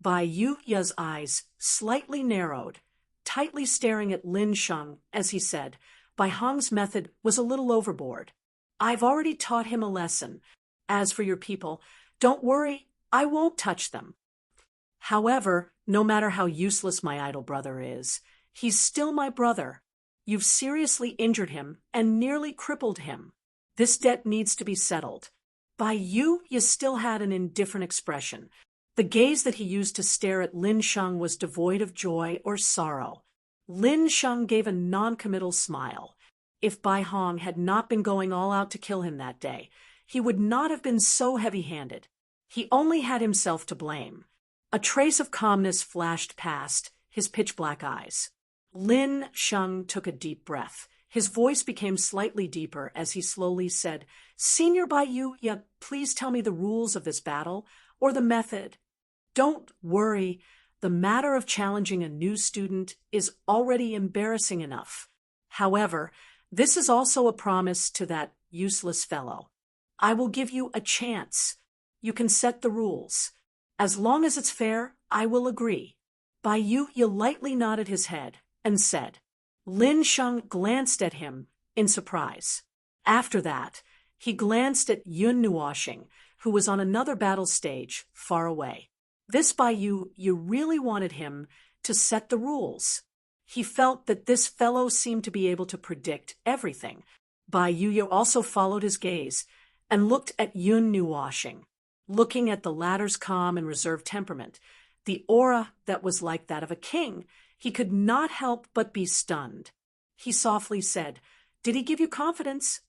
Bai Yuya's eyes slightly narrowed, tightly staring at Lin Sheng as he said, Bai Hong's method was a little overboard. I've already taught him a lesson. As for your people, don't worry, I won't touch them. However, no matter how useless my idol brother is, he's still my brother. You've seriously injured him and nearly crippled him. This debt needs to be settled. Bai Yuya still had an indifferent expression. The gaze that he used to stare at Lin Sheng was devoid of joy or sorrow. Lin Sheng gave a non-committal smile. If Bai Hong had not been going all out to kill him that day, he would not have been so heavy-handed. He only had himself to blame. A trace of calmness flashed past his pitch-black eyes. Lin Sheng took a deep breath. His voice became slightly deeper as he slowly said, Senior Bai Yuya, please tell me the rules of this battle, or the method. Don't worry, the matter of challenging a new student is already embarrassing enough. However, this is also a promise to that useless fellow. I will give you a chance. You can set the rules. As long as it's fair, I will agree. Bai Yuya lightly nodded his head and said. Lin Sheng glanced at him in surprise. After that, he glanced at Yun Nuoxing, who was on another battle stage far away. This Bai Yuya really wanted him to set the rules. He felt that this fellow seemed to be able to predict everything. Bai Yuya also followed his gaze and looked at Yun Nuoxing. Looking at the latter's calm and reserved temperament, the aura that was like that of a king, he could not help but be stunned. He softly said, Did he give you confidence?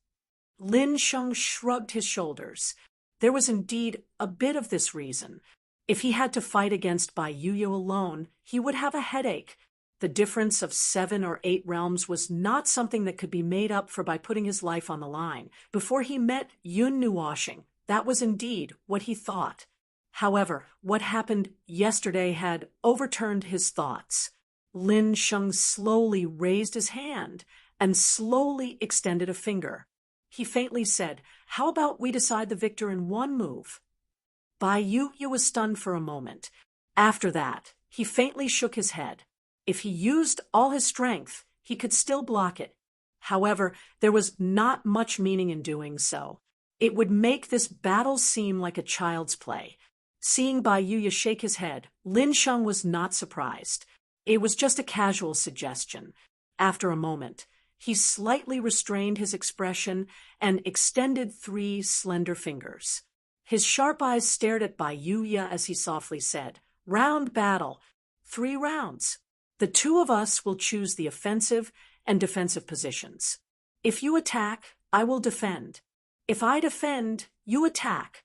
Lin Sheng shrugged his shoulders. There was indeed a bit of this reason. If he had to fight against Bai Yuya alone, he would have a headache. The difference of 7 or 8 realms was not something that could be made up for by putting his life on the line. Before he met Yun Nuoxing, that was indeed what he thought. However, what happened yesterday had overturned his thoughts. Lin Sheng slowly raised his hand and slowly extended a finger. He faintly said, How about we decide the victor in one move? Bai Yuya was stunned for a moment. After that, he faintly shook his head. If he used all his strength, he could still block it. However, there was not much meaning in doing so. It would make this battle seem like a child's play. Seeing Bai Yuya shake his head, Lin Sheng was not surprised. It was just a casual suggestion. After a moment, he slightly restrained his expression and extended 3 slender fingers. His sharp eyes stared at Bai Yuya as he softly said, Round battle, 3 rounds. The 2 of us will choose the offensive and defensive positions. If you attack, I will defend. If I defend, you attack.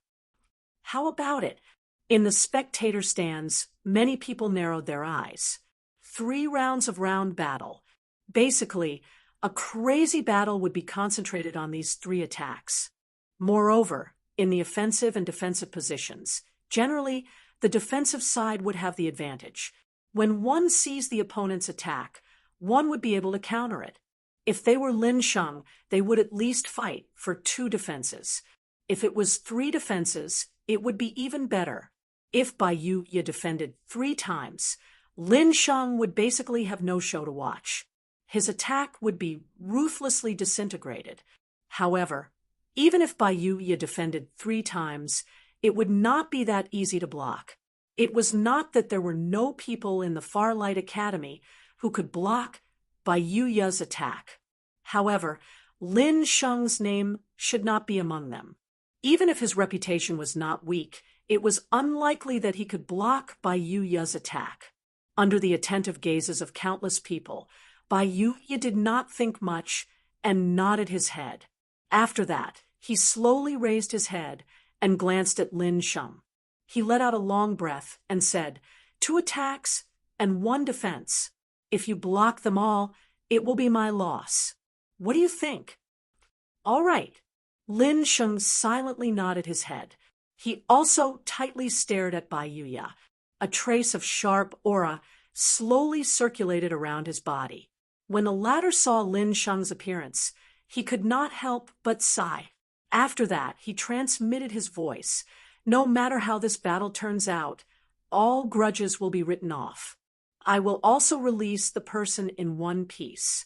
How about it? In the spectator stands, many people narrowed their eyes. 3 rounds of round battle. Basically, a crazy battle would be concentrated on these 3 attacks. Moreover, in the offensive and defensive positions. Generally, the defensive side would have the advantage. When one sees the opponent's attack, one would be able to counter it. If they were Lin Sheng, they would at least fight for 2 defenses. If it was 3 defenses, it would be even better. If Bai Yu defended 3 times, Lin Sheng would basically have no show to watch. His attack would be ruthlessly disintegrated. However, even if Bai Yu defended 3 times, it would not be that easy to block. It was not that there were no people in the Farlight Academy who could block Bai Yu's attack. However, Lin Sheng's name should not be among them. Even if his reputation was not weak, it was unlikely that he could block Bai Yu's attack. Under the attentive gazes of countless people, Bai Yu did not think much and nodded his head. After that, he slowly raised his head and glanced at Lin Sheng. He let out a long breath and said, 2 attacks and 1 defense. If you block them all, it will be my loss. What do you think? All right. Lin Sheng silently nodded his head. He also tightly stared at Bai Yu. A trace of sharp aura slowly circulated around his body. When the latter saw Lin Sheng's appearance, he could not help but sigh. After that, he transmitted his voice. No matter how this battle turns out, all grudges will be written off. I will also release the person in one piece.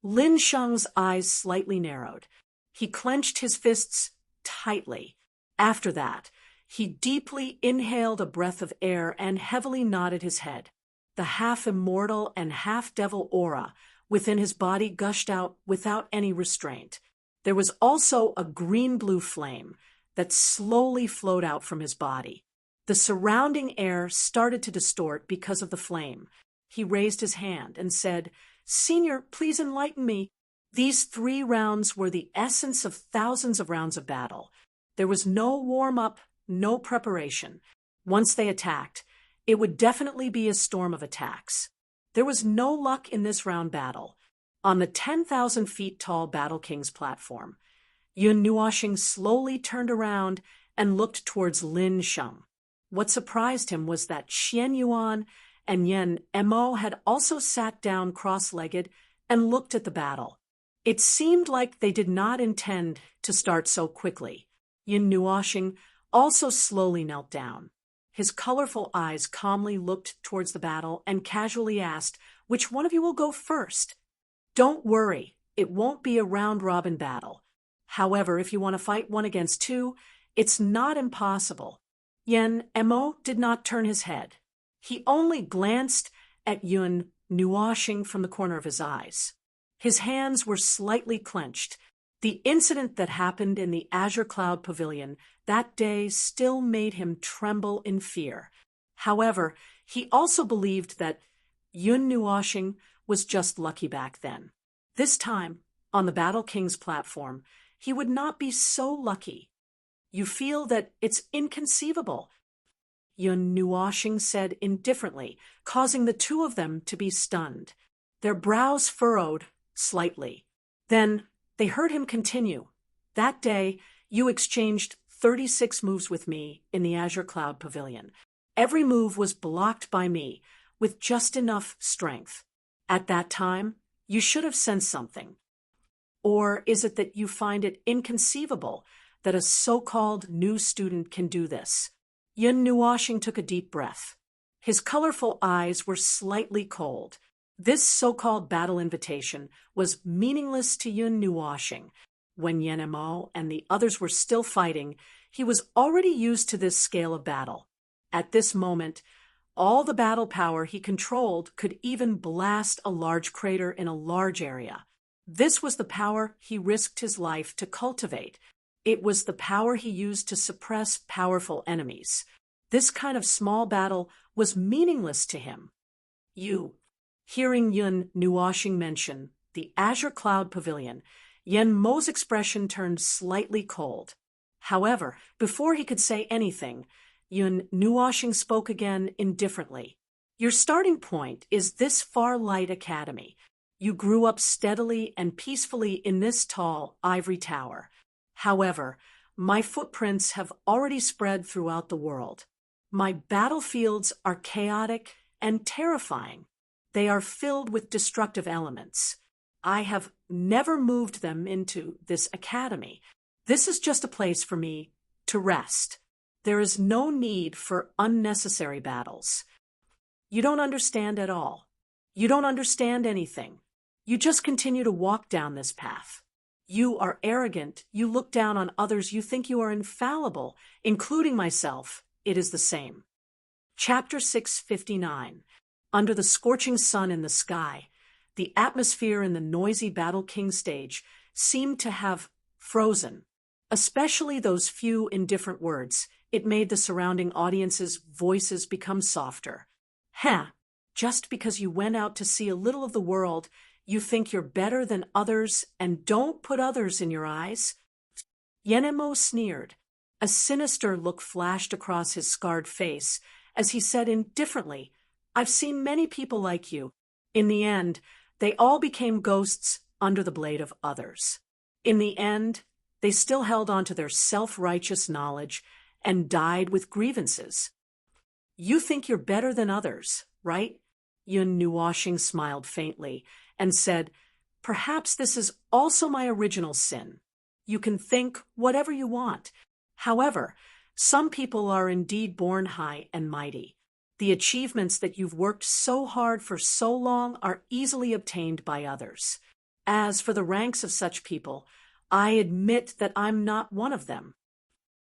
Lin Sheng's eyes slightly narrowed. He clenched his fists tightly. After that, he deeply inhaled a breath of air and heavily nodded his head. The half-immortal and half-devil aura within his body gushed out without any restraint. There was also a green-blue flame that slowly flowed out from his body. The surrounding air started to distort because of the flame. He raised his hand and said, "Senior, please enlighten me." These 3 rounds were the essence of thousands of rounds of battle. There was no warm-up, no preparation. Once they attacked, it would definitely be a storm of attacks. There was no luck in this round battle. On the 10,000 feet tall Battle King's platform, Yun Nuoxing slowly turned around and looked towards Lin Sheng. What surprised him was that Xian Yuan and Yen Mo had also sat down cross-legged and looked at the battle. It seemed like they did not intend to start so quickly. Yun Nuoxing also slowly knelt down. His colorful eyes calmly looked towards the battle and casually asked, "Which one of you will go first?" "Don't worry, it won't be a round-robin battle. However, if you want to fight 1 against 2, it's not impossible." Yen Mo did not turn his head. He only glanced at Yun Nuoxing from the corner of his eyes. His hands were slightly clenched. The incident that happened in the Azure Cloud Pavilion that day still made him tremble in fear. However, he also believed that Yun Nuoxing was just lucky back then. This time, on the Battle King's platform, he would not be so lucky. "You feel that it's inconceivable," Yun Nuoxing said indifferently, causing the 2 of them to be stunned. Their brows furrowed slightly. Then they heard him continue. "That day, you exchanged 36 moves with me in the Azure Cloud Pavilion. Every move was blocked by me, with just enough strength. At that time, you should have sensed something. Or is it that you find it inconceivable that a so-called new student can do this?" Yun Nuoxing took a deep breath. His colorful eyes were slightly cold. This so-called battle invitation was meaningless to Yun Nuoxing. When Yen Mo and the others were still fighting, he was already used to this scale of battle. At this moment, all the battle power he controlled could even blast a large crater in a large area. This was the power he risked his life to cultivate. It was the power he used to suppress powerful enemies. This kind of small battle was meaningless to him. Hearing Yun Nuoxing mention the Azure Cloud Pavilion, Yen Mo's expression turned slightly cold. However, before he could say anything, Yun Nuoxing spoke again indifferently. "Your starting point is this Farlight Academy. You grew up steadily and peacefully in this tall ivory tower. However, My footprints have already spread throughout the world. My battlefields are chaotic and terrifying. They are filled with destructive elements. I have never moved them into this academy. This is just a place for me to rest. There is no need for unnecessary battles. You don't understand at all. You don't understand anything. You just continue to walk down this path. You are arrogant. You look down on others. You think you are infallible, including myself. It is the same. Chapter 659. Under the scorching sun in the sky, the atmosphere in the noisy Battle King stage seemed to have frozen, especially those few indifferent words. It made the surrounding audience's voices become softer. Just because you went out to see a little of the world, you think you're better than others and don't put others in your eyes? Yenemo sneered. A sinister look flashed across his scarred face as he said indifferently, I've seen many people like you. In the end, they all became ghosts under the blade of others. In the end, they still held on to their self-righteous knowledge and died with grievances. You think you're better than others, right? Yun Nuoshing smiled faintly and said, perhaps this is also my original sin. You can think whatever you want. However, some people are indeed born high and mighty. The achievements that you've worked so hard for so long are easily obtained by others. As for the ranks of such people, I admit that I'm not one of them.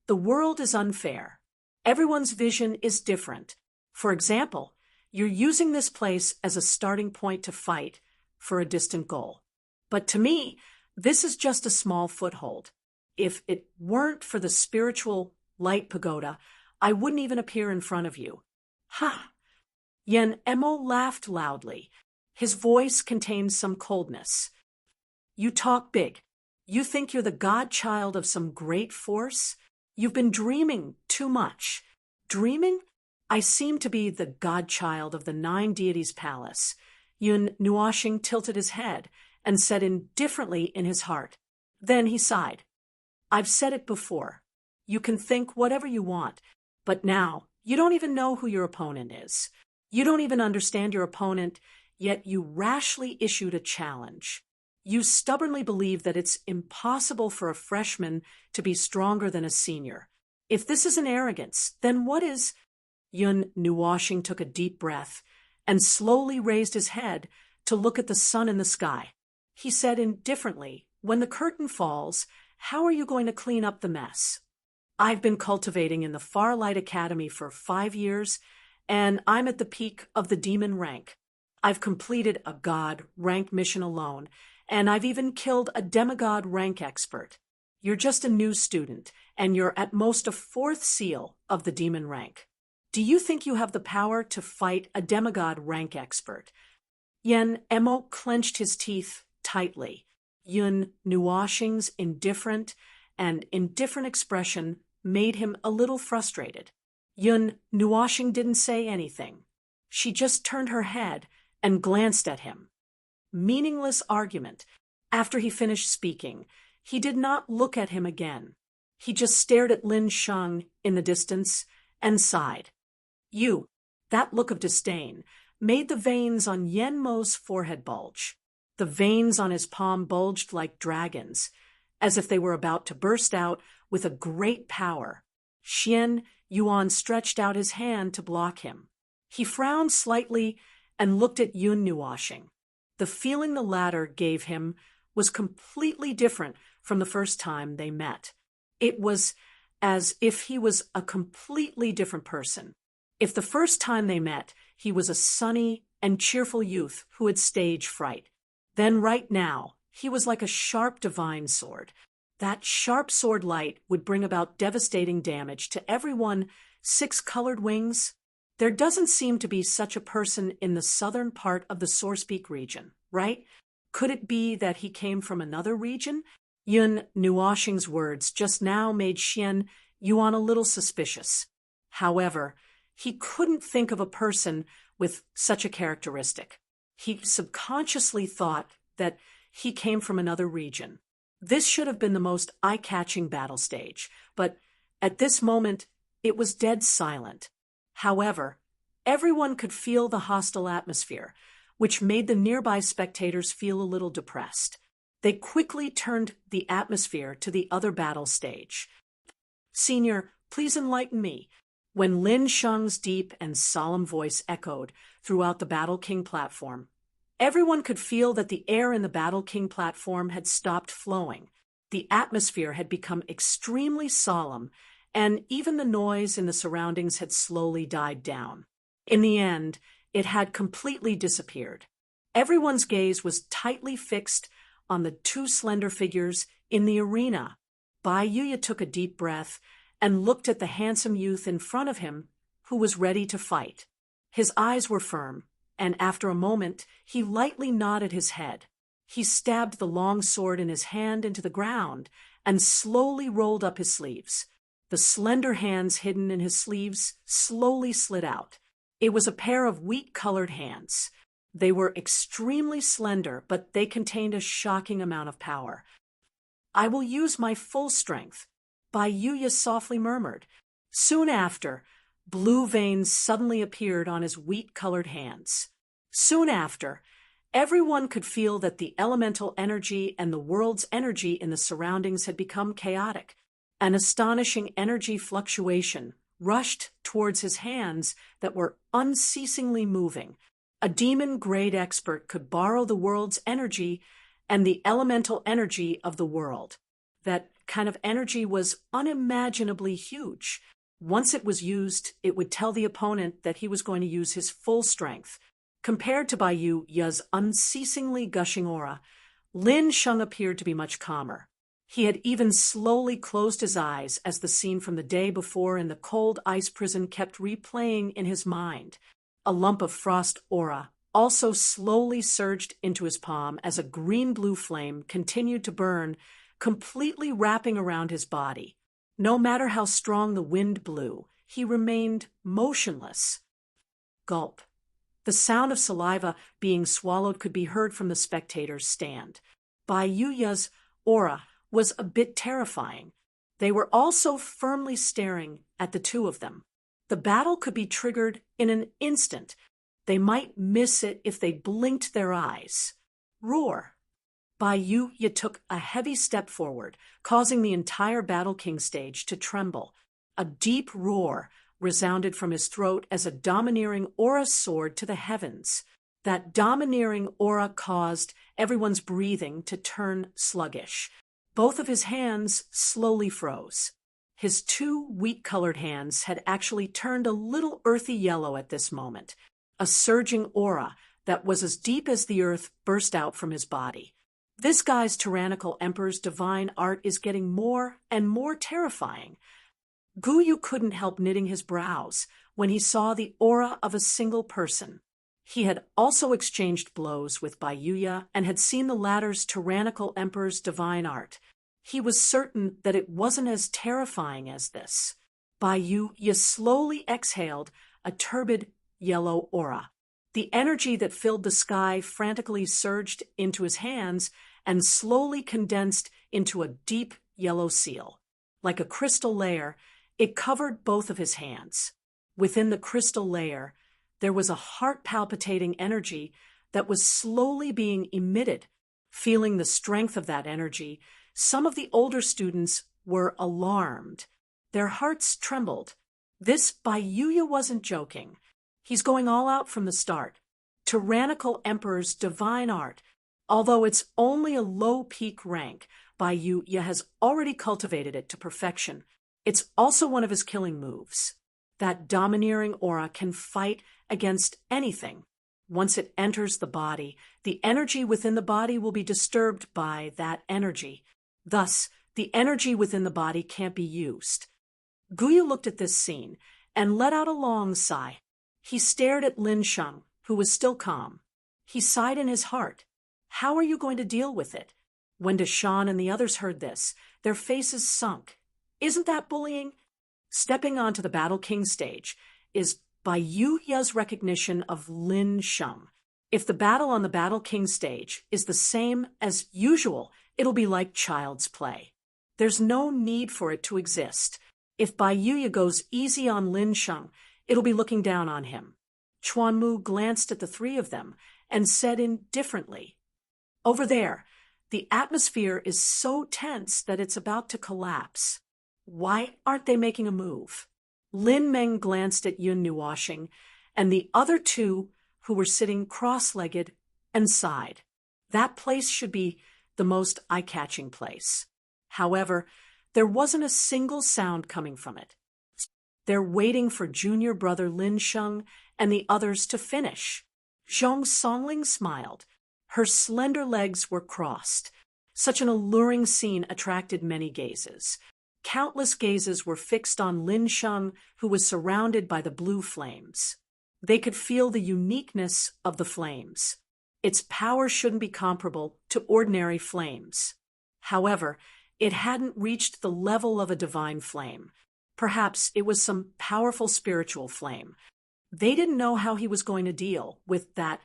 The world is unfair. Everyone's vision is different. For example, you're using this place as a starting point to fight for a distant goal. But to me, this is just a small foothold. If it weren't for the spiritual light pagoda, I wouldn't even appear in front of you. Ha! Yen Emo laughed loudly. His voice contained some coldness. You talk big. You think you're the godchild of some great force? You've been dreaming too much. Dreaming? I seem to be the godchild of the 9 deities' palace. Yun Nuoshing tilted his head and said indifferently in his heart. Then he sighed. I've said it before. You can think whatever you want, but now you don't even know who your opponent is. You don't even understand your opponent, yet you rashly issued a challenge. You stubbornly believe that it's impossible for a freshman to be stronger than a senior. If this isn't arrogance, then what is? Yun Nuoshing took a deep breath and slowly raised his head to look at the sun in the sky. He said indifferently, when the curtain falls, how are you going to clean up the mess? I've been cultivating in the Farlight Academy for 5 years, and I'm at the peak of the demon rank. I've completed a god rank mission alone, and I've even killed a demigod rank expert. You're just a new student, and you're at most a 4th seal of the demon rank. Do you think you have the power to fight a demigod rank expert? Yen Emo clenched his teeth tightly. Yun Nuoshing's indifferent expression made him a little frustrated. Yun Nuoshing didn't say anything. She just turned her head and glanced at him. Meaningless argument. After he finished speaking, he did not look at him again. He just stared at Lin Sheng in the distance and sighed. That look of disdain made the veins on Yen Mo's forehead bulge. The veins on his palm bulged like dragons, as if they were about to burst out with a great power. Xian Yuan stretched out his hand to block him. He frowned slightly and looked at Yun Nuoshing. The feeling the latter gave him was completely different from the first time they met. It was as if he was a completely different person. If the first time they met, he was a sunny and cheerful youth who had stage fright, then right now, he was like a sharp divine sword. That sharp sword light would bring about devastating damage to everyone. 6 colored wings? There doesn't seem to be such a person in the southern part of the Sourcepeak region, right? Could it be that he came from another region? Yun Nuoshing's words just now made Xian Yuan a little suspicious. However, he couldn't think of a person with such a characteristic. He subconsciously thought that he came from another region. This should have been the most eye-catching battle stage, but at this moment, it was dead silent. However, everyone could feel the hostile atmosphere, which made the nearby spectators feel a little depressed. They quickly turned the atmosphere to the other battle stage. "Senior, please enlighten me." When Lin Sheng's deep and solemn voice echoed throughout the Battle King platform, everyone could feel that the air in the Battle King platform had stopped flowing. The atmosphere had become extremely solemn, and even the noise in the surroundings had slowly died down. In the end, it had completely disappeared. Everyone's gaze was tightly fixed on the two slender figures in the arena. Bai Yuya took a deep breath and looked at the handsome youth in front of him who was ready to fight. His eyes were firm, and after a moment, he lightly nodded his head. He stabbed the long sword in his hand into the ground and slowly rolled up his sleeves. The slender hands hidden in his sleeves slowly slid out. It was a pair of wheat-colored hands. They were extremely slender, but they contained a shocking amount of power. "I will use my full strength," Bai Yuya softly murmured. Soon after, blue veins suddenly appeared on his wheat-colored hands. Soon after, everyone could feel that the elemental energy and the world's energy in the surroundings had become chaotic. An astonishing energy fluctuation rushed towards his hands that were unceasingly moving. A demon-grade expert could borrow the world's energy and the elemental energy of the world. That kind of energy was unimaginably huge. Once it was used, it would tell the opponent that he was going to use his full strength. Compared to Bai Yuya's unceasingly gushing aura, Lin Sheng appeared to be much calmer. He had even slowly closed his eyes as the scene from the day before in the cold ice prison kept replaying in his mind. A lump of frost aura also slowly surged into his palm as a green-blue flame continued to burn, completely wrapping around his body. No matter how strong the wind blew, he remained motionless. Gulp. The sound of saliva being swallowed could be heard from the spectators' stand. Bai Yuya's aura was a bit terrifying. They were also firmly staring at the two of them. The battle could be triggered in an instant. They might miss it if they blinked their eyes. Roar. Bai Yuya took a heavy step forward, causing the entire Battle King stage to tremble. A deep roar resounded from his throat as a domineering aura soared to the heavens. That domineering aura caused everyone's breathing to turn sluggish. Both of his hands slowly froze. His two wheat-colored hands had actually turned a little earthy yellow at this moment. A surging aura that was as deep as the earth burst out from his body. This guy's tyrannical emperor's divine art is getting more and more terrifying. Guyu couldn't help knitting his brows when he saw the aura of a single person. He had also exchanged blows with Bai Yuya and had seen the latter's tyrannical emperor's divine art. He was certain that it wasn't as terrifying as this. Bai Yuya slowly exhaled a turbid yellow aura. The energy that filled the sky frantically surged into his hands and slowly condensed into a deep yellow seal. Like a crystal layer, it covered both of his hands. Within the crystal layer, there was a heart-palpitating energy that was slowly being emitted. Feeling the strength of that energy, some of the older students were alarmed. Their hearts trembled. This Bai Yuya wasn't joking. He's going all out from the start. Tyrannical Emperor's divine art. Although it's only a low peak rank, Bai Yuya has already cultivated it to perfection. It's also one of his killing moves. That domineering aura can fight against anything. Once it enters the body, the energy within the body will be disturbed by that energy. Thus, the energy within the body can't be used. Guyu looked at this scene and let out a long sigh. He stared at Lin Sheng, who was still calm. He sighed in his heart. How are you going to deal with it? When Deshawn and the others heard this, their faces sunk. Isn't that bullying? Stepping onto the Battle King stage is Bai Yuya's recognition of Lin Sheng. If the battle on the Battle King stage is the same as usual it'll be like child's play. There's no need for it to exist. If Bai Yuya goes easy on Lin Sheng, it'll be looking down on him. Chuan Mu glanced at the three of them and said indifferently, "Over there, the atmosphere is so tense that it's about to collapse. Why aren't they making a move?" Lin Meng glanced at Yun Nuoshing and the other two who were sitting cross-legged and sighed. That place should be the most eye-catching place. However, there wasn't a single sound coming from it. They're waiting for junior brother Lin Sheng and the others to finish. Zhong Songling smiled. Her slender legs were crossed. Such an alluring scene attracted many gazes. Countless gazes were fixed on Lin Sheng, who was surrounded by the blue flames. They could feel the uniqueness of the flames. Its power shouldn't be comparable to ordinary flames. However, it hadn't reached the level of a divine flame. Perhaps it was some powerful spiritual flame. They didn't know how he was going to deal with that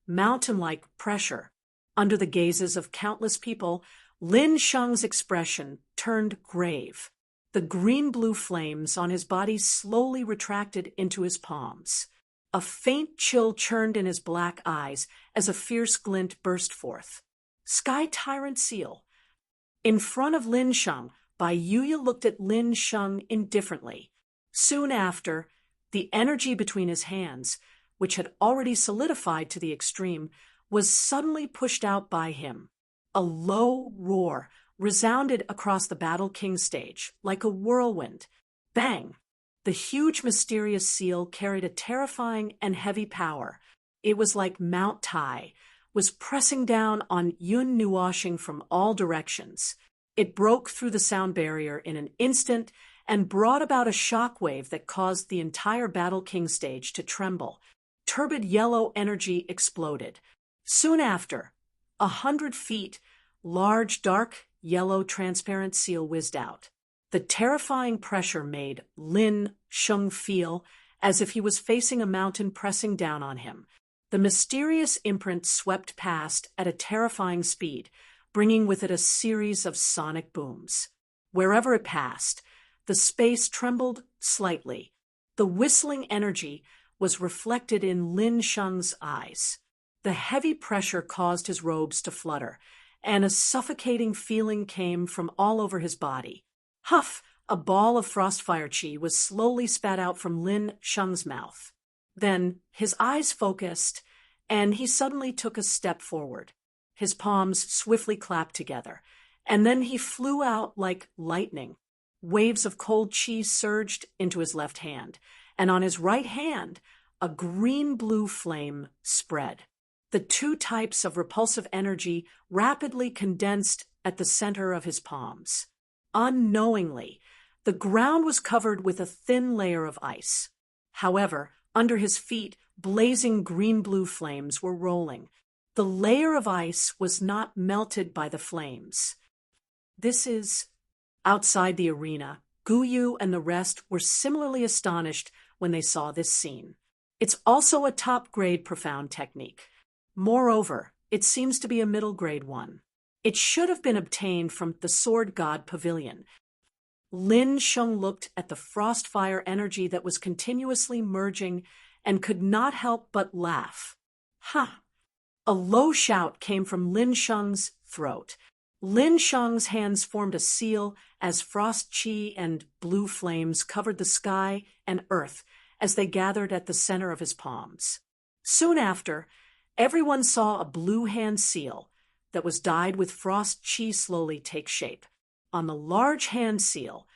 mountain-like pressure. Under the gazes of countless people, Lin Sheng's expression turned grave. The green-blue flames on his body slowly retracted into his palms. A faint chill churned in his black eyes as a fierce glint burst forth. Sky Tyrant Seal. In front of Lin Sheng, Bai Yuya looked at Lin Sheng indifferently. Soon after, the energy between his hands, which had already solidified to the extreme, was suddenly pushed out by him. A low roar resounded across the Battle King stage, like a whirlwind. Bang! The huge mysterious seal carried a terrifying and heavy power. It was like Mount Tai, was pressing down on Yun Nuoshing from all directions. It broke through the sound barrier in an instant and brought about a shockwave that caused the entire Battle King stage to tremble. Turbid yellow energy exploded. Soon after, 100 feet, large, dark, yellow, transparent seal whizzed out. The terrifying pressure made Lin Sheng feel as if he was facing a mountain pressing down on him. The mysterious imprint swept past at a terrifying speed, bringing with it a series of sonic booms. Wherever it passed, the space trembled slightly. The whistling energy was reflected in Lin Sheng's eyes. The heavy pressure caused his robes to flutter, and a suffocating feeling came from all over his body. Huff! A ball of frostfire chi was slowly spat out from Lin Sheng's mouth. Then his eyes focused, and he suddenly took a step forward. His palms swiftly clapped together, and then he flew out like lightning. Waves of cold chi surged into his left hand, and on his right hand, a green-blue flame spread. The two types of repulsive energy rapidly condensed at the center of his palms. Unknowingly, the ground was covered with a thin layer of ice. However, under his feet, blazing green-blue flames were rolling. The layer of ice was not melted by the flames. This is... Outside the arena, Guyu and the rest were similarly astonished when they saw this scene. It's also a top-grade profound technique. Moreover, it seems to be a middle-grade one. It should have been obtained from the Sword God Pavilion. Lin Sheng looked at the frostfire energy that was continuously merging and could not help but laugh. Ha! A low shout came from Lin Sheng's throat. Lin Sheng's hands formed a seal as frost chi and blue flames covered the sky and earth as they gathered at the center of his palms. Soon after, everyone saw a blue hand seal that was dyed with frost chi slowly take shape. On the large hand seal,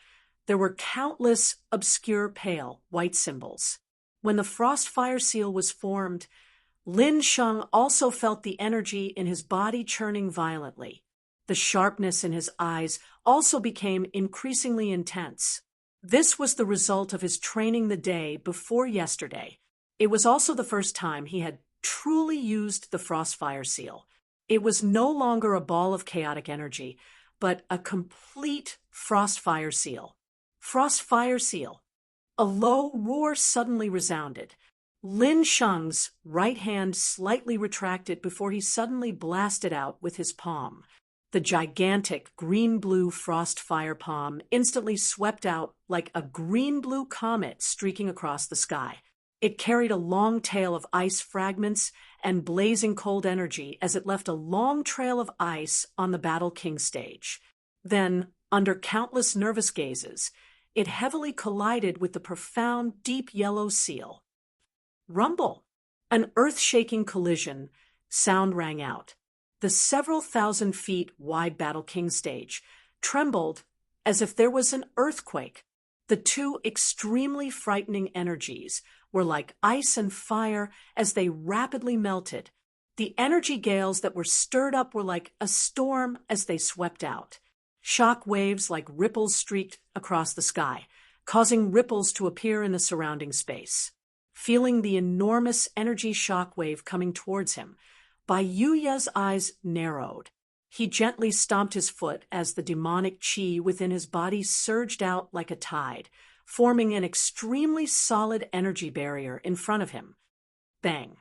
there were countless obscure pale white symbols. When the frostfire seal was formed, Lin Sheng also felt the energy in his body churning violently. The sharpness in his eyes also became increasingly intense. This was the result of his training the day before yesterday. It was also the first time he had truly used the frostfire seal. It was no longer a ball of chaotic energy, but a complete frostfire seal. Frostfire seal. A low roar suddenly resounded. Lin Sheng's right hand slightly retracted before he suddenly blasted out with his palm. The gigantic green-blue frost fire palm instantly swept out like a green-blue comet streaking across the sky. It carried a long tail of ice fragments and blazing cold energy as it left a long trail of ice on the Battle King stage. Then, under countless nervous gazes, it heavily collided with the profound, deep yellow seal. Rumble! An earth-shaking collision sound rang out. The several thousand feet wide Battle King stage trembled as if there was an earthquake. The two extremely frightening energies were like ice and fire as they rapidly melted. The energy gales that were stirred up were like a storm as they swept out. Shock waves like ripples streaked across the sky, causing ripples to appear in the surrounding space. Feeling the enormous energy shock wave coming towards him, Bayuya's eyes narrowed. He gently stomped his foot as the demonic chi within his body surged out like a tide, forming an extremely solid energy barrier in front of him. Bang!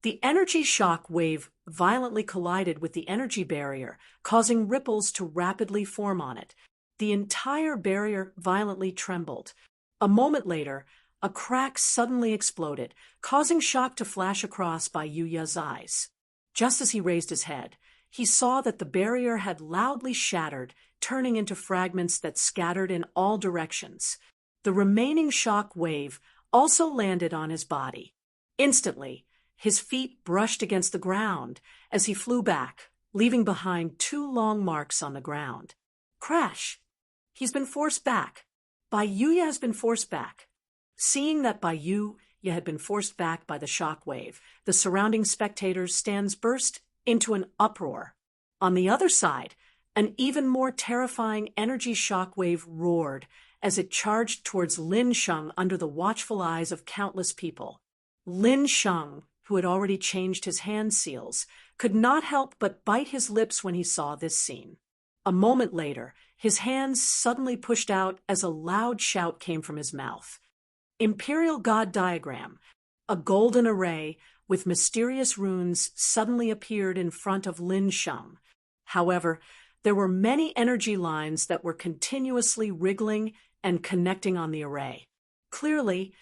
The energy shock wave violently collided with the energy barrier, causing ripples to rapidly form on it. The entire barrier violently trembled. A moment later, a crack suddenly exploded, causing shock to flash across Bayuya's eyes. Just as he raised his head, he saw that the barrier had loudly shattered, turning into fragments that scattered in all directions. The remaining shock wave also landed on his body. Instantly, his feet brushed against the ground as he flew back, leaving behind 2 long marks on the ground. Crash! He's been forced back. Bayuya has been forced back. Seeing that Bayuya had been forced back by the shock wave, the surrounding spectators' stands burst into an uproar. On the other side, an even more terrifying energy shock wave roared as it charged towards Lin Sheng under the watchful eyes of countless people. Lin Sheng, who had already changed his hand seals, could not help but bite his lips when he saw this scene. A moment later, his hands suddenly pushed out as a loud shout came from his mouth. Imperial God Diagram, a golden array with mysterious runes suddenly appeared in front of Lin Sheng. However, there were many energy lines that were continuously wriggling and connecting on the array. Clearly,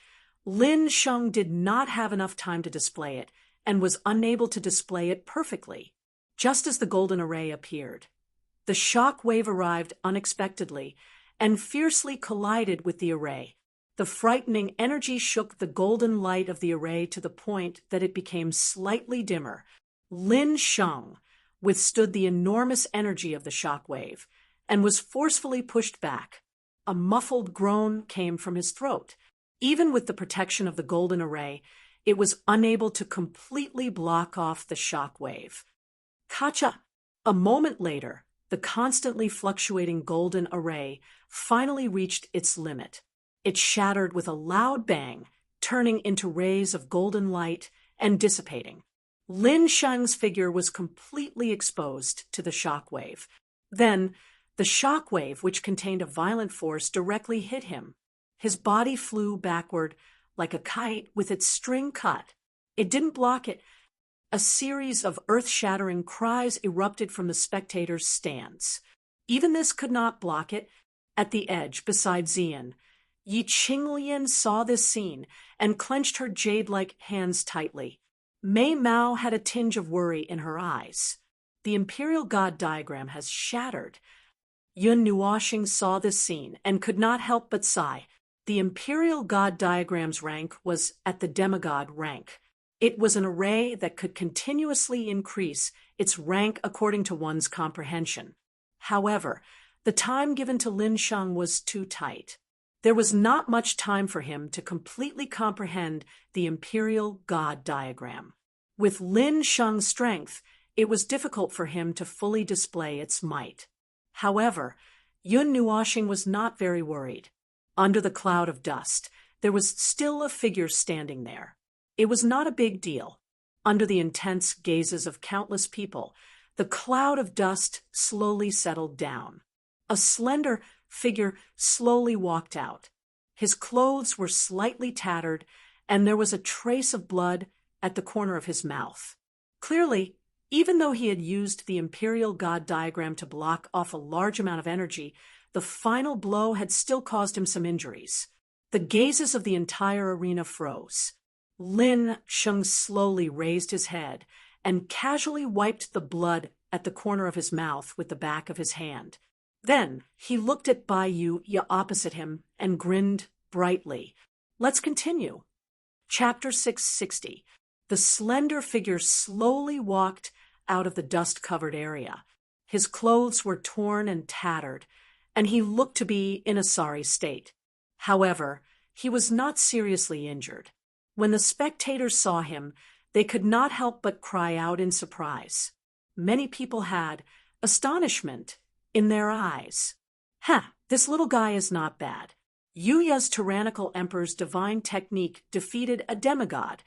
Lin Sheng did not have enough time to display it and was unable to display it perfectly. Just as the golden array appeared, the shock wave arrived unexpectedly and fiercely collided with the array. The frightening energy shook the golden light of the array to the point that it became slightly dimmer. Lin Sheng withstood the enormous energy of the shock wave and was forcefully pushed back. A muffled groan came from his throat. Even with the protection of the golden array, it was unable to completely block off the shock wave. Kacha! A moment later, the constantly fluctuating golden array finally reached its limit. It shattered with a loud bang, turning into rays of golden light and dissipating. Lin Sheng's figure was completely exposed to the shock wave. Then, the shock wave, which contained a violent force, directly hit him. His body flew backward like a kite with its string cut. It didn't block it. A series of earth-shattering cries erupted from the spectators' stands. Even this could not block it. At the edge, beside Xian, Yi Qinglian saw this scene and clenched her jade-like hands tightly. Mei Mao had a tinge of worry in her eyes. The Imperial God Diagram has shattered. Yun Nuoxing saw this scene and could not help but sigh. The Imperial God Diagram's rank was at the demigod rank. It was an array that could continuously increase its rank according to one's comprehension. However, the time given to Lin Sheng was too tight. There was not much time for him to completely comprehend the Imperial God Diagram. With Lin Sheng's strength, it was difficult for him to fully display its might. However, Yun Nuoxing was not very worried. Under the cloud of dust, there was still a figure standing there. It was not a big deal. Under the intense gazes of countless people, the cloud of dust slowly settled down. A slender figure slowly walked out. His clothes were slightly tattered, and there was a trace of blood at the corner of his mouth. Clearly, Even though he had used the Imperial God diagram to block off a large amount of energy, the final blow had still caused him some injuries. The gazes of the entire arena froze. Lin Sheng slowly raised his head and casually wiped the blood at the corner of his mouth with the back of his hand. Then he looked at Bai Yu opposite him and grinned brightly. Let's continue. Chapter 660. The slender figure slowly walked out of the dust-covered area. His clothes were torn and tattered, and he looked to be in a sorry state. However, he was not seriously injured. When the spectators saw him, they could not help but cry out in surprise. Many people had astonishment in their eyes. This little guy is not bad. Yuya's tyrannical emperor's divine technique defeated a demigod.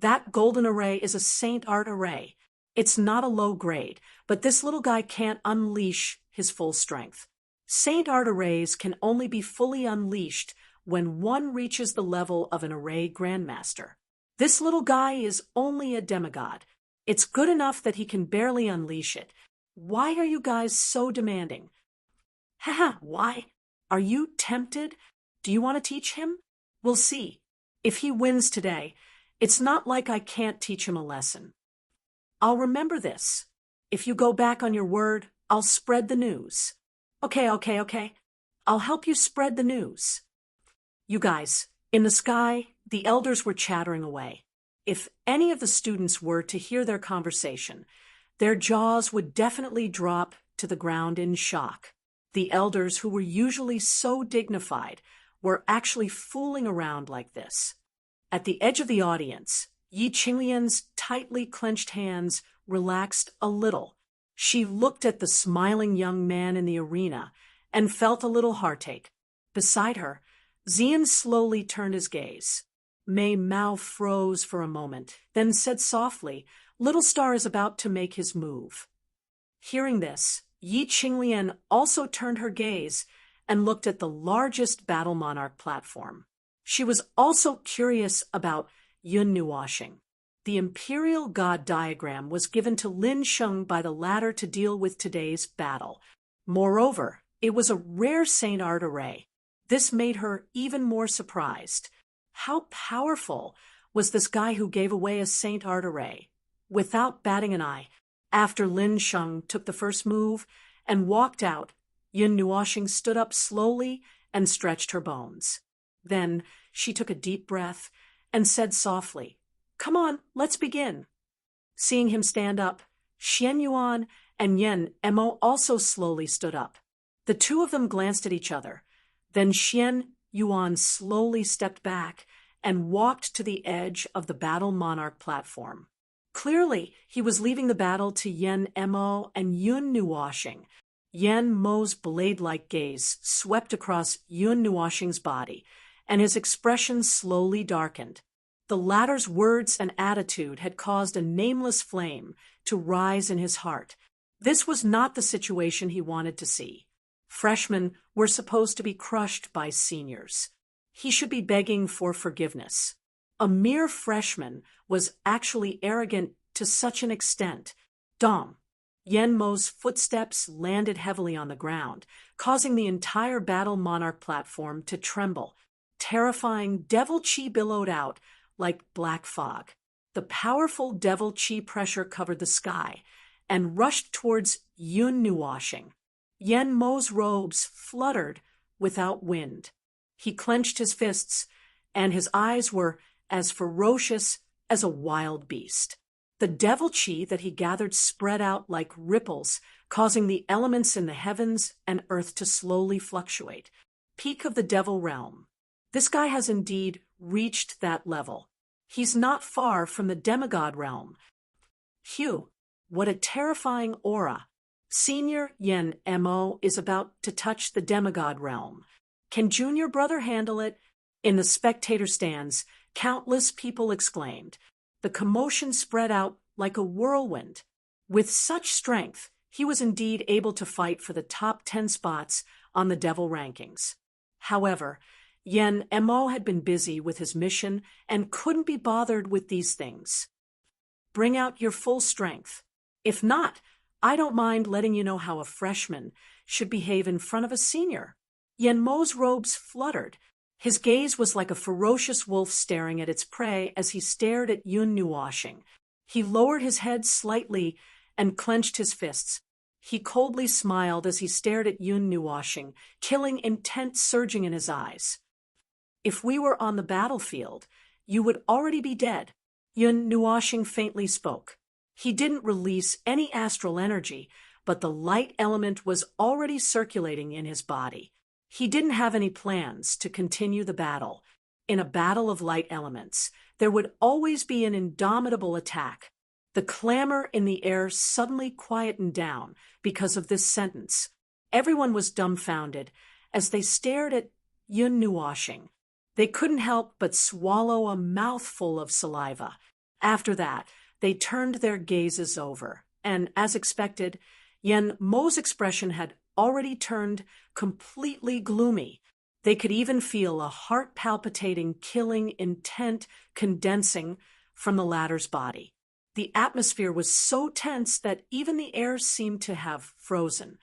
That golden array is a saint art array. It's not a low grade, but this little guy can't unleash his full strength. Saint art arrays can only be fully unleashed when one reaches the level of an array grandmaster. This little guy is only a demigod. It's good enough that he can barely unleash it. Why are you guys so demanding? Why? Are you tempted? Do you want to teach him? We'll see. If he wins today, it's not like I can't teach him a lesson. I'll remember this. If you go back on your word, I'll spread the news. Okay. I'll help you spread the news. You guys, in the sky, the elders were chattering away. If any of the students were to hear their conversation, their jaws would definitely drop to the ground in shock. The elders, who were usually so dignified, were actually fooling around like this. At the edge of the audience, Yi Qinglian's tightly clenched hands relaxed a little. She looked at the smiling young man in the arena and felt a little heartache. Beside her, Xian slowly turned his gaze. Mei Mao froze for a moment, then said softly, "Little Star is about to make his move." Hearing this, Yi Qinglian also turned her gaze and looked at the largest Battle Monarch platform. She was also curious about Yun Nuoshing. The Imperial God diagram was given to Lin Sheng by the latter to deal with today's battle. Moreover, it was a rare Saint Art array. This made her even more surprised. How powerful was this guy who gave away a Saint Art array? Without batting an eye, after Lin Sheng took the first move and walked out, Yun Nuoshing stood up slowly and stretched her bones. Then she took a deep breath and said softly, "Come on, let's begin." Seeing him stand up, Xian Yuan and Yen Mo also slowly stood up. The two of them glanced at each other. Then Xian Yuan slowly stepped back and walked to the edge of the Battle Monarch platform. Clearly, he was leaving the battle to Yen Mo and Yun Nuoshing. Yen Mo's blade-like gaze swept across Yun Nuoshing's body, and his expression slowly darkened. The latter's words and attitude had caused a nameless flame to rise in his heart. This was not the situation he wanted to see. Freshmen were supposed to be crushed by seniors. He should be begging for forgiveness. A mere freshman was actually arrogant to such an extent. Dong. Yen Mo's footsteps landed heavily on the ground, causing the entire Battle Monarch platform to tremble. Terrifying devil chi billowed out like black fog. The powerful devil chi pressure covered the sky and rushed towards Yun Nuoshing. Yen Mo's robes fluttered without wind. He clenched his fists, and his eyes were as ferocious as a wild beast. The devil chi that he gathered spread out like ripples, causing the elements in the heavens and earth to slowly fluctuate. Peak of the devil realm. This guy has indeed reached that level. He's not far from the demigod realm. Phew, what a terrifying aura. Senior Yen Mo is about to touch the demigod realm. Can junior brother handle it? In the spectator stands, countless people exclaimed. The commotion spread out like a whirlwind. With such strength, he was indeed able to fight for the top 10 spots on the devil rankings. However, Yen Mo had been busy with his mission and couldn't be bothered with these things. Bring out your full strength. If not, I don't mind letting you know how a freshman should behave in front of a senior. Yen Mo's robes fluttered. His gaze was like a ferocious wolf staring at its prey as he stared at Yun Nuoshing. He lowered his head slightly and clenched his fists. He coldly smiled as he stared at Yun Nuoshing, killing intent surging in his eyes. If we were on the battlefield, you would already be dead, Yun Nuoshing faintly spoke. He didn't release any astral energy, but the light element was already circulating in his body. He didn't have any plans to continue the battle. In a battle of light elements, there would always be an indomitable attack. The clamor in the air suddenly quietened down because of this sentence. Everyone was dumbfounded as they stared at Yun Nuoshing. They couldn't help but swallow a mouthful of saliva. After that, they turned their gazes over, and as expected, Yen Mo's expression had already turned completely gloomy. They could even feel a heart-palpitating, killing intent condensing from the latter's body. The atmosphere was so tense that even the air seemed to have frozen.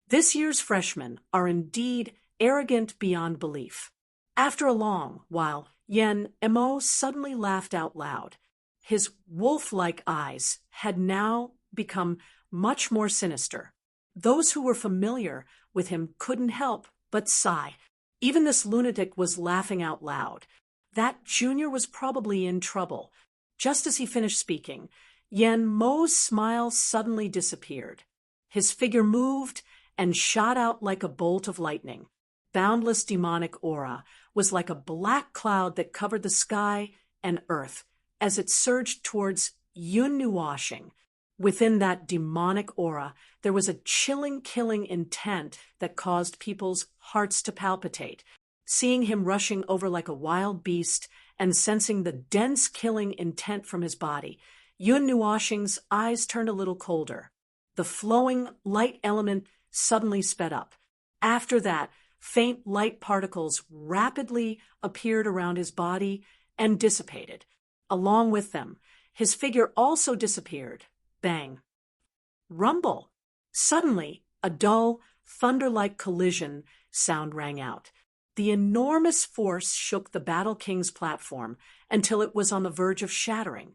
This year's freshmen are indeed arrogant beyond belief. After a long while, Yen Mo suddenly laughed out loud. His wolf-like eyes had now become much more sinister. Those who were familiar with him couldn't help but sigh. Even this lunatic was laughing out loud. That junior was probably in trouble. Just as he finished speaking, Yen Mo's smile suddenly disappeared. His figure moved and shot out like a bolt of lightning. Boundless demonic aura was like a black cloud that covered the sky and earth as it surged towards Yun Nuoshing. Within that demonic aura, there was a chilling, killing intent that caused people's hearts to palpitate. Seeing him rushing over like a wild beast and sensing the dense killing intent from his body, Yun Nuoshing's eyes turned a little colder. The flowing light element suddenly sped up. After that, faint light particles rapidly appeared around his body and dissipated. Along with them, his figure also disappeared. Bang. Rumble. Suddenly, a dull, thunder-like collision sound rang out. The enormous force shook the Battle King's platform until it was on the verge of shattering.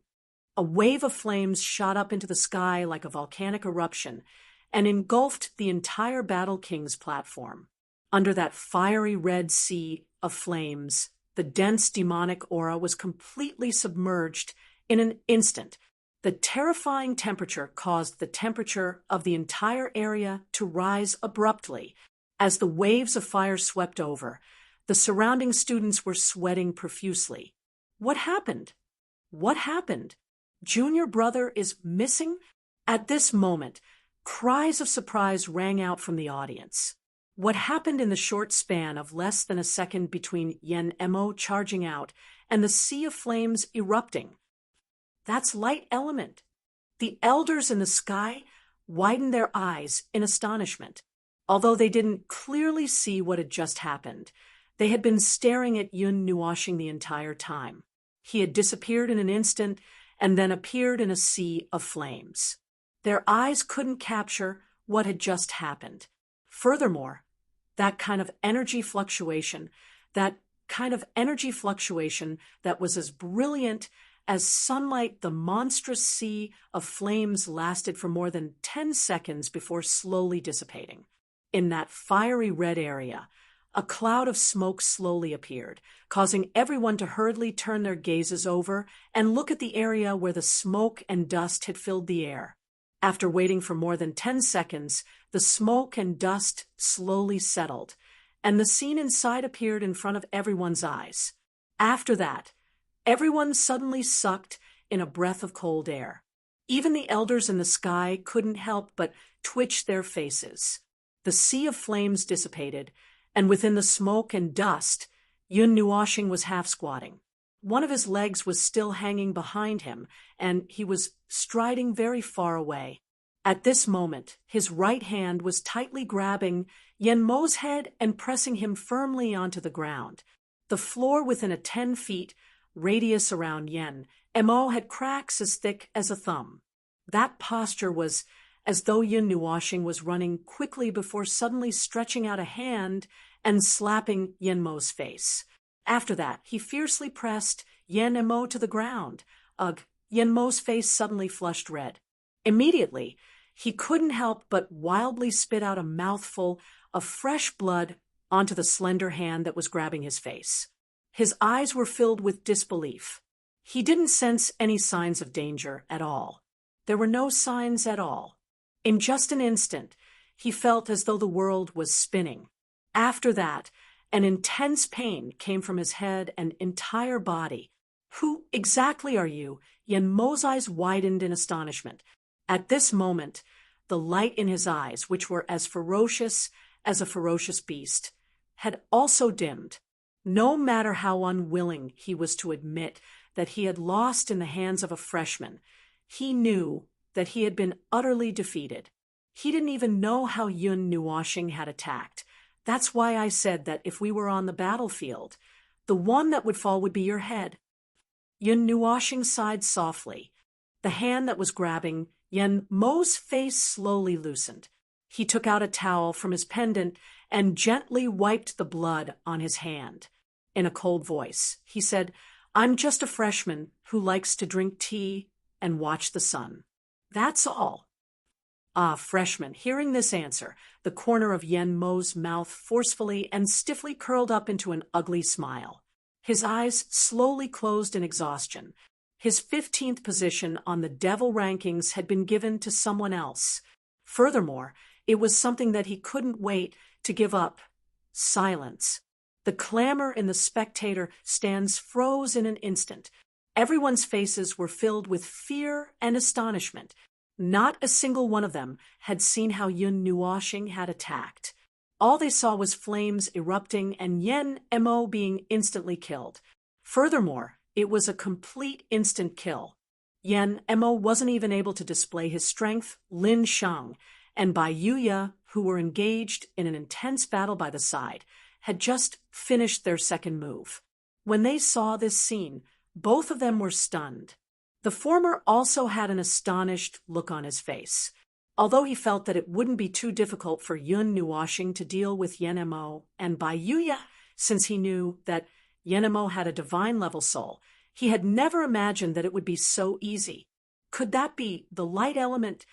A wave of flames shot up into the sky like a volcanic eruption and engulfed the entire Battle King's platform. Under that fiery red sea of flames, the dense demonic aura was completely submerged in an instant. The terrifying temperature caused the temperature of the entire area to rise abruptly. As the waves of fire swept over, the surrounding students were sweating profusely. What happened? What happened? Junior brother is missing? At this moment, cries of surprise rang out from the audience. What happened in the short span of less than a second between Yen Mo charging out and the sea of flames erupting? That's light element. The elders in the sky widened their eyes in astonishment. Although they didn't clearly see what had just happened, they had been staring at Yun Nuoshing the entire time. He had disappeared in an instant and then appeared in a sea of flames. Their eyes couldn't capture what had just happened. Furthermore, that kind of energy fluctuation that was as brilliant as sunlight, the monstrous sea of flames lasted for more than 10 seconds before slowly dissipating. In that fiery red area, a cloud of smoke slowly appeared, causing everyone to hurriedly turn their gazes over and look at the area where the smoke and dust had filled the air. After waiting for more than 10 seconds, the smoke and dust slowly settled, and the scene inside appeared in front of everyone's eyes. After that, everyone suddenly sucked in a breath of cold air. Even the elders in the sky couldn't help but twitch their faces. The sea of flames dissipated, and within the smoke and dust, Yun Nuoshing was half-squatting. One of his legs was still hanging behind him, and he was striding very far away. At this moment, his right hand was tightly grabbing Yen Mo's head and pressing him firmly onto the ground. The floor within a 10 feet radius around Yen Mo had cracks as thick as a thumb. That posture was as though Yin Nuoxing was running quickly before suddenly stretching out a hand and slapping Yen Mo's face. After that, he fiercely pressed Yen Mo to the ground. Ugh, Yen Mo's face suddenly flushed red. Immediately, he couldn't help but wildly spit out a mouthful of fresh blood onto the slender hand that was grabbing his face. His eyes were filled with disbelief. He didn't sense any signs of danger at all. There were no signs at all. In just an instant, he felt as though the world was spinning. After that, an intense pain came from his head and entire body. "Who exactly are you?" Yen Mo's eyes widened in astonishment. At this moment, the light in his eyes, which were as ferocious as a ferocious beast, had also dimmed. No matter how unwilling he was to admit that he had lost in the hands of a freshman, he knew that he had been utterly defeated. He didn't even know how Yun Nuoxing had attacked. That's why I said that if we were on the battlefield, the one that would fall would be your head. Yun Nuoxing sighed softly. The hand that was grabbing Yen Mo's face slowly loosened. He took out a towel from his pendant and gently wiped the blood on his hand. In a cold voice, he said, "I'm just a freshman who likes to drink tea and watch the sun. That's all." Ah, freshman, hearing this answer, the corner of Yen Mo's mouth forcefully and stiffly curled up into an ugly smile. His eyes slowly closed in exhaustion. His 15th position on the devil rankings had been given to someone else. Furthermore, it was something that he couldn't wait to give up. Silence. The clamor in the spectator stands froze in an instant. Everyone's faces were filled with fear and astonishment. Not a single one of them had seen how Yun Nuoxing had attacked. All they saw was flames erupting and Yen Mo being instantly killed. Furthermore, it was a complete instant kill. Yen Mo wasn't even able to display his strength. Lin Shang and Bai Yuya, who were engaged in an intense battle by the side, had just finished their second move. When they saw this scene, both of them were stunned. The former also had an astonished look on his face. Although he felt that it wouldn't be too difficult for Yun Nuoxing to deal with Yen Mo and Bai Yuya, since he knew that Yen Mo had a divine-level soul, he had never imagined that it would be so easy. Could that be the light element?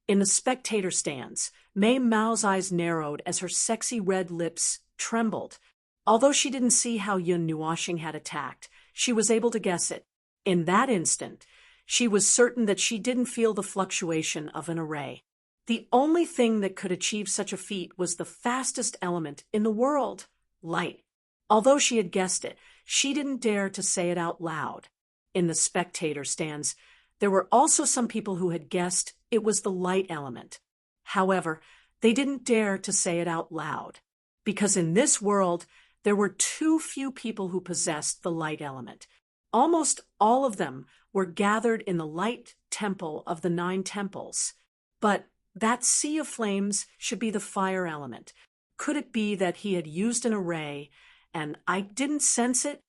In the spectator stands, Mei Mao's eyes narrowed as her sexy red lips trembled. Although she didn't see how Yun Nuoxing had attacked, she was able to guess it. In that instant, she was certain that she didn't feel the fluctuation of an array. The only thing that could achieve such a feat was the fastest element in the world, light. Although she had guessed it, she didn't dare to say it out loud. In the spectator stands, there were also some people who had guessed it was the light element. However, they didn't dare to say it out loud, because in this world, there were too few people who possessed the light element. Almost all of them were gathered in the light temple of the 9 temples. But that sea of flames should be the fire element. Could it be that he had used an array, and I didn't sense it?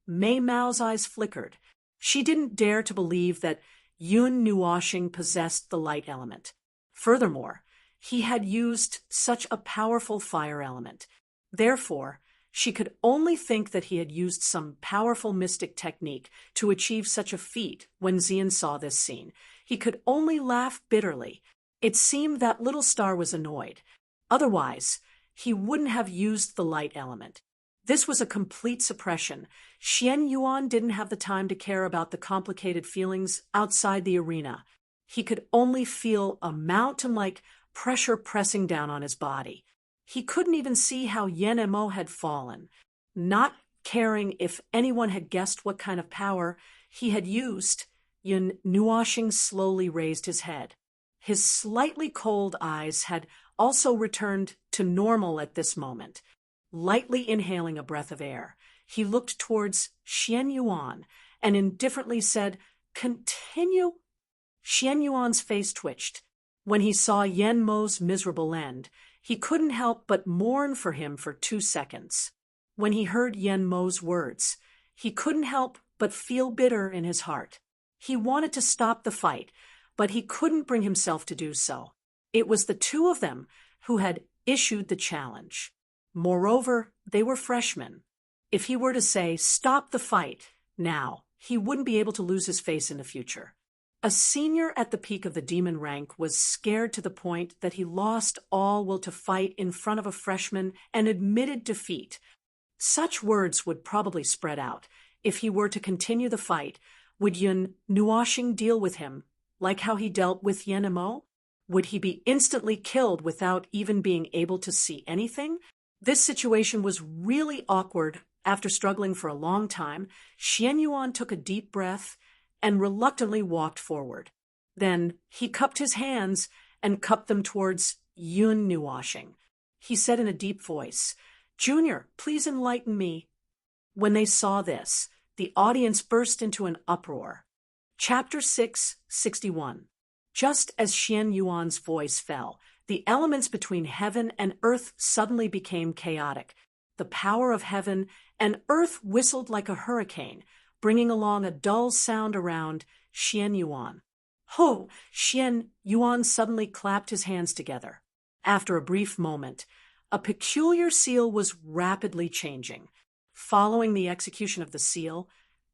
Mei Mao's eyes flickered. She didn't dare to believe that Yun Nuoxing possessed the light element. Furthermore, he had used such a powerful fire element. Therefore, she could only think that he had used some powerful mystic technique to achieve such a feat. When Xian saw this scene, he could only laugh bitterly. It seemed that little star was annoyed. Otherwise, he wouldn't have used the light element. This was a complete suppression. Xian Yuan didn't have the time to care about the complicated feelings outside the arena. He could only feel a mountain-like pressure pressing down on his body. He couldn't even see how Yen Mo had fallen. Not caring if anyone had guessed what kind of power he had used, Yun Nuoxing slowly raised his head. His slightly cold eyes had also returned to normal at this moment. Lightly inhaling a breath of air, he looked towards Xian Yuan and indifferently said, "Continue?" Xian Yuan's face twitched. When he saw Yen Mo's miserable end, he couldn't help but mourn for him for 2 seconds. When he heard Yen Mo's words, he couldn't help but feel bitter in his heart. He wanted to stop the fight, but he couldn't bring himself to do so. It was the two of them who had issued the challenge. Moreover, they were freshmen. If he were to say, "Stop the fight," now, he wouldn't be able to lose his face in the future. A senior at the peak of the demon rank was scared to the point that he lost all will to fight in front of a freshman and admitted defeat. Such words would probably spread out. If he were to continue the fight, would Yun Nuoshing deal with him like how he dealt with Yen Imo? Would he be instantly killed without even being able to see anything? This situation was really awkward. After struggling for a long time, Xian Yuan took a deep breath and reluctantly walked forward. Then he cupped his hands and cupped them towards Yun Nuoshing. He said in a deep voice, "Junior, please enlighten me." When they saw this, the audience burst into an uproar. Chapter 661. Just as Xian Yuan's voice fell, the elements between heaven and earth suddenly became chaotic. The power of heaven and earth whistled like a hurricane, bringing along a dull sound around Xian Yuan. Ho! Xian Yuan suddenly clapped his hands together. After a brief moment, a peculiar seal was rapidly changing. Following the execution of the seal,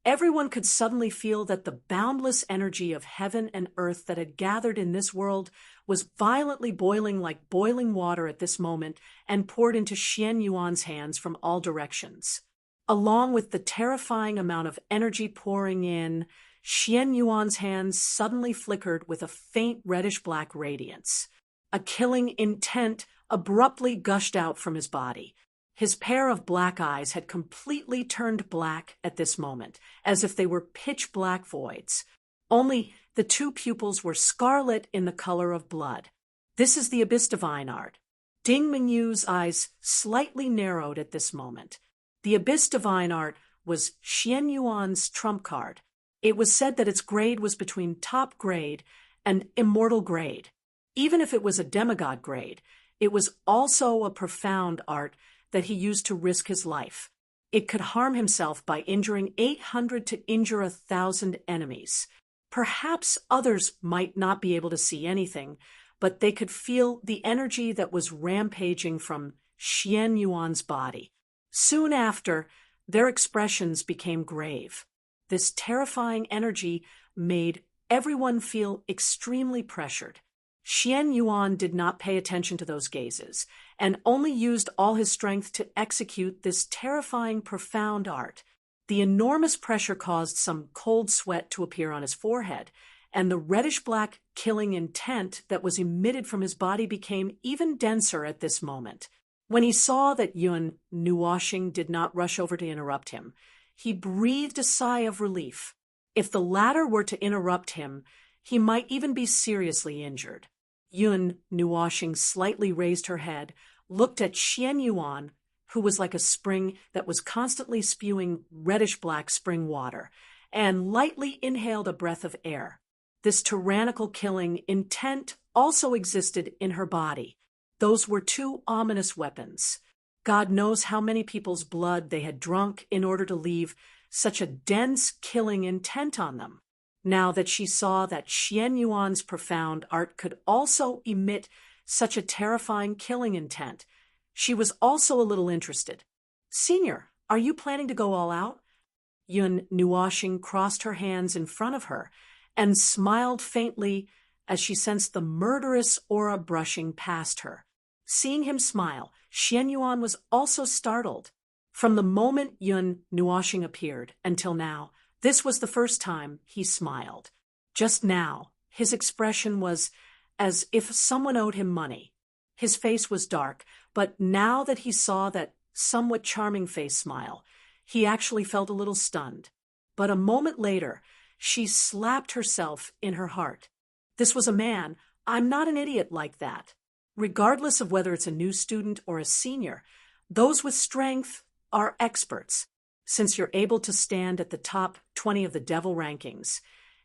everyone could suddenly feel that the boundless energy of heaven and earth that had gathered in this world was violently boiling like boiling water at this moment and poured into Xian Yuan's hands from all directions. Along with the terrifying amount of energy pouring in, Xian Yuan's hands suddenly flickered with a faint reddish-black radiance. A killing intent abruptly gushed out from his body. His pair of black eyes had completely turned black at this moment, as if they were pitch-black voids. Only the two pupils were scarlet in the color of blood. This is the Abyss Divine Art. Ding Mingyu's eyes slightly narrowed at this moment. The Abyss Divine Art was Xian Yuan's trump card. It was said that its grade was between top grade and immortal grade. Even if it was a demigod grade, it was also a profound art that he used to risk his life. It could harm himself by injuring 800 to injure 1,000 enemies. Perhaps others might not be able to see anything, but they could feel the energy that was rampaging from Xian Yuan's body. Soon after, their expressions became grave. This terrifying energy made everyone feel extremely pressured. Xian Yuan did not pay attention to those gazes, and only used all his strength to execute this terrifying, profound art. The enormous pressure caused some cold sweat to appear on his forehead, and the reddish-black killing intent that was emitted from his body became even denser at this moment. When he saw that Yun Nuoshing did not rush over to interrupt him, he breathed a sigh of relief. If the latter were to interrupt him, he might even be seriously injured. Yun Nuoshing slightly raised her head, looked at Xian Yuan, who was like a spring that was constantly spewing reddish-black spring water, and lightly inhaled a breath of air. This tyrannical killing intent also existed in her body. Those were two ominous weapons. God knows how many people's blood they had drunk in order to leave such a dense killing intent on them. Now that she saw that Xian Yuan's profound art could also emit such a terrifying killing intent, she was also a little interested. "Senior, are you planning to go all out?" Yun Nuoshing crossed her hands in front of her and smiled faintly as she sensed the murderous aura brushing past her. Seeing him smile, Xian Yuan was also startled. From the moment Yun Nuoshing appeared until now, this was the first time he smiled. Just now, his expression was as if someone owed him money. His face was dark, but now that he saw that somewhat charming face smile, he actually felt a little stunned. But a moment later, she slapped herself in her heart. This was a man. I'm not an idiot like that. Regardless of whether it's a new student or a senior, those with strength are experts. Since you're able to stand at the top 20 of the devil rankings,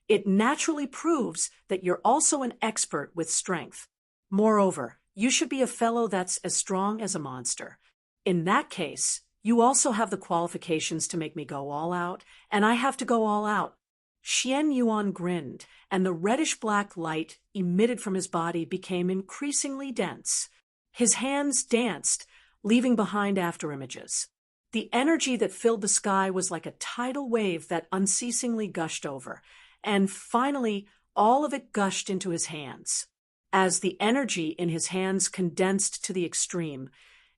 it naturally proves that you're also an expert with strength. Moreover, you should be a fellow that's as strong as a monster. In that case, you also have the qualifications to make me go all out, and I have to go all out. Xian Yuan grinned, and the reddish-black light emitted from his body became increasingly dense. His hands danced, leaving behind afterimages. The energy that filled the sky was like a tidal wave that unceasingly gushed over, and finally all of it gushed into his hands. As the energy in his hands condensed to the extreme,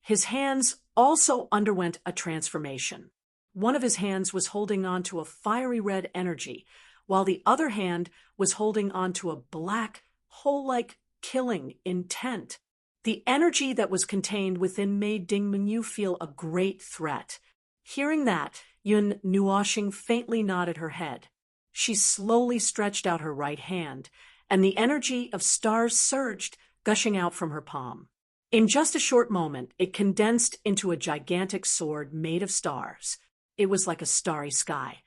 his hands also underwent a transformation. One of his hands was holding on to a fiery red energy, while the other hand was holding on to a black, hole-like killing intent. The energy that was contained within made Ding Mengyu feel a great threat. Hearing that, Yun Nuoxing faintly nodded her head. She slowly stretched out her right hand, and the energy of stars surged, gushing out from her palm. In just a short moment, it condensed into a gigantic sword made of stars. It was like a starry sky,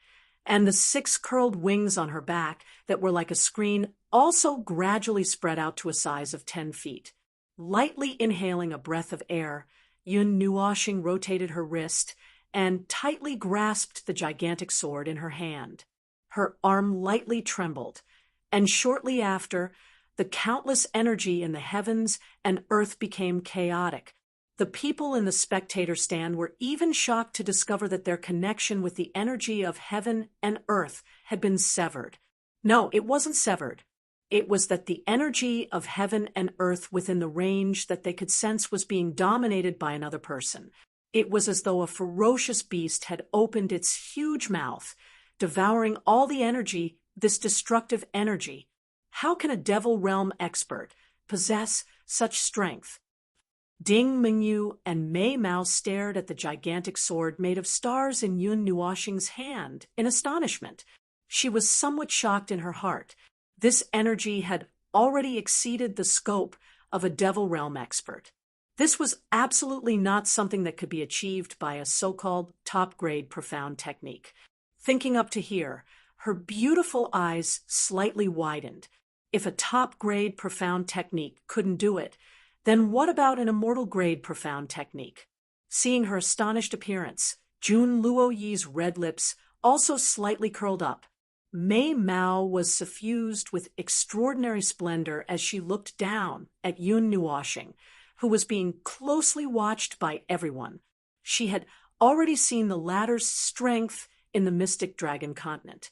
and the 6 curled wings on her back that were like a screen also gradually spread out to a size of 10 feet. Lightly inhaling a breath of air, Yun Nuoxing rotated her wrist and tightly grasped the gigantic sword in her hand. Her arm lightly trembled, and shortly after, the countless energy in the heavens and earth became chaotic. The people in the spectator stand were even shocked to discover that their connection with the energy of heaven and earth had been severed. No, it wasn't severed. It was that the energy of heaven and earth within the range that they could sense was being dominated by another person. It was as though a ferocious beast had opened its huge mouth, devouring all the energy, this destructive energy. How can a Devil Realm expert possess such strength? Ding Mengyu and Mei Mao stared at the gigantic sword made of stars in Yun Nuoxing's hand in astonishment. She was somewhat shocked in her heart. This energy had already exceeded the scope of a Devil Realm expert. This was absolutely not something that could be achieved by a so-called top-grade profound technique. Thinking up to here, her beautiful eyes slightly widened. If a top-grade profound technique couldn't do it, then what about an immortal-grade profound technique? Seeing her astonished appearance, Jun Luoyi's red lips also slightly curled up. Mei Mao was suffused with extraordinary splendor as she looked down at Yun Nuoxing, who was being closely watched by everyone. She had already seen the latter's strength in the mystic dragon continent.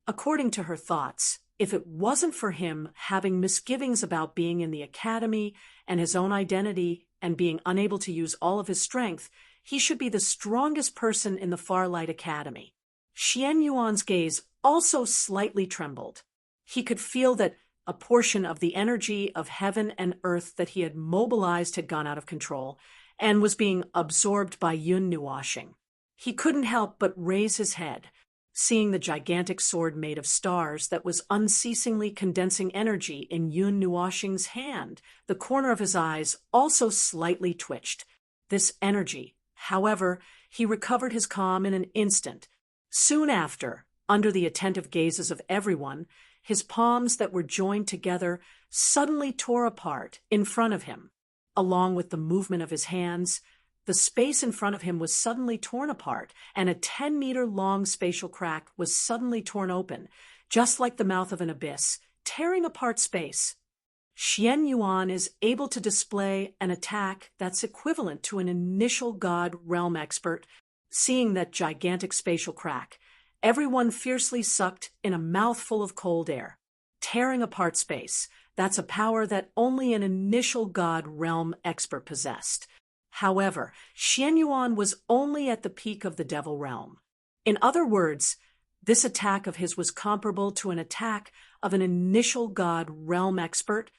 According to her thoughts, if it wasn't for him having misgivings about being in the academy and his own identity and being unable to use all of his strength, he should be the strongest person in the Farlight Academy. Xian Yuan's gaze also slightly trembled. He could feel that a portion of the energy of heaven and earth that he had mobilized had gone out of control and was being absorbed by Yun Nuoxing. He couldn't help but raise his head, seeing the gigantic sword made of stars that was unceasingly condensing energy in Yun Nuoxing's hand. The corner of his eyes also slightly twitched. This energy, however, he recovered his calm in an instant. Soon after, under the attentive gazes of everyone, his palms that were joined together suddenly tore apart in front of him. Along with the movement of his hands, the space in front of him was suddenly torn apart, and a 10-meter-long spatial crack was suddenly torn open, just like the mouth of an abyss, tearing apart space. Xian Yuan is able to display an attack that's equivalent to an initial God realm expert. Seeing that gigantic spatial crack, everyone fiercely sucked in a mouthful of cold air. Tearing apart space, that's a power that only an initial God realm expert possessed. However, Xian Yuan was only at the peak of the Devil Realm. In other words, this attack of his was comparable to an attack of an initial God realm expert.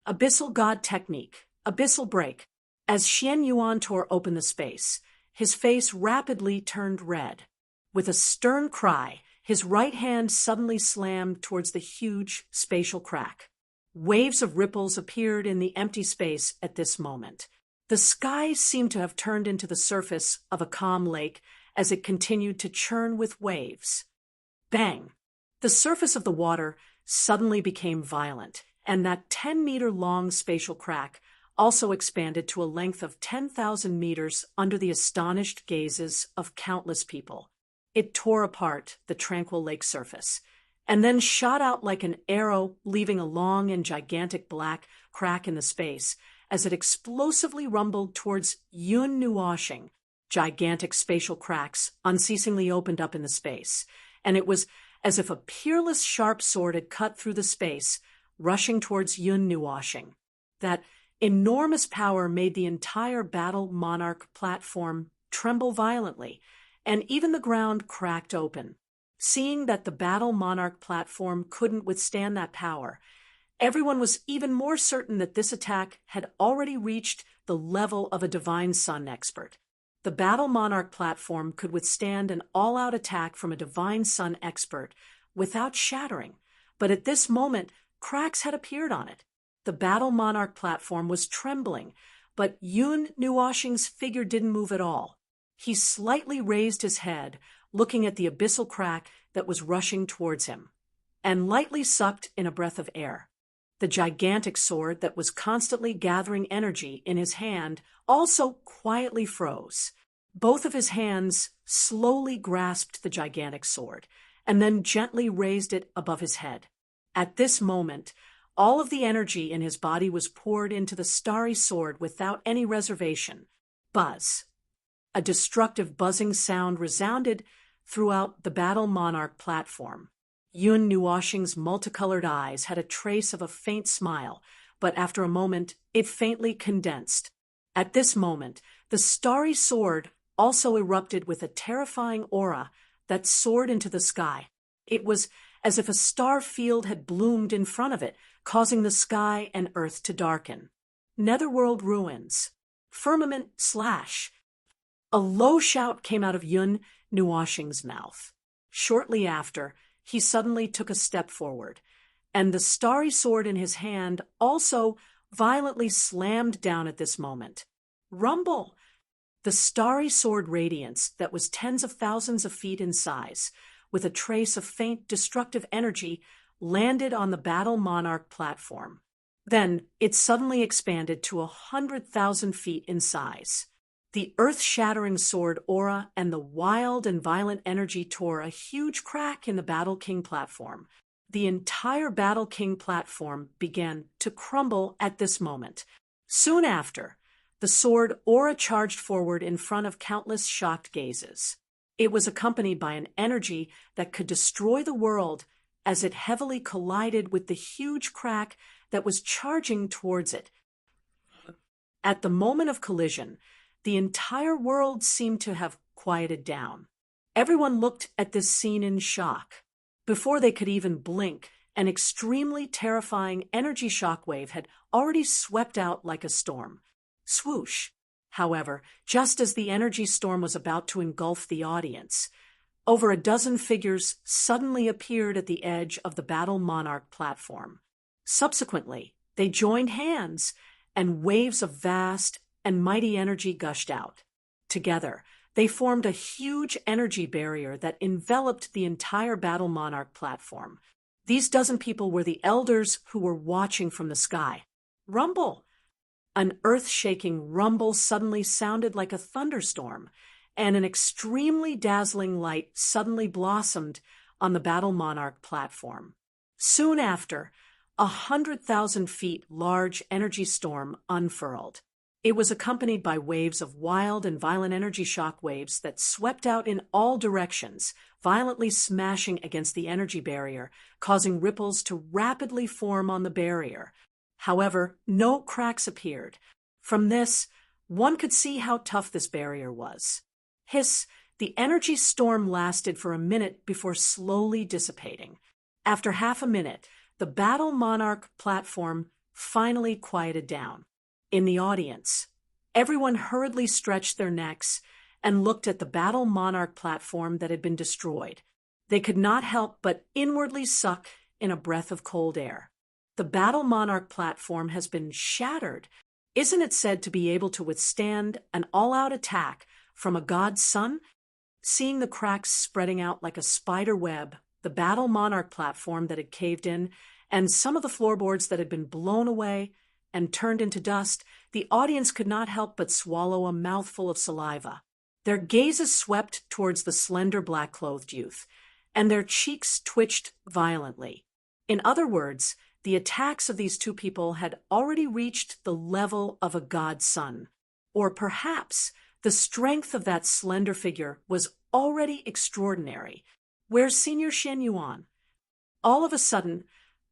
Abyssal God technique, abyssal break. As Xian Yuan tore open the space, his face rapidly turned red. With a stern cry, his right hand suddenly slammed towards the huge spatial crack. Waves of ripples appeared in the empty space at this moment. The sky seemed to have turned into the surface of a calm lake as it continued to churn with waves. Bang! The surface of the water suddenly became violent, and that 10-meter-long spatial crack also expanded to a length of 10,000 meters under the astonished gazes of countless people. It tore apart the tranquil lake surface, and then shot out like an arrow, leaving a long and gigantic black crack in the space as it explosively rumbled towards Yun Nuoshing. Gigantic spatial cracks unceasingly opened up in the space, and it was as if a peerless sharp sword had cut through the space, rushing towards Yun Nuoshing. That enormous power made the entire Battle Monarch platform tremble violently, and even the ground cracked open. Seeing that the Battle Monarch platform couldn't withstand that power, everyone was even more certain that this attack had already reached the level of a Divine Sun expert. The Battle Monarch platform could withstand an all-out attack from a Divine Sun expert without shattering, but at this moment, cracks had appeared on it. The Battle Monarch platform was trembling, but Yun Nuoshing's figure didn't move at all. He slightly raised his head, looking at the abyssal crack that was rushing towards him, and lightly sucked in a breath of air. The gigantic sword that was constantly gathering energy in his hand also quietly froze. Both of his hands slowly grasped the gigantic sword, and then gently raised it above his head. At this moment, all of the energy in his body was poured into the starry sword without any reservation. Buzz. A destructive buzzing sound resounded throughout the Battle Monarch platform. Yun Nuoshing's multicolored eyes had a trace of a faint smile, but after a moment, it faintly condensed. At this moment, the starry sword also erupted with a terrifying aura that soared into the sky. It was as if a star field had bloomed in front of it, causing the sky and earth to darken. Netherworld ruins. Firmament slash. A low shout came out of Yun Nuoshing's mouth. Shortly after, he suddenly took a step forward, and the starry sword in his hand also violently slammed down at this moment. Rumble! The starry sword radiance that was tens of thousands of feet in size, with a trace of faint destructive energy, landed on the Battle Monarch platform. Then it suddenly expanded to 100,000 feet in size. The earth-shattering sword aura and the wild and violent energy tore a huge crack in the Battle King platform. The entire Battle King platform began to crumble at this moment. Soon after, the sword aura charged forward in front of countless shocked gazes. It was accompanied by an energy that could destroy the world as it heavily collided with the huge crack that was charging towards it. At the moment of collision, the entire world seemed to have quieted down. Everyone looked at this scene in shock. Before they could even blink, an extremely terrifying energy shockwave had already swept out like a storm. Swoosh! However, just as the energy storm was about to engulf the audience, over a dozen figures suddenly appeared at the edge of the Battle Monarch platform. Subsequently, they joined hands, and waves of vast and mighty energy gushed out. Together, they formed a huge energy barrier that enveloped the entire Battle Monarch platform. These dozen people were the elders who were watching from the sky. Rumble! An earth-shaking rumble suddenly sounded like a thunderstorm, and an extremely dazzling light suddenly blossomed on the Battle Monarch platform. Soon after, 100,000 feet large energy storm unfurled. It was accompanied by waves of wild and violent energy shock waves that swept out in all directions, violently smashing against the energy barrier, causing ripples to rapidly form on the barrier. However, no cracks appeared. From this, one could see how tough this barrier was. Hiss, the energy storm lasted for a minute before slowly dissipating. After half a minute, the Battle Monarch platform finally quieted down. In the audience, everyone hurriedly stretched their necks and looked at the Battle Monarch platform that had been destroyed. They could not help but inwardly suck in a breath of cold air. The Battle Monarch platform has been shattered. Isn't it said to be able to withstand an all-out attack from a god's son? Seeing the cracks spreading out like a spider web, the Battle Monarch platform that had caved in, and some of the floorboards that had been blown away and turned into dust, the audience could not help but swallow a mouthful of saliva. Their gazes swept towards the slender black-clothed youth, and their cheeks twitched violently. In other words, the attacks of these two people had already reached the level of a godson. Or perhaps the strength of that slender figure was already extraordinary. "Where's Senior Xian Yuan?" All of a sudden,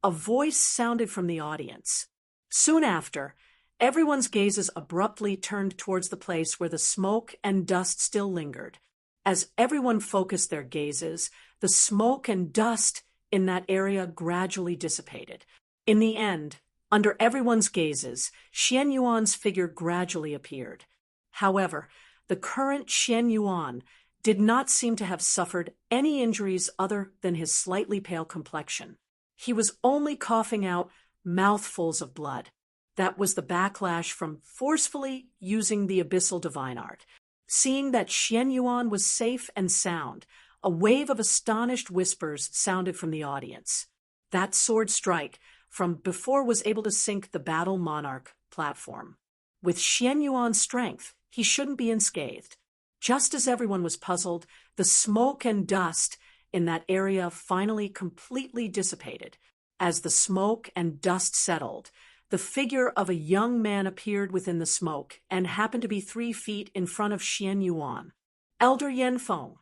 a voice sounded from the audience. Soon after, everyone's gazes abruptly turned towards the place where the smoke and dust still lingered. As everyone focused their gazes, the smoke and dust in that area gradually dissipated. In the end, under everyone's gazes, Xian Yuan's figure gradually appeared. However, the current Xian Yuan did not seem to have suffered any injuries other than his slightly pale complexion. He was only coughing out mouthfuls of blood. That was the backlash from forcefully using the abyssal divine art. Seeing that Xian Yuan was safe and sound, a wave of astonished whispers sounded from the audience. That sword strike from before was able to sink the Battle Monarch platform. With Xian Yuan's strength, he shouldn't be unscathed. Just as everyone was puzzled, the smoke and dust in that area finally completely dissipated. As the smoke and dust settled, the figure of a young man appeared within the smoke and happened to be 3 feet in front of Xian Yuan. "Elder Yanfeng."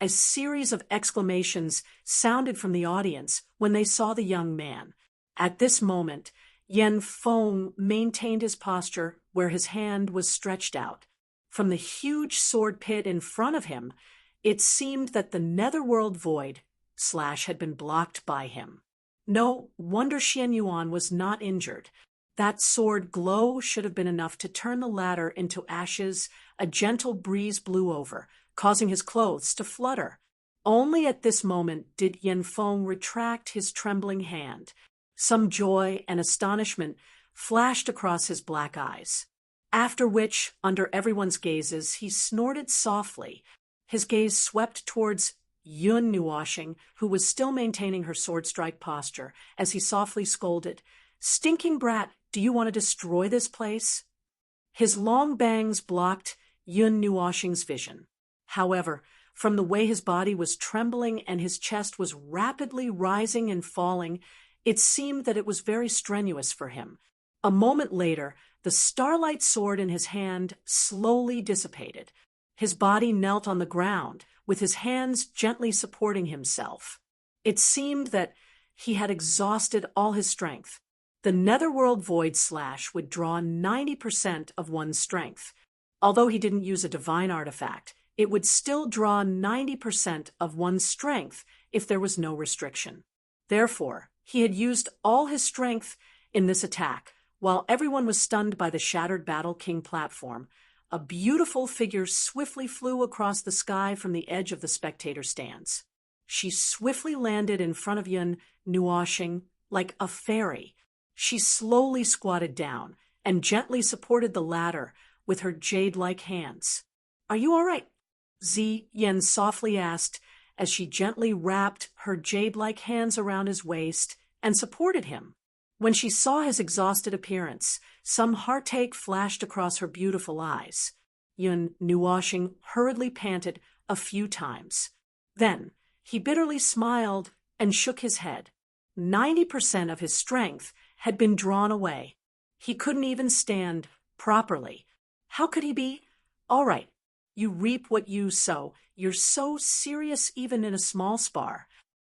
A series of exclamations sounded from the audience when they saw the young man. At this moment, Yanfeng maintained his posture where his hand was stretched out. From the huge sword pit in front of him, it seemed that the netherworld void / had been blocked by him. No wonder Xian Yuan was not injured. That sword glow should have been enough to turn the latter into ashes. A gentle breeze blew over, causing his clothes to flutter. Only at this moment did Yanfeng retract his trembling hand. Some joy and astonishment flashed across his black eyes. After which, under everyone's gazes, he snorted softly. His gaze swept towards Yun Nuoshing, who was still maintaining her sword strike posture, as he softly scolded, "Stinking brat, do you want to destroy this place?" His long bangs blocked Yun Nuoshing's vision. However, from the way his body was trembling and his chest was rapidly rising and falling, it seemed that it was very strenuous for him. A moment later, the starlight sword in his hand slowly dissipated. His body knelt on the ground, with his hands gently supporting himself. It seemed that he had exhausted all his strength. The netherworld void / would draw 90% of one's strength. Although he didn't use a divine artifact, it would still draw 90% of one's strength if there was no restriction. Therefore, he had used all his strength in this attack. While everyone was stunned by the shattered Battle King platform, a beautiful figure swiftly flew across the sky from the edge of the spectator stands. She swiftly landed in front of Yun Nuoshing like a fairy. She slowly squatted down and gently supported the latter with her jade-like hands. "Are you all right?" Zi Yen softly asked as she gently wrapped her jade-like hands around his waist and supported him. When she saw his exhausted appearance, some heartache flashed across her beautiful eyes. Yun Nuoshing hurriedly panted a few times. Then he bitterly smiled and shook his head. 90% of his strength had been drawn away. He couldn't even stand properly. How could he be? "All right, you reap what you sow. You're so serious even in a small spar."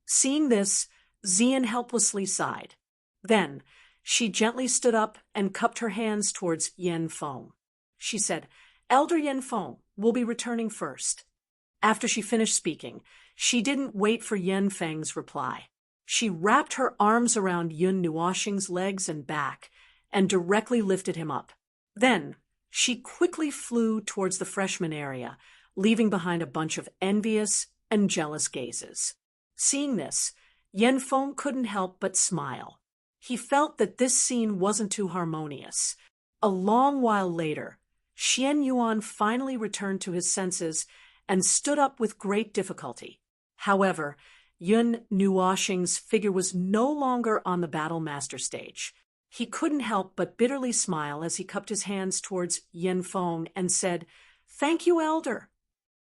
Seeing this, Xian helplessly sighed. Then she gently stood up and cupped her hands towards Yanfeng. She said, "Elder Yanfeng will be returning first." After she finished speaking, she didn't wait for Yanfeng's reply. She wrapped her arms around Yun Nuoshing's legs and back and directly lifted him up. Then she quickly flew towards the freshman area, leaving behind a bunch of envious and jealous gazes. Seeing this, Yanfeng couldn't help but smile. He felt that this scene wasn't too harmonious. A long while later, Xian Yuan finally returned to his senses and stood up with great difficulty. However, Yun Nuoshing's figure was no longer on the battle master stage. He couldn't help but bitterly smile as he cupped his hands towards Yanfeng and said, "Thank you, Elder."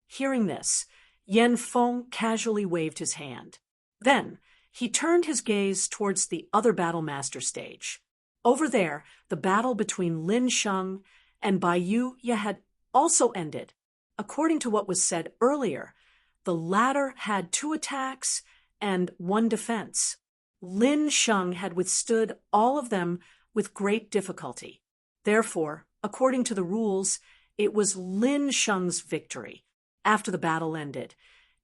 Hearing this, Yan Feng casually waved his hand. Then, he turned his gaze towards the other battle master stage. Over there, the battle between Lin Sheng and Bai Yu had also ended. According to what was said earlier, the latter had 2 attacks and 1 defense. Lin Sheng had withstood all of them with great difficulty. Therefore, according to the rules, it was Lin Sheng's victory. After the battle ended,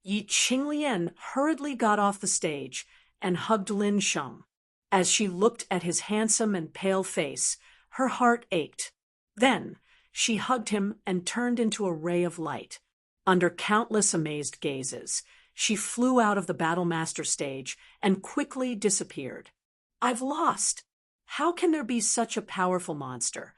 Yi Qinglian hurriedly got off the stage and hugged Lin Sheng. As she looked at his handsome and pale face, her heart ached. Then, she hugged him and turned into a ray of light. Under countless amazed gazes, she flew out of the battle master stage and quickly disappeared. I've lost. How can there be such a powerful monster?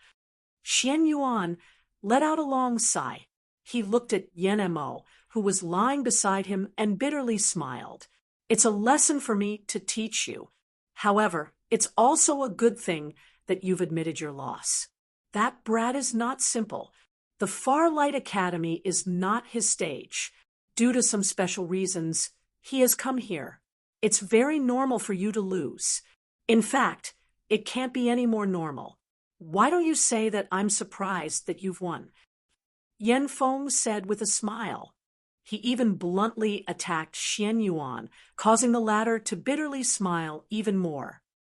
Xian Yuan let out a long sigh. He looked at Yan Mo, who was lying beside him, and bitterly smiled. It's a lesson for me to teach you. However, it's also a good thing that you've admitted your loss. That brat is not simple. The Farlight Academy is not his stage. Due to some special reasons, he has come here. It's very normal for you to lose. In fact, it can't be any more normal. Why don't you say that I'm surprised that you've won? Yan Feng said with a smile. He even bluntly attacked Xian Yuan, causing the latter to bitterly smile even more.